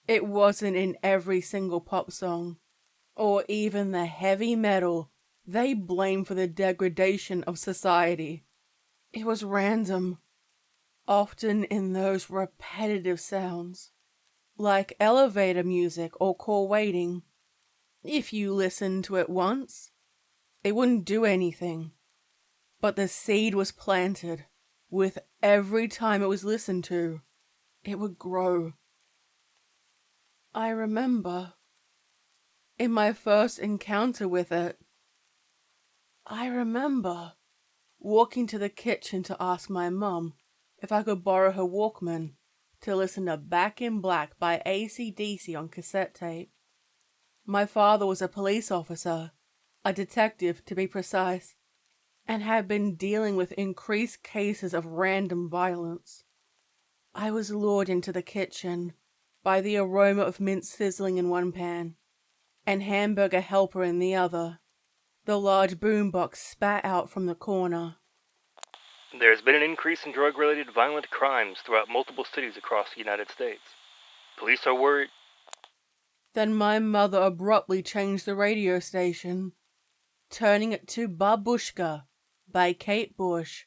It wasn't in every single pop song, or even the heavy metal they blame for the degradation of society. It was random, often in those repetitive sounds, like elevator music or call waiting. If you listened to it once, it wouldn't do anything. But the seed was planted. With every time it was listened to, it would grow. I remember, in my first encounter with it, I remember walking to the kitchen to ask my mum if I could borrow her Walkman to listen to Back in Black by AC/DC on cassette tape. My father was a police officer, a detective to be precise, and had been dealing with increased cases of random violence. I was lured into the kitchen by the aroma of mince sizzling in one pan and hamburger helper in the other. The large boombox spat out from the corner. There's been an increase in drug-related violent crimes throughout multiple cities across the United States. Police are worried. Then my mother abruptly changed the radio station, turning it to Babushka by Kate Bush,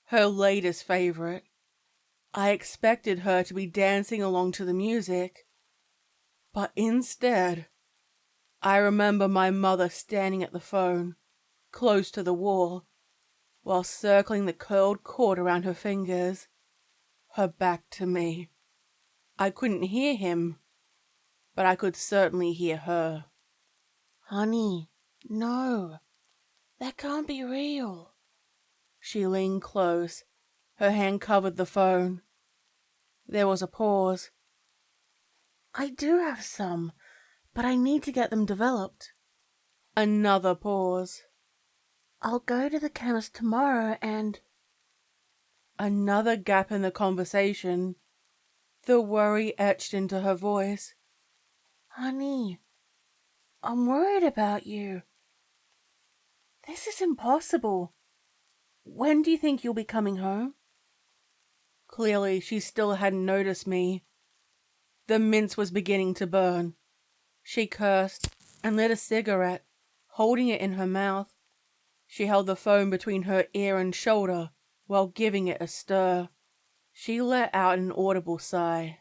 her latest favorite. I expected her to be dancing along to the music, but instead, I remember my mother standing at the phone, close to the wall, while circling the curled cord around her fingers, her back to me. I couldn't hear him, but I could certainly hear her. Honey, no, that can't be real. She leaned close. Her hand covered the phone. There was a pause. I do have some, but I need to get them developed. Another pause. I'll go to the chemist tomorrow and... Another gap in the conversation. The worry etched into her voice. Honey, I'm worried about you. This is impossible. When do you think you'll be coming home? Clearly, she still hadn't noticed me. The mince was beginning to burn. She cursed and lit a cigarette, holding it in her mouth. She held the phone between her ear and shoulder while giving it a stir. She let out an audible sigh.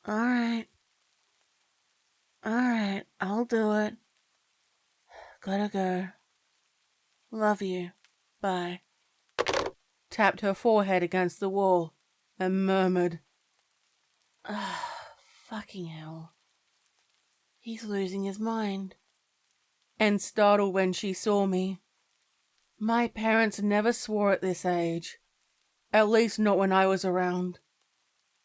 Alright, I'll do it. Gotta go. Love you. Bye. Tapped her forehead against the wall and murmured, Fucking hell. He's losing his mind. and startled when she saw me. My parents never swore at this age, at least not when I was around.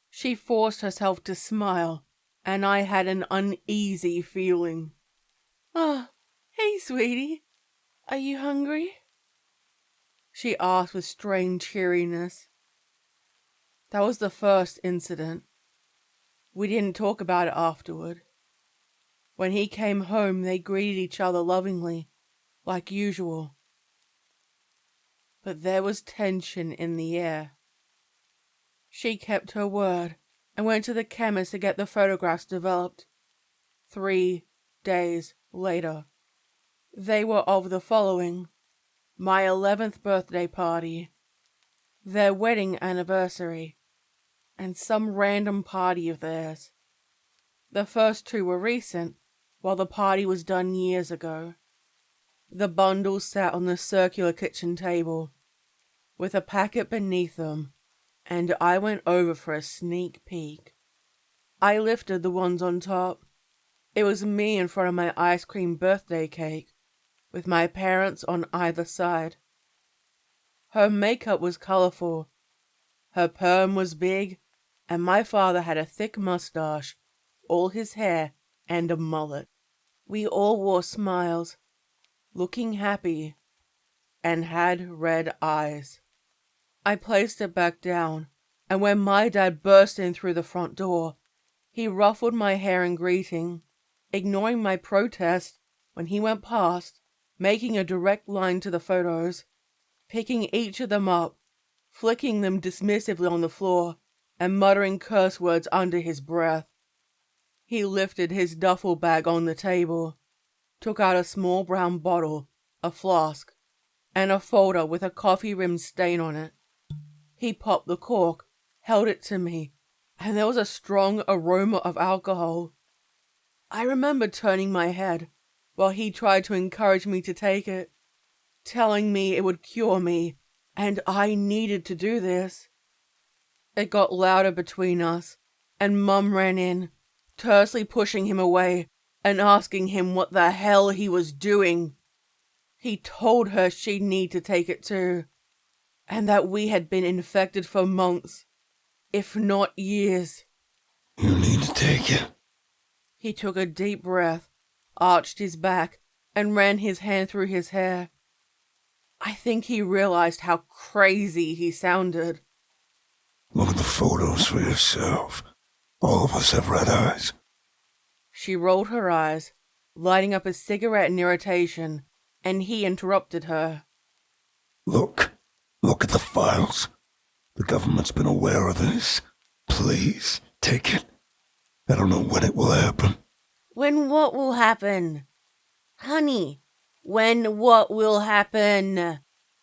She forced herself to smile, and I had an uneasy feeling. "Ah, hey, sweetie. Are you hungry?" she asked with strange cheeriness. That was the first incident. We didn't talk about it afterward. When he came home, they greeted each other lovingly, like usual. But there was tension in the air. She kept her word and went to the chemist to get the photographs developed. 3 days later, they were of the following: my 11th birthday party, their wedding anniversary, and some random party of theirs. The first 2 were recent, while the party was done years ago. The bundles sat on the circular kitchen table, with a packet beneath them, and I went over for a sneak peek. I lifted the ones on top. It was me in front of my ice cream birthday cake, with my parents on either side. Her makeup was colorful, her perm was big, and my father had a thick mustache, all his hair, and a mullet. We all wore smiles, looking happy, and had red eyes. I placed it back down, and when my dad burst in through the front door, he ruffled my hair in greeting, ignoring my protest when he went past, making a direct line to the photos, picking each of them up, flicking them dismissively on the floor, and muttering curse words under his breath. He lifted his duffel bag on the table, took out a small brown bottle, a flask, and a folder with a coffee-rimmed stain on it. He popped the cork, held it to me, and there was a strong aroma of alcohol. I remember turning my head while he tried to encourage me to take it, telling me it would cure me, and I needed to do this. It got louder between us, and Mum ran in, tersely pushing him away and asking him what the hell he was doing. He told her she'd need to take it too, and that we had been infected for months, if not years. You need to take it. He took a deep breath, arched his back, and ran his hand through his hair. I think he realized how crazy he sounded. Look at the photos for yourself. All of us have red eyes. She rolled her eyes, lighting up a cigarette in irritation, and he interrupted her. Look at the files. The government's been aware of this. Please, take it. I don't know when it will happen. When what will happen? Honey, when what will happen?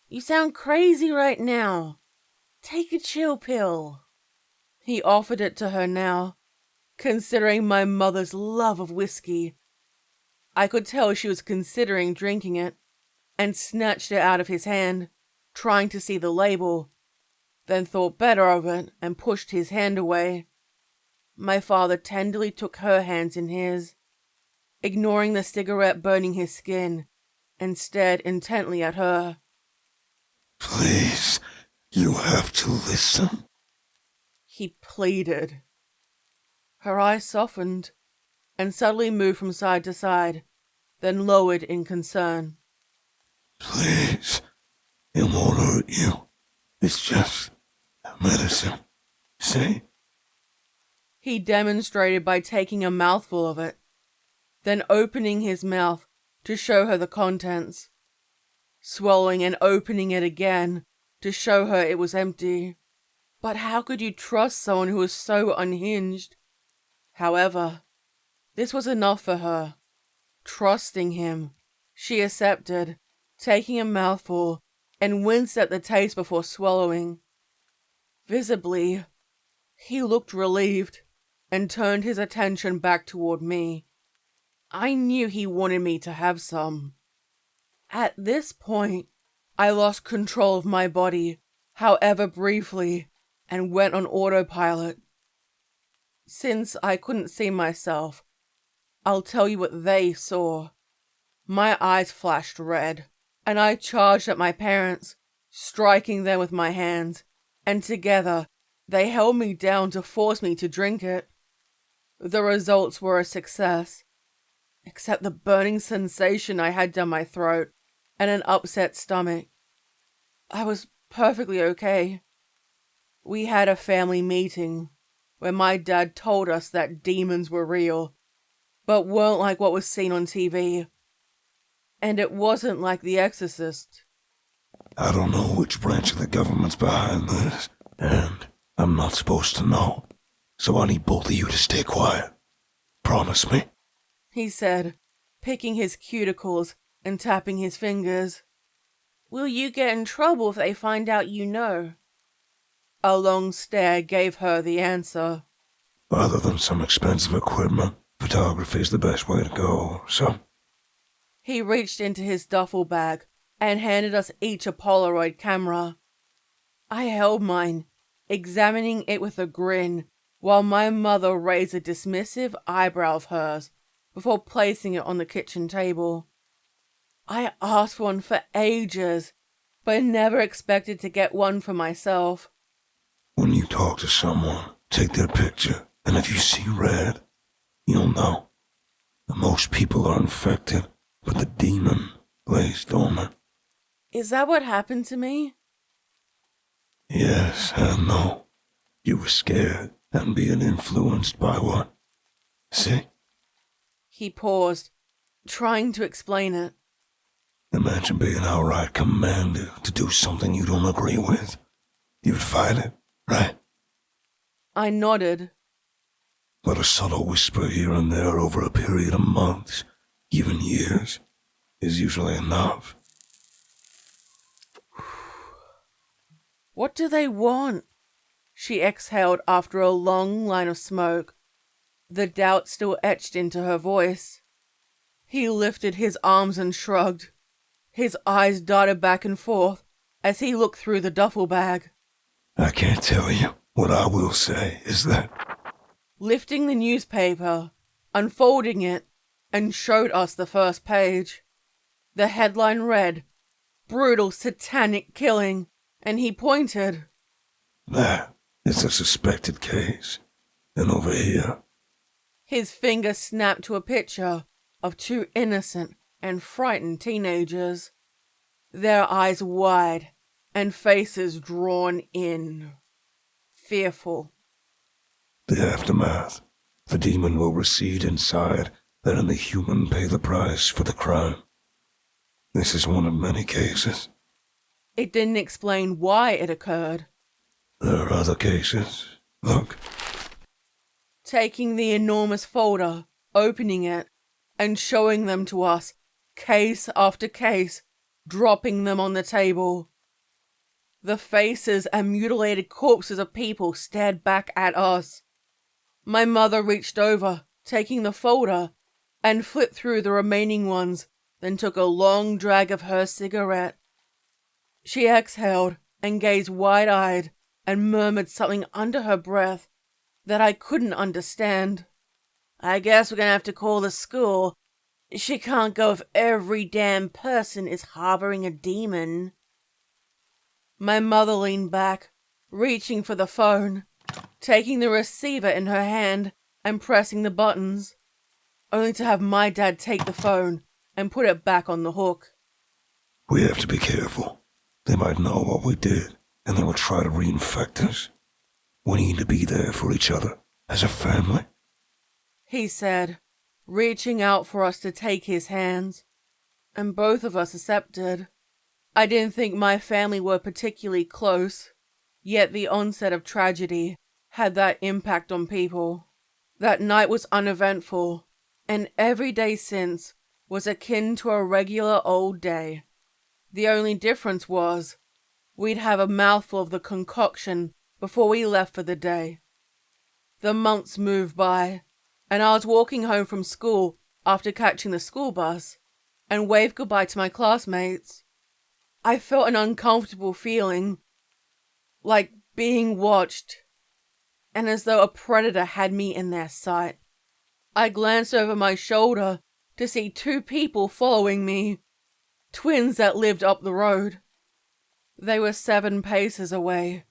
You sound crazy right now. Take a chill pill. He offered it to her now, considering my mother's love of whiskey. I could tell she was considering drinking it, and snatched it out of his hand, trying to see the label, then thought better of it and pushed his hand away. My father tenderly took her hands in his, ignoring the cigarette burning his skin, and stared intently at her. Please, you have to listen. He pleaded. Her eyes softened, and subtly moved from side to side, then lowered in concern. Please, it won't hurt you. It's just medicine. See? He demonstrated by taking a mouthful of it, then opening his mouth to show her the contents, swallowing and opening it again to show her it was empty. But how could you trust someone who was so unhinged? However, this was enough for her. Trusting him, she accepted, taking a mouthful, and winced at the taste before swallowing. Visibly, he looked relieved and turned his attention back toward me. I knew he wanted me to have some. At this point, I lost control of my body, however briefly, and went on autopilot. Since I couldn't see myself, I'll tell you what they saw. My eyes flashed red, and I charged at my parents, striking them with my hands, and together They held me down to force me to drink it. The results were a success, except the burning sensation I had down my throat and an upset stomach. I was perfectly okay. We had a family meeting where my dad told us that demons were real, but weren't like what was seen on TV. And it wasn't like The Exorcist. I don't know which branch of the government's behind this, and I'm not supposed to know. So I need both of you to stay quiet. Promise me. He said, picking his cuticles and tapping his fingers. Will you get in trouble if they find out you know? A long stare gave her the answer. Other than some expensive equipment, photography's the best way to go, so... He reached into his duffel bag and handed us each a Polaroid camera. I held mine, examining it with a grin, while my mother raised a dismissive eyebrow of hers before placing it on the kitchen table. I asked for one for ages, but never expected to get one for myself. When you talk to someone, take their picture, and if you see red, you'll know. Most people are infected, but the demon lays dormant. Is that what happened to me? Yes and no. You were scared and being influenced by what? See? He paused, trying to explain it. Imagine being outright commanded to do something you don't agree with. You'd fight it, right? I nodded. But a subtle whisper here and there over a period of months, even years, is usually enough. What do they want? She exhaled after a long line of smoke, the doubt still etched into her voice. He lifted his arms and shrugged. His eyes darted back and forth as he looked through the duffel bag. I can't tell you. What I will say is that... Lifting the newspaper, unfolding it, and showed us the first page. The headline read, Brutal Satanic Killing, and he pointed. That is a suspected case. And over here... His finger snapped to a picture of two innocent and frightened teenagers, their eyes wide and faces drawn in, fearful. The aftermath. The demon will recede inside, letting the human pay the price for the crime. This is one of many cases. It didn't explain why it occurred. There are other cases. Look. Taking the enormous folder, opening it, and showing them to us, case after case, dropping them on the table. The faces and mutilated corpses of people stared back at us. My mother reached over, taking the folder, and flipped through the remaining ones, then took a long drag of her cigarette. She exhaled and gazed wide-eyed and murmured something under her breath that I couldn't understand. I guess we're gonna have to call the school. She can't go if every damn person is harboring a demon. My mother leaned back, reaching for the phone, taking the receiver in her hand and pressing the buttons, only to have my dad take the phone and put it back on the hook. We have to be careful. They might know what we did, and they will try to reinfect us. We need to be there for each other, as a family. He said, reaching out for us to take his hands, and both of us accepted. I didn't think my family were particularly close, yet the onset of tragedy had that impact on people. That night was uneventful, and every day since was akin to a regular old day. The only difference was, we'd have a mouthful of the concoction before we left for the day. The months moved by, and I was walking home from school after catching the school bus, and waved goodbye to my classmates. I felt an uncomfortable feeling, like being watched, and as though a predator had me in their sight. I glanced over my shoulder to see two people following me, twins that lived up the road. They were 7 paces away,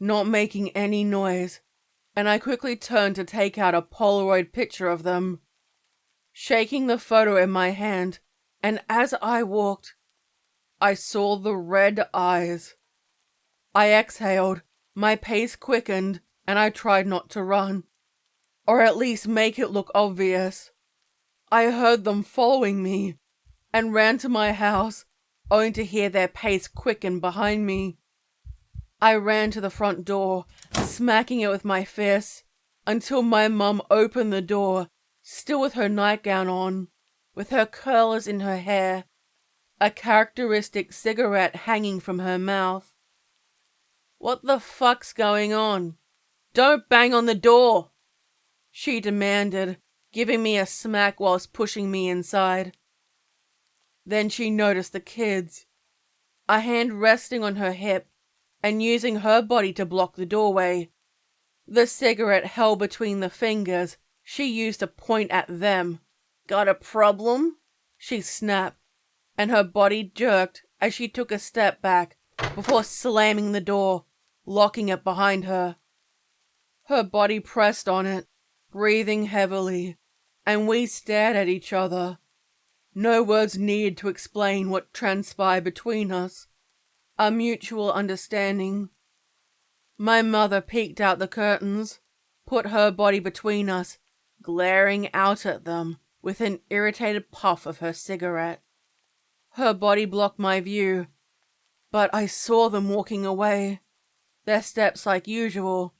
not making any noise, and I quickly turned to take out a Polaroid picture of them, shaking the photo in my hand, and as I walked, I saw the red eyes. I exhaled, my pace quickened, and I tried not to run, or at least make it look obvious. I heard them following me, and ran to my house, only to hear their pace quicken behind me. I ran to the front door, smacking it with my fists, until my mum opened the door, still with her nightgown on, with her curlers in her hair, a characteristic cigarette hanging from her mouth. "What the fuck's going on? Don't bang on the door!" she demanded, giving me a smack whilst pushing me inside. Then she noticed the kids, a hand resting on her hip and using her body to block the doorway, the cigarette held between the fingers she used to point at them. "Got a problem?" she snapped, and her body jerked as she took a step back before slamming the door, locking it behind her. Her body pressed on it, breathing heavily, and we stared at each other. No words needed to explain what transpired between us. A mutual understanding. My mother peeked out the curtains, put her body between us, glaring out at them with an irritated puff of her cigarette. Her body blocked my view, but I saw them walking away, their steps like usual,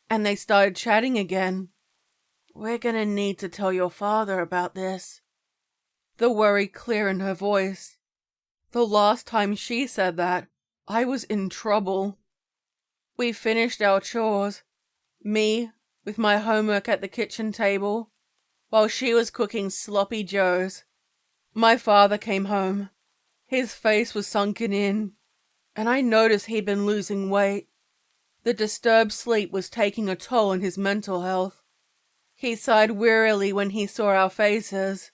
and they started chatting again. "We're gonna need to tell your father about this." The worry clear in her voice. The last time she said that, I was in trouble. We finished our chores, me with my homework at the kitchen table, while she was cooking sloppy joes. My father came home. His face was sunken in, and I noticed he'd been losing weight. The disturbed sleep was taking a toll on his mental health. He sighed wearily when he saw our faces.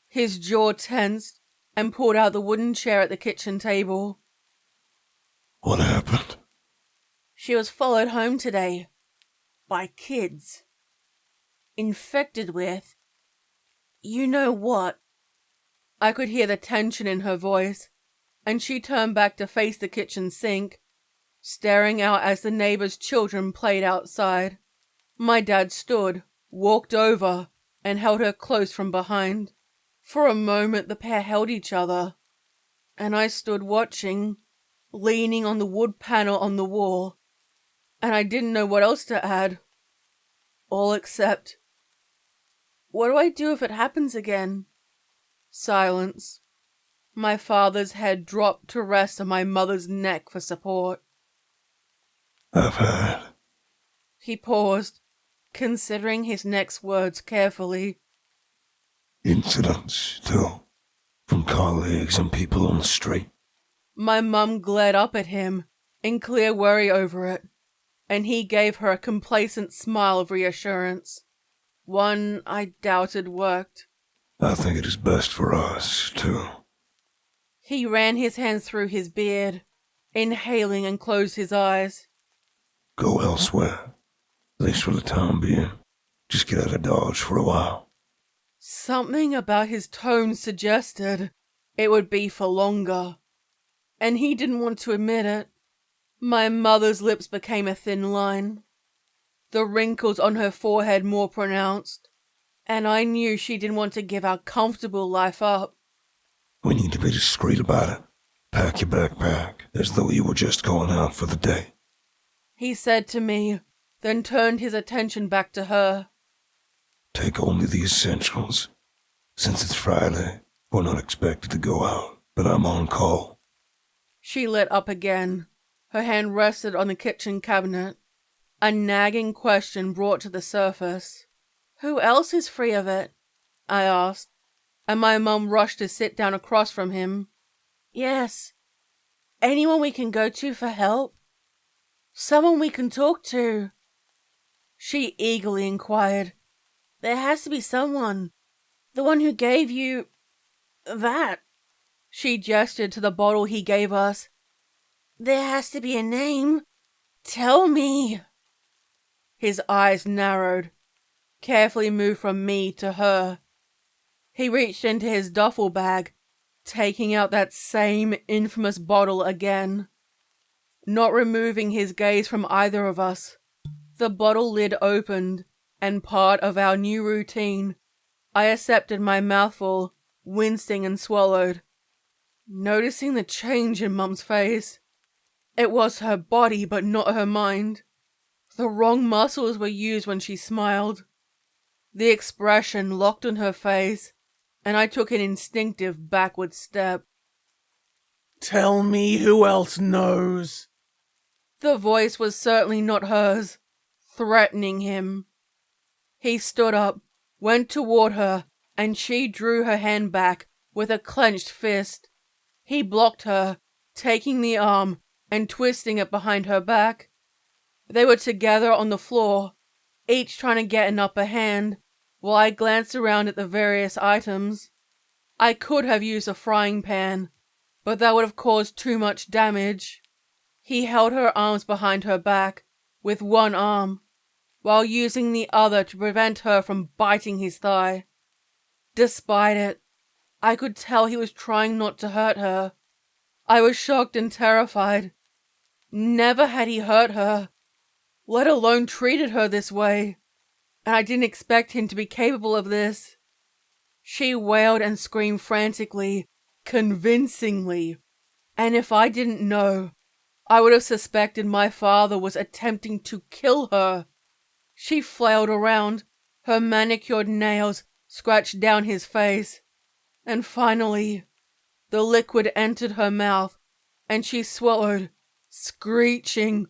His jaw tensed and pulled out the wooden chair at the kitchen table. What happened? "She was followed home today by kids. Infected with you know what." I could hear the tension in her voice, and she turned back to face the kitchen sink, staring out as the neighbors' children played outside. My dad stood, walked over, and held her close from behind. For a moment the pair held each other, and I stood watching, leaning on the wood panel on the wall, and I didn't know what else to add. All except, what do I do if it happens again? Silence. My father's head dropped to rest on my mother's neck for support. I've had He paused, considering his next words carefully. incidents, too, from colleagues and people on the street. My mum glared up at him in clear worry over it, and he gave her a complacent smile of reassurance. One I doubted worked. I think it is best for us, too. He ran his hands through his beard, inhaling, and closed his eyes. Go elsewhere, at least for the time being. Just get out of Dodge for a while. Something about his tone suggested it would be for longer, and he didn't want to admit it. My mother's lips became a thin line, the wrinkles on her forehead more pronounced, and I knew she didn't want to give our comfortable life up. We need to be discreet about it. Pack your backpack, as though you were just going out for the day. He said to me, then turned his attention back to her. Take only the essentials. Since it's Friday, we're not expected to go out, but I'm on call. She lit up again. Her hand rested on the kitchen cabinet. A nagging question brought to the surface. "Who else is free of it?" I asked, and my mum rushed to sit down across from him. "Yes. Anyone we can go to for help? Someone we can talk to?" She eagerly inquired. "There has to be someone. The one who gave you that." She gestured to the bottle he gave us. "There has to be a name. Tell me. His eyes narrowed, carefully moved from me to her. He reached into his duffel bag, taking out that same infamous bottle again. Not removing his gaze from either of us, the bottle lid opened, and part of our new routine, I accepted my mouthful, wincing and swallowed. Noticing the change in Mum's face. It was her body, but not her mind. The wrong muscles were used when she smiled. The expression locked on her face, and I took an instinctive backward step. Tell me who else knows. The voice was certainly not hers, threatening him. He stood up, went toward her, and she drew her hand back with a clenched fist. He blocked her, taking the arm and twisting it behind her back. They were together on the floor, each trying to get an upper hand, while I glanced around at the various items. I could have used a frying pan, but that would have caused too much damage. He held her arms behind her back with one arm, while using the other to prevent her from biting his thigh. Despite it, I could tell he was trying not to hurt her. I was shocked and terrified. Never had he hurt her, let alone treated her this way, and I didn't expect him to be capable of this. She wailed and screamed frantically, convincingly, and if I didn't know, I would have suspected my father was attempting to kill her. She flailed around, her manicured nails scratched down his face, and finally, the liquid entered her mouth, and she swallowed, screeching,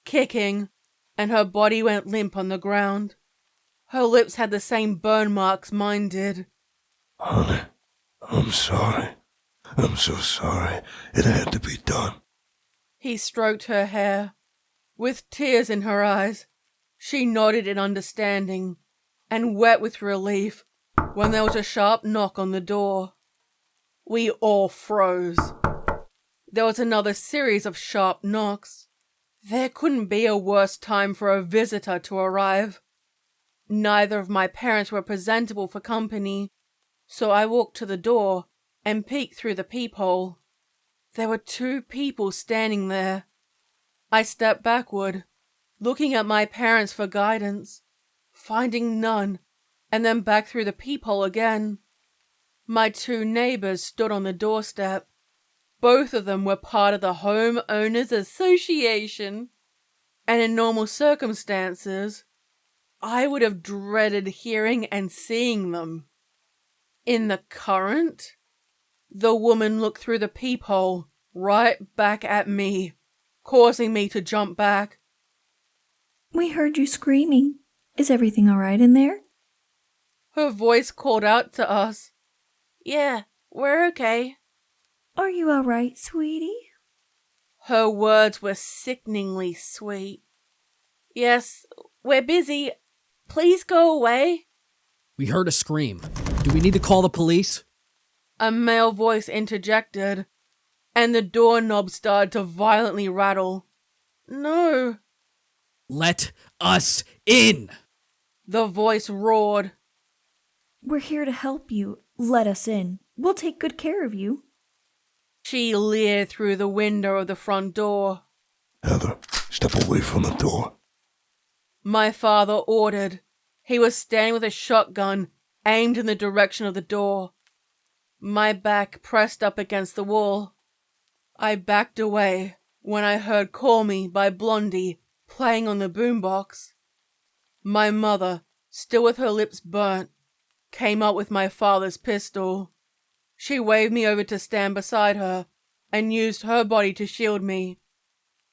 kicking, and her body went limp on the ground. Her lips had the same burn marks mine did. Honey, I'm sorry. I'm so sorry. It had to be done. He stroked her hair. With tears in her eyes, she nodded in understanding, and wept with relief when there was a sharp knock on the door. We all froze. There was another series of sharp knocks. There couldn't be a worse time for a visitor to arrive. Neither of my parents were presentable for company, so I walked to the door and peeked through the peephole. There were 2 people standing there. I stepped backward, looking at my parents for guidance, finding none, and then back through the peephole again. My 2 neighbors stood on the doorstep. Both of them were part of the Home Owners Association, and in normal circumstances, I would have dreaded hearing and seeing them. In the current, the woman looked through the peephole right back at me, causing me to jump back. We heard you screaming. Is everything all right in there? Her voice called out to us. Yeah, we're okay. Are you all right, sweetie? Her words were sickeningly sweet. Yes, we're busy. Please go away. We heard a scream. Do we need to call the police? A male voice interjected, and the doorknob started to violently rattle. No. Let us in! The voice roared. We're here to help you. Let us in. We'll take good care of you. She leered through the window of the front door. Heather, step away from the door. My father ordered. He was standing with a shotgun aimed in the direction of the door. My back pressed up against the wall. I backed away when I heard Call Me by Blondie playing on the boombox. My mother, still with her lips burnt, came up with my father's pistol. She waved me over to stand beside her and used her body to shield me.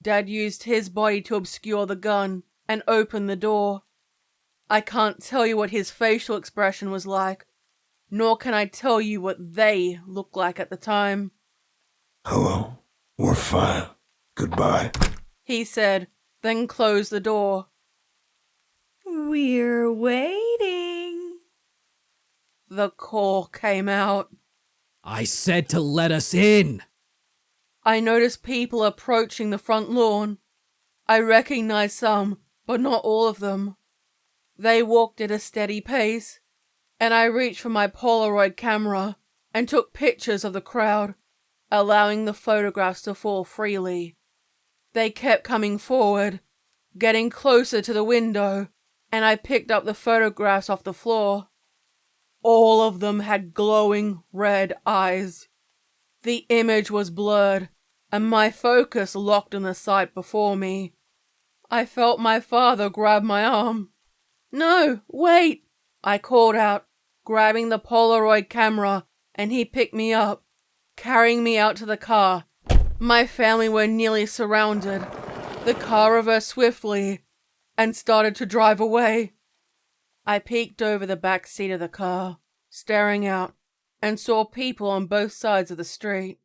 Dad used his body to obscure the gun and open the door. I can't tell you what his facial expression was like, nor can I tell you what they looked like at the time. Hello, we're fine. Goodbye. He said, then closed the door. We're waiting. The call came out. I said to let us in! I noticed people approaching the front lawn. I recognized some, but not all of them. They walked at a steady pace, and I reached for my Polaroid camera and took pictures of the crowd, allowing the photographs to fall freely. They kept coming forward, getting closer to the window, and I picked up the photographs off the floor. All of them had glowing red eyes. The image was blurred, and my focus locked on the sight before me. I felt my father grab my arm. "No, wait!" I called out, grabbing the Polaroid camera, and he picked me up, carrying me out to the car. My family were nearly surrounded. The car reversed swiftly and started to drive away. I peeked over the back seat of the car, staring out, and saw people on both sides of the street,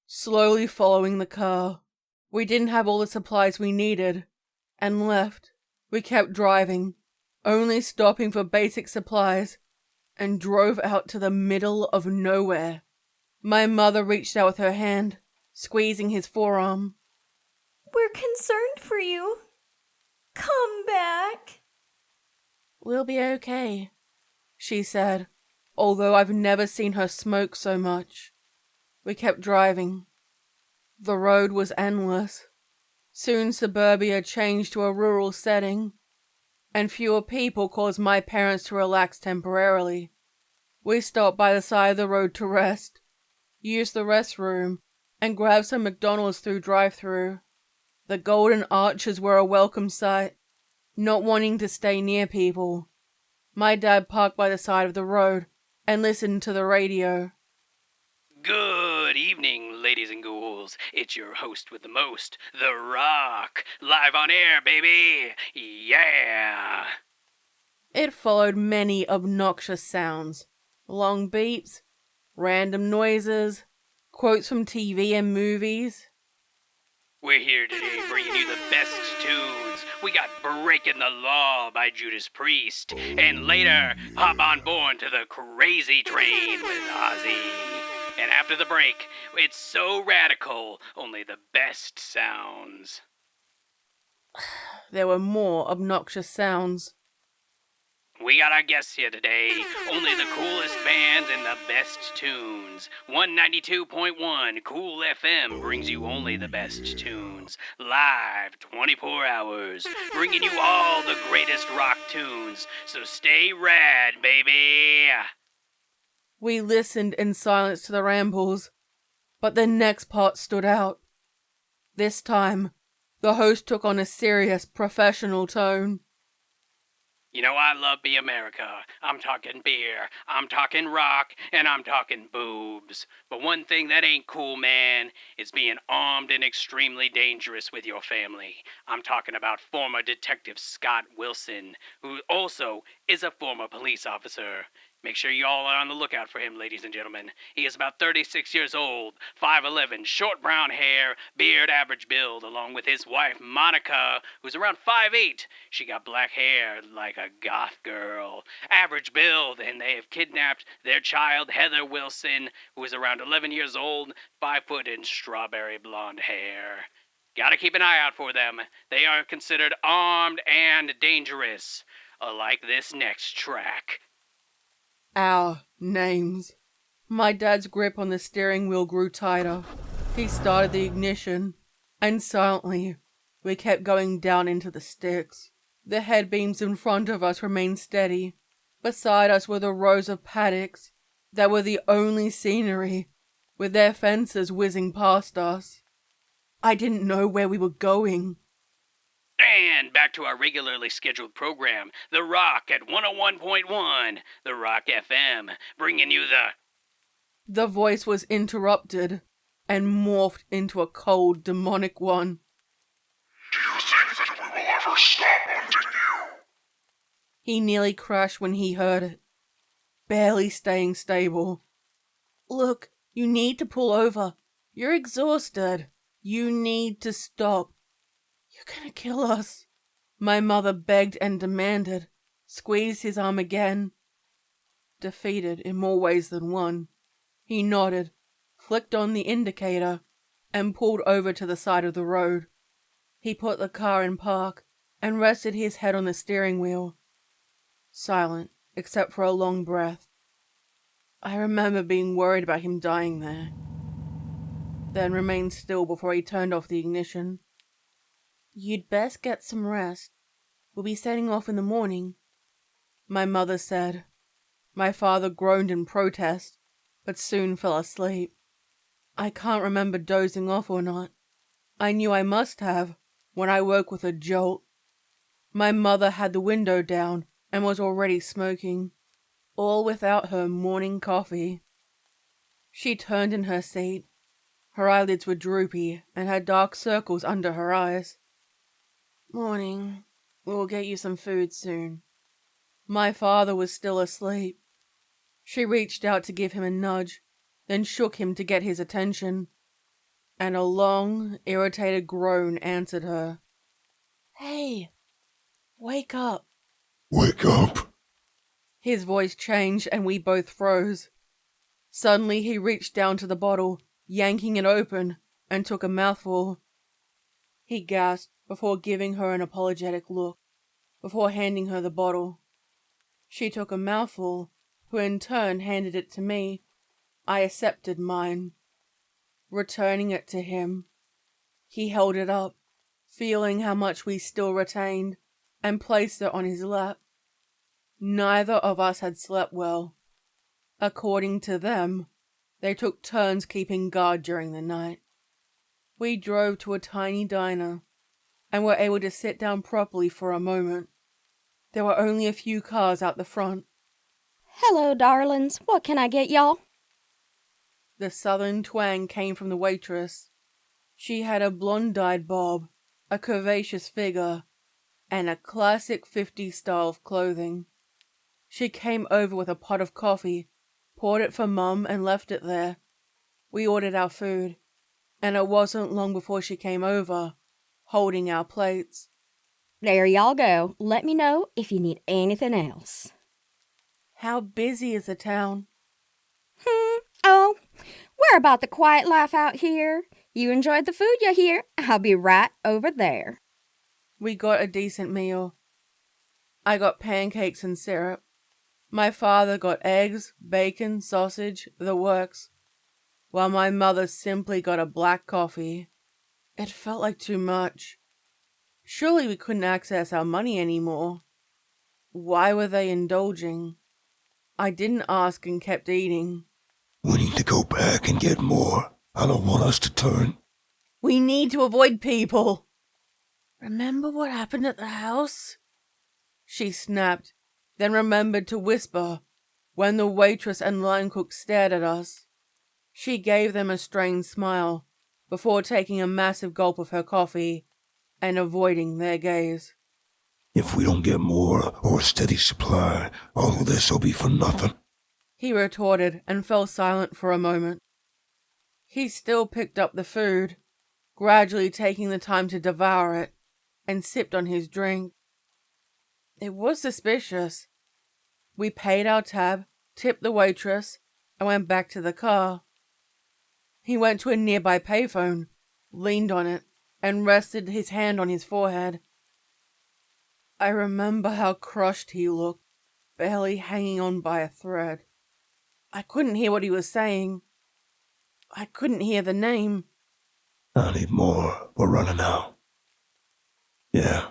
slowly following the car. We didn't have all the supplies we needed, and left. We kept driving, only stopping for basic supplies, and drove out to the middle of nowhere. My mother reached out with her hand, squeezing his forearm. We're concerned for you. Come back. "We'll be okay," she said, although I've never seen her smoke so much. We kept driving. The road was endless. Soon suburbia changed to a rural setting, and fewer people caused my parents to relax temporarily. We stopped by the side of the road to rest, used the restroom, and grabbed some McDonald's through drive-thru. The golden arches were a welcome sight, not wanting to stay near people. My dad parked by the side of the road and listened to the radio. Good evening, ladies and ghouls. It's your host with the most, The Rock. Live on air, baby. Yeah. It followed many obnoxious sounds, long beeps, random noises, quotes from TV and movies. We're here today bringing you the best tunes. We got Breaking the Law by Judas Priest. And later, hop on board to the crazy train with Ozzy. And after the break, it's so radical, only the best sounds. There were more obnoxious sounds. We got our guests here today. Only the coolest bands and the best tunes. 192.1 Cool FM brings you only the best tunes. Live 24 hours, bringing you all the greatest rock tunes. So stay rad, baby. We listened in silence to the rambles, but the next part stood out. This time, the host took on a serious, professional tone. You know I love the America. I'm talking beer, I'm talking rock, and I'm talking boobs. But one thing that ain't cool, man, is being armed and extremely dangerous with your family. I'm talking about former Detective Scott Wilson, who also is a former police officer. Make sure you all are on the lookout for him, ladies and gentlemen. He is about 36 years old, 5'11", short brown hair, beard, average build, along with his wife, Monica, who's around 5'8". She got black hair like a goth girl. Average build, and they have kidnapped their child, Heather Wilson, who is around 11 years old, 5 foot and strawberry blonde hair. Gotta keep an eye out for them. They are considered armed and dangerous, like this next track. Our names. My dad's grip on the steering wheel grew tighter. He started the ignition, and silently, we kept going down into the sticks. The headbeams in front of us remained steady. Beside us were the rows of paddocks that were the only scenery, with their fences whizzing past us. I didn't know where we were going. And back to our regularly scheduled program, The Rock at 101.1, The Rock FM, bringing you The voice was interrupted and morphed into a cold, demonic one. Do you think that we will ever stop hunting you? He nearly crashed when he heard it, barely staying stable. "Look, you need to pull over. You're exhausted. You need to stop. You're gonna kill us." My mother begged and demanded, squeezed his arm again. Defeated in more ways than one, he nodded, flicked on the indicator, and pulled over to the side of the road. He put the car in park and rested his head on the steering wheel. Silent, except for a long breath. I remember being worried about him dying there. Then remained still before he turned off the ignition. "You'd best get some rest. We'll be setting off in the morning," my mother said. My father groaned in protest, but soon fell asleep. I can't remember dozing off or not. I knew I must have, when I woke with a jolt. My mother had the window down and was already smoking, all without her morning coffee. She turned in her seat. Her eyelids were droopy and had dark circles under her eyes. "Morning. We'll get you some food soon." My father was still asleep. She reached out to give him a nudge, then shook him to get his attention, and a long, irritated groan answered her. "Hey, wake up." Wake up. His voice changed and we both froze. Suddenly he reached down to the bottle, yanking it open, and took a mouthful. He gasped before giving her an apologetic look, before handing her the bottle. She took a mouthful, who in turn handed it to me. I accepted mine. Returning it to him, he held it up, feeling how much we still retained, and placed it on his lap. Neither of us had slept well. According to them, they took turns keeping guard during the night. We drove to a tiny diner, and were able to sit down properly for a moment. There were only a few cars out the front. "Hello, darlings. What can I get y'all?" The southern twang came from the waitress. She had a blonde-dyed bob, a curvaceous figure, and a classic 50s style of clothing. She came over with a pot of coffee, poured it for Mum and left it there. We ordered our food, and it wasn't long before she came over, holding our plates. "There y'all go. Let me know if you need anything else." "How busy is the town?" Oh, we're about the quiet life out here. You enjoyed the food you hear. I'll be right over there." We got a decent meal. I got pancakes and syrup. My father got eggs, bacon, sausage, the works, while my mother simply got a black coffee. It felt like too much. Surely we couldn't access our money anymore. Why were they indulging? I didn't ask and kept eating. We need to go back and get more. I don't want us to turn. We need to avoid people. "Remember what happened at the house?" She snapped, then remembered to whisper when the waitress and line cook stared at us. She gave them a strained smile before taking a massive gulp of her coffee and avoiding their gaze. If we don't get more or a steady supply, all of this will be for nothing. He retorted and fell silent for a moment. He still picked up the food, gradually taking the time to devour it, and sipped on his drink. It was suspicious. We paid our tab, tipped the waitress, and went back to the car. He went to a nearby payphone, leaned on it, and rested his hand on his forehead. I remember how crushed he looked, barely hanging on by a thread. I couldn't hear what he was saying. I couldn't hear the name. I need more. We're running out. Yeah.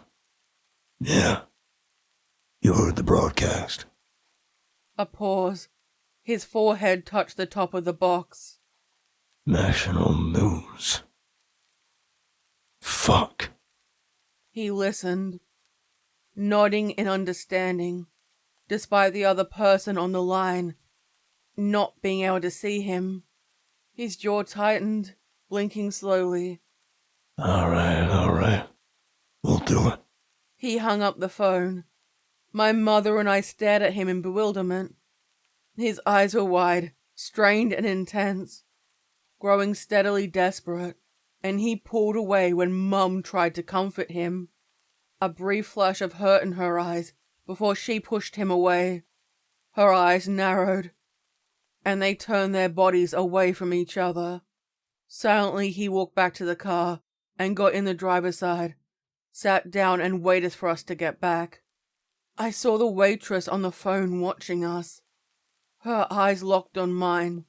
You heard the broadcast. A pause. His forehead touched the top of the box. National news. Fuck. He listened, nodding in understanding, despite the other person on the line not being able to see him. His jaw tightened, blinking slowly. All right. We'll do it. He hung up the phone. My mother and I stared at him in bewilderment. His eyes were wide, strained and intense, growing steadily desperate, and he pulled away when Mum tried to comfort him. A brief flash of hurt in her eyes before she pushed him away. Her eyes narrowed, and they turned their bodies away from each other. Silently he walked back to the car and got in the driver's side sat down and waited for us to get back. I saw the waitress on the phone watching us. Her eyes locked on mine,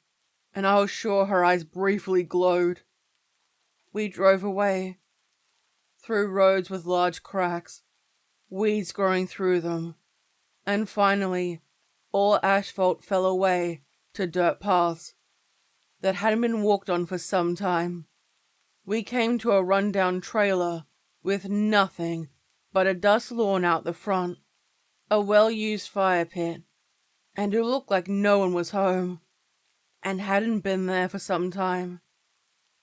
and I was sure her eyes briefly glowed. We drove away, through roads with large cracks, weeds growing through them, and finally, all asphalt fell away to dirt paths that hadn't been walked on for some time. We came to a rundown trailer with nothing but a dust lawn out the front, a well-used fire pit, and it looked like no one was home, and hadn't been there for some time.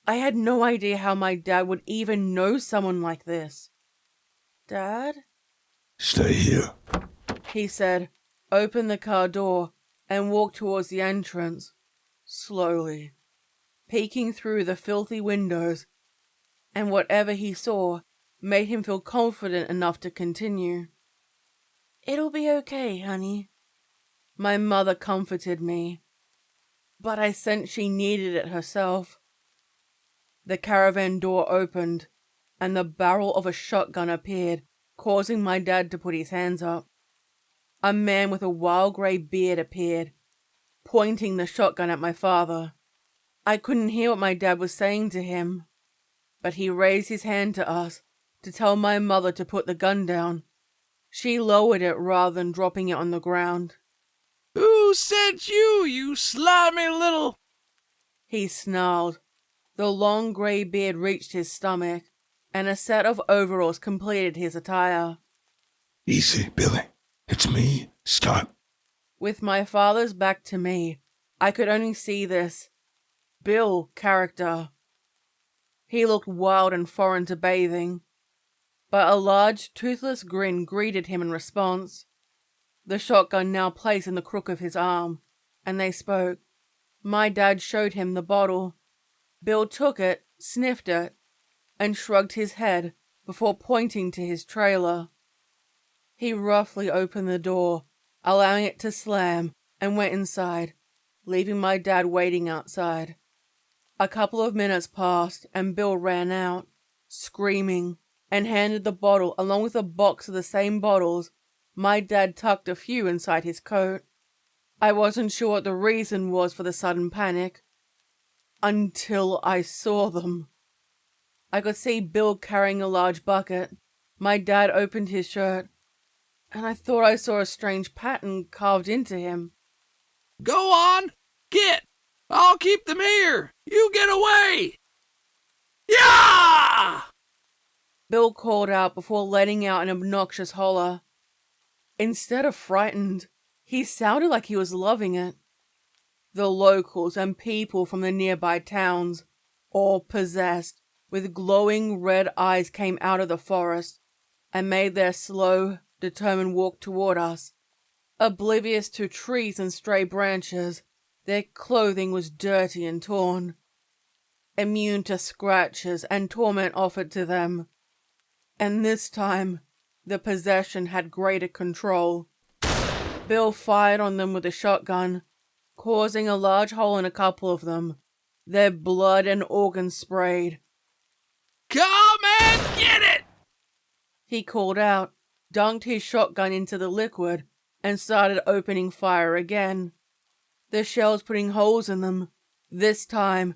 I had no idea how my dad would even know someone like this. "Dad?" Stay here. he said, opened the car door, and walked towards the entrance, slowly, peeking through the filthy windows, and whatever he saw made him feel confident enough to continue. "It'll be okay, honey." My mother comforted me, but I sensed she needed it herself. The caravan door opened, and the barrel of a shotgun appeared, causing my dad to put his hands up. A man with a wild grey beard appeared, pointing the shotgun at my father. I couldn't hear what my dad was saying to him, but he raised his hand to us to tell my mother to put the gun down. She lowered it rather than dropping it on the ground. "Who sent you, you slimy little—" he snarled. The long grey beard reached his stomach, and a set of overalls completed his attire. Easy, Billy. It's me, Scott. With my father's back to me, I could only see this Bill character. He looked wild and foreign to bathing, but a large, toothless grin greeted him in response. The shotgun now placed in the crook of his arm, and they spoke. My dad showed him the bottle. Bill took it, sniffed it, and shrugged his head before pointing to his trailer. He roughly opened the door, allowing it to slam, and went inside, leaving my dad waiting outside. A couple of minutes passed, and Bill ran out, screaming, and handed the bottle along with a box of the same bottles. My dad tucked a few inside his coat. I wasn't sure what the reason was for the sudden panic, until I saw them. I could see Bill carrying a large bucket. My dad opened his shirt, and I thought I saw a strange pattern carved into him. "Go on! Get! I'll keep them here! You get away!" "Yeah!" Bill called out before letting out an obnoxious holler. Instead of frightened, he sounded like he was loving it. The locals and people from the nearby towns, all possessed, with glowing red eyes, came out of the forest and made their slow, determined walk toward us. Oblivious to trees and stray branches, their clothing was dirty and torn, immune to scratches and torment offered to them. And this time, the possession had greater control. Bill fired on them with a shotgun, causing a large hole in a couple of them. Their blood and organs sprayed. "Come and get it!" He called out, dunked his shotgun into the liquid, and started opening fire again. The shells putting holes in them, this time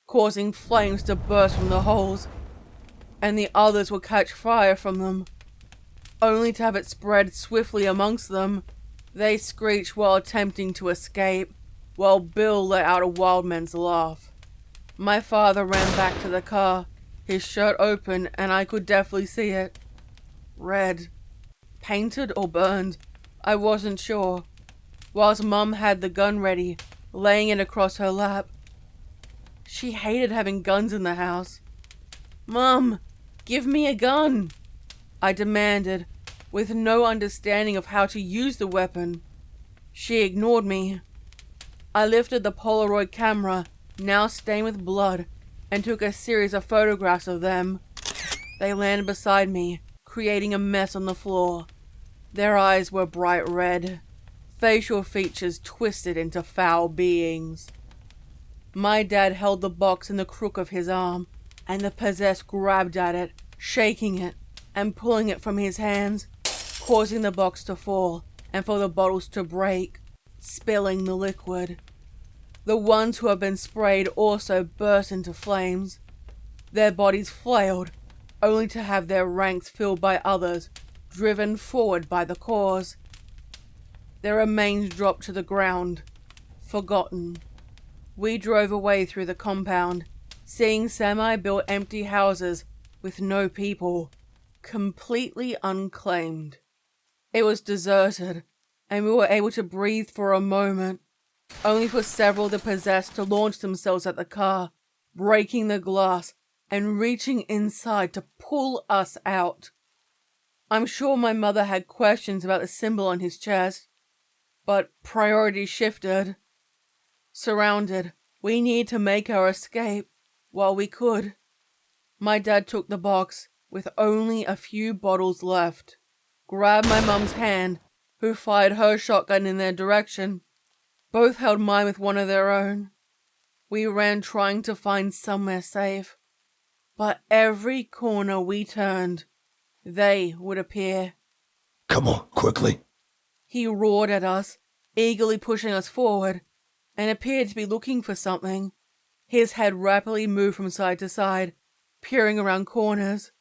causing flames to burst from the holes, and the others would catch fire from them, only to have it spread swiftly amongst them. They screeched while attempting to escape, while Bill let out a wild man's laugh. My father ran back to the car, his shirt open, and I could definitely see it. Red. Painted or burned, I wasn't sure. Whilst Mum had the gun ready, laying it across her lap. She hated having guns in the house. "Mum, give me a gun," I demanded, with no understanding of how to use the weapon. She ignored me. I lifted the Polaroid camera, now stained with blood, and took a series of photographs of them. They landed beside me, creating a mess on the floor. Their eyes were bright red, facial features twisted into foul beings. My dad held the box in the crook of his arm, and the possessed grabbed at it, shaking it, and pulling it from his hands, causing the box to fall and for the bottles to break, spilling the liquid. The ones who had been sprayed also burst into flames. Their bodies flailed, only to have their ranks filled by others, driven forward by the cause. Their remains dropped to the ground, forgotten. We drove away through the compound, seeing semi-built empty houses with no people, completely unclaimed. It was deserted, and we were able to breathe for a moment, only for several of the possessed to launch themselves at the car, breaking the glass and reaching inside to pull us out. I'm sure my mother had questions about the symbol on his chest, but priorities shifted. Surrounded, we needed to make our escape while we could. My dad took the box with only a few bottles left, grabbed my mum's hand, who fired her shotgun in their direction. Both held mine with one of their own. We ran trying to find somewhere safe, but every corner we turned, they would appear. Come on, quickly. He roared at us, eagerly pushing us forward, and appeared to be looking for something. His head rapidly moved from side to side, peering around corners,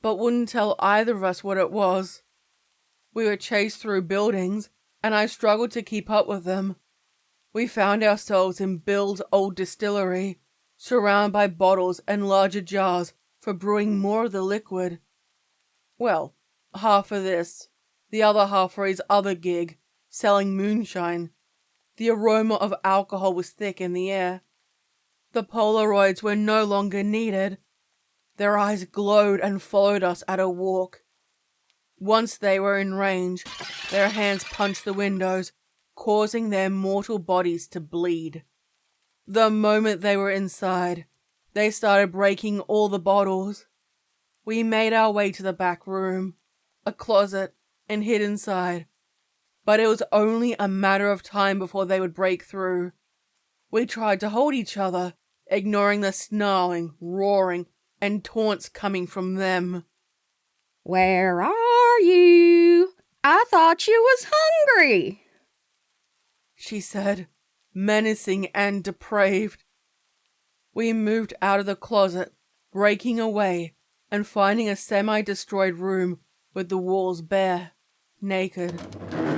but wouldn't tell either of us what it was. We were chased through buildings, and I struggled to keep up with them. We found ourselves in Bill's old distillery, surrounded by bottles and larger jars for brewing more of the liquid. Well, half of this, the other half for his other gig, selling moonshine. The aroma of alcohol was thick in the air. The Polaroids were no longer needed. Their eyes glowed and followed us at a walk. Once they were in range, their hands punched the windows, causing their mortal bodies to bleed. The moment they were inside, they started breaking all the bottles. We made our way to the back room, a closet, and hid inside. But it was only a matter of time before they would break through. We tried to hold each other, ignoring the snarling, roaring, and taunts coming from them. Where are you? I thought you was hungry, she said, menacing and depraved. We moved out of the closet, breaking away, and finding a semi-destroyed room with the walls bare, naked.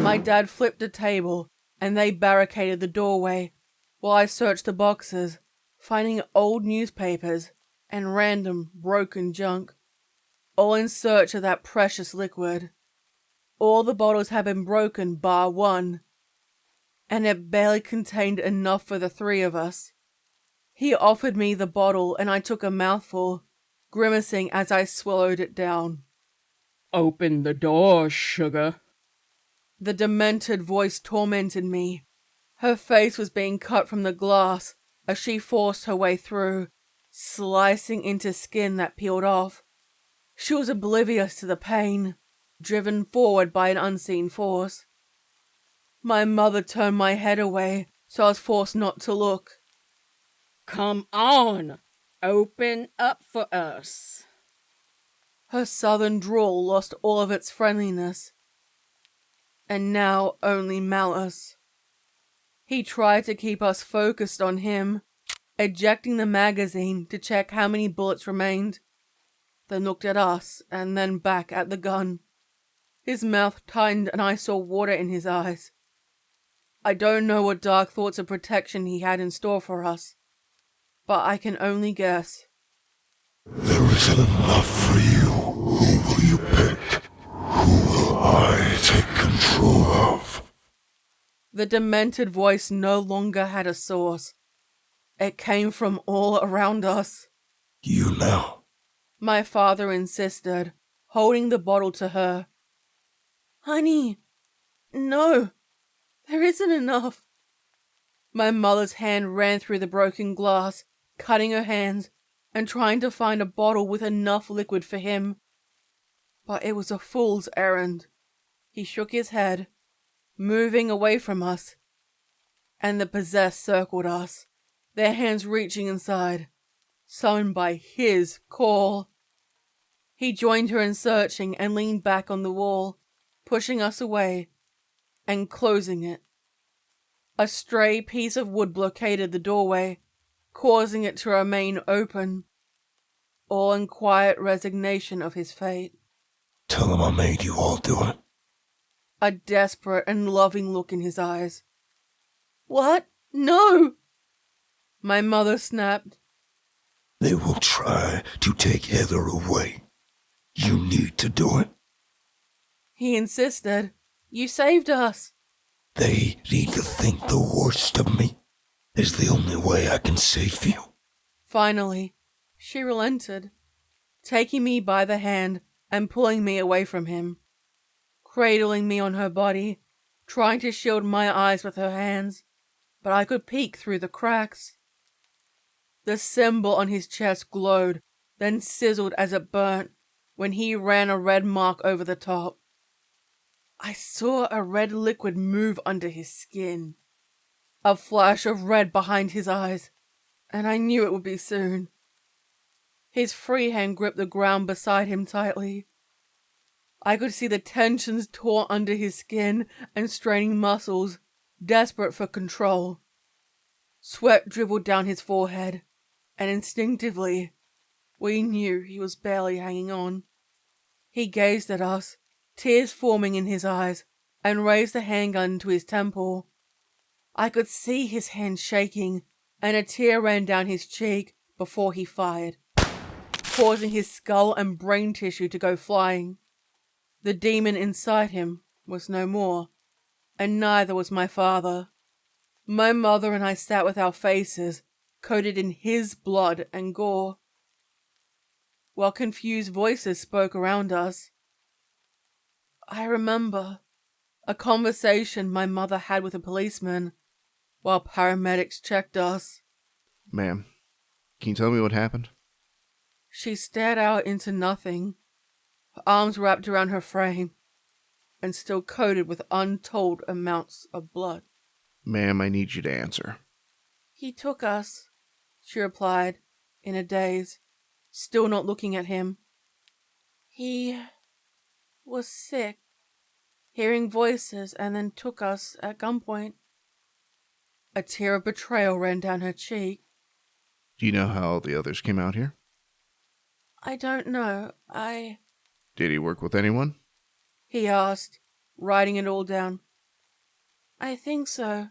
My dad flipped a table, and they barricaded the doorway, while I searched the boxes, finding old newspapers and random broken junk, all in search of that precious liquid. All the bottles had been broken bar one, and it barely contained enough for the three of us. He offered me the bottle, and I took a mouthful, grimacing as I swallowed it down. Open the door, sugar. The demented voice tormented me. Her face was being cut from the glass as she forced her way through, slicing into skin that peeled off. She was oblivious to the pain, driven forward by an unseen force. My mother turned my head away, so I was forced not to look. Come on, open up for us. Her southern drawl lost all of its friendliness, and now only malice. He tried to keep us focused on him, ejecting the magazine to check how many bullets remained, then looked at us and then back at the gun. His mouth tightened and I saw water in his eyes. I don't know what dark thoughts of protection he had in store for us, but I can only guess. There isn't enough for you. Who will you pick? Who will I take control of? The demented voice no longer had a source. It came from all around us. You now. My father insisted, holding the bottle to her. Honey, no, there isn't enough. My mother's hand ran through the broken glass, cutting her hands and trying to find a bottle with enough liquid for him. But it was a fool's errand. He shook his head, moving away from us, and the possessed circled us, their hands reaching inside, summoned by his call. He joined her in searching and leaned back on the wall, pushing us away and closing it. A stray piece of wood blockaded the doorway, causing it to remain open, all in quiet resignation of his fate. Tell him I made you all do it. A desperate and loving look in his eyes. What? No! My mother snapped. They will try to take Heather away. You need to do it. He insisted. You saved us. They need to think the worst of me. Is the only way I can save you. Finally, she relented, taking me by the hand and pulling me away from him, cradling me on her body, trying to shield my eyes with her hands, but I could peek through the cracks. The symbol on his chest glowed, then sizzled as it burnt when he ran a red mark over the top. I saw a red liquid move under his skin, a flash of red behind his eyes, and I knew it would be soon. His free hand gripped the ground beside him tightly. I could see the tensions taut under his skin and straining muscles, desperate for control. Sweat dribbled down his forehead, and instinctively, we knew he was barely hanging on. He gazed at us, tears forming in his eyes, and raised the handgun to his temple. I could see his hand shaking, and a tear ran down his cheek before he fired, causing his skull and brain tissue to go flying. The demon inside him was no more, and neither was my father. My mother and I sat with our faces coated in his blood and gore, while confused voices spoke around us. I remember a conversation my mother had with a policeman while paramedics checked us. Ma'am, can you tell me what happened? She stared out into nothing, her arms wrapped around her frame, and still coated with untold amounts of blood. Ma'am, I need you to answer. He took us, she replied, in a daze, still not looking at him. He was sick, hearing voices, and then took us at gunpoint. A tear of betrayal ran down her cheek. Do you know how the others came out here? I don't know. Did he work with anyone? He asked, writing it all down. I think so.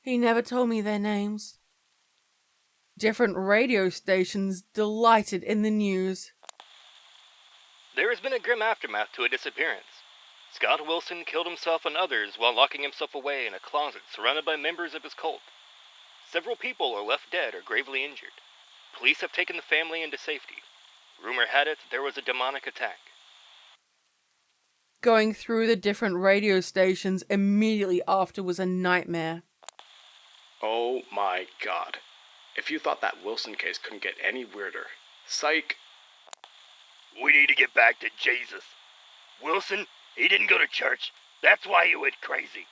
He never told me their names. Different radio stations delighted in the news. There has been a grim aftermath to a disappearance. Scott Wilson killed himself and others while locking himself away in a closet surrounded by members of his cult. Several people are left dead or gravely injured. Police have taken the family into safety. Rumor had it that there was a demonic attack. Going through the different radio stations immediately after was a nightmare. Oh my god. If you thought that Wilson case couldn't get any weirder. Psych. We need to get back to Jesus. Wilson, he didn't go to church. That's why he went crazy.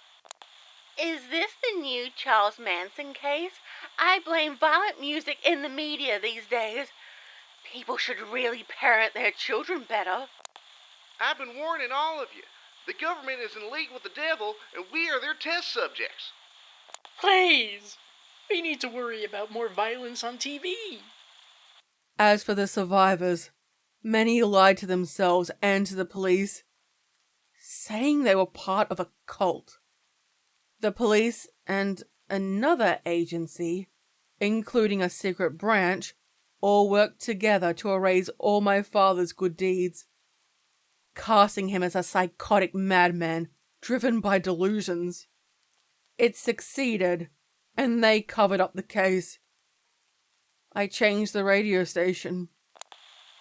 Is this the new Charles Manson case? I blame violent music in the media these days. People should really parent their children better. I've been warning all of you. The government is in league with the devil, and we are their test subjects. Please! We need to worry about more violence on TV. As for the survivors, many lied to themselves and to the police, saying they were part of a cult. The police and another agency, including a secret branch, all worked together to erase all my father's good deeds, casting him as a psychotic madman driven by delusions. It succeeded, and they covered up the case. I changed the radio station.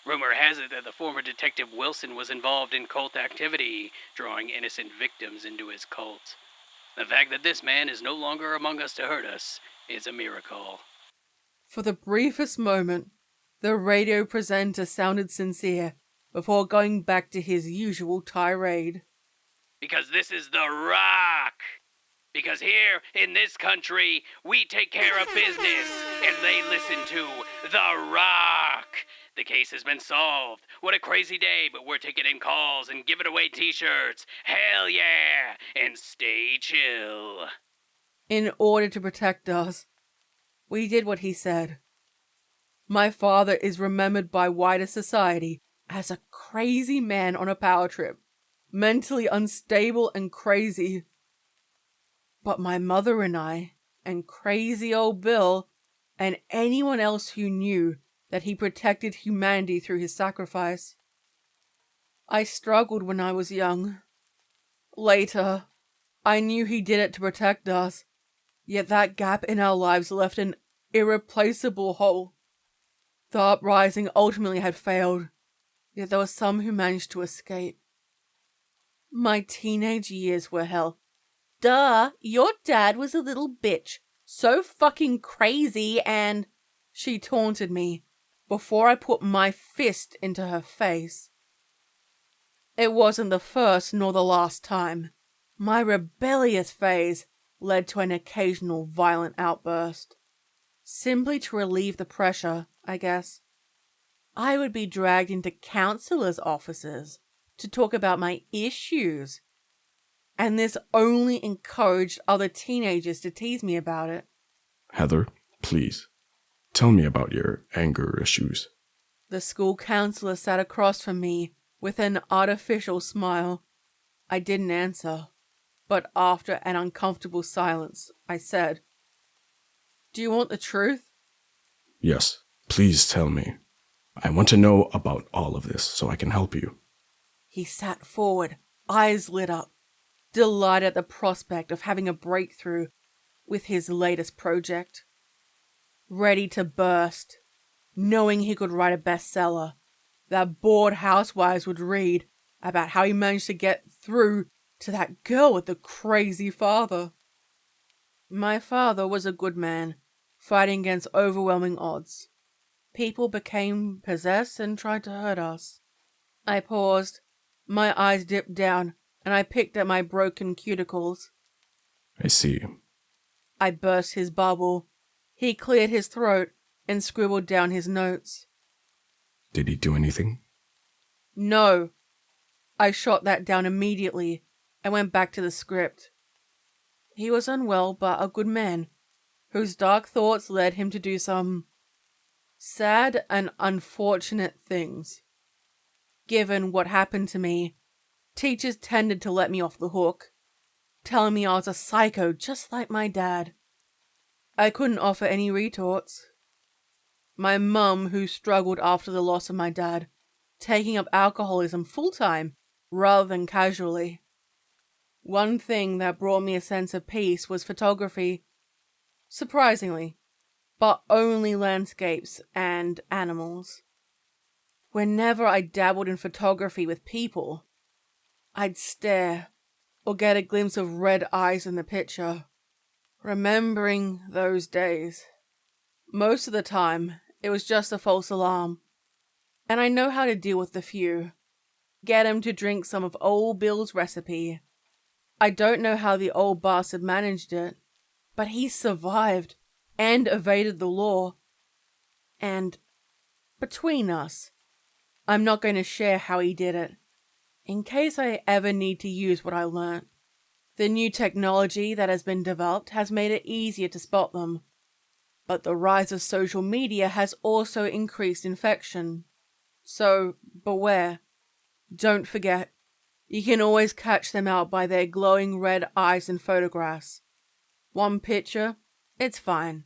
Rumor has it that the former Detective Wilson was involved in cult activity, drawing innocent victims into his cult. The fact that this man is no longer among us to hurt us is a miracle. For the briefest moment, the radio presenter sounded sincere before going back to his usual tirade. Because this is The Rock! Because here, in this country, we take care of business, and they listen to The Rock! The case has been solved. What a crazy day, but we're taking in calls and giving away t-shirts. Hell yeah! And stay chill. In order to protect us, we did what he said. My father is remembered by wider society as a crazy man on a power trip, mentally unstable and crazy. But my mother and I, and crazy old Bill, and anyone else who knew that he protected humanity through his sacrifice. I struggled when I was young. Later, I knew he did it to protect us, yet that gap in our lives left an irreplaceable hole. The uprising ultimately had failed, yet there were some who managed to escape. My teenage years were hell. Duh, your dad was a little bitch. So fucking crazy and... She taunted me before I put my fist into her face. It wasn't the first nor the last time. My rebellious phase led to an occasional violent outburst. Simply to relieve the pressure, I guess. I would be dragged into counselors' offices to talk about my issues. And this only encouraged other teenagers to tease me about it. Heather, please, tell me about your anger issues. The school counselor sat across from me with an artificial smile. I didn't answer, but after an uncomfortable silence, I said, "Do you want the truth?" Yes, please tell me. I want to know about all of this so I can help you. He sat forward, eyes lit up, delighted at the prospect of having a breakthrough with his latest project. Ready to burst, knowing he could write a bestseller that bored housewives would read about how he managed to get through to that girl with the crazy father. My father was a good man, fighting against overwhelming odds. People became possessed and tried to hurt us. I paused, my eyes dipped down, and I picked at my broken cuticles. I see. I burst his bubble. He cleared his throat and scribbled down his notes. Did he do anything? No. I shot that down immediately and went back to the script. He was unwell but a good man, whose dark thoughts led him to do some sad and unfortunate things. Given what happened to me, teachers tended to let me off the hook, telling me I was a psycho just like my dad. I couldn't offer any retorts. My mum, who struggled after the loss of my dad, taking up alcoholism full-time rather than casually. One thing that brought me a sense of peace was photography. Surprisingly, but only landscapes and animals. Whenever I dabbled in photography with people, I'd stare or get a glimpse of red eyes in the picture. Remembering those days. Most of the time, it was just a false alarm. And I know how to deal with the few. Get him to drink some of old Bill's recipe. I don't know how the old bastard managed it, but he survived and evaded the law. And between us, I'm not going to share how he did it, in case I ever need to use what I learnt. The new technology that has been developed has made it easier to spot them, but the rise of social media has also increased infection. So, beware. Don't forget, you can always catch them out by their glowing red eyes in photographs. One picture, it's fine.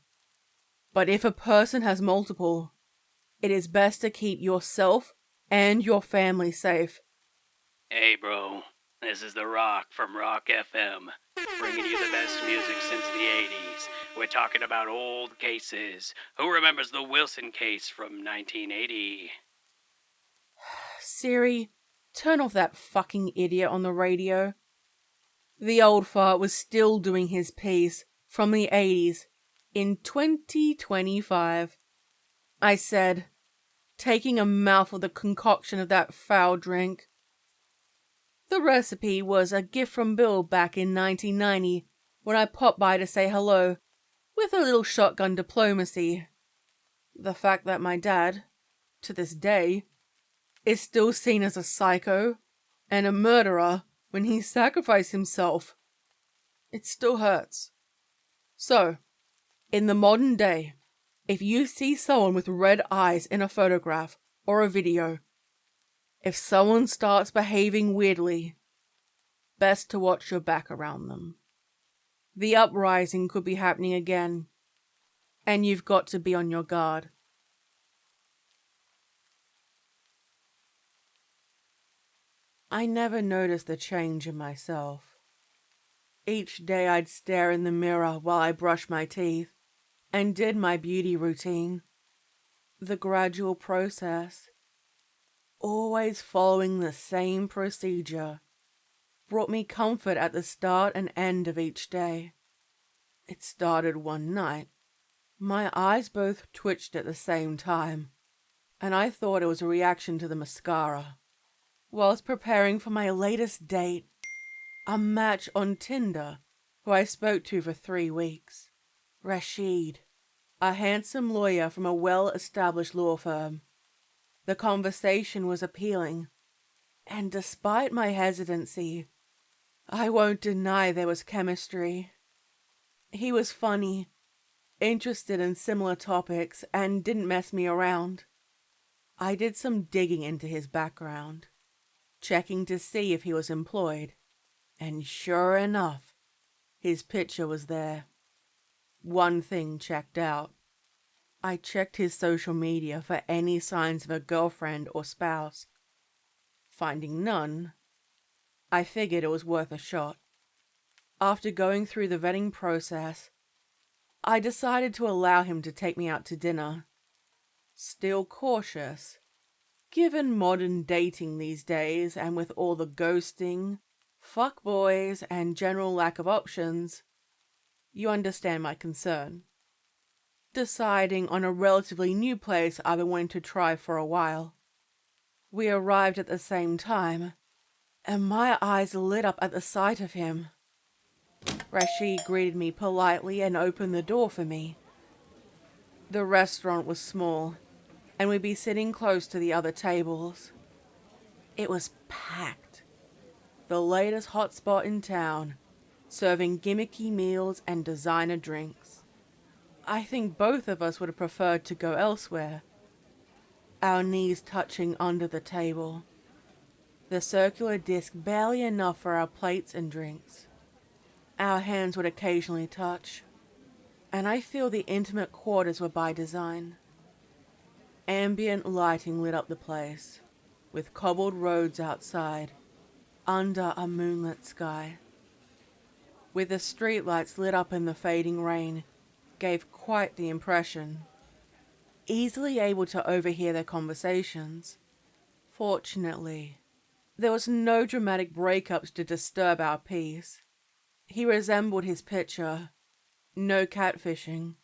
But if a person has multiple, it is best to keep yourself and your family safe. Hey, bro. This is The Rock from Rock FM, bringing you the best music since the 80s. We're talking about old cases. Who remembers the Wilson case from 1980? Siri, turn off that fucking idiot on the radio. The old fart was still doing his piece from the 80s in 2025. I said, taking a mouthful of the concoction of that foul drink. The recipe was a gift from Bill back in 1990 when I popped by to say hello, with a little shotgun diplomacy. The fact that my dad, to this day, is still seen as a psycho and a murderer when he sacrificed himself. It still hurts. So, in the modern day, if you see someone with red eyes in a photograph or a video, if someone starts behaving weirdly, best to watch your back around them. The uprising could be happening again, and you've got to be on your guard. I never noticed the change in myself. Each day I'd stare in the mirror while I brushed my teeth and did my beauty routine. The gradual process, always following the same procedure, brought me comfort at the start and end of each day. It started one night. My eyes both twitched at the same time, and I thought it was a reaction to the mascara. Whilst preparing for my latest date, a match on Tinder, who I spoke to for 3 weeks, Rashid, a handsome lawyer from a well-established law firm. The conversation was appealing, and despite my hesitancy, I won't deny there was chemistry. He was funny, interested in similar topics, and didn't mess me around. I did some digging into his background, checking to see if he was employed, and sure enough, his picture was there. One thing checked out. I checked his social media for any signs of a girlfriend or spouse. Finding none, I figured it was worth a shot. After going through the vetting process, I decided to allow him to take me out to dinner. Still cautious, given modern dating these days and with all the ghosting, fuckboys, and general lack of options, you understand my concern. Deciding on a relatively new place I've been wanting to try for a while. We arrived at the same time, and my eyes lit up at the sight of him. Rashid greeted me politely and opened the door for me. The restaurant was small, and we'd be sitting close to the other tables. It was packed. The latest hotspot in town, serving gimmicky meals and designer drinks. I think both of us would have preferred to go elsewhere. Our knees touching under the table. The circular disc barely enough for our plates and drinks. Our hands would occasionally touch, and I feel the intimate quarters were by design. Ambient lighting lit up the place, with cobbled roads outside, under a moonlit sky. With the streetlights lit up in the fading rain, gave quite the impression. Easily able to overhear their conversations. Fortunately, there was no dramatic breakups to disturb our peace. He resembled his picture. No catfishing.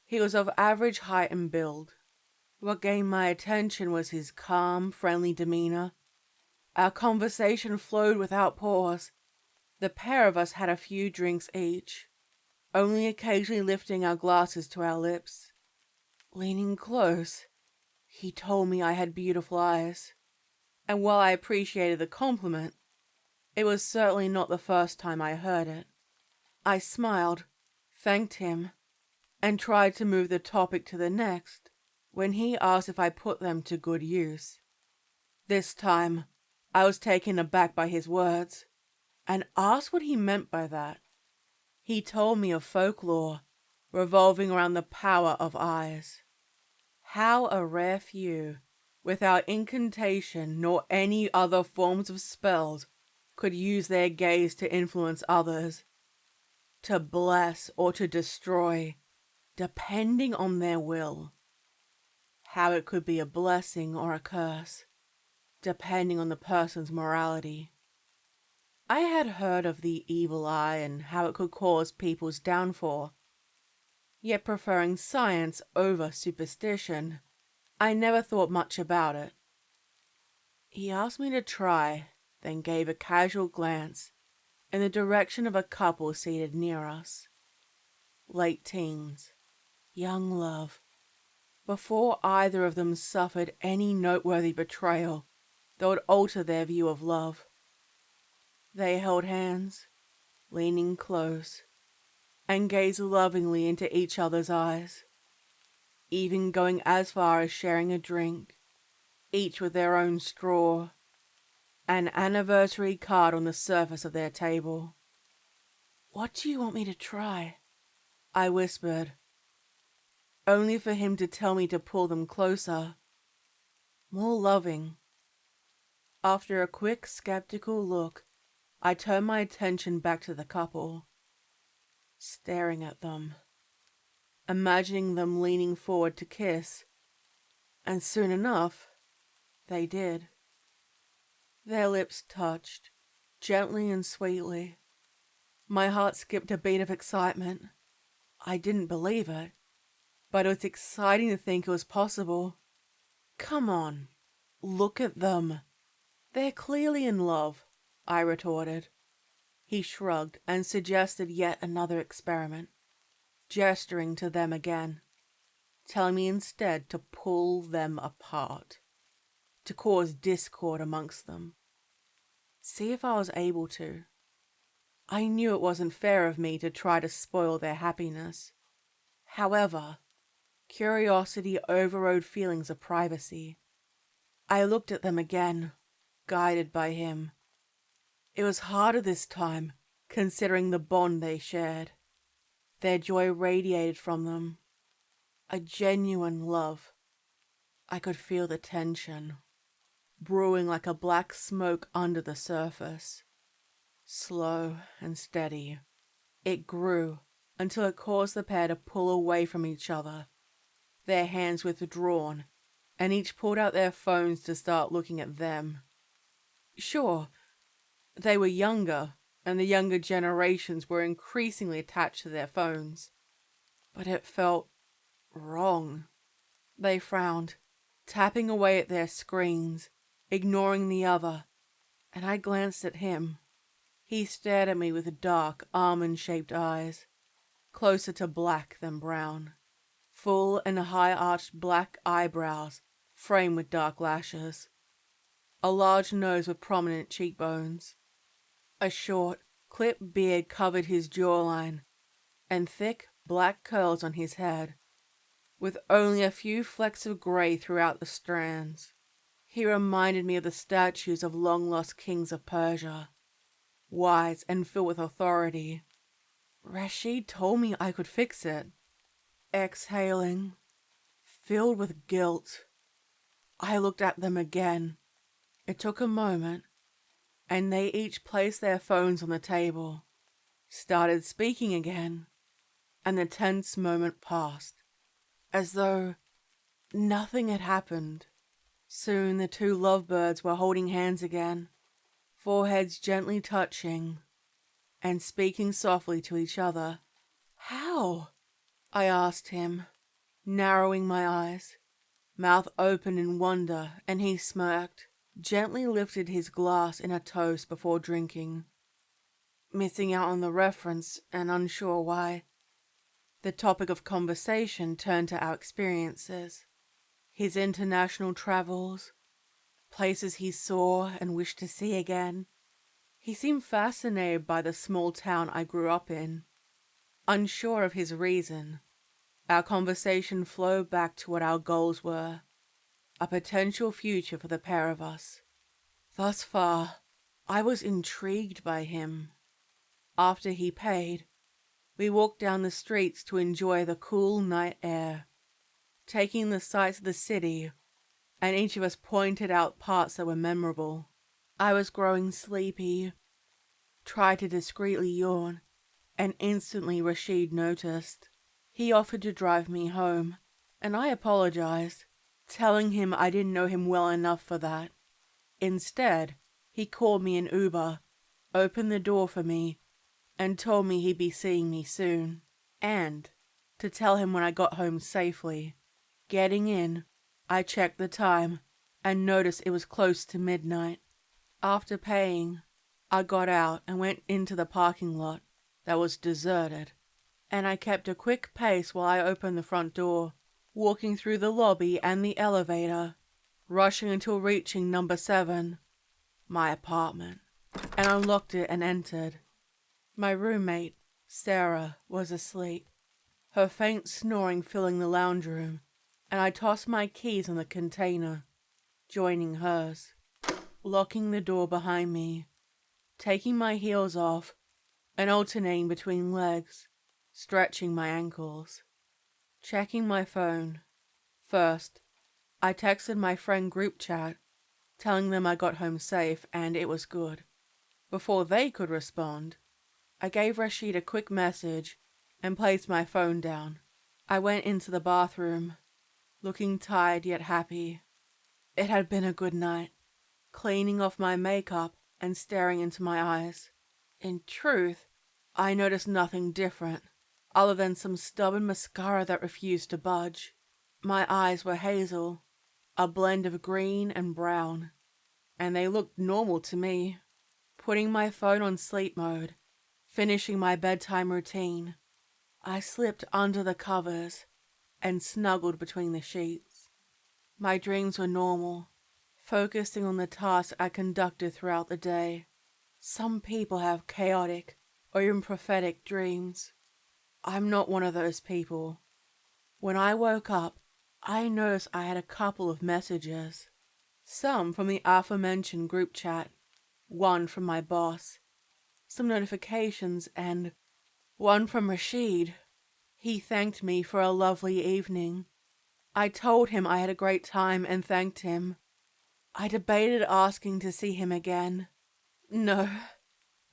He was of average height and build. What gained my attention was his calm, friendly demeanor. Our conversation flowed without pause. The pair of us had a few drinks each, only occasionally lifting our glasses to our lips. Leaning close, he told me I had beautiful eyes. And while I appreciated the compliment, it was certainly not the first time I heard it. I smiled, thanked him, and tried to move the topic to the next, when he asked if I put them to good use. This time, I was taken aback by his words, and asked what he meant by that. He told me of folklore revolving around the power of eyes. How a rare few, without incantation nor any other forms of spells, could use their gaze to influence others, to bless or to destroy, depending on their will. How it could be a blessing or a curse, depending on the person's morality. I had heard of the evil eye and how it could cause people's downfall. Yet preferring science over superstition, I never thought much about it. He asked me to try, then gave a casual glance in the direction of a couple seated near us. Late teens, young love, before either of them suffered any noteworthy betrayal that would alter their view of love. They held hands, leaning close, and gazed lovingly into each other's eyes, even going as far as sharing a drink, each with their own straw, an anniversary card on the surface of their table. "What do you want me to try?" I whispered, only for him to tell me to pull them closer, more loving. After a quick, skeptical look, I turned my attention back to the couple, staring at them, imagining them leaning forward to kiss, and soon enough, they did. Their lips touched, gently and sweetly. My heart skipped a beat of excitement. I didn't believe it, but it was exciting to think it was possible. "Come on, look at them. They're clearly in love," I retorted. He shrugged and suggested yet another experiment, gesturing to them again, telling me instead to pull them apart, to cause discord amongst them. See if I was able to. I knew it wasn't fair of me to try to spoil their happiness. However, curiosity overrode feelings of privacy. I looked at them again, guided by him. It was harder this time, considering the bond they shared. Their joy radiated from them. A genuine love. I could feel the tension, brewing like a black smoke under the surface. Slow and steady, it grew until it caused the pair to pull away from each other, their hands withdrawn, and each pulled out their phones to start looking at them. Sure, they were younger, and the younger generations were increasingly attached to their phones, but it felt wrong. They frowned, tapping away at their screens, ignoring the other, and I glanced at him. He stared at me with dark, almond-shaped eyes, closer to black than brown, full and high-arched black eyebrows framed with dark lashes, a large nose with prominent cheekbones. A short, clipped beard covered his jawline, and thick, black curls on his head, with only a few flecks of grey throughout the strands. He reminded me of the statues of long-lost kings of Persia, wise and filled with authority. Rashid told me I could fix it. Exhaling, filled with guilt, I looked at them again. It took a moment, and they each placed their phones on the table, started speaking again, and the tense moment passed, as though nothing had happened. Soon the two lovebirds were holding hands again, foreheads gently touching, and speaking softly to each other. "How?" I asked him, narrowing my eyes, mouth open in wonder, and he smirked, gently lifted his glass in a toast before drinking. Missing out on the reference and unsure why, the topic of conversation turned to our experiences, his international travels, places he saw and wished to see again. He seemed fascinated by the small town I grew up in. Unsure of his reason, our conversation flowed back to what our goals were, a potential future for the pair of us. Thus far, I was intrigued by him. After he paid, we walked down the streets to enjoy the cool night air, taking the sights of the city, and each of us pointed out parts that were memorable. I was growing sleepy, tried to discreetly yawn, and instantly Rashid noticed. He offered to drive me home, and I apologized, telling him I didn't know him well enough for that. Instead, he called me an Uber, opened the door for me, and told me he'd be seeing me soon, and to tell him when I got home safely. Getting in, I checked the time and noticed it was close to midnight. After paying, I got out and went into the parking lot that was deserted, and I kept a quick pace while I opened the front door. walking through the lobby and the elevator, rushing until reaching number 7, my apartment, and unlocked it and entered. My roommate, Sarah, was asleep, her faint snoring filling the lounge room, and I tossed my keys in the container, joining hers, locking the door behind me, taking my heels off, and alternating between legs, stretching my ankles, checking my phone. First, I texted my friend group chat, telling them I got home safe and it was good. Before they could respond, I gave Rashid a quick message and placed my phone down. I went into the bathroom, looking tired yet happy. It had been a good night, cleaning off my makeup and staring into my eyes. In truth, I noticed nothing different, other than some stubborn mascara that refused to budge. My eyes were hazel, a blend of green and brown, and they looked normal to me. Putting my phone on sleep mode, finishing my bedtime routine, I slipped under the covers and snuggled between the sheets. My dreams were normal, focusing on the tasks I conducted throughout the day. Some people have chaotic or even prophetic dreams. I'm not one of those people. When I woke up, I noticed I had a couple of messages. Some from the aforementioned group chat, one from my boss, some notifications, and one from Rashid. He thanked me for a lovely evening. I told him I had a great time and thanked him. I debated asking to see him again. No,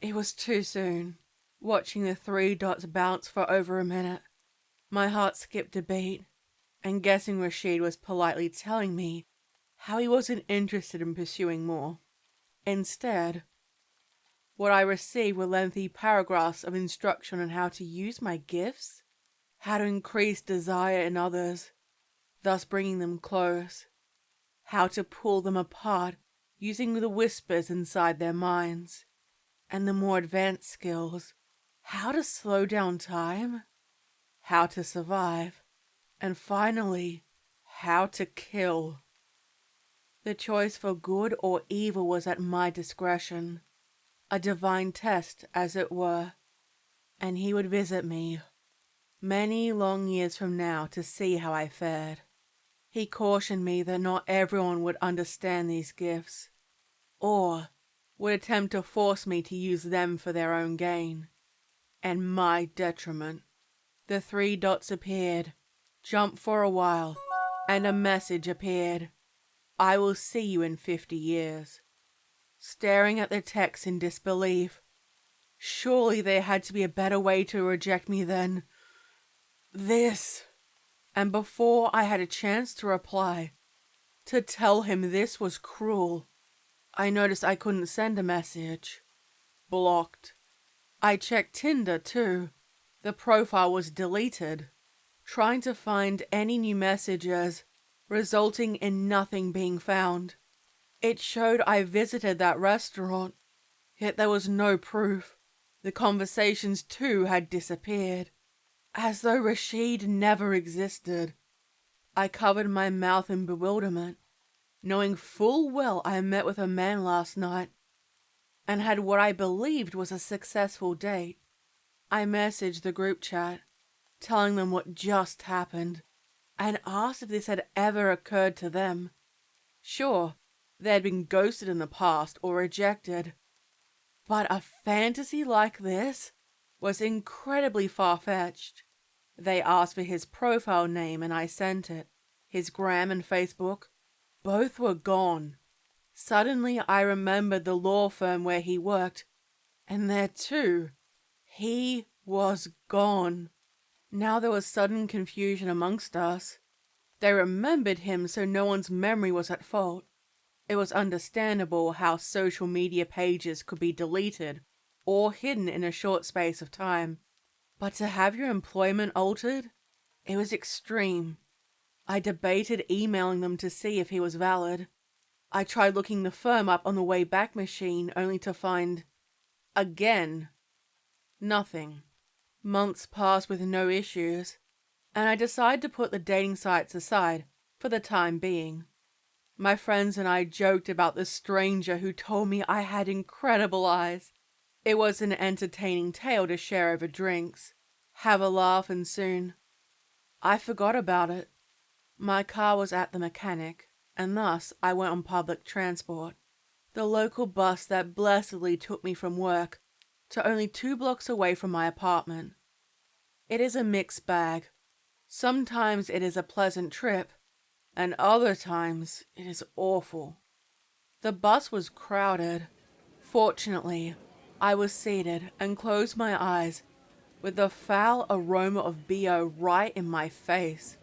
it was too soon. Watching the 3 dots bounce for over a minute, my heart skipped a beat, and guessing Rashid was politely telling me how he wasn't interested in pursuing more. Instead, what I received were lengthy paragraphs of instruction on how to use my gifts, how to increase desire in others, thus bringing them close, how to pull them apart using the whispers inside their minds, and the more advanced skills, how to slow down time, how to survive, and finally, how to kill. The choice for good or evil was at my discretion, a divine test, as it were, and he would visit me many long years from now to see how I fared. He cautioned me that not everyone would understand these gifts, or would attempt to force me to use them for their own gain, and my detriment. The 3 dots appeared, jumped for a while, and a message appeared. I will see you in 50 years. Staring at the text in disbelief. Surely there had to be a better way to reject me than this. And before I had a chance to reply, to tell him this was cruel, I noticed I couldn't send a message. Blocked. I checked Tinder too. The profile was deleted. Trying to find any new messages, resulting in nothing being found. It showed I visited that restaurant, yet there was no proof. The conversations too had disappeared, as though Rashid never existed. I covered my mouth in bewilderment, knowing full well I met with a man last night, and had what I believed was a successful date. I messaged the group chat, telling them what just happened, and asked if this had ever occurred to them. Sure, they had been ghosted in the past or rejected, but a fantasy like this was incredibly far-fetched. They asked for his profile name and I sent it. His gram and Facebook, both were gone. Suddenly I remembered the law firm where he worked, and there too, he was gone. Now there was sudden confusion amongst us. They remembered him, so no one's memory was at fault. It was understandable how social media pages could be deleted or hidden in a short space of time. But to have your employment altered? It was extreme. I debated emailing them to see if he was valid. I tried looking the firm up on the Wayback Machine only to find, again, nothing. Months passed with no issues. and I decided to put the dating sites aside for the time being. My friends and I joked about the stranger who told me I had incredible eyes. It was an entertaining tale to share over drinks, have a laugh, and soon I forgot about it. My car was at the mechanic, and thus I went on public transport, the local bus that blessedly took me from work to only 2 blocks away from my apartment. It is a mixed bag. Sometimes it is a pleasant trip, and other times it is awful. The bus was crowded. Fortunately, I was seated and closed my eyes with the foul aroma of BO right in my face.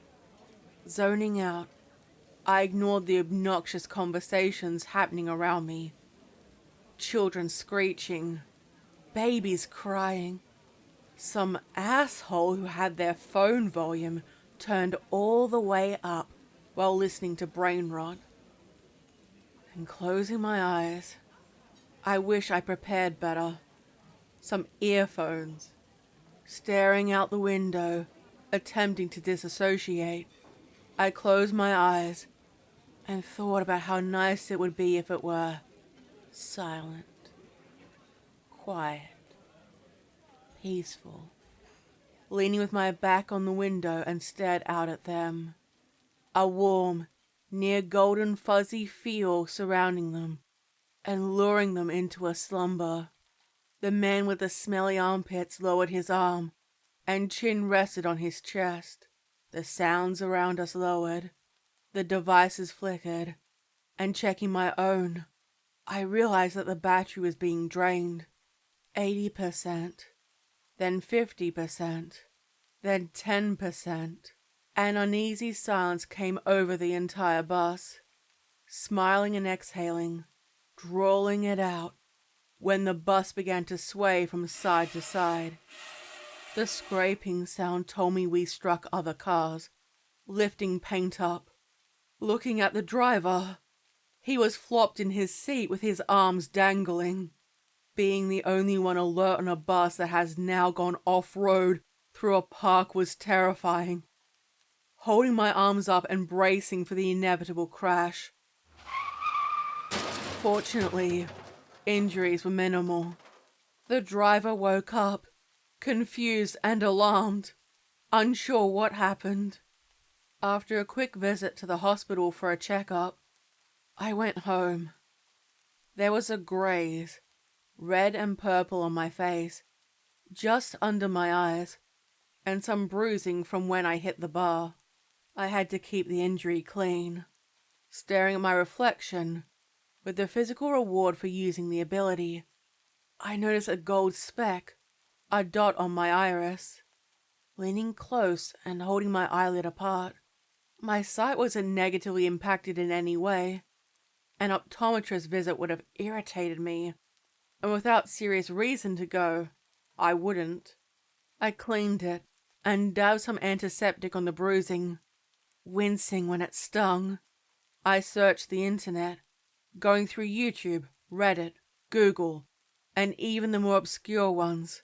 Zoning out, I ignored the obnoxious conversations happening around me. Children screeching, babies crying, some asshole who had their phone volume turned all the way up while listening to brain rot. And closing my eyes, I wish I prepared better. Some earphones. Staring out the window, attempting to disassociate, I closed my eyes and thought about how nice it would be if it were silent, quiet, peaceful. Leaning with my back on the window and stared out at them. A warm, near golden fuzzy feel surrounding them and luring them into a slumber. The man with the smelly armpits lowered his arm and chin rested on his chest. The sounds around us lowered. The devices flickered. And checking my own, I realized that the battery was being drained. 80%, then 50%, then 10%. An uneasy silence came over the entire bus. Smiling and exhaling, drawling it out, when the bus began to sway from side to side. The scraping sound told me we struck other cars, lifting paint up. Looking at the driver, he was flopped in his seat with his arms dangling. Being the only one alert on a bus that has now gone off-road through a park was terrifying. Holding my arms up and bracing for the inevitable crash. Fortunately, injuries were minimal. The driver woke up, confused and alarmed, unsure what happened. After a quick visit to the hospital for a checkup, I went home. There was a graze, red and purple on my face, just under my eyes, and some bruising from when I hit the bar. I had to keep the injury clean. Staring at my reflection, with the physical reward for using the ability, I noticed a gold speck, a dot on my iris. Leaning close and holding my eyelid apart, my sight wasn't negatively impacted in any way. An optometrist visit would have irritated me, and without serious reason to go, I wouldn't. I cleaned it and dabbed some antiseptic on the bruising, wincing when it stung. I searched the internet, going through YouTube, Reddit, Google, and even the more obscure ones.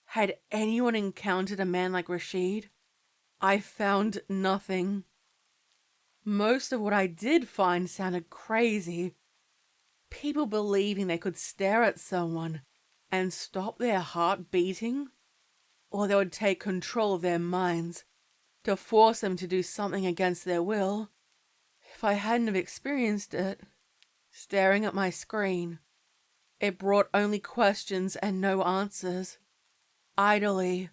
Had anyone encountered a man like Rashid? I found nothing. Most of what I did find sounded crazy. People believing they could stare at someone and stop their heart beating, or they would take control of their minds to force them to do something against their will. If I hadn't have experienced it, staring at my screen, it brought only questions and no answers. Idly,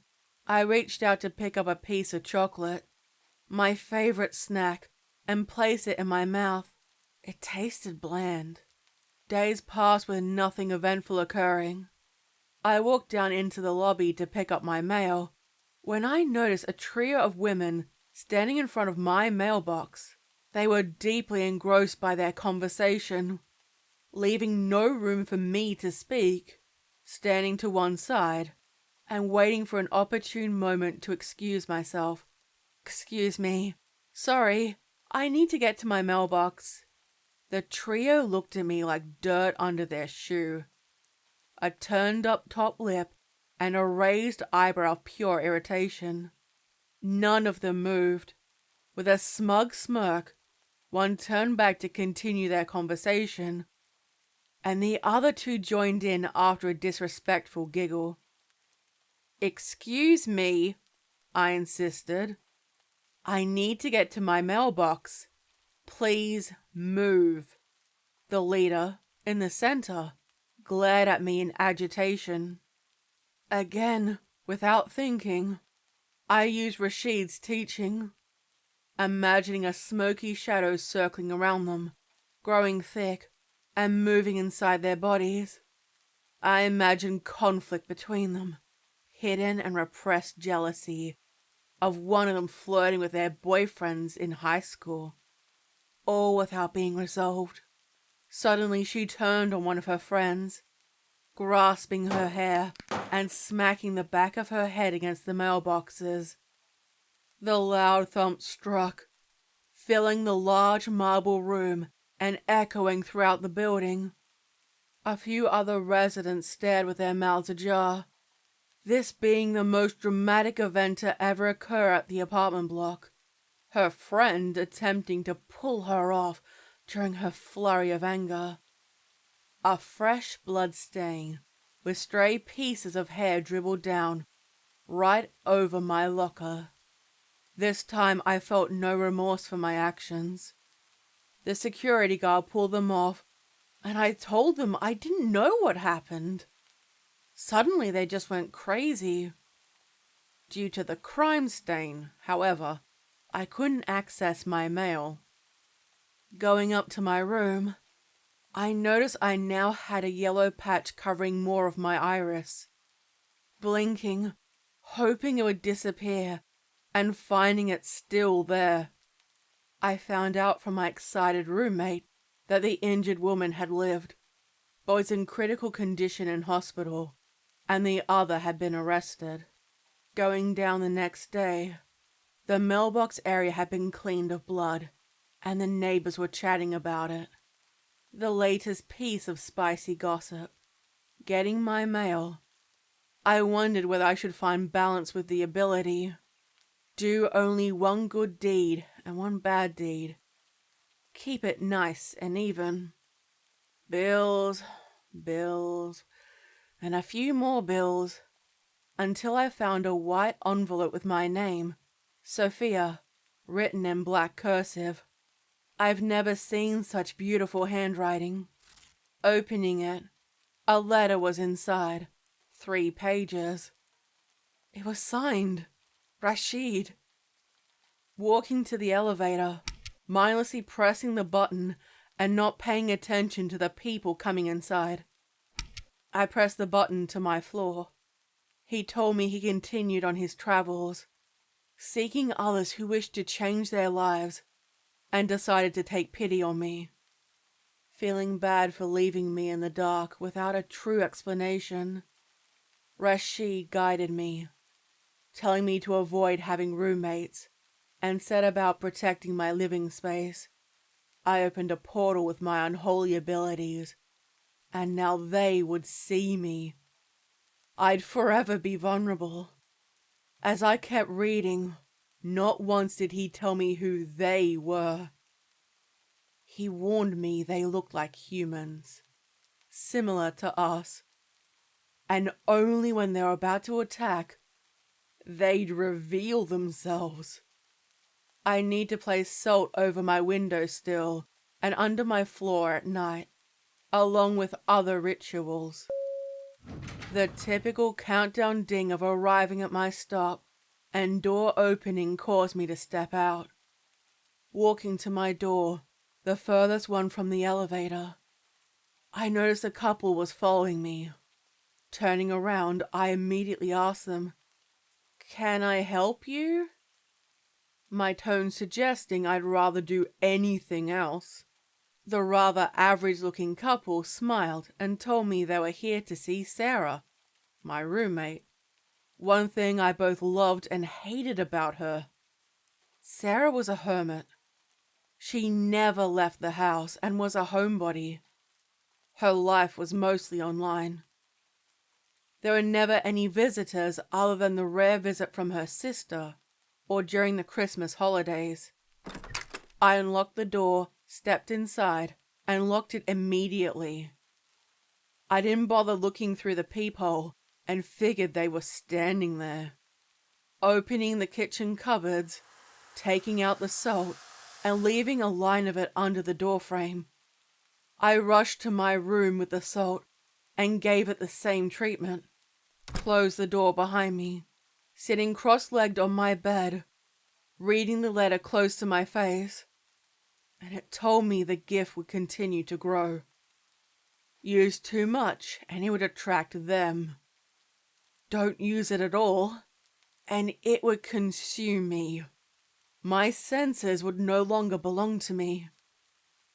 I reached out to pick up a piece of chocolate, my favorite snack, and place it in my mouth. It tasted bland. Days passed with nothing eventful occurring. I walked down into the lobby to pick up my mail when I noticed a trio of women standing in front of my mailbox. They were deeply engrossed by their conversation, leaving no room for me to speak, standing to one side and waiting for an opportune moment to excuse myself. "Excuse me. Sorry, I need to get to my mailbox." The trio looked at me like dirt under their shoe. A turned up top lip and a raised eyebrow of pure irritation. None of them moved. With a smug smirk, one turned back to continue their conversation, and the other two joined in after a disrespectful giggle. "Excuse me," I insisted. "I need to get to my mailbox. Please move." The leader, in the center, glared at me in agitation. Again, without thinking, I used Rashid's teaching, imagining a smoky shadow circling around them, growing thick, and moving inside their bodies. I imagined conflict between them, hidden and repressed jealousy of one of them flirting with their boyfriends in high school, all without being resolved. Suddenly she turned on one of her friends, grasping her hair and smacking the back of her head against the mailboxes. The loud thump struck, filling the large marble room and echoing throughout the building. A few other residents stared with their mouths ajar, this being the most dramatic event to ever occur at the apartment block, her friend attempting to pull her off during her flurry of anger. A fresh blood stain, with stray pieces of hair dribbled down, right over my locker. This time I felt no remorse for my actions. The security guard pulled them off, and I told them I didn't know what happened. Suddenly they just went crazy. Due to the crime stain, however, I couldn't access my mail. Going up to my room, I noticed I now had a yellow patch covering more of my iris. Blinking, hoping it would disappear, and finding it still there. I found out from my excited roommate that the injured woman had lived, but was in critical condition in hospital, and the other had been arrested. Going down the next day, the mailbox area had been cleaned of blood, and the neighbors were chatting about it. The latest piece of spicy gossip. Getting my mail, I wondered whether I should find balance with the ability. Do only one good deed and one bad deed. Keep it nice and even. Bills, bills, and a few more bills, until I found a white envelope with my name, Sophia, written in black cursive. I've never seen such beautiful handwriting. Opening it, a letter was inside, 3 pages. It was signed, Rashid. Walking to the elevator, mindlessly pressing the button and not paying attention to the people coming inside. I pressed the button to my floor. He told me he continued on his travels, seeking others who wished to change their lives, and decided to take pity on me. Feeling bad for leaving me in the dark without a true explanation, Rashid guided me, telling me to avoid having roommates, and set about protecting my living space. I opened a portal with my unholy abilities, and now they would see me. I'd forever be vulnerable. As I kept reading, not once did he tell me who they were. He warned me they looked like humans, similar to us, and only when they were about to attack, they'd reveal themselves. I need to place salt over my windowsill and under my floor at night, along with other rituals. The typical countdown ding of arriving at my stop and door opening caused me to step out. Walking to my door, the furthest one from the elevator, I noticed a couple was following me. Turning around, I immediately asked them, "Can I help you?" My tone suggesting I'd rather do anything else. The rather average-looking couple smiled and told me they were here to see Sarah, my roommate. One thing I both loved and hated about her. Sarah was a hermit. She never left the house and was a homebody. Her life was mostly online. There were never any visitors other than the rare visit from her sister, or during the Christmas holidays. I unlocked the door, stepped inside, and locked it immediately. I didn't bother looking through the peephole and figured they were standing there. Opening the kitchen cupboards, taking out the salt, and leaving a line of it under the doorframe. I rushed to my room with the salt and gave it the same treatment. Closed the door behind me, sitting cross-legged on my bed, reading the letter close to my face, and it told me the gift would continue to grow. Use too much and it would attract them. Don't use it at all and it would consume me. My senses would no longer belong to me,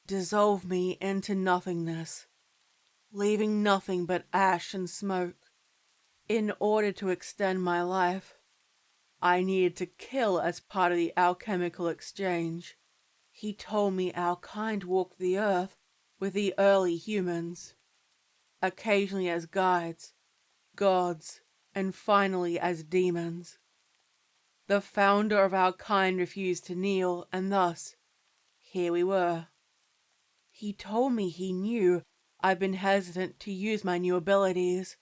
dissolve me into nothingness, leaving nothing but ash and smoke. In order to extend my life, I needed to kill as part of the alchemical exchange. He told me our kind walked the earth with the early humans, occasionally as guides, gods, and finally as demons. The founder of our kind refused to kneel, and thus, here we were. He told me he knew I'd been hesitant to use my new abilities,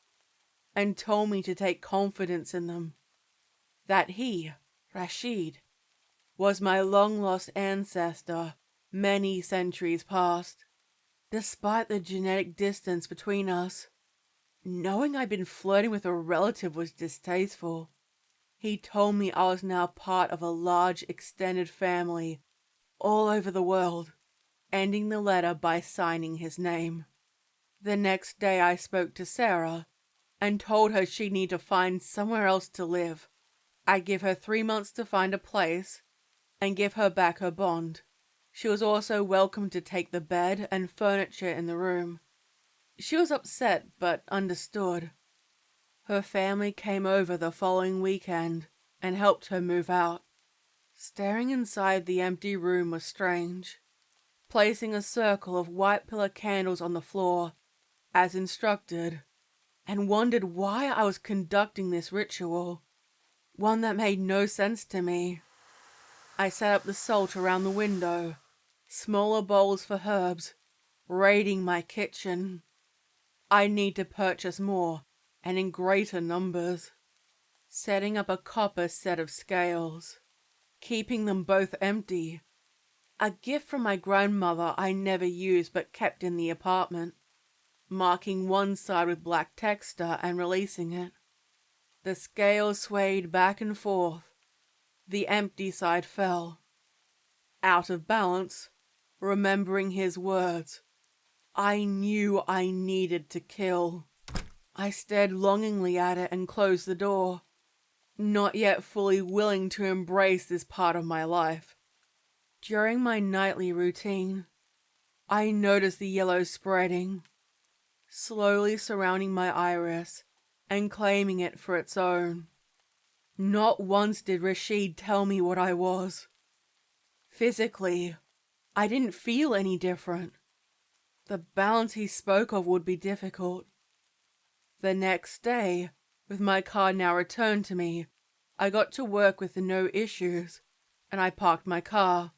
and told me to take confidence in them. That he, Rashid, was my long-lost ancestor many centuries past. Despite the genetic distance between us, knowing I'd been flirting with a relative was distasteful. He told me I was now part of a large extended family all over the world, ending the letter by signing his name. The next day I spoke to Sarah and told her she'd need to find somewhere else to live. I'd give her 3 months to find a place and give her back her bond. She was also welcome to take the bed and furniture in the room. She was upset but understood. Her family came over the following weekend and helped her move out. Staring inside the empty room was strange. Placing a circle of white pillar candles on the floor, as instructed, and wondered why I was conducting this ritual, one that made no sense to me. I set up the salt around the window, smaller bowls for herbs, raiding my kitchen. I need to purchase more, and in greater numbers. Setting up a copper set of scales, keeping them both empty. A gift from my grandmother I never used but kept in the apartment. Marking one side with black texture and releasing it. The scales swayed back and forth. The empty side fell. Out of balance, remembering his words, I knew I needed to kill. I stared longingly at it and closed the door, not yet fully willing to embrace this part of my life. During my nightly routine, I noticed the yellow spreading, slowly surrounding my iris and claiming it for its own. Not once did Rashid tell me what I was. Physically, I didn't feel any different. The balance he spoke of would be difficult. The next day, with my card now returned to me, I got to work with no issues, and I parked my car,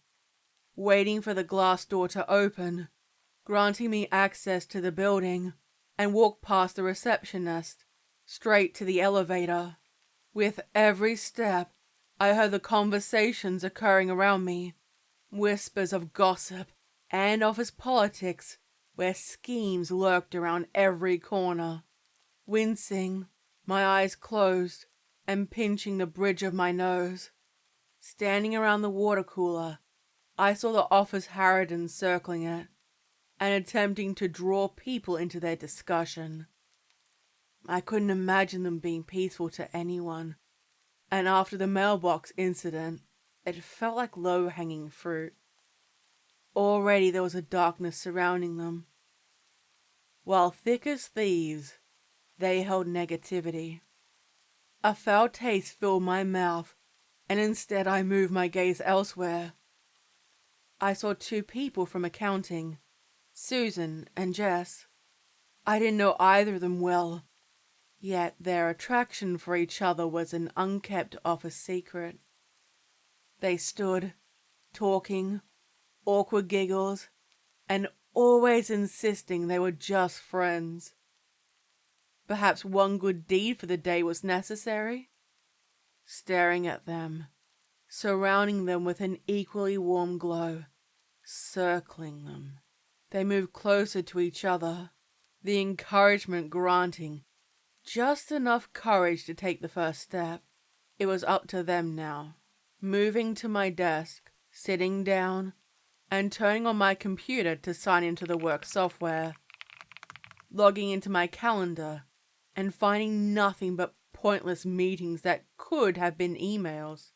waiting for the glass door to open, granting me access to the building, and walked past the receptionist, straight to the elevator. With every step, I heard the conversations occurring around me, whispers of gossip and office politics, where schemes lurked around every corner. Wincing, my eyes closed, and pinching the bridge of my nose. Standing around the water cooler, I saw the office harridans circling it, and attempting to draw people into their discussion. I couldn't imagine them being peaceful to anyone, and after the mailbox incident, it felt like low-hanging fruit. Already there was a darkness surrounding them. While thick as thieves, they held negativity. A foul taste filled my mouth, and instead I moved my gaze elsewhere. I saw 2 people from accounting, Susan and Jess. I didn't know either of them well, yet their attraction for each other was an unkept office secret. They stood, talking, awkward giggles, and always insisting they were just friends. Perhaps one good deed for the day was necessary? Staring at them, surrounding them with an equally warm glow, circling them. They moved closer to each other, the encouragement granting just enough courage to take the first step. It was up to them now. Moving to my desk, sitting down, and turning on my computer to sign into the work software. Logging into my calendar and finding nothing but pointless meetings that could have been emails.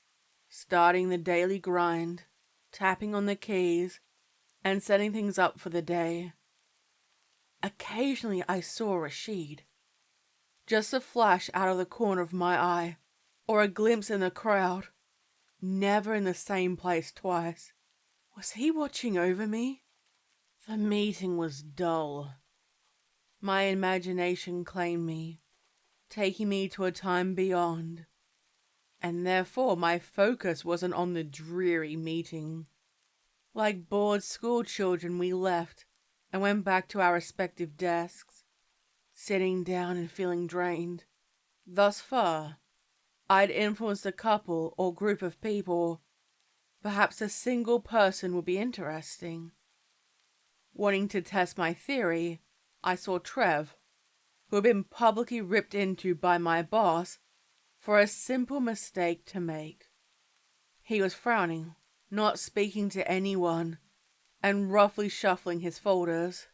Starting the daily grind, tapping on the keys, and setting things up for the day. Occasionally I saw Rashid. Just a flash out of the corner of my eye, or a glimpse in the crowd. Never in the same place twice. Was he watching over me? The meeting was dull. My imagination claimed me, taking me to a time beyond, and therefore my focus wasn't on the dreary meeting. Like bored school children, we left and went back to our respective desks, sitting down and feeling drained. Thus far, I'd influenced a couple or group of people. Perhaps a single person would be interesting. Wanting to test my theory, I saw Trev, who had been publicly ripped into by my boss for a simple mistake to make. He was frowning, not speaking to anyone, and roughly shuffling his folders,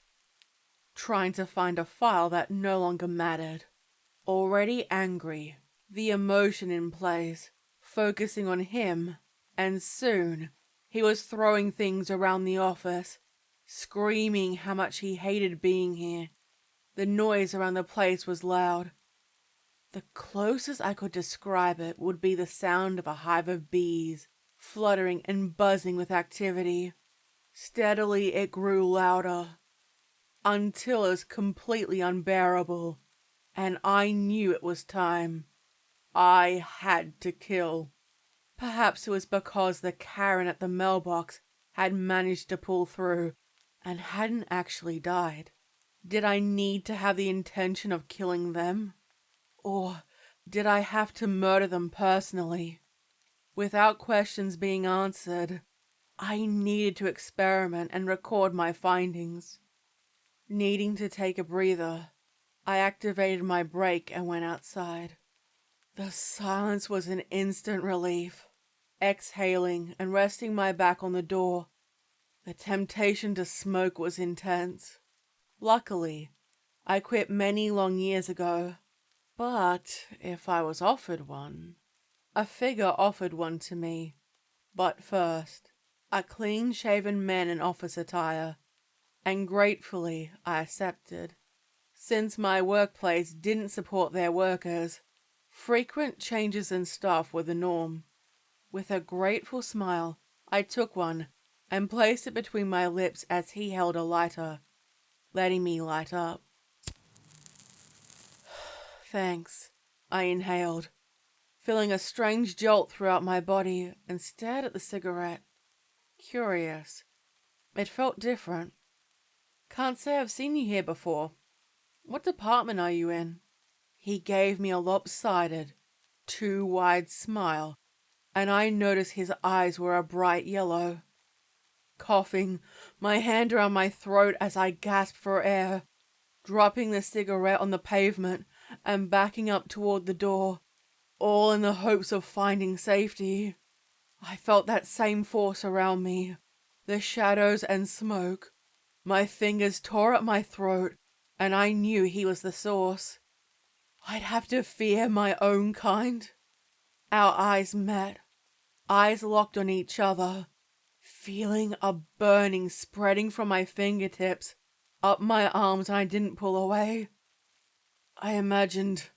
trying to find a file that no longer mattered. Already angry, the emotion in place, focusing on him, and soon he was throwing things around the office, screaming how much he hated being here. The noise around the place was loud. The closest I could describe it would be the sound of a hive of bees, fluttering and buzzing with activity. Steadily it grew louder, until it was completely unbearable, and I knew it was time. I had to kill. Perhaps it was because the Karen at the mailbox had managed to pull through and hadn't actually died. Did I need to have the intention of killing them? Or did I have to murder them personally? Without questions being answered, I needed to experiment and record my findings. Needing to take a breather, I activated my brake and went outside. The silence was an instant relief. Exhaling and resting my back on the door, the temptation to smoke was intense. Luckily, I quit many long years ago. But if I was offered one, a figure offered one to me. But first, a clean-shaven man in office attire, and gratefully I accepted. Since my workplace didn't support their workers, frequent changes in staff were the norm. With a grateful smile, I took one and placed it between my lips as he held a lighter, letting me light up. Thanks, I inhaled, feeling a strange jolt throughout my body, and stared at the cigarette. Curious. It felt different. Can't say I've seen you here before. What department are you in? He gave me a lopsided, too wide smile, and I noticed his eyes were a bright yellow. Coughing, my hand around my throat as I gasped for air, dropping the cigarette on the pavement and backing up toward the door, all in the hopes of finding safety. I felt that same force around me, the shadows and smoke. My fingers tore at my throat, and I knew he was the source. I'd have to fear my own kind. Our eyes met, eyes locked on each other, feeling a burning spreading from my fingertips up my arms, and I didn't pull away. I imagined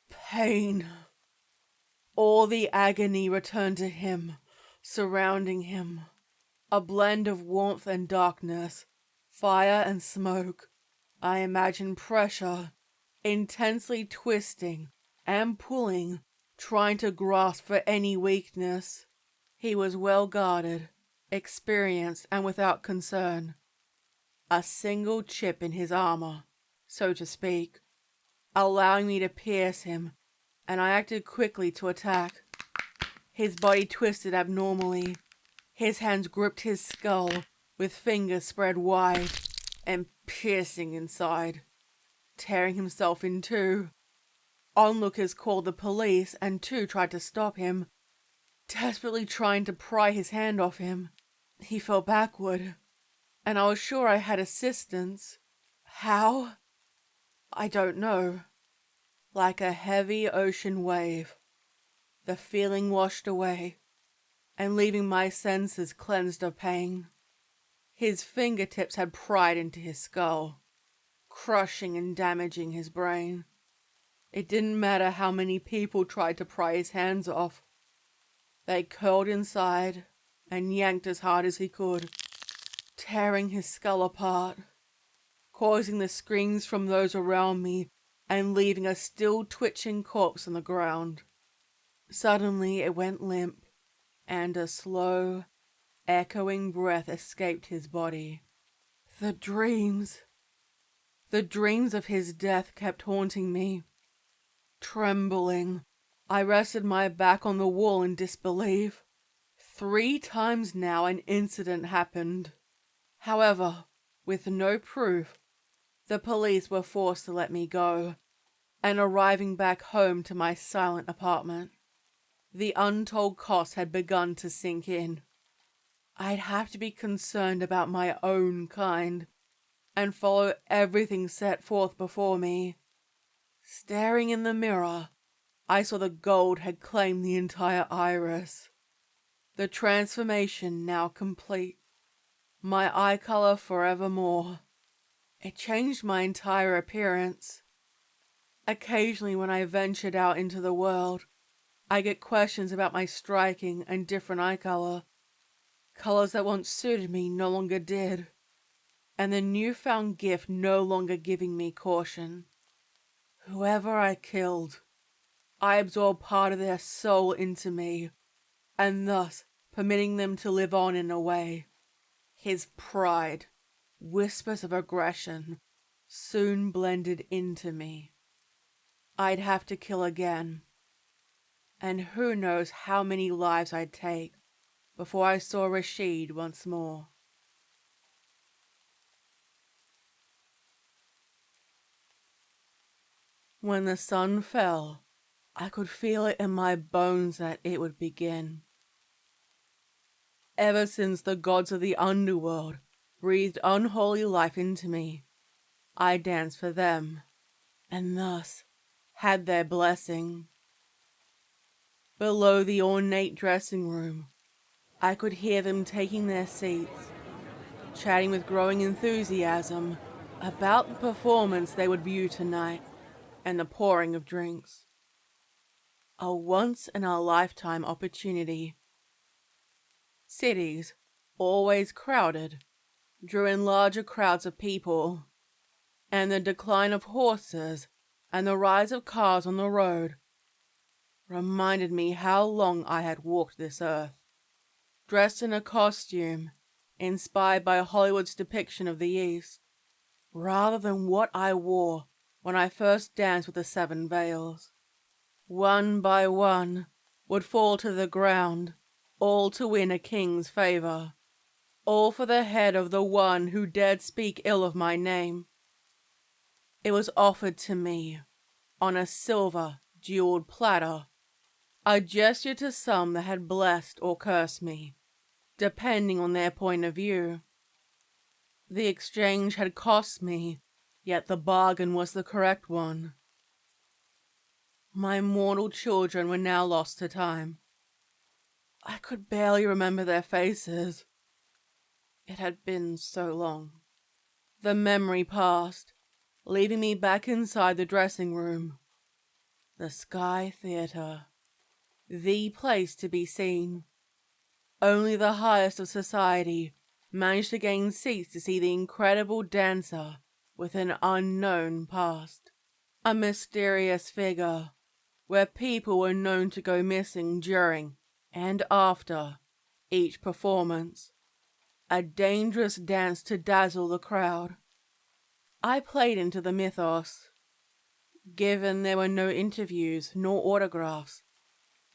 pain. All the agony returned to him, surrounding him. A blend of warmth and darkness, fire and smoke. I imagined pressure, intensely twisting and pulling, trying to grasp for any weakness. He was well guarded, experienced, and without concern. A single chip in his armor, so to speak, allowing me to pierce him, and I acted quickly to attack. His body twisted abnormally. His hands gripped his skull, with fingers spread wide and piercing inside, tearing himself in two. Onlookers called the police, and two tried to stop him, desperately trying to pry his hand off him. He fell backward, and I was sure I had assistance. How? I don't know. Like a heavy ocean wave, the feeling washed away, and leaving my senses cleansed of pain. His fingertips had pried into his skull, crushing and damaging his brain. It didn't matter how many people tried to pry his hands off. They curled inside and yanked as hard as he could, tearing his skull apart, causing the screams from those around me and leaving a still twitching corpse on the ground. Suddenly it went limp, and a slow, echoing breath escaped his body. The dreams of his death kept haunting me. Trembling, I rested my back on the wall in disbelief. 3 times now an incident happened. However, with no proof, the police were forced to let me go, and arriving back home to my silent apartment, the untold cost had begun to sink in. I'd have to be concerned about my own kind, and follow everything set forth before me. Staring in the mirror, I saw the gold had claimed the entire iris. The transformation now complete. My eye color forevermore. It changed my entire appearance. Occasionally when I ventured out into the world, I get questions about my striking and different eye color. Colors that once suited me no longer did, and the newfound gift no longer giving me caution. Whoever I killed, I absorbed part of their soul into me, and thus permitting them to live on in a way. His pride, whispers of aggression, soon blended into me. I'd have to kill again, and who knows how many lives I'd take before I saw Rashid once more. When the sun fell, I could feel it in my bones that it would begin. Ever since the gods of the underworld breathed unholy life into me, I danced for them, and thus had their blessing. Below the ornate dressing room, I could hear them taking their seats, chatting with growing enthusiasm about the performance they would view tonight and the pouring of drinks. A once-in-a-lifetime opportunity. Cities, always crowded, drew in larger crowds of people, and the decline of horses and the rise of cars on the road reminded me how long I had walked this earth. Dressed in a costume inspired by Hollywood's depiction of the East, rather than what I wore when I first danced with the 7 veils. One by one would fall to the ground, all to win a king's favor, all for the head of the one who dared speak ill of my name. It was offered to me on a silver, jeweled platter, a gesture to some that had blessed or cursed me, depending on their point of view. The exchange had cost me, yet the bargain was the correct one. My mortal children were now lost to time. I could barely remember their faces. It had been so long. The memory passed, leaving me back inside the dressing room. The Sky Theatre. The place to be seen. Only the highest of society managed to gain seats to see the incredible dancer with an unknown past. A mysterious figure, where people were known to go missing during and after Each performance, a dangerous dance to dazzle the crowd. I played into the mythos. Given there were no interviews nor autographs,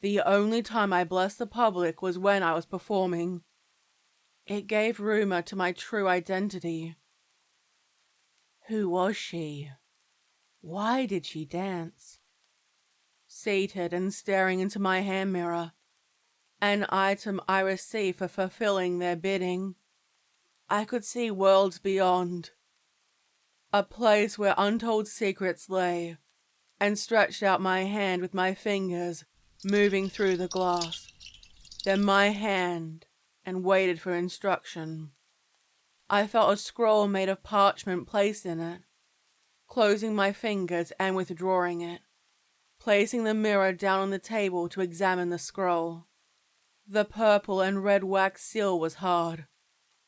the only time I blessed the public was when I was performing. It gave rumor to my true identity. Who was she? Why did she dance? Seated and staring into my hand mirror, an item I received for fulfilling their bidding, I could see worlds beyond. A place where untold secrets lay, and stretched out my hand with my fingers moving through the glass. Then my hand, and waited for instruction. I felt a scroll made of parchment placed in it, closing my fingers and withdrawing it, placing the mirror down on the table to examine the scroll. The purple and red wax seal was hard,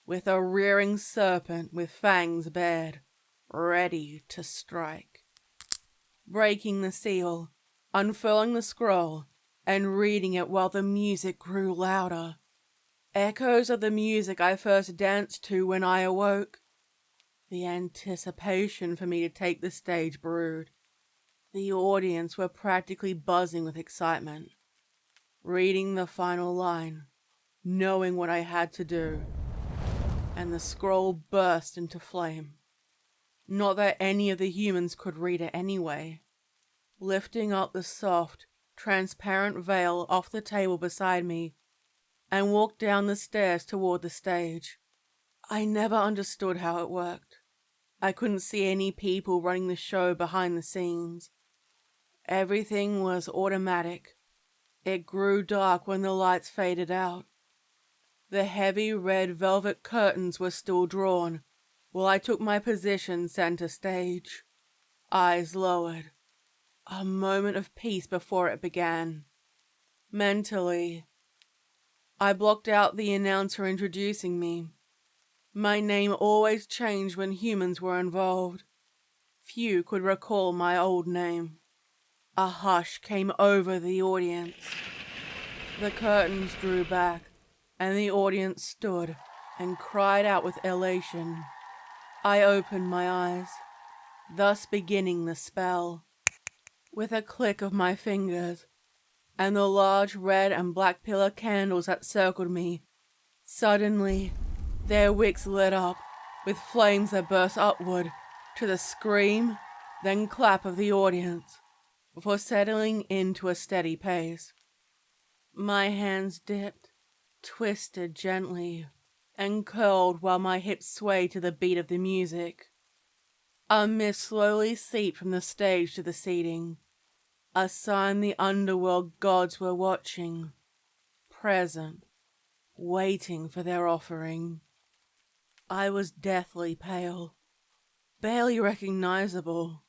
with a rearing serpent with fangs bared, ready to strike. Breaking the seal, unfurling the scroll, and reading it while the music grew louder. Echoes of the music I first danced to when I awoke. The anticipation for me to take the stage brewed. The audience were practically buzzing with excitement. Reading the final line, knowing what I had to do, and the scroll burst into flame. Not that any of the humans could read it anyway. Lifting up the soft, transparent veil off the table beside me, and walked down the stairs toward the stage. I never understood how it worked. I couldn't see any people running the show behind the scenes. Everything was automatic. It grew dark when the lights faded out. The heavy red velvet curtains were still drawn while I took my position center stage. Eyes lowered. A moment of peace before it began. Mentally, I blocked out the announcer introducing me. My name always changed when humans were involved. Few could recall my old name. A hush came over the audience. The curtains drew back, and the audience stood and cried out with elation. I opened my eyes, thus beginning the spell. With a click of my fingers, and the large red and black pillar candles that circled me, suddenly their wicks lit up with flames that burst upward to the scream, then clap of the audience, before settling into a steady pace. My hands dipped, twisted gently, and curled while my hips swayed to the beat of the music. A mist slowly seeped from the stage to the seating, a sign the underworld gods were watching, present, waiting for their offering. I was deathly pale, barely recognizable.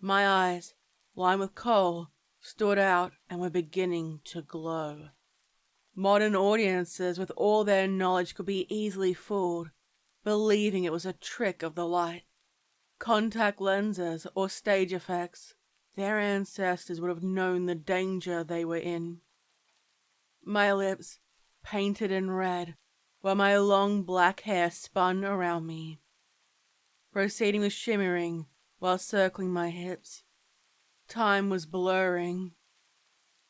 My eyes, lined with kohl, stood out and were beginning to glow. Modern audiences with all their knowledge could be easily fooled, believing it was a trick of the light. Contact lenses or stage effects, their ancestors would have known the danger they were in. My lips painted in red, while my long black hair spun around me, proceeding with shimmering while circling my hips. Time was blurring.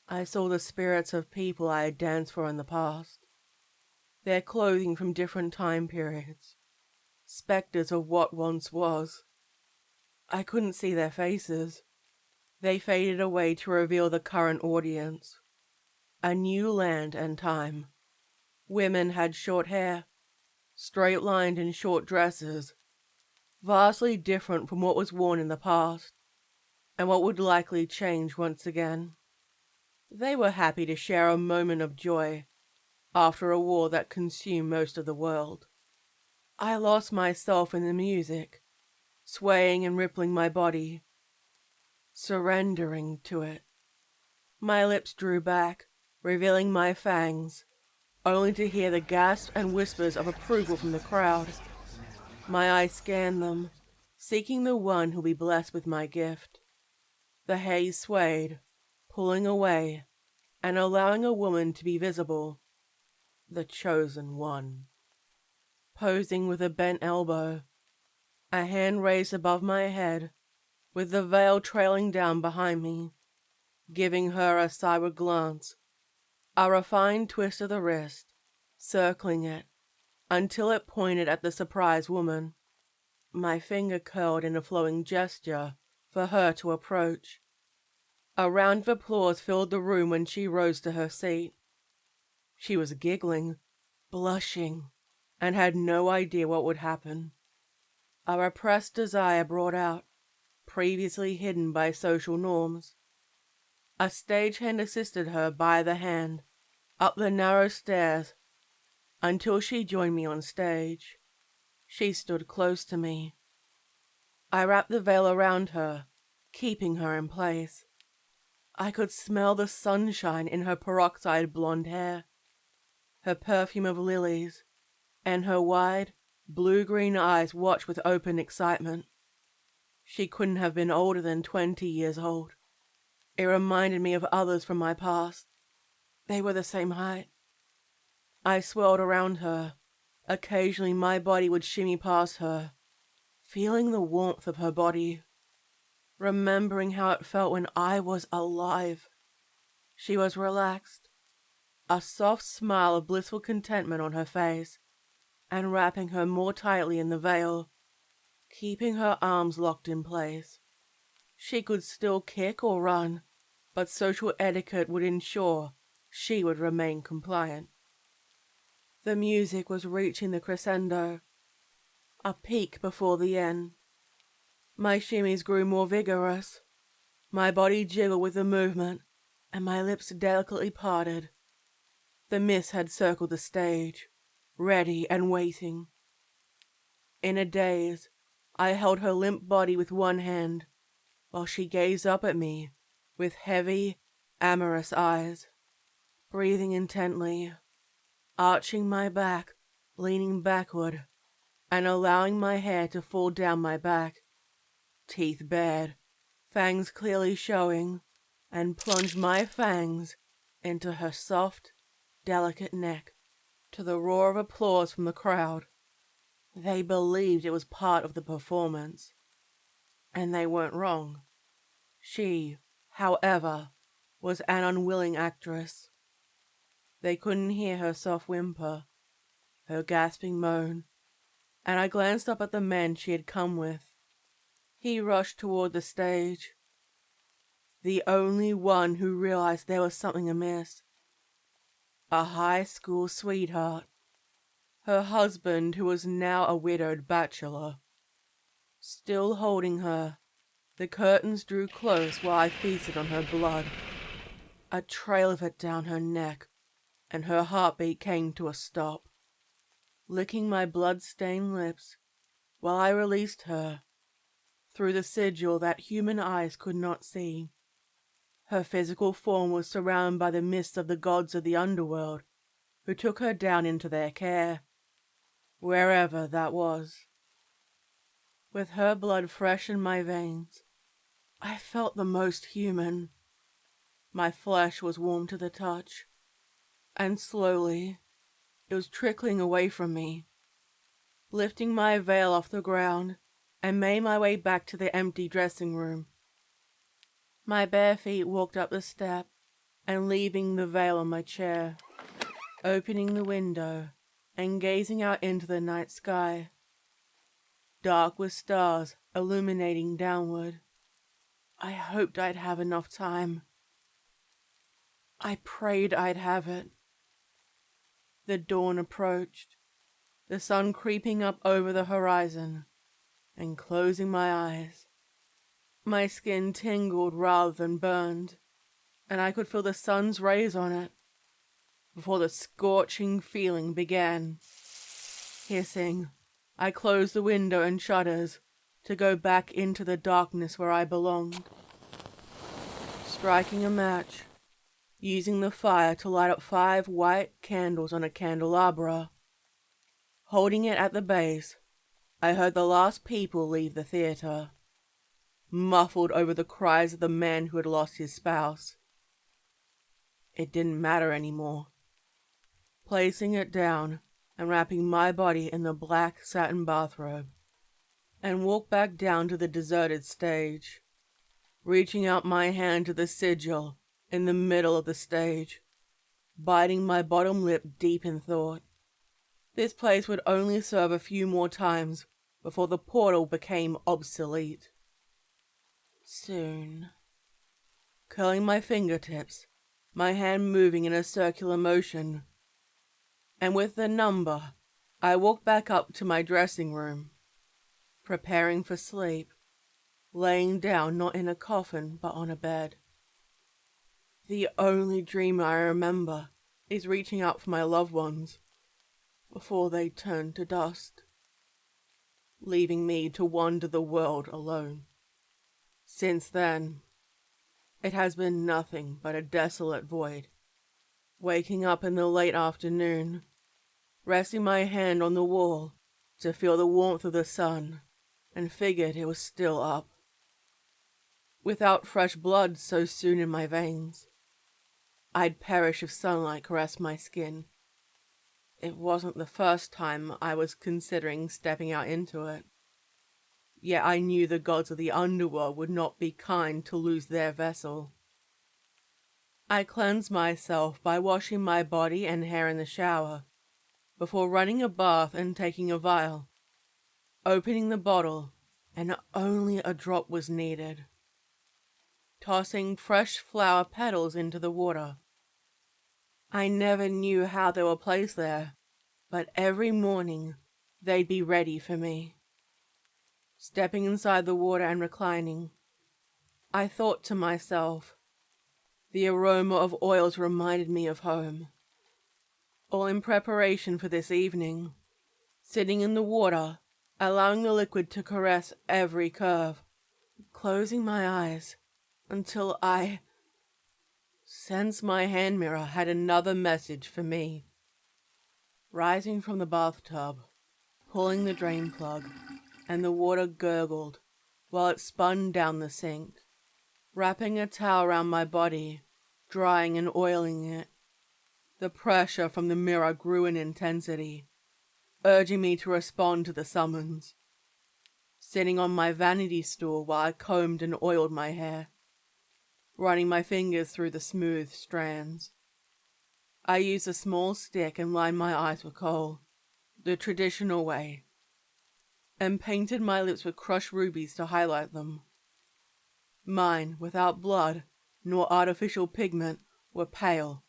I saw the spirits of people I had danced for in the past, their clothing from different time periods, specters of what once was. I couldn't see their faces. They faded away to reveal the current audience. A new land and time. Women had short hair, straight-lined in short dresses, vastly different from what was worn in the past, and what would likely change once again. They were happy to share a moment of joy after a war that consumed most of the world. I lost myself in the music, swaying and rippling my body, surrendering to it. My lips drew back, revealing my fangs, only to hear the gasps and whispers of approval from the crowd. My eyes scanned them, seeking the one who'll be blessed with my gift. The haze swayed, pulling away, and allowing a woman to be visible. The chosen one. Posing with a bent elbow, a hand raised above my head, with the veil trailing down behind me, giving her a sideward glance, a refined twist of the wrist, circling it until it pointed at the surprised woman. My finger curled in a flowing gesture for her to approach. A round of applause filled the room when she rose to her seat. She was giggling, blushing, and had no idea what would happen. A repressed desire brought out, previously hidden by social norms. A stagehand assisted her by the hand up the narrow stairs until she joined me on stage. She stood close to me. I wrapped the veil around her, keeping her in place. I could smell the sunshine in her peroxide blonde hair, her perfume of lilies, and her wide, blue-green eyes watched with open excitement. She couldn't have been older than 20 years old. It reminded me of others from my past. They were the same height. I swirled around her. Occasionally my body would shimmy past her, feeling the warmth of her body, remembering how it felt when I was alive. She was relaxed, a soft smile of blissful contentment on her face, and wrapping her more tightly in the veil, keeping her arms locked in place. She could still kick or run, but social etiquette would ensure she would remain compliant. The music was reaching the crescendo, a peak before the end. My shimmies grew more vigorous, my body jiggled with the movement, and my lips delicately parted. The mist had circled the stage, ready and waiting. In a daze, I held her limp body with one hand, while she gazed up at me with heavy, amorous eyes, breathing intently, arching my back, leaning backward, and allowing my hair to fall down my back, teeth bared, fangs clearly showing, and plunged my fangs into her soft, delicate neck, to the roar of applause from the crowd. They believed it was part of the performance, and they weren't wrong. She, however, was an unwilling actress. They couldn't hear her soft whimper, her gasping moan, and I glanced up at the man she had come with. He rushed toward the stage, the only one who realized there was something amiss. A high school sweetheart, her husband who was now a widowed bachelor. Still holding her, the curtains drew close while I feasted on her blood. A trail of it down her neck, and her heartbeat came to a stop. Licking my blood-stained lips while I released her, through the sigil that human eyes could not see. Her physical form was surrounded by the mist of the gods of the underworld, who took her down into their care, wherever that was. With her blood fresh in my veins, I felt the most human. My flesh was warm to the touch, and slowly it was trickling away from me. Lifting my veil off the ground, I made my way back to the empty dressing room. My bare feet walked up the step, and leaving the veil on my chair, opening the window and gazing out into the night sky, dark with stars illuminating downward. I hoped I'd have enough time. I prayed I'd have it. The dawn approached, the sun creeping up over the horizon, and closing my eyes. My skin tingled rather than burned, and I could feel the sun's rays on it before the scorching feeling began. Hissing, I closed the window and shutters to go back into the darkness where I belonged. Striking a match, using the fire to light up 5 white candles on a candelabra. Holding it at the base, I heard the last people leave the theater, muffled over the cries of the man who had lost his spouse. It didn't matter anymore. placing it down and wrapping my body in the black satin bathrobe, and walked back down to the deserted stage, reaching out my hand to the sigil in the middle of the stage, biting my bottom lip deep in thought. This place would only serve a few more times before the portal became obsolete. Soon. Curling my fingertips, my hand moving in a circular motion, and with the number, I walked back up to my dressing room, preparing for sleep, laying down not in a coffin but on a bed. The only dream I remember is reaching out for my loved ones before they turn to dust, leaving me to wander the world alone. Since then, it has been nothing but a desolate void. Waking up in the late afternoon, resting my hand on the wall to feel the warmth of the sun, and figured it was still up. Without fresh blood so soon in my veins, I'd perish if sunlight caressed my skin. It wasn't the first time I was considering stepping out into it. Yet I knew the gods of the underworld would not be kind to lose their vessel. I cleansed myself by washing my body and hair in the shower, before running a bath and taking a vial, opening the bottle, and only a drop was needed. Tossing fresh flower petals into the water. I never knew how they were placed there, but every morning they'd be ready for me. Stepping inside the water and reclining, I thought to myself, the aroma of oils reminded me of home. All in preparation for this evening, sitting in the water, allowing the liquid to caress every curve, closing my eyes until I sensed my hand mirror had another message for me. Rising from the bathtub, pulling the drain plug, and the water gurgled while it spun down the sink. Wrapping a towel around my body, drying and oiling it. The pressure from the mirror grew in intensity, urging me to respond to the summons. Sitting on my vanity stool while I combed and oiled my hair, running my fingers through the smooth strands. I used a small stick and lined my eyes with kohl, the traditional way, and painted my lips with crushed rubies to highlight them. Mine, without blood nor artificial pigment, were pale,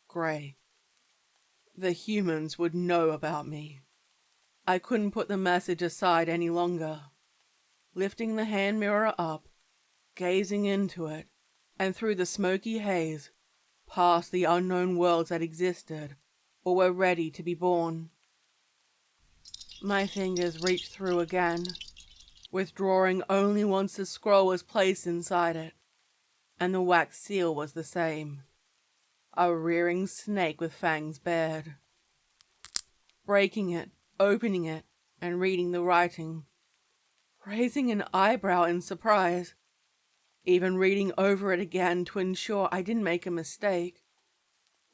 grey. The humans would know about me. I couldn't put the message aside any longer. Lifting the hand mirror up, gazing into it, and through the smoky haze, past the unknown worlds that existed or were ready to be born. My fingers reached through again, withdrawing only once the scroll was placed inside it, and the wax seal was the same. A rearing snake with fangs bared. Breaking it, opening it, and reading the writing. Raising an eyebrow in surprise. Even reading over it again to ensure I didn't make a mistake.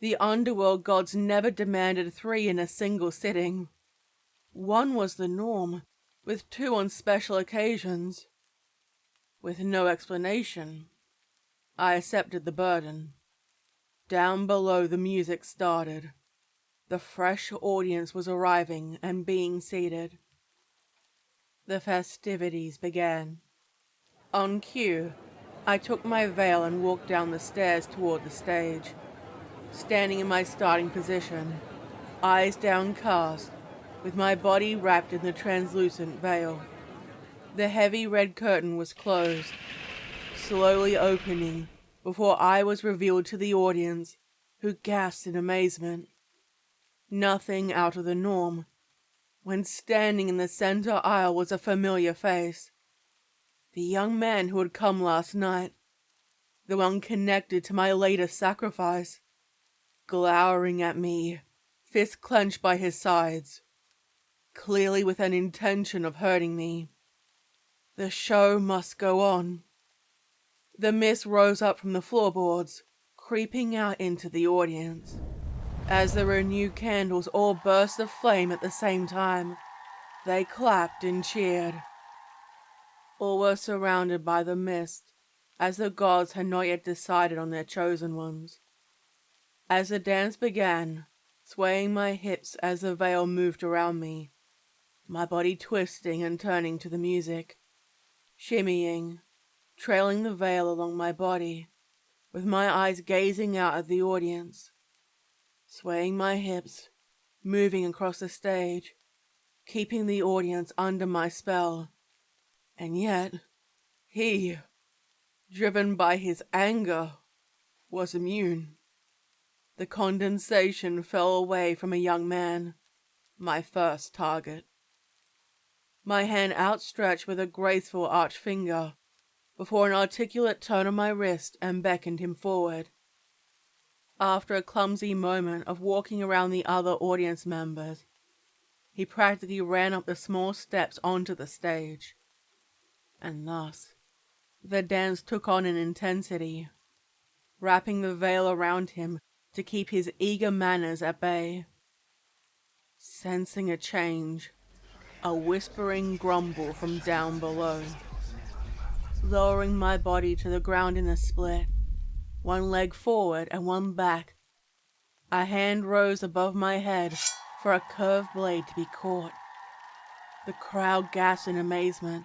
The underworld gods never demanded 3 in a single sitting. 1 was the norm, with 2 on special occasions. With no explanation, I accepted the burden. Down below the music started. The fresh audience was arriving and being seated. The festivities began. On cue, I took my veil and walked down the stairs toward the stage. Standing in my starting position, eyes downcast, with my body wrapped in the translucent veil. The heavy red curtain was closed, slowly opening before I was revealed to the audience, who gasped in amazement. Nothing out of the norm. When standing in the center aisle was a familiar face. The young man who had come last night. The one connected to my latest sacrifice. Glowering at me, fists clenched by his sides. Clearly with an intention of hurting me. The show must go on. The mist rose up from the floorboards, creeping out into the audience. As there were new candles all burst of flame at the same time, they clapped and cheered. All were surrounded by the mist, as the gods had not yet decided on their chosen ones. As the dance began, swaying my hips as the veil moved around me, my body twisting and turning to the music, shimmying, trailing the veil along my body, with my eyes gazing out at the audience, swaying my hips, moving across the stage, keeping the audience under my spell. And yet, he, driven by his anger, was immune. The condensation fell away from a young man, my first target. My hand outstretched with a graceful arched finger, before an articulate turn of my wrist and beckoned him forward. After a clumsy moment of walking around the other audience members, he practically ran up the small steps onto the stage. And thus, the dance took on an intensity, wrapping the veil around him to keep his eager manners at bay. Sensing a change, a whispering grumble from down below. Lowering my body to the ground in a split, one leg forward and one back, a hand rose above my head for a curved blade to be caught. The crowd gasped in amazement,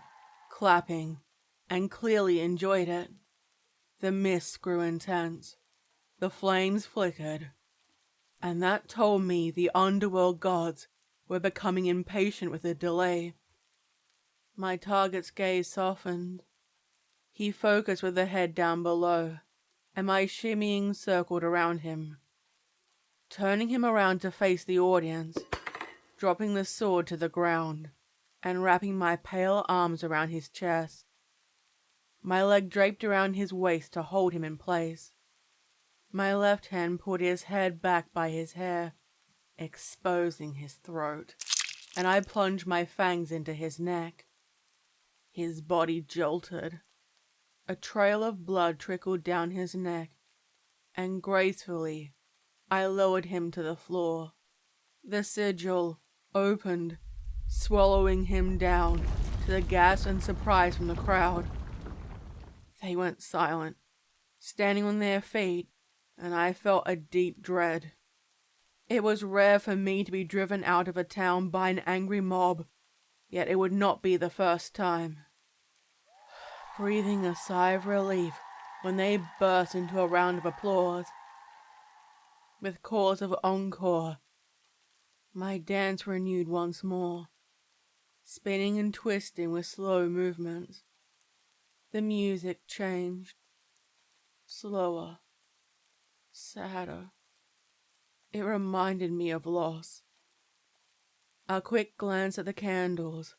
clapping, and clearly enjoyed it. The mist grew intense. The flames flickered. And that told me the underworld gods were becoming impatient with the delay. My target's gaze softened. He focused with the head down below, and my shimmying circled around him. Turning him around to face the audience, dropping the sword to the ground, and wrapping my pale arms around his chest. My leg draped around his waist to hold him in place. My left hand pulled his head back by his hair, exposing his throat, and I plunged my fangs into his neck. His body jolted. A trail of blood trickled down his neck, and gracefully I lowered him to the floor. The sigil opened, swallowing him down, to the gasp and surprise from the crowd. They went silent, standing on their feet, and I felt a deep dread. It was rare for me to be driven out of a town by an angry mob, yet it would not be the first time. Breathing a sigh of relief when they burst into a round of applause, with calls of encore, my dance renewed once more, spinning and twisting with slow movements. The music changed, slower, sadder. It reminded me of loss. A quick glance at the candles.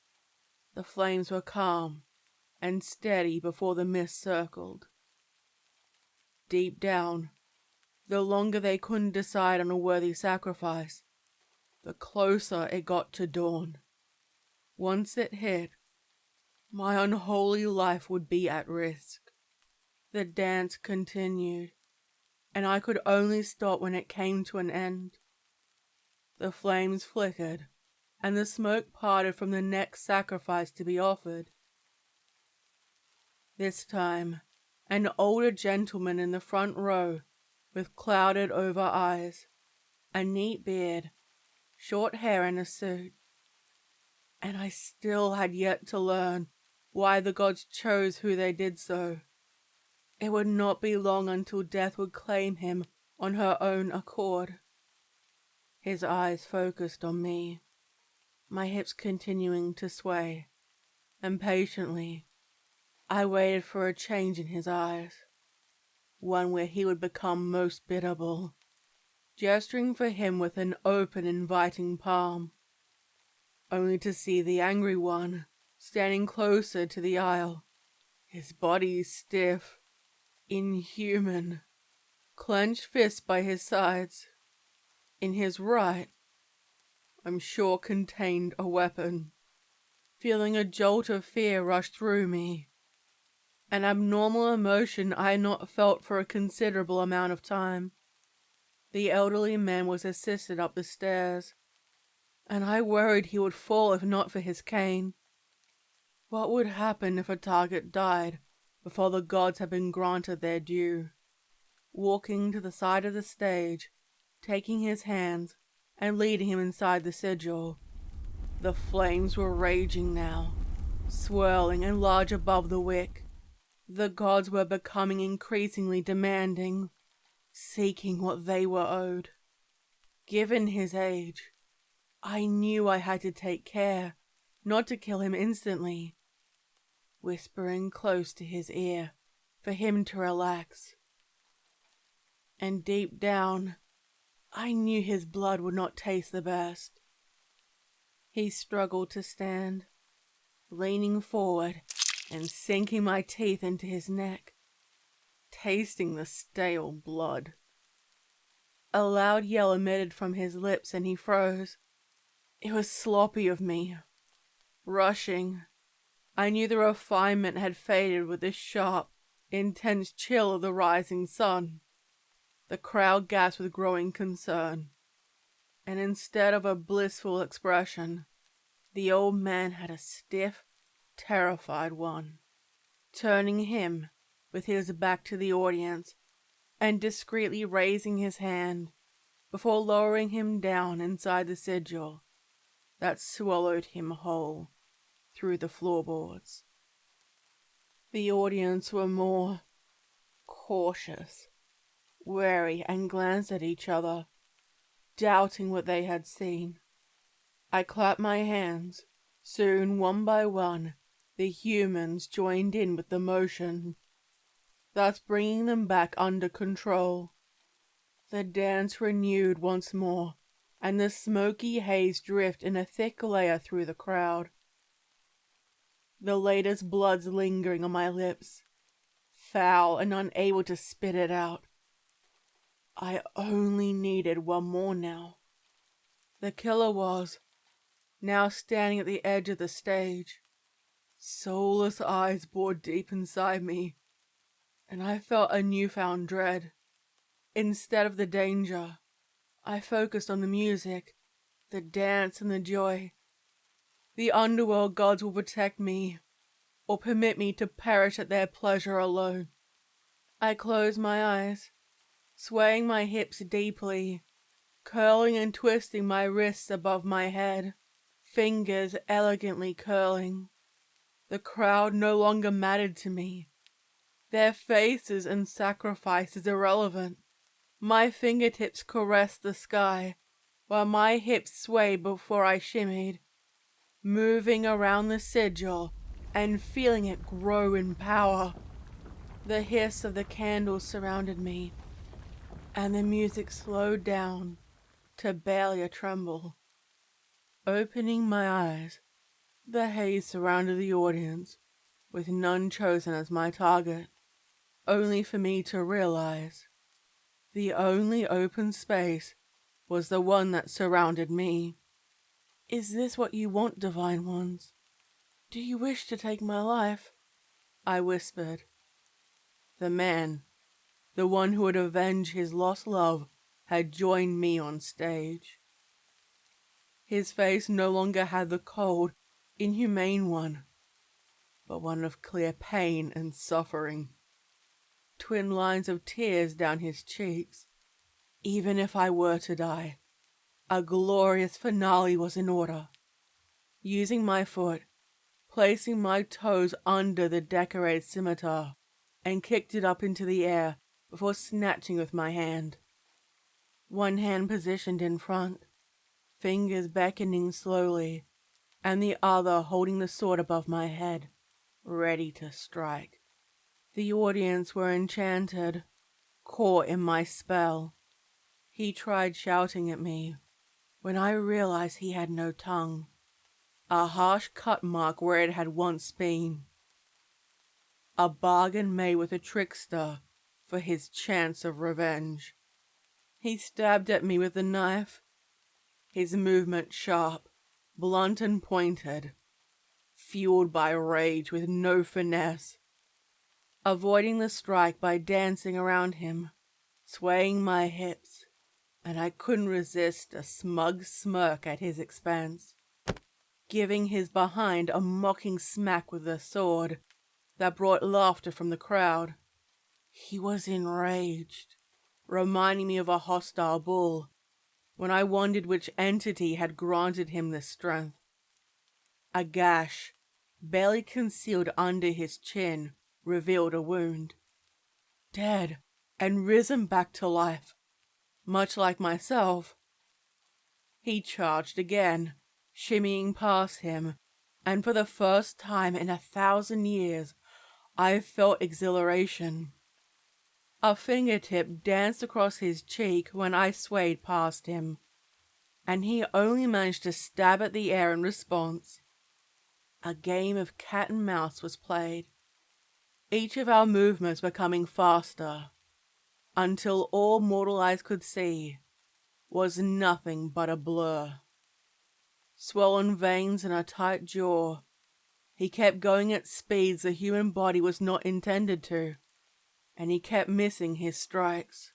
The flames were calm and steady before the mist circled. Deep down, the longer they couldn't decide on a worthy sacrifice, the closer it got to dawn. Once it hit, my unholy life would be at risk. The dance continued, and I could only stop when it came to an end. The flames flickered, and the smoke parted from the next sacrifice to be offered. This time, an older gentleman in the front row, with clouded over eyes, a neat beard, short hair and a suit. And I still had yet to learn why the gods chose who they did so. It would not be long until death would claim him on her own accord. His eyes focused on me, my hips continuing to sway, and patiently I waited for a change in his eyes, one where he would become most biddable, gesturing for him with an open, inviting palm, only to see the angry one standing closer to the aisle, his body stiff, inhuman, clenched fists by his sides. In his right, I'm sure contained a weapon. Feeling a jolt of fear rush through me, an abnormal emotion I had not felt for a considerable amount of time. The elderly man was assisted up the stairs, and I worried he would fall if not for his cane. What would happen if a target died before the gods had been granted their due? Walking to the side of the stage, taking his hands and leading him inside the sigil. The flames were raging now, swirling and large above the wick. The gods were becoming increasingly demanding, seeking what they were owed. Given his age, I knew I had to take care not to kill him instantly, whispering close to his ear for him to relax. And deep down, I knew his blood would not taste the best. He struggled to stand, leaning forward and sinking my teeth into his neck, tasting the stale blood. A loud yell emitted from his lips and he froze. It was sloppy of me. Rushing. I knew the refinement had faded with the sharp, intense chill of the rising sun. The crowd gasped with growing concern. And instead of a blissful expression, the old man had a stiff, terrified one. Turning him, with his back to the audience, and discreetly raising his hand, before lowering him down inside the sigil that swallowed him whole through the floorboards. The audience were more cautious, wary, and glanced at each other, doubting what they had seen. I clapped my hands. Soon, one by one, the humans joined in with the motion, thus bringing them back under control. The dance renewed once more, and the smoky haze drifted in a thick layer through the crowd. The latest blood's lingering on my lips, foul and unable to spit it out. I only needed one more now. The killer was now standing at the edge of the stage. Soulless eyes bored deep inside me, and I felt a newfound dread. Instead of the danger, I focused on the music, the dance, and the joy. The underworld gods will protect me, or permit me to perish at their pleasure alone. I closed my eyes, swaying my hips deeply, curling and twisting my wrists above my head, fingers elegantly curling. The crowd no longer mattered to me. Their faces and sacrifices irrelevant. My fingertips caressed the sky, while my hips swayed before I shimmied, moving around the sigil and feeling it grow in power. The hiss of the candles surrounded me, and the music slowed down to barely a tremble. Opening my eyes, the haze surrounded the audience, with none chosen as my target, only for me to realize the only open space was the one that surrounded me. Is this what you want, divine ones? Do you wish to take my life? I whispered. The man, the one who would avenge his lost love, had joined me on stage. His face no longer had the cold, inhumane one, but one of clear pain and suffering. Twin lines of tears down his cheeks. Even if I were to die, a glorious finale was in order. Using my foot, placing my toes under the decorated scimitar, and kicked it up into the air before snatching with my hand. One hand positioned in front, fingers beckoning slowly, and the other holding the sword above my head, ready to strike. The audience were enchanted, caught in my spell. He tried shouting at me, when I realized he had no tongue, a harsh cut mark where it had once been. A bargain made with a trickster for his chance of revenge. He stabbed at me with the knife, his movement sharp, blunt and pointed, fueled by rage with no finesse. Avoiding the strike by dancing around him, swaying my hips, and I couldn't resist a smug smirk at his expense, giving his behind a mocking smack with the sword that brought laughter from the crowd. He was enraged, reminding me of a hostile bull, when I wondered which entity had granted him this strength. A gash, barely concealed under his chin, revealed a wound. Dead and risen back to life, much like myself. He charged again, shimmying past him, and for the first time in 1,000 years, I felt exhilaration. A fingertip danced across his cheek when I swayed past him, and he only managed to stab at the air in response. A game of cat and mouse was played, each of our movements becoming faster, until all mortal eyes could see was nothing but a blur. Swollen veins and a tight jaw, he kept going at speeds the human body was not intended to, and he kept missing his strikes.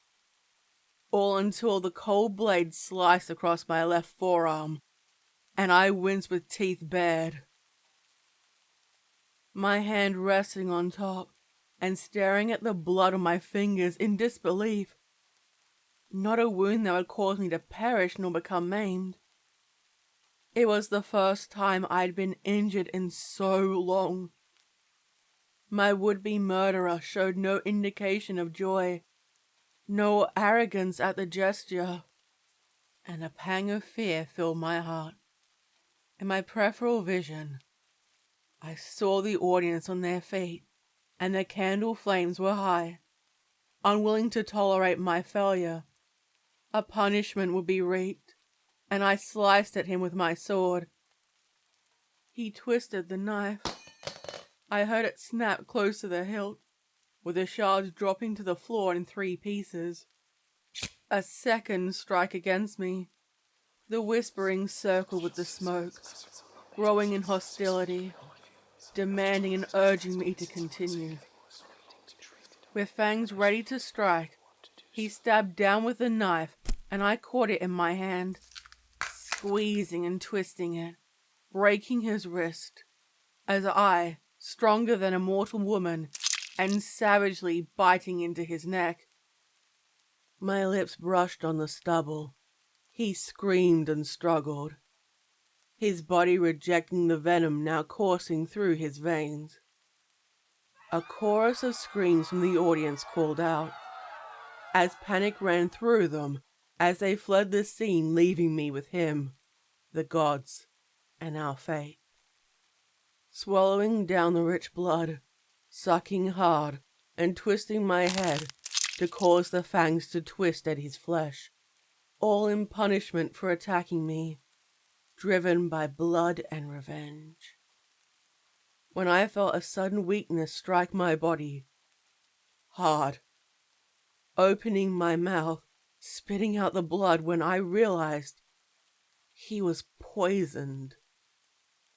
All until the cold blade sliced across my left forearm, and I winced with teeth bared. My hand resting on top and staring at the blood on my fingers in disbelief. Not a wound that would cause me to perish nor become maimed. It was the first time I'd been injured in so long. My would-be murderer showed no indication of joy, no arrogance at the gesture, and a pang of fear filled my heart. In my peripheral vision, I saw the audience on their feet, and the candle flames were high. Unwilling to tolerate my failure, a punishment would be reaped, and I sliced at him with my sword. He twisted the knife. I heard it snap close to the hilt, with the shards dropping to the floor in 3 pieces. A second strike against me. The whispering circled with the smoke, growing in hostility, demanding and urging me to continue. With fangs ready to strike, he stabbed down with the knife, and I caught it in my hand, squeezing and twisting it, breaking his wrist, as I, stronger than a mortal woman, and savagely biting into his neck. My lips brushed on the stubble. He screamed and struggled, his body rejecting the venom now coursing through his veins. A chorus of screams from the audience called out, as panic ran through them as they fled the scene, leaving me with him, the gods, and our fate. Swallowing down the rich blood, sucking hard, and twisting my head to cause the fangs to twist at his flesh, all in punishment for attacking me, driven by blood and revenge. When I felt a sudden weakness strike my body, hard, opening my mouth, spitting out the blood when I realized he was poisoned.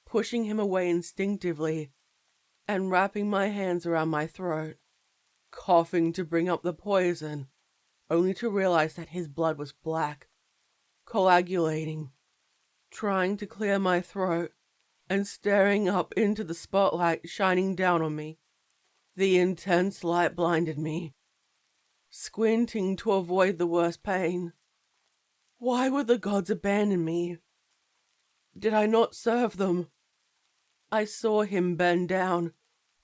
Pushing him away instinctively and wrapping my hands around my throat, coughing to bring up the poison, only to realize that his blood was black, coagulating, trying to clear my throat and staring up into the spotlight shining down on me. The intense light blinded me, squinting to avoid the worst pain. Why would the gods abandon me? Did I not serve them? I saw him bend down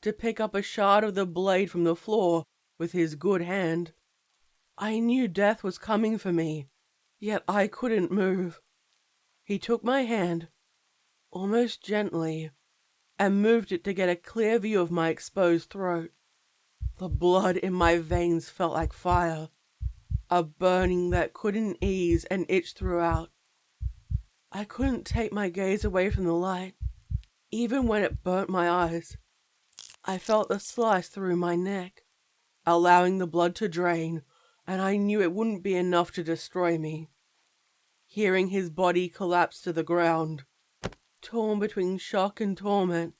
to pick up a shard of the blade from the floor with his good hand. I knew death was coming for me, yet I couldn't move. He took my hand, almost gently, and moved it to get a clear view of my exposed throat. The blood in my veins felt like fire, a burning that couldn't ease and itch throughout. I couldn't take my gaze away from the light, even when it burnt my eyes. I felt the slice through my neck, allowing the blood to drain, and I knew it wouldn't be enough to destroy me. Hearing his body collapse to the ground, torn between shock and torment,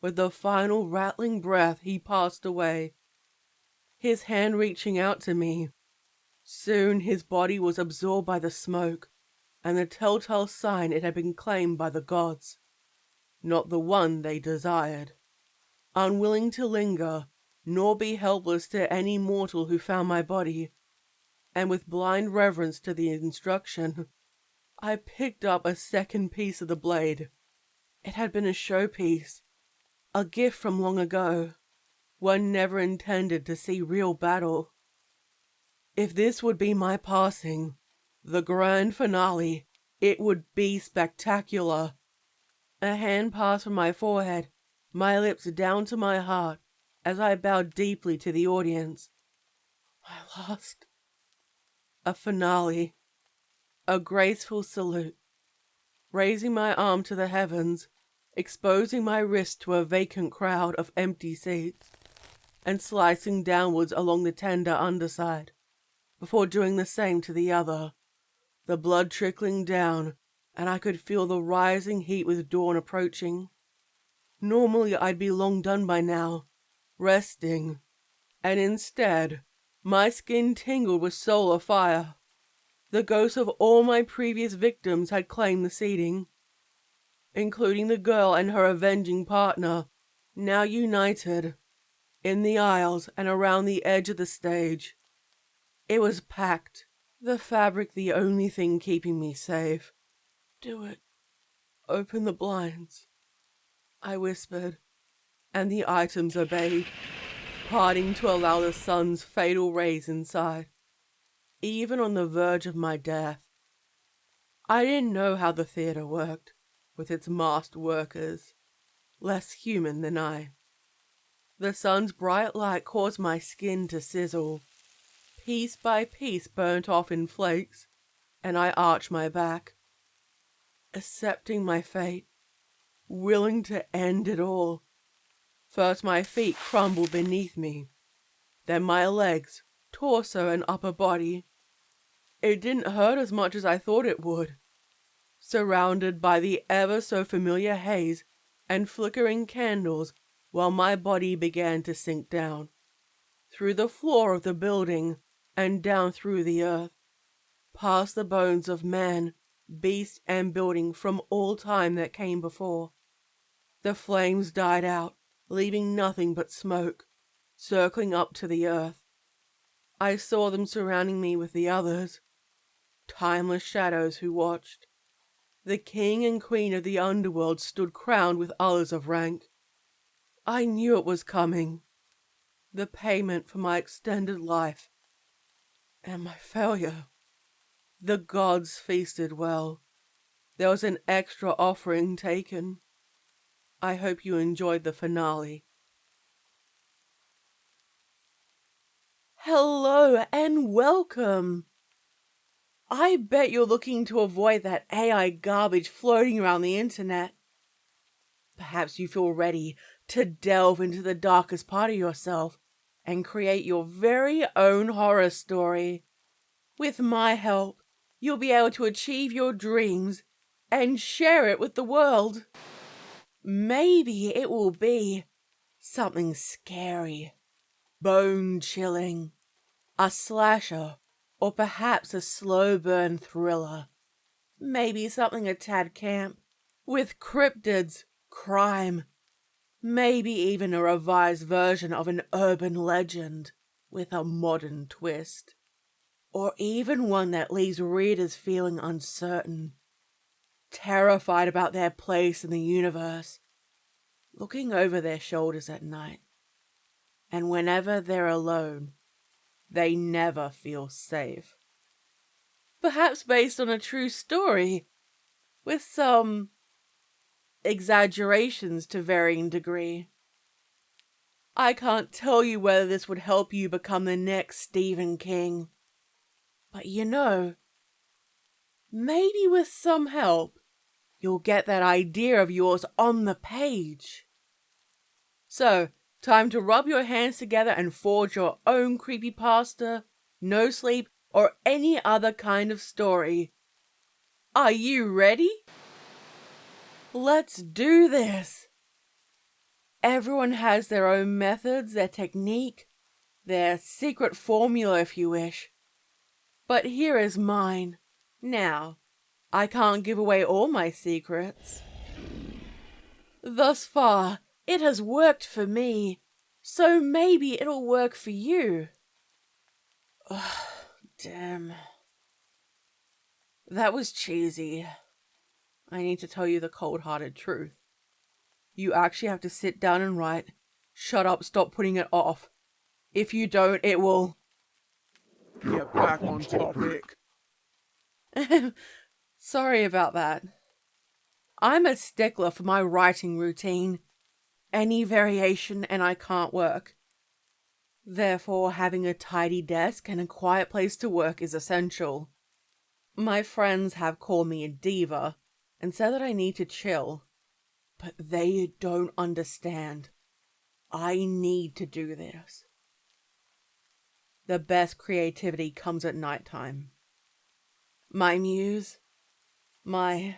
with the final rattling breath he passed away. His hand reaching out to me, Soon his body was absorbed by the smoke, and the telltale sign it had been claimed by the gods, not the one they desired. Unwilling to linger, nor be helpless to any mortal who found my body, and with blind reverence to the instruction, I picked up a second piece of the blade. It had been a showpiece, a gift from long ago, one never intended to see real battle. If this would be my passing, the grand finale, it would be spectacular. A hand passed from my forehead, my lips down to my heart, as I bowed deeply to the audience. My last. A finale. A graceful salute. Raising my arm to the heavens, exposing my wrist to a vacant crowd of empty seats, and slicing downwards along the tender underside, before doing the same to the other, the blood trickling down, and I could feel the rising heat with dawn approaching. Normally I'd be long done by now, resting, and instead, my skin tingled with solar fire. The ghosts of all my previous victims had claimed the seating, including the girl and her avenging partner, now united, in the aisles and around the edge of the stage. It was packed, the fabric the only thing keeping me safe. "Do it. Open the blinds," I whispered, and the items obeyed, parting to allow the sun's fatal rays inside, even on the verge of my death. I didn't know how the theater worked, with its masked workers, less human than I. The sun's bright light caused my skin to sizzle. Piece by piece burnt off in flakes, and I arched my back, accepting my fate, willing to end it all. First my feet crumbled beneath me, then my legs, torso, and upper body. It didn't hurt as much as I thought it would. Surrounded by the ever so familiar haze and flickering candles, while my body began to sink down, through the floor of the building and down through the earth, past the bones of man, beast, and building from all time that came before. The flames died out, leaving nothing but smoke, circling up to the earth. I saw them surrounding me with the others, timeless shadows who watched. The king and queen of the underworld stood crowned with others of rank. I knew it was coming. The payment for my extended life and my failure. The gods feasted well. There was an extra offering taken. I hope you enjoyed the finale. Hello and welcome. I bet you're looking to avoid that AI garbage floating around the internet. Perhaps you feel ready to delve into the darkest part of yourself and create your very own horror story. With my help, you'll be able to achieve your dreams and share it with the world. Maybe it will be something scary, bone-chilling, a slasher, or perhaps a slow burn thriller. Maybe something a tad camp, with cryptids, crime, maybe even a revised version of an urban legend with a modern twist. Or even one that leaves readers feeling uncertain, terrified about their place in the universe, looking over their shoulders at night. And whenever they're alone, they never feel safe. Perhaps based on a true story, with some exaggerations to varying degree. I can't tell you whether this would help you become the next Stephen King. But you know, maybe with some help, you'll get that idea of yours on the page. So, time to rub your hands together and forge your own creepypasta, no sleep, or any other kind of story. Are you ready? Let's do this! Everyone has their own methods, their technique, their secret formula if you wish. But here is mine. Now, I can't give away all my secrets. Thus far, it has worked for me, so maybe it'll work for you. Ugh, damn. That was cheesy. I need to tell you the cold-hearted truth. You actually have to sit down and write, "Shut up, stop putting it off." If you don't, it will... Get back on topic. Sorry about that. I'm a stickler for my writing routine. Any variation and I can't work. Therefore, having a tidy desk and a quiet place to work is essential. My friends have called me a diva and said that I need to chill, but they don't understand. I need to do this. The best creativity comes at nighttime. My muse, my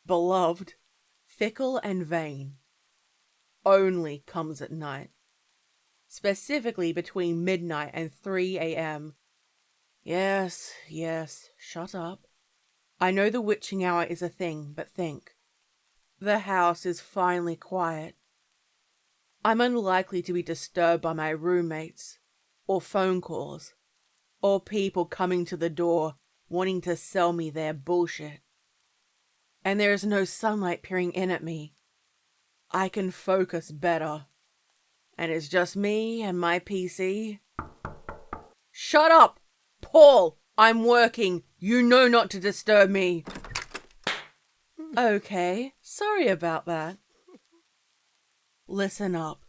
beloved, fickle and vain, only comes at night. Specifically between midnight and 3 a.m. Yes, shut up. I know the witching hour is a thing, but think. The house is finally quiet. I'm unlikely to be disturbed by my roommates, or phone calls, or people coming to the door wanting to sell me their bullshit. And there is no sunlight peering in at me. I can focus better. And it's just me and my PC. Shut up! Paul! I'm working! You know not to disturb me! Okay, sorry about that. Listen up.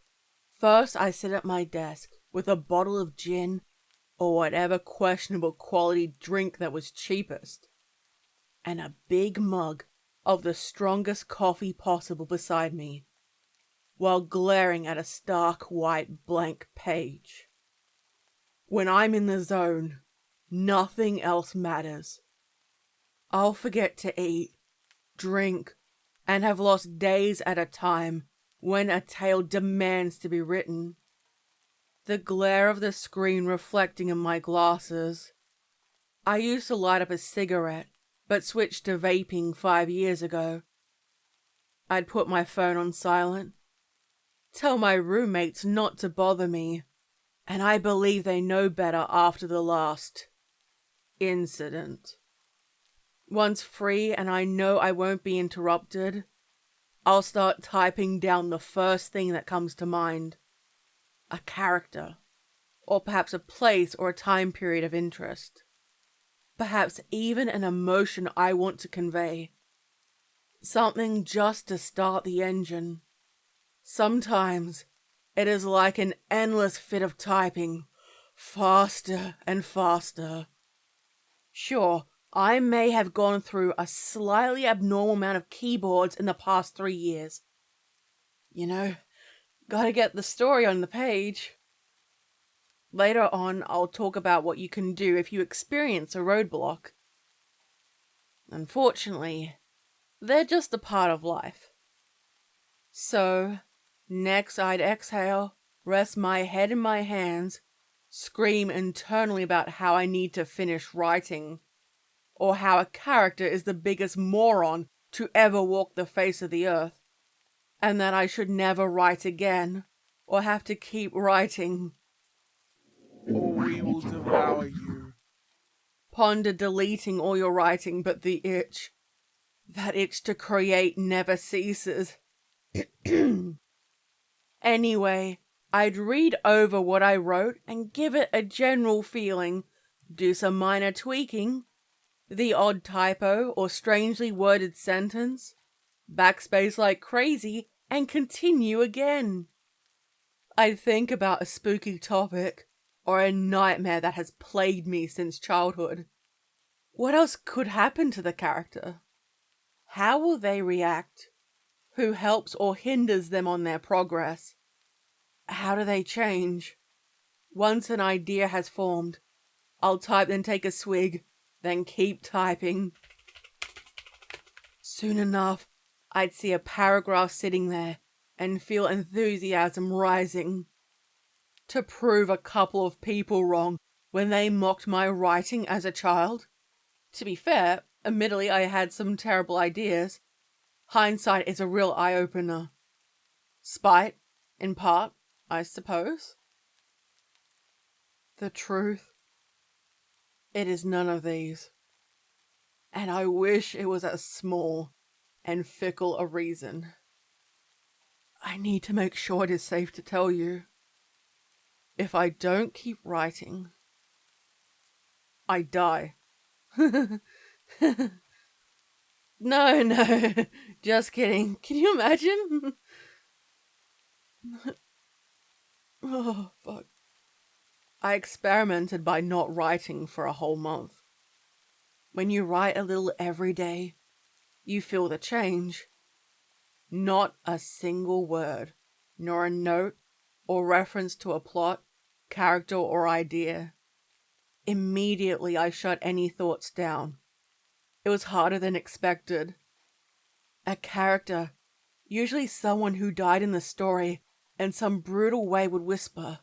First, I sit at my desk with a bottle of gin or whatever questionable quality drink that was cheapest, and a big mug of the strongest coffee possible beside me, while glaring at a stark white blank page. When I'm in the zone, nothing else matters. I'll forget to eat, drink, and have lost days at a time when a tale demands to be written. The glare of the screen reflecting in my glasses. I used to light up a cigarette, but switched to vaping 5 years ago. I'd put my phone on silent, tell my roommates not to bother me, and I believe they know better after the last incident. Once free and I know I won't be interrupted, I'll start typing down the first thing that comes to mind. A character, or perhaps a place or a time period of interest. Perhaps even an emotion I want to convey. Something just to start the engine. Sometimes it is like an endless fit of typing, faster and faster. Sure, I may have gone through a slightly abnormal amount of keyboards in the past 3 years. You know, gotta get the story on the page. Later on, I'll talk about what you can do if you experience a roadblock. Unfortunately, they're just a part of life. So, next I'd exhale, rest my head in my hands, scream internally about how I need to finish writing, or how a character is the biggest moron to ever walk the face of the earth, and that I should never write again, or have to keep writing. Or we will devour you. Ponder deleting all your writing, but the itch, that itch to create never ceases. Anyway, I'd read over what I wrote and give it a general feeling, do some minor tweaking, the odd typo or strangely worded sentence, backspace like crazy, and continue again. I'd think about a spooky topic, or a nightmare that has plagued me since childhood. What else could happen to the character? How will they react? Who helps or hinders them on their progress? How do they change? Once an idea has formed, I'll type, then take a swig, then keep typing. Soon enough, I'd see a paragraph sitting there and feel enthusiasm rising. To prove a couple of people wrong when they mocked my writing as a child. To be fair, admittedly, I had some terrible ideas. Hindsight is a real eye-opener. Spite, in part, I suppose. The truth, it is none of these. And I wish it was as small and fickle a reason. I need to make sure it is safe to tell you. If I don't keep writing, I die. No, just kidding. Can you imagine? Oh, fuck. I experimented by not writing for a whole month. When you write a little every day, you feel the change. Not a single word, nor a note or reference to a plot, character, or idea. Immediately I shut any thoughts down. It was harder than expected. A character, usually someone who died in the story, in some brutal way would whisper,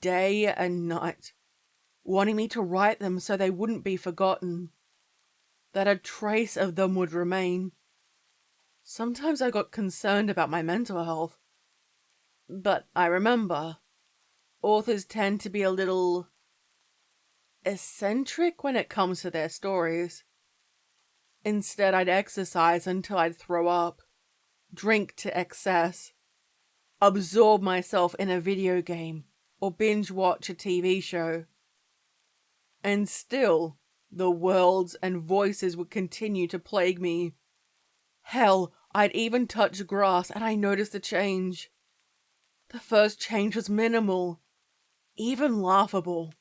day and night, wanting me to write them so they wouldn't be forgotten, that a trace of them would remain. Sometimes I got concerned about my mental health. But I remember, authors tend to be a little eccentric when it comes to their stories. Instead, I'd exercise until I'd throw up, drink to excess, absorb myself in a video game, or binge watch a TV show. And still, the worlds and voices would continue to plague me. Hell, I'd even touch grass and I noticed a change. The first change was minimal, even laughable.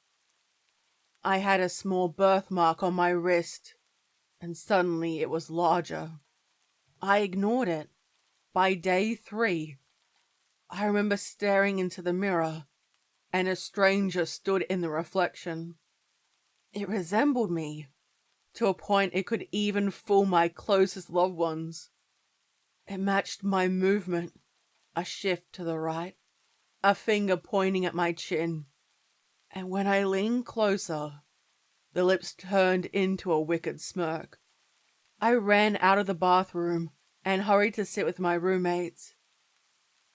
I had a small birthmark on my wrist, and suddenly it was larger. I ignored it. By day 3, I remember staring into the mirror, and a stranger stood in the reflection. It resembled me, to a point it could even fool my closest loved ones. It matched my movement, a shift to the right, a finger pointing at my chin, and when I leaned closer, the lips turned into a wicked smirk. I ran out of the bathroom and hurried to sit with my roommates,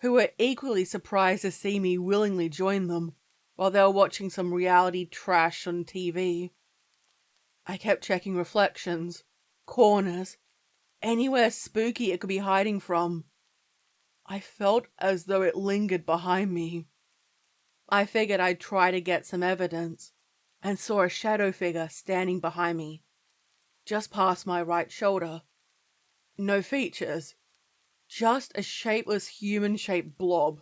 who were equally surprised to see me willingly join them while they were watching some reality trash on TV. I kept checking reflections, corners, anywhere spooky it could be hiding from. I felt as though it lingered behind me. I figured I'd try to get some evidence, and saw a shadow figure standing behind me, just past my right shoulder. No features, just a shapeless human-shaped blob.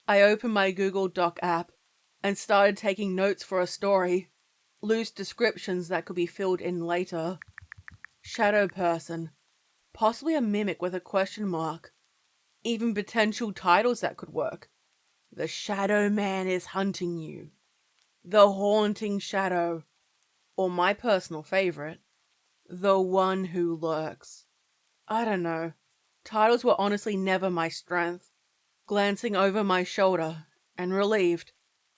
I opened my Google Doc app and started taking notes for a story, loose descriptions that could be filled in later. Shadow person, possibly a mimic with a question mark, even potential titles that could work. The Shadow Man is hunting you. The Haunting Shadow, or my personal favorite, The One Who Lurks. I don't know. Titles were honestly never my strength. Glancing over my shoulder, and relieved,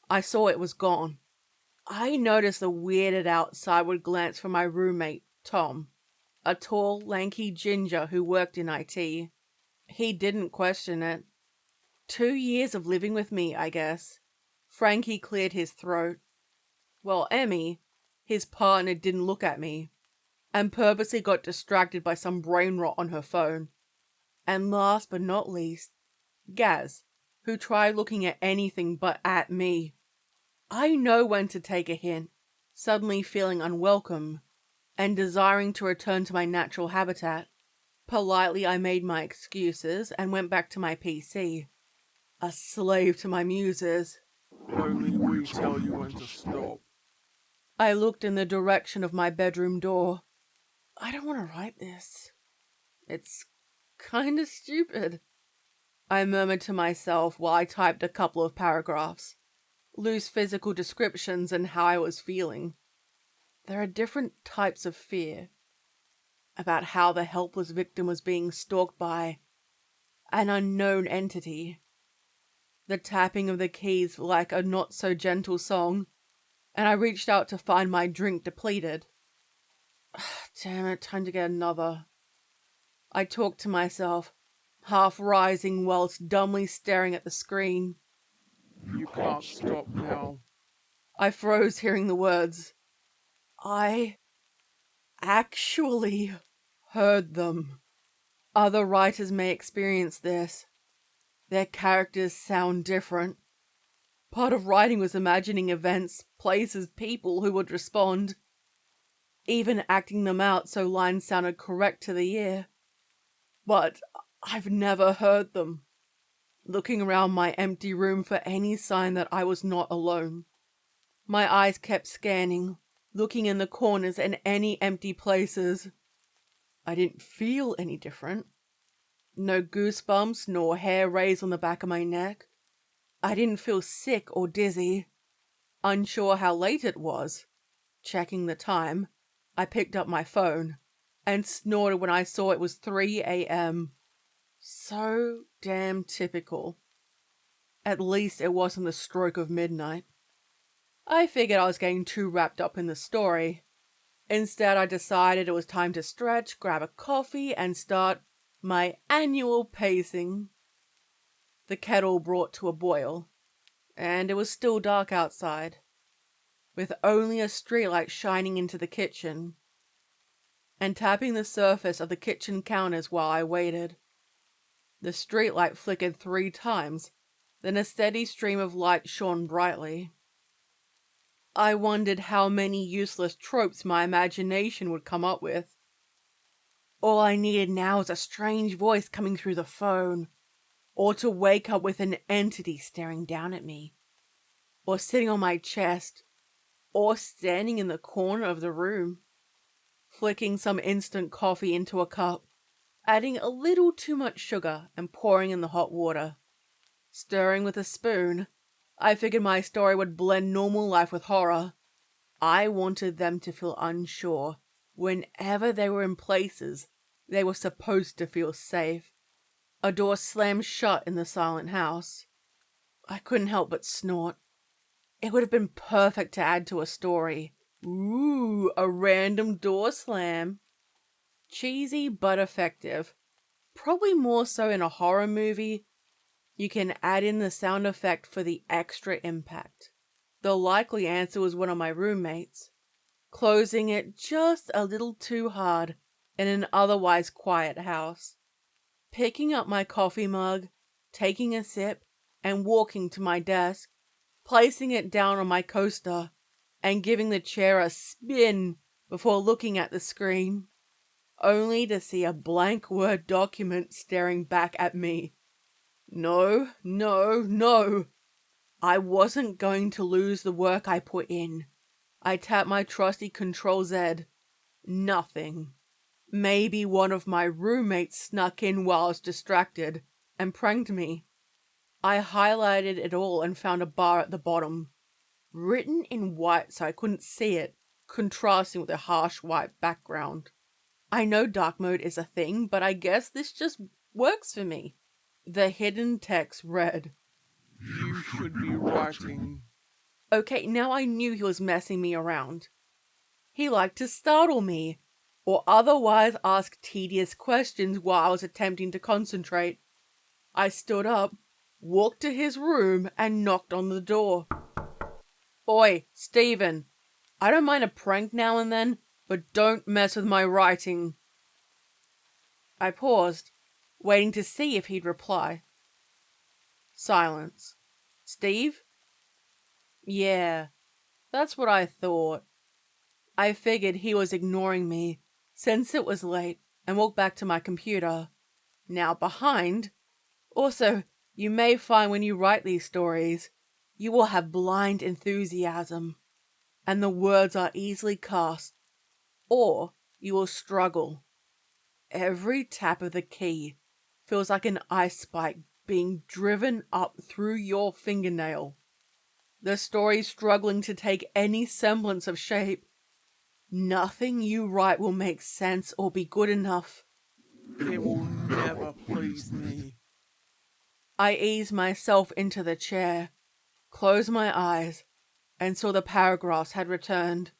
I saw it was gone. I noticed a weirded out sideward glance from my roommate, Tom, a tall, lanky ginger who worked in IT. He didn't question it. 2 years of living with me, I guess. Frankie cleared his throat. Well, Emmy, his partner, didn't look at me, and purposely got distracted by some brain rot on her phone. And last but not least, Gaz, who tried looking at anything but at me. I know when to take a hint, suddenly feeling unwelcome, and desiring to return to my natural habitat. Politely I made my excuses and went back to my PC. A slave to my muses. Only we tell you when to stop. I looked in the direction of my bedroom door. I don't want to write this. It's kinda stupid, I murmured to myself while I typed a couple of paragraphs. Loose physical descriptions and how I was feeling. There are different types of fear. About how the helpless victim was being stalked by an unknown entity. The tapping of the keys like a not-so-gentle song. and I reached out to find my drink depleted. Damn it, time to get another. I talked to myself, half rising whilst dumbly staring at the screen. You can't stop now. I froze hearing the words. I actually heard them. Other writers may experience this. Their characters sound different. Part of writing was imagining events, places, people who would respond. Even acting them out so lines sounded correct to the ear. But I've never heard them. Looking around my empty room for any sign that I was not alone. My eyes kept scanning, looking in the corners and any empty places. I didn't feel any different. No goosebumps nor hair raised on the back of my neck. I didn't feel sick or dizzy. Unsure how late it was. Checking the time, I picked up my phone and snorted when I saw it was 3 a.m. So damn typical. At least it wasn't the stroke of midnight. I figured I was getting too wrapped up in the story. Instead, I decided it was time to stretch, grab a coffee, and start my annual pacing. The kettle brought to a boil, and it was still dark outside, with only a streetlight shining into the kitchen, and tapping the surface of the kitchen counters while I waited. The streetlight flickered 3 times, then a steady stream of light shone brightly. I wondered how many useless tropes my imagination would come up with. All I needed now was a strange voice coming through the phone, or to wake up with an entity staring down at me, or sitting on my chest, or standing in the corner of the room. Flicking some instant coffee into a cup, adding a little too much sugar and pouring in the hot water. Stirring with a spoon, I figured my story would blend normal life with horror. I wanted them to feel unsure whenever they were in places they were supposed to feel safe. A door slammed shut in the silent house. I couldn't help but snort. It would have been perfect to add to a story. Ooh, a random door slam. Cheesy but effective. Probably more so in a horror movie. You can add in the sound effect for the extra impact. The likely answer was one of my roommates, closing it just a little too hard in an otherwise quiet house. Picking up my coffee mug, taking a sip, and walking to my desk, placing it down on my coaster, and giving the chair a spin before looking at the screen, only to see a blank Word document staring back at me. No, no, no. I wasn't going to lose the work I put in. I tapped my trusty Control-Z. Nothing. Maybe one of my roommates snuck in while I was distracted and pranked me. I highlighted it all and found a bar at the bottom, written in white so I couldn't see it, contrasting with a harsh white background. I know dark mode is a thing, but I guess this just works for me. The hidden text read, You should be writing. Okay, now I knew he was messing me around. He liked to startle me, or otherwise ask tedious questions while I was attempting to concentrate. I stood up, walked to his room, and knocked on the door. Oi, Stephen. I don't mind a prank now and then, but don't mess with my writing. I paused, waiting to see if he'd reply. Silence. Steve? Yeah, that's what I thought. I figured he was ignoring me, since it was late, and walked back to my computer. Now behind. Also, you may find when you write these stories, you will have blind enthusiasm, and the words are easily cast, or you will struggle. Every tap of the key feels like an ice spike being driven up through your fingernail. The story's struggling to take any semblance of shape. Nothing you write will make sense or be good enough. It will never please me. I ease myself into the chair, close my eyes, and saw the paragraphs had returned.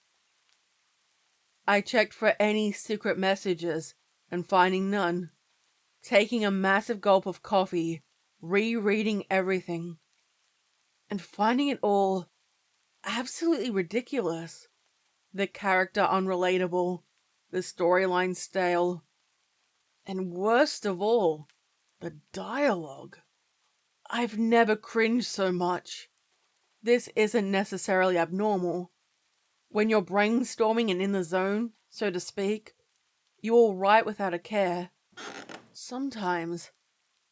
I checked for any secret messages and finding none. Taking a massive gulp of coffee, rereading everything, and finding it all absolutely ridiculous. The character unrelatable, the storyline stale, and worst of all, the dialogue. I've never cringed so much. This isn't necessarily abnormal. When you're brainstorming and in the zone, so to speak, you will write without a care. Sometimes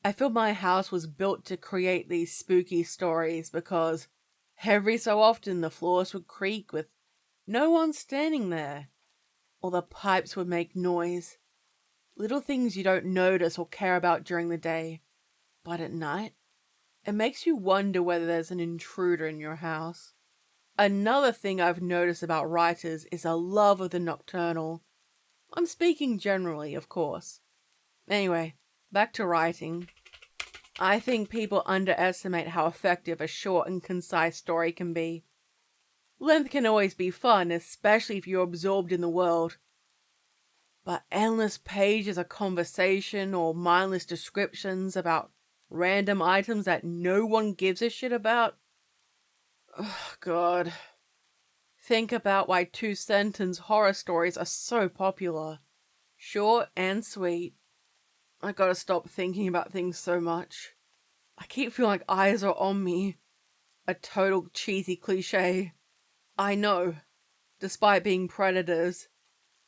I feel my house was built to create these spooky stories because every so often the floors would creak with no one standing there, or the pipes would make noise. Little things you don't notice or care about during the day, but at night, it makes you wonder whether there's an intruder in your house. Another thing I've noticed about writers is a love of the nocturnal. I'm speaking generally, of course. Anyway, back to writing. I think people underestimate how effective a short and concise story can be. Length can always be fun, especially if you're absorbed in the world. But endless pages of conversation or mindless descriptions about random items that no one gives a shit about? Oh, God. Think about why two-sentence horror stories are so popular. Short and sweet. I gotta stop thinking about things so much. I keep feeling like eyes are on me. A total cheesy cliche. I know. Despite being predators,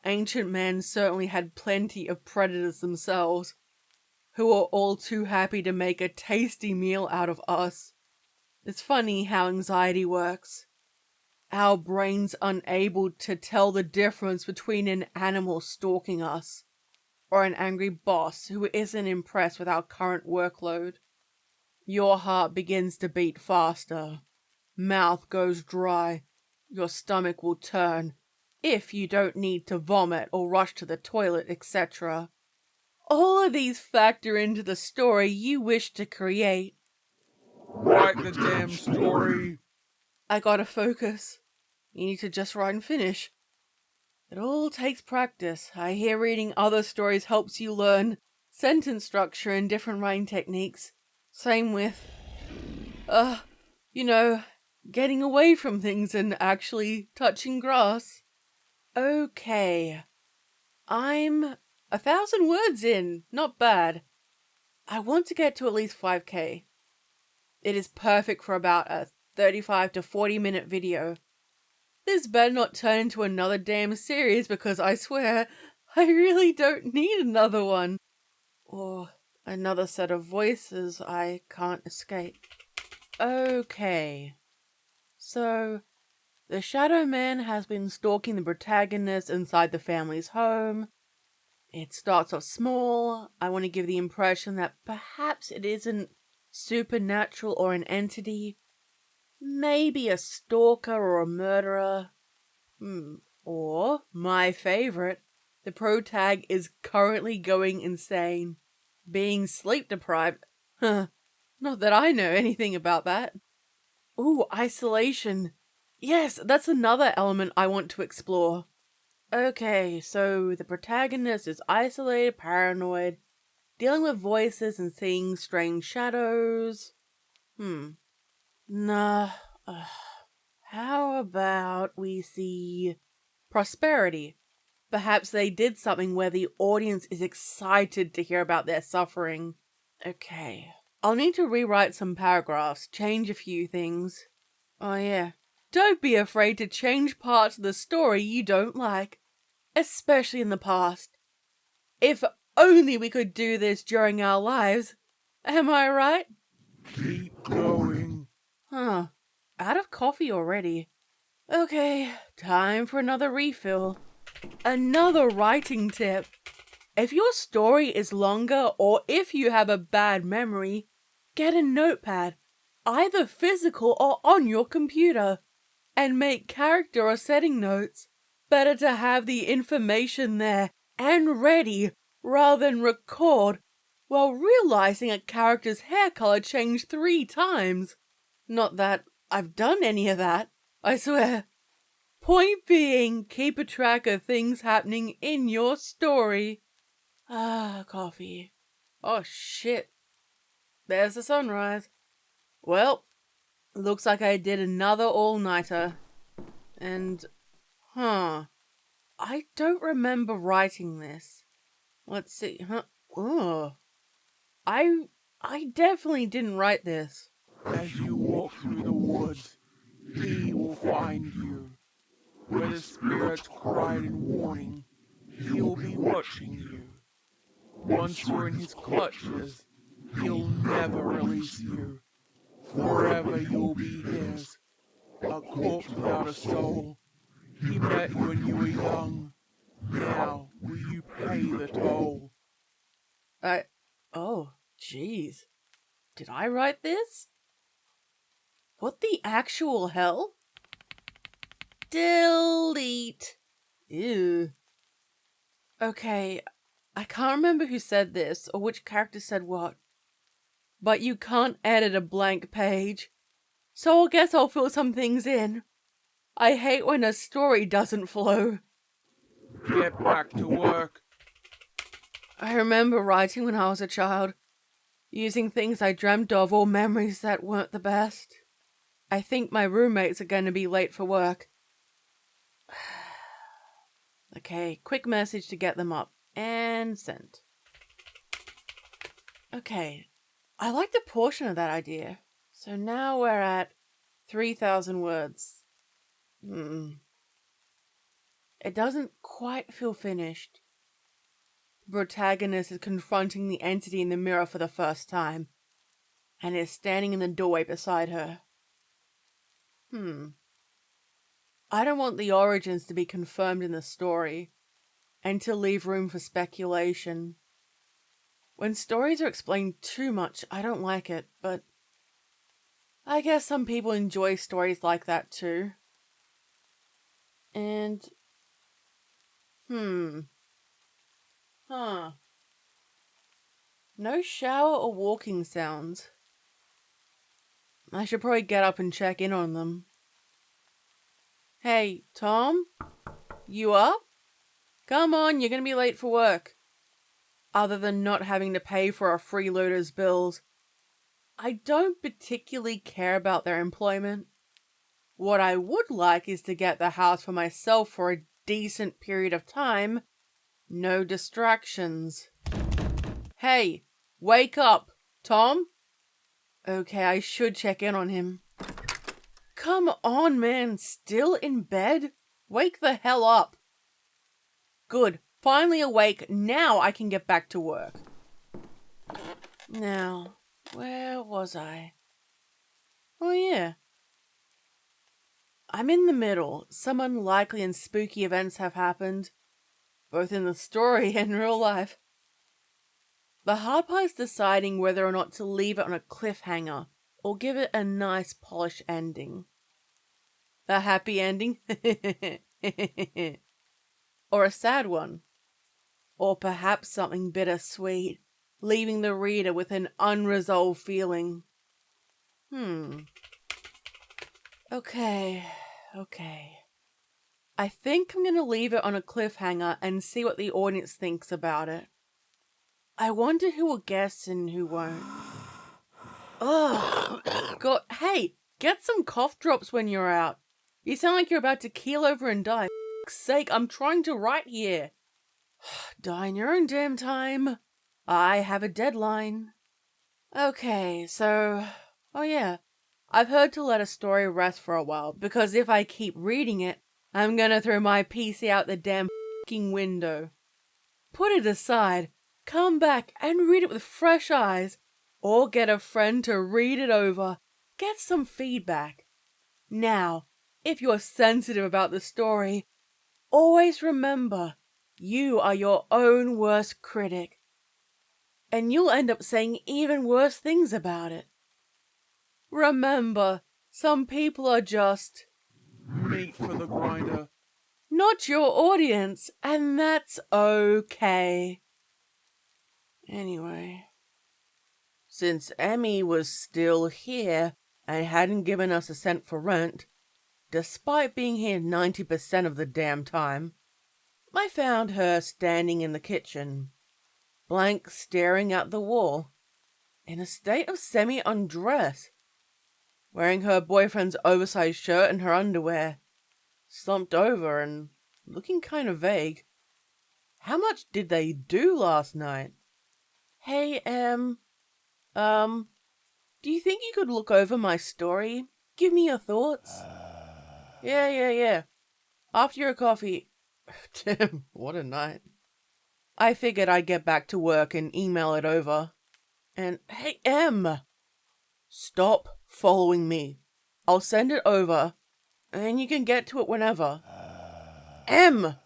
ancient men certainly had plenty of predators themselves, who were all too happy to make a tasty meal out of us. It's funny how anxiety works. Our brains unable to tell the difference between an animal stalking us or an angry boss who isn't impressed with our current workload. Your heart begins to beat faster. Mouth goes dry. Your stomach will turn, if you don't need to vomit or rush to the toilet, etc. All of these factor into the story you wish to create. Write the damn story. I gotta focus. You need to just write and finish. It all takes practice. I hear reading other stories helps you learn sentence structure and different writing techniques. Same with, getting away from things and actually touching grass. Okay. I'm 1,000 words in. Not bad. I want to get to at least 5k. It is perfect for about a 35 to 40 minute video. This better not turn into another damn series because I swear I really don't need another one. Or another set of voices I can't escape. Okay. So, the Shadow Man has been stalking the protagonist inside the family's home. It starts off small. I want to give the impression that perhaps it isn't supernatural or an entity. Maybe a stalker or a murderer. Or, my favorite, the protag is currently going insane. Being sleep deprived. Not that I know anything about that. Ooh, isolation. Yes, that's another element I want to explore. Okay, so the protagonist is isolated, paranoid, dealing with voices and seeing strange shadows. Nah. How about we see prosperity? Perhaps they did something where the audience is excited to hear about their suffering. Okay. I'll need to rewrite some paragraphs, change a few things. Oh yeah. Don't be afraid to change parts of the story you don't like, especially in the past. If only we could do this during our lives. Am I right? Keep going. Out of coffee already. Okay, time for another refill. Another writing tip. If your story is longer or if you have a bad memory, get a notepad, either physical or on your computer, and make character or setting notes. Better to have the information there and ready rather than record while realizing a character's hair color changed 3 times. Not that I've done any of that. I swear. Point being, keep a track of things happening in your story. Coffee. Oh shit. There's the sunrise. Well, looks like I did another all-nighter. And, I don't remember writing this. Let's see, Ugh. I definitely didn't write this. As you walk through the woods, he will find you. Where the spirits cried in warning, he'll be watching you. Once you're in his clutches, he'll never release you. Forever you'll be his, a corpse without a soul. He met you when you were young. Now will you pay the toll? Oh, jeez. Did I write this? What the actual hell? Delete. Ew. Okay, I can't remember who said this or which character said what. But you can't edit a blank page. So I guess I'll fill some things in. I hate when a story doesn't flow. Get back to work. I remember writing when I was a child, using things I dreamt of or memories that weren't the best. I think my roommates are going to be late for work. Okay, quick message to get them up. And sent. Okay, I like the portion of that idea. So now we're at 3,000 words. It doesn't quite feel finished. Protagonist is confronting the entity in the mirror for the first time, and is standing in the doorway beside her. I don't want the origins to be confirmed in the story, and to leave room for speculation. When stories are explained too much, I don't like it, but I guess some people enjoy stories like that too. And, no shower or walking sounds. I should probably get up and check in on them. Hey, Tom? You up? Come on, you're gonna be late for work. Other than not having to pay for a freeloader's bills, I don't particularly care about their employment. What I would like is to get the house for myself for a decent period of time. No distractions. Hey, wake up, Tom? Okay, I should check in on him. Come on, man, still in bed? Wake the hell up. Good, finally awake, now I can get back to work. Now, where was I? Oh yeah. I'm in the middle. Some unlikely and spooky events have happened, both in the story and real life. The hard part is deciding whether or not to leave it on a cliffhanger or give it a nice polished ending. A happy ending? Or a sad one? Or perhaps something bittersweet, leaving the reader with an unresolved feeling. Okay. I think I'm going to leave it on a cliffhanger and see what the audience thinks about it. I wonder who will guess and who won't. Ugh. God, hey, get some cough drops when you're out. You sound like you're about to keel over and die. For fuck's sake, I'm trying to write here. Die in your own damn time. I have a deadline. Okay, so... Oh yeah. I've heard to let a story rest for a while, because if I keep reading it, I'm gonna throw my PC out the damn fucking window. Put it aside, come back and read it with fresh eyes, or get a friend to read it over. Get some feedback. Now, if you're sensitive about the story, always remember, you are your own worst critic. And you'll end up saying even worse things about it. Remember, some people are just meat for the grinder. Not your audience, and that's okay. Anyway, since Emmy was still here and hadn't given us a cent for rent, despite being here 90% of the damn time, I found her standing in the kitchen, blank staring at the wall, in a state of semi-undress, wearing her boyfriend's oversized shirt and her underwear, slumped over and looking kind of vague. How much did they do last night? Hey, do you think you could look over my story? Give me your thoughts? Yeah. After your coffee. Damn, what a night. I figured I'd get back to work and email it over. And, hey, Em! Stop following me. I'll send it over, and you can get to it whenever. Em!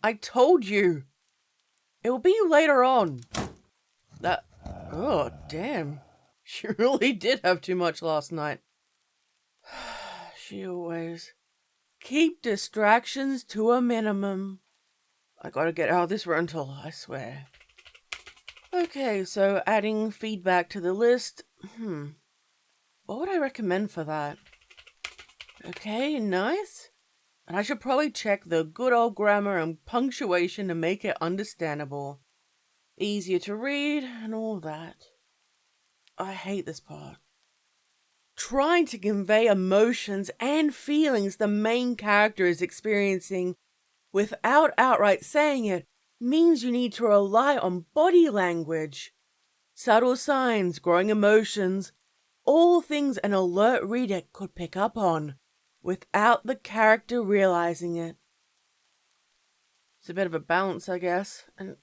I told you! It will be later on. Oh, damn. She really did have too much last night. She always. Keep distractions to a minimum. I gotta get out of this rental, I swear. Okay, so adding feedback to the list. What would I recommend for that? Okay, nice. And I should probably check the good old grammar and punctuation to make it understandable. Easier to read and all that. I hate this part. Trying to convey emotions and feelings the main character is experiencing without outright saying it means you need to rely on body language, subtle signs, growing emotions, all things an alert reader could pick up on without the character realizing it. It's a bit of a balance, I guess. And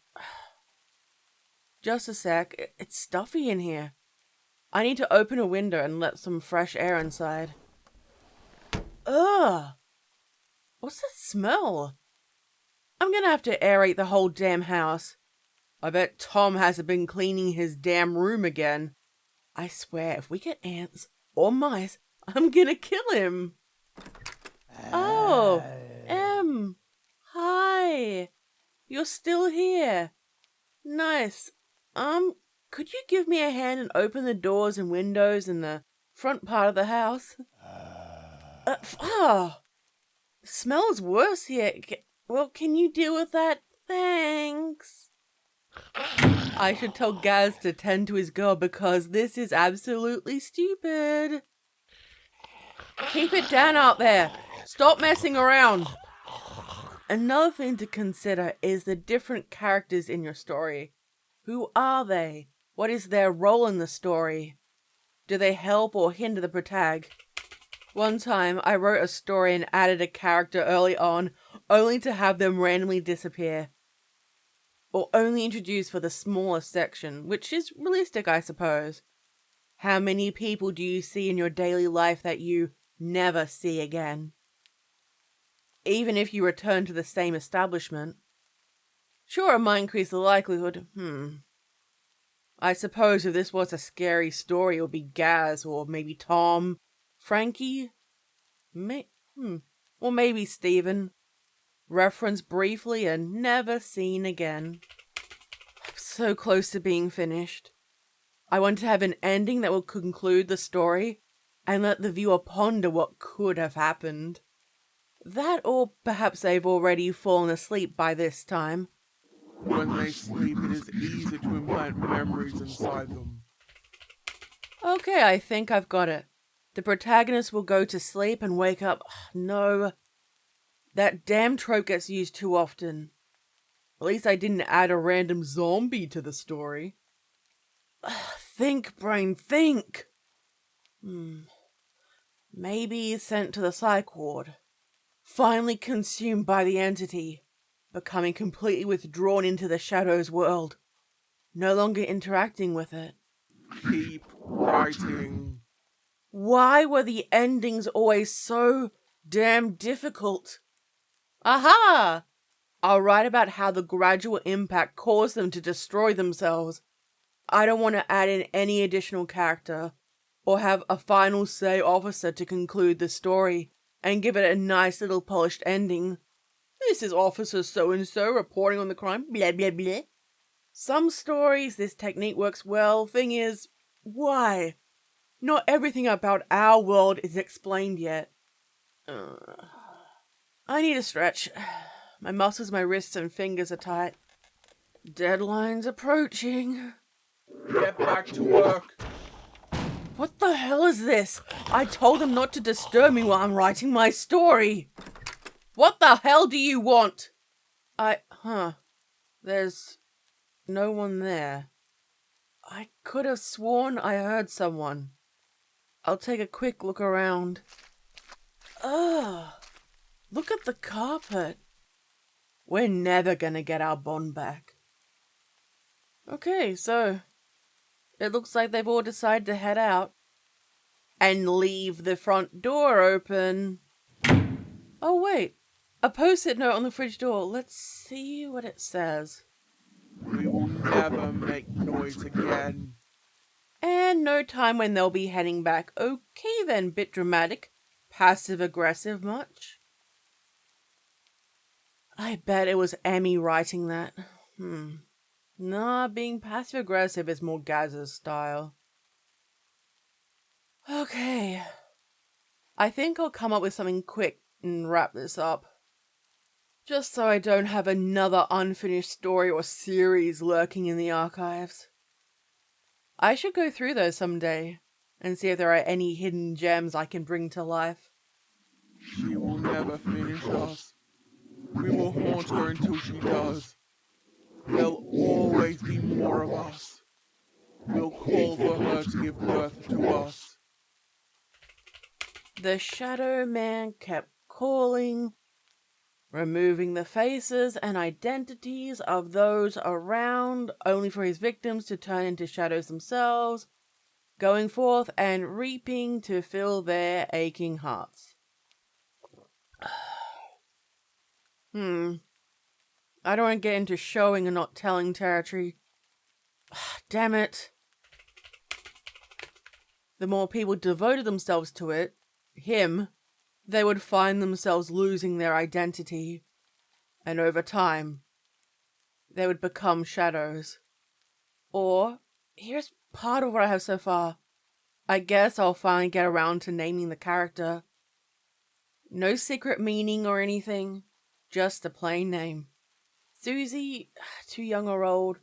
just a sec, it's stuffy in here. I need to open a window and let some fresh air inside. Ugh! What's that smell? I'm gonna have to aerate the whole damn house. I bet Tom hasn't been cleaning his damn room again. I swear, if we get ants or mice, I'm gonna kill him. Oh, Em. Hi. You're still here. Nice. Could you give me a hand and open the doors and windows in the front part of the house? Smells worse here. Well, can you deal with that? Thanks. I should tell Gaz to tend to his girl because this is absolutely stupid. Keep it down out there. Stop messing around. Another thing to consider is the different characters in your story. Who are they? What is their role in the story? Do they help or hinder the protag? One time, I wrote a story and added a character early on, only to have them randomly disappear. Or only introduced for the smallest section, which is realistic, I suppose. How many people do you see in your daily life that you never see again? Even if you return to the same establishment. Sure, it might increase the likelihood. I suppose if this was a scary story, it would be Gaz, or maybe Tom, Frankie, or maybe Stephen. Referenced briefly and never seen again. I'm so close to being finished. I want to have an ending that will conclude the story and let the viewer ponder what could have happened. That, or perhaps they've already fallen asleep by this time. When they sleep, it is easy to implant memories inside them. Okay, I think I've got it. The protagonist will go to sleep and wake up. No. That damn trope gets used too often. At least I didn't add a random zombie to the story. Think, brain, think! Maybe sent to the psych ward. Finally consumed by the entity. Becoming completely withdrawn into the shadows world. No longer interacting with it. Keep writing. Why were the endings always so damn difficult? Aha! I'll write about how the gradual impact caused them to destroy themselves. I don't want to add in any additional character, or have a final say officer to conclude the story and give it a nice little polished ending. This is Officer so-and-so reporting on the crime, blah blah blah. Some stories this technique works well. Thing is, why? Not everything about our world is explained yet. I need a stretch. My muscles, my wrists and fingers are tight. Deadline's approaching. Get back to work. What the hell is this? I told them not to disturb me while I'm writing my story. What the hell do you want? There's no one there. I could have sworn I heard someone. I'll take a quick look around. Ugh. Look at the carpet. We're never gonna get our bond back. Okay, so it looks like they've all decided to head out and leave the front door open. Oh, wait. A post-it note on the fridge door. Let's see what it says. We will never make noise again. And no time when they'll be heading back. Okay then, bit dramatic. Passive-aggressive much? I bet it was Emmy writing that. Nah, being passive-aggressive is more Gaz's style. Okay. I think I'll come up with something quick and wrap this up. Just so I don't have another unfinished story or series lurking in the archives. I should go through those someday and see if there are any hidden gems I can bring to life. She will never finish us. We will haunt her until she does. There'll always be more of us. We'll call for her to give birth to us. The Shadow Man kept calling, removing the faces and identities of those around, only for his victims to turn into shadows themselves, going forth and reaping to fill their aching hearts. I don't want to get into showing and not telling territory. Damn it. The more people devoted themselves to it, him, they would find themselves losing their identity. And over time, they would become shadows. Or, here's part of what I have so far. I guess I'll finally get around to naming the character. No secret meaning or anything, just a plain name. Susie, too young or old,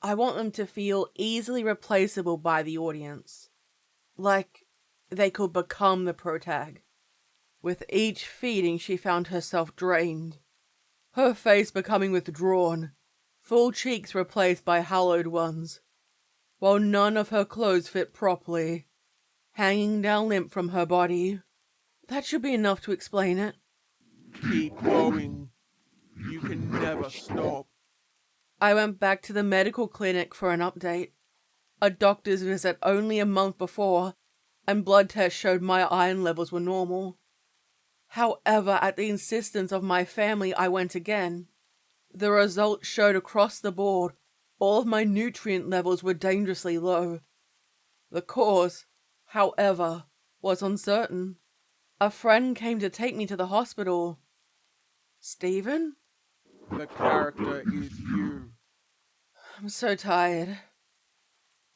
I want them to feel easily replaceable by the audience. Like they could become the protag. With each feeding she found herself drained. Her face becoming withdrawn, full cheeks replaced by hollowed ones, while none of her clothes fit properly, hanging down limp from her body. That should be enough to explain it. Keep going. You can never stop. I went back to the medical clinic for an update. A doctor's visit only a month before, and blood tests showed my iron levels were normal. However, at the insistence of my family, I went again. The results showed across the board all of my nutrient levels were dangerously low. The cause, however, was uncertain. A friend came to take me to the hospital. Stephen? The character is you. I'm so tired.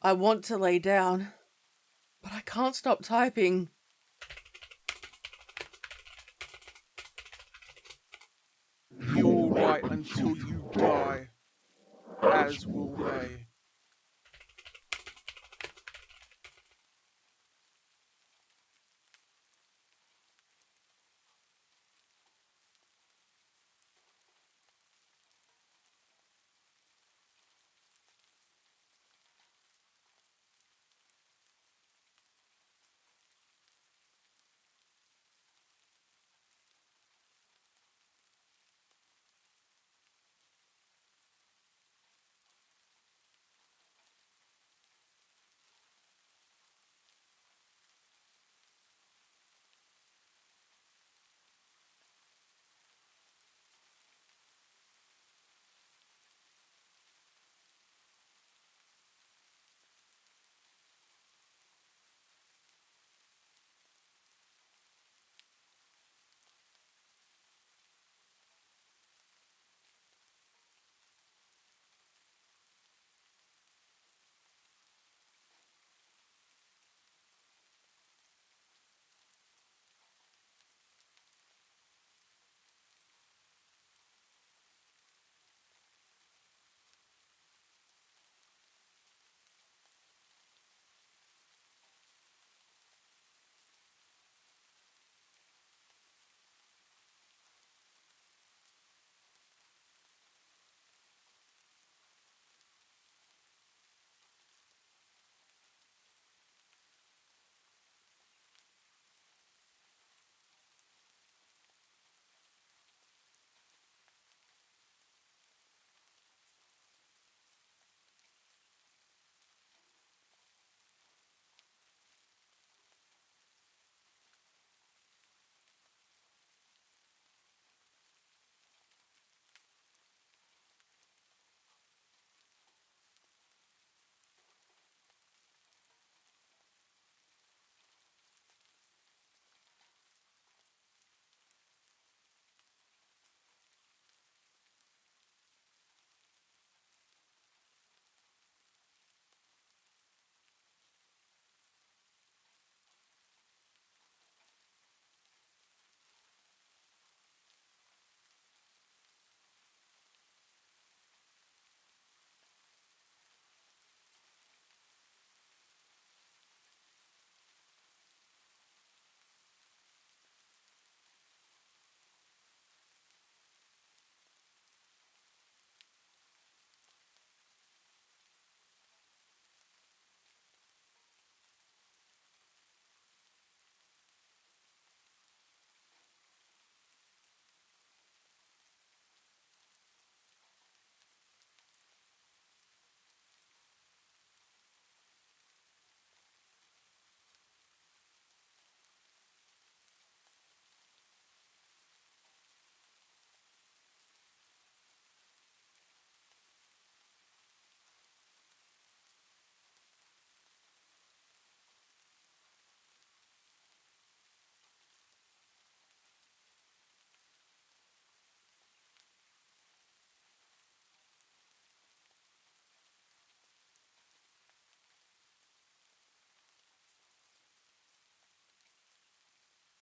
I want to lay down, but I can't stop typing. You'll write until you die, as will they.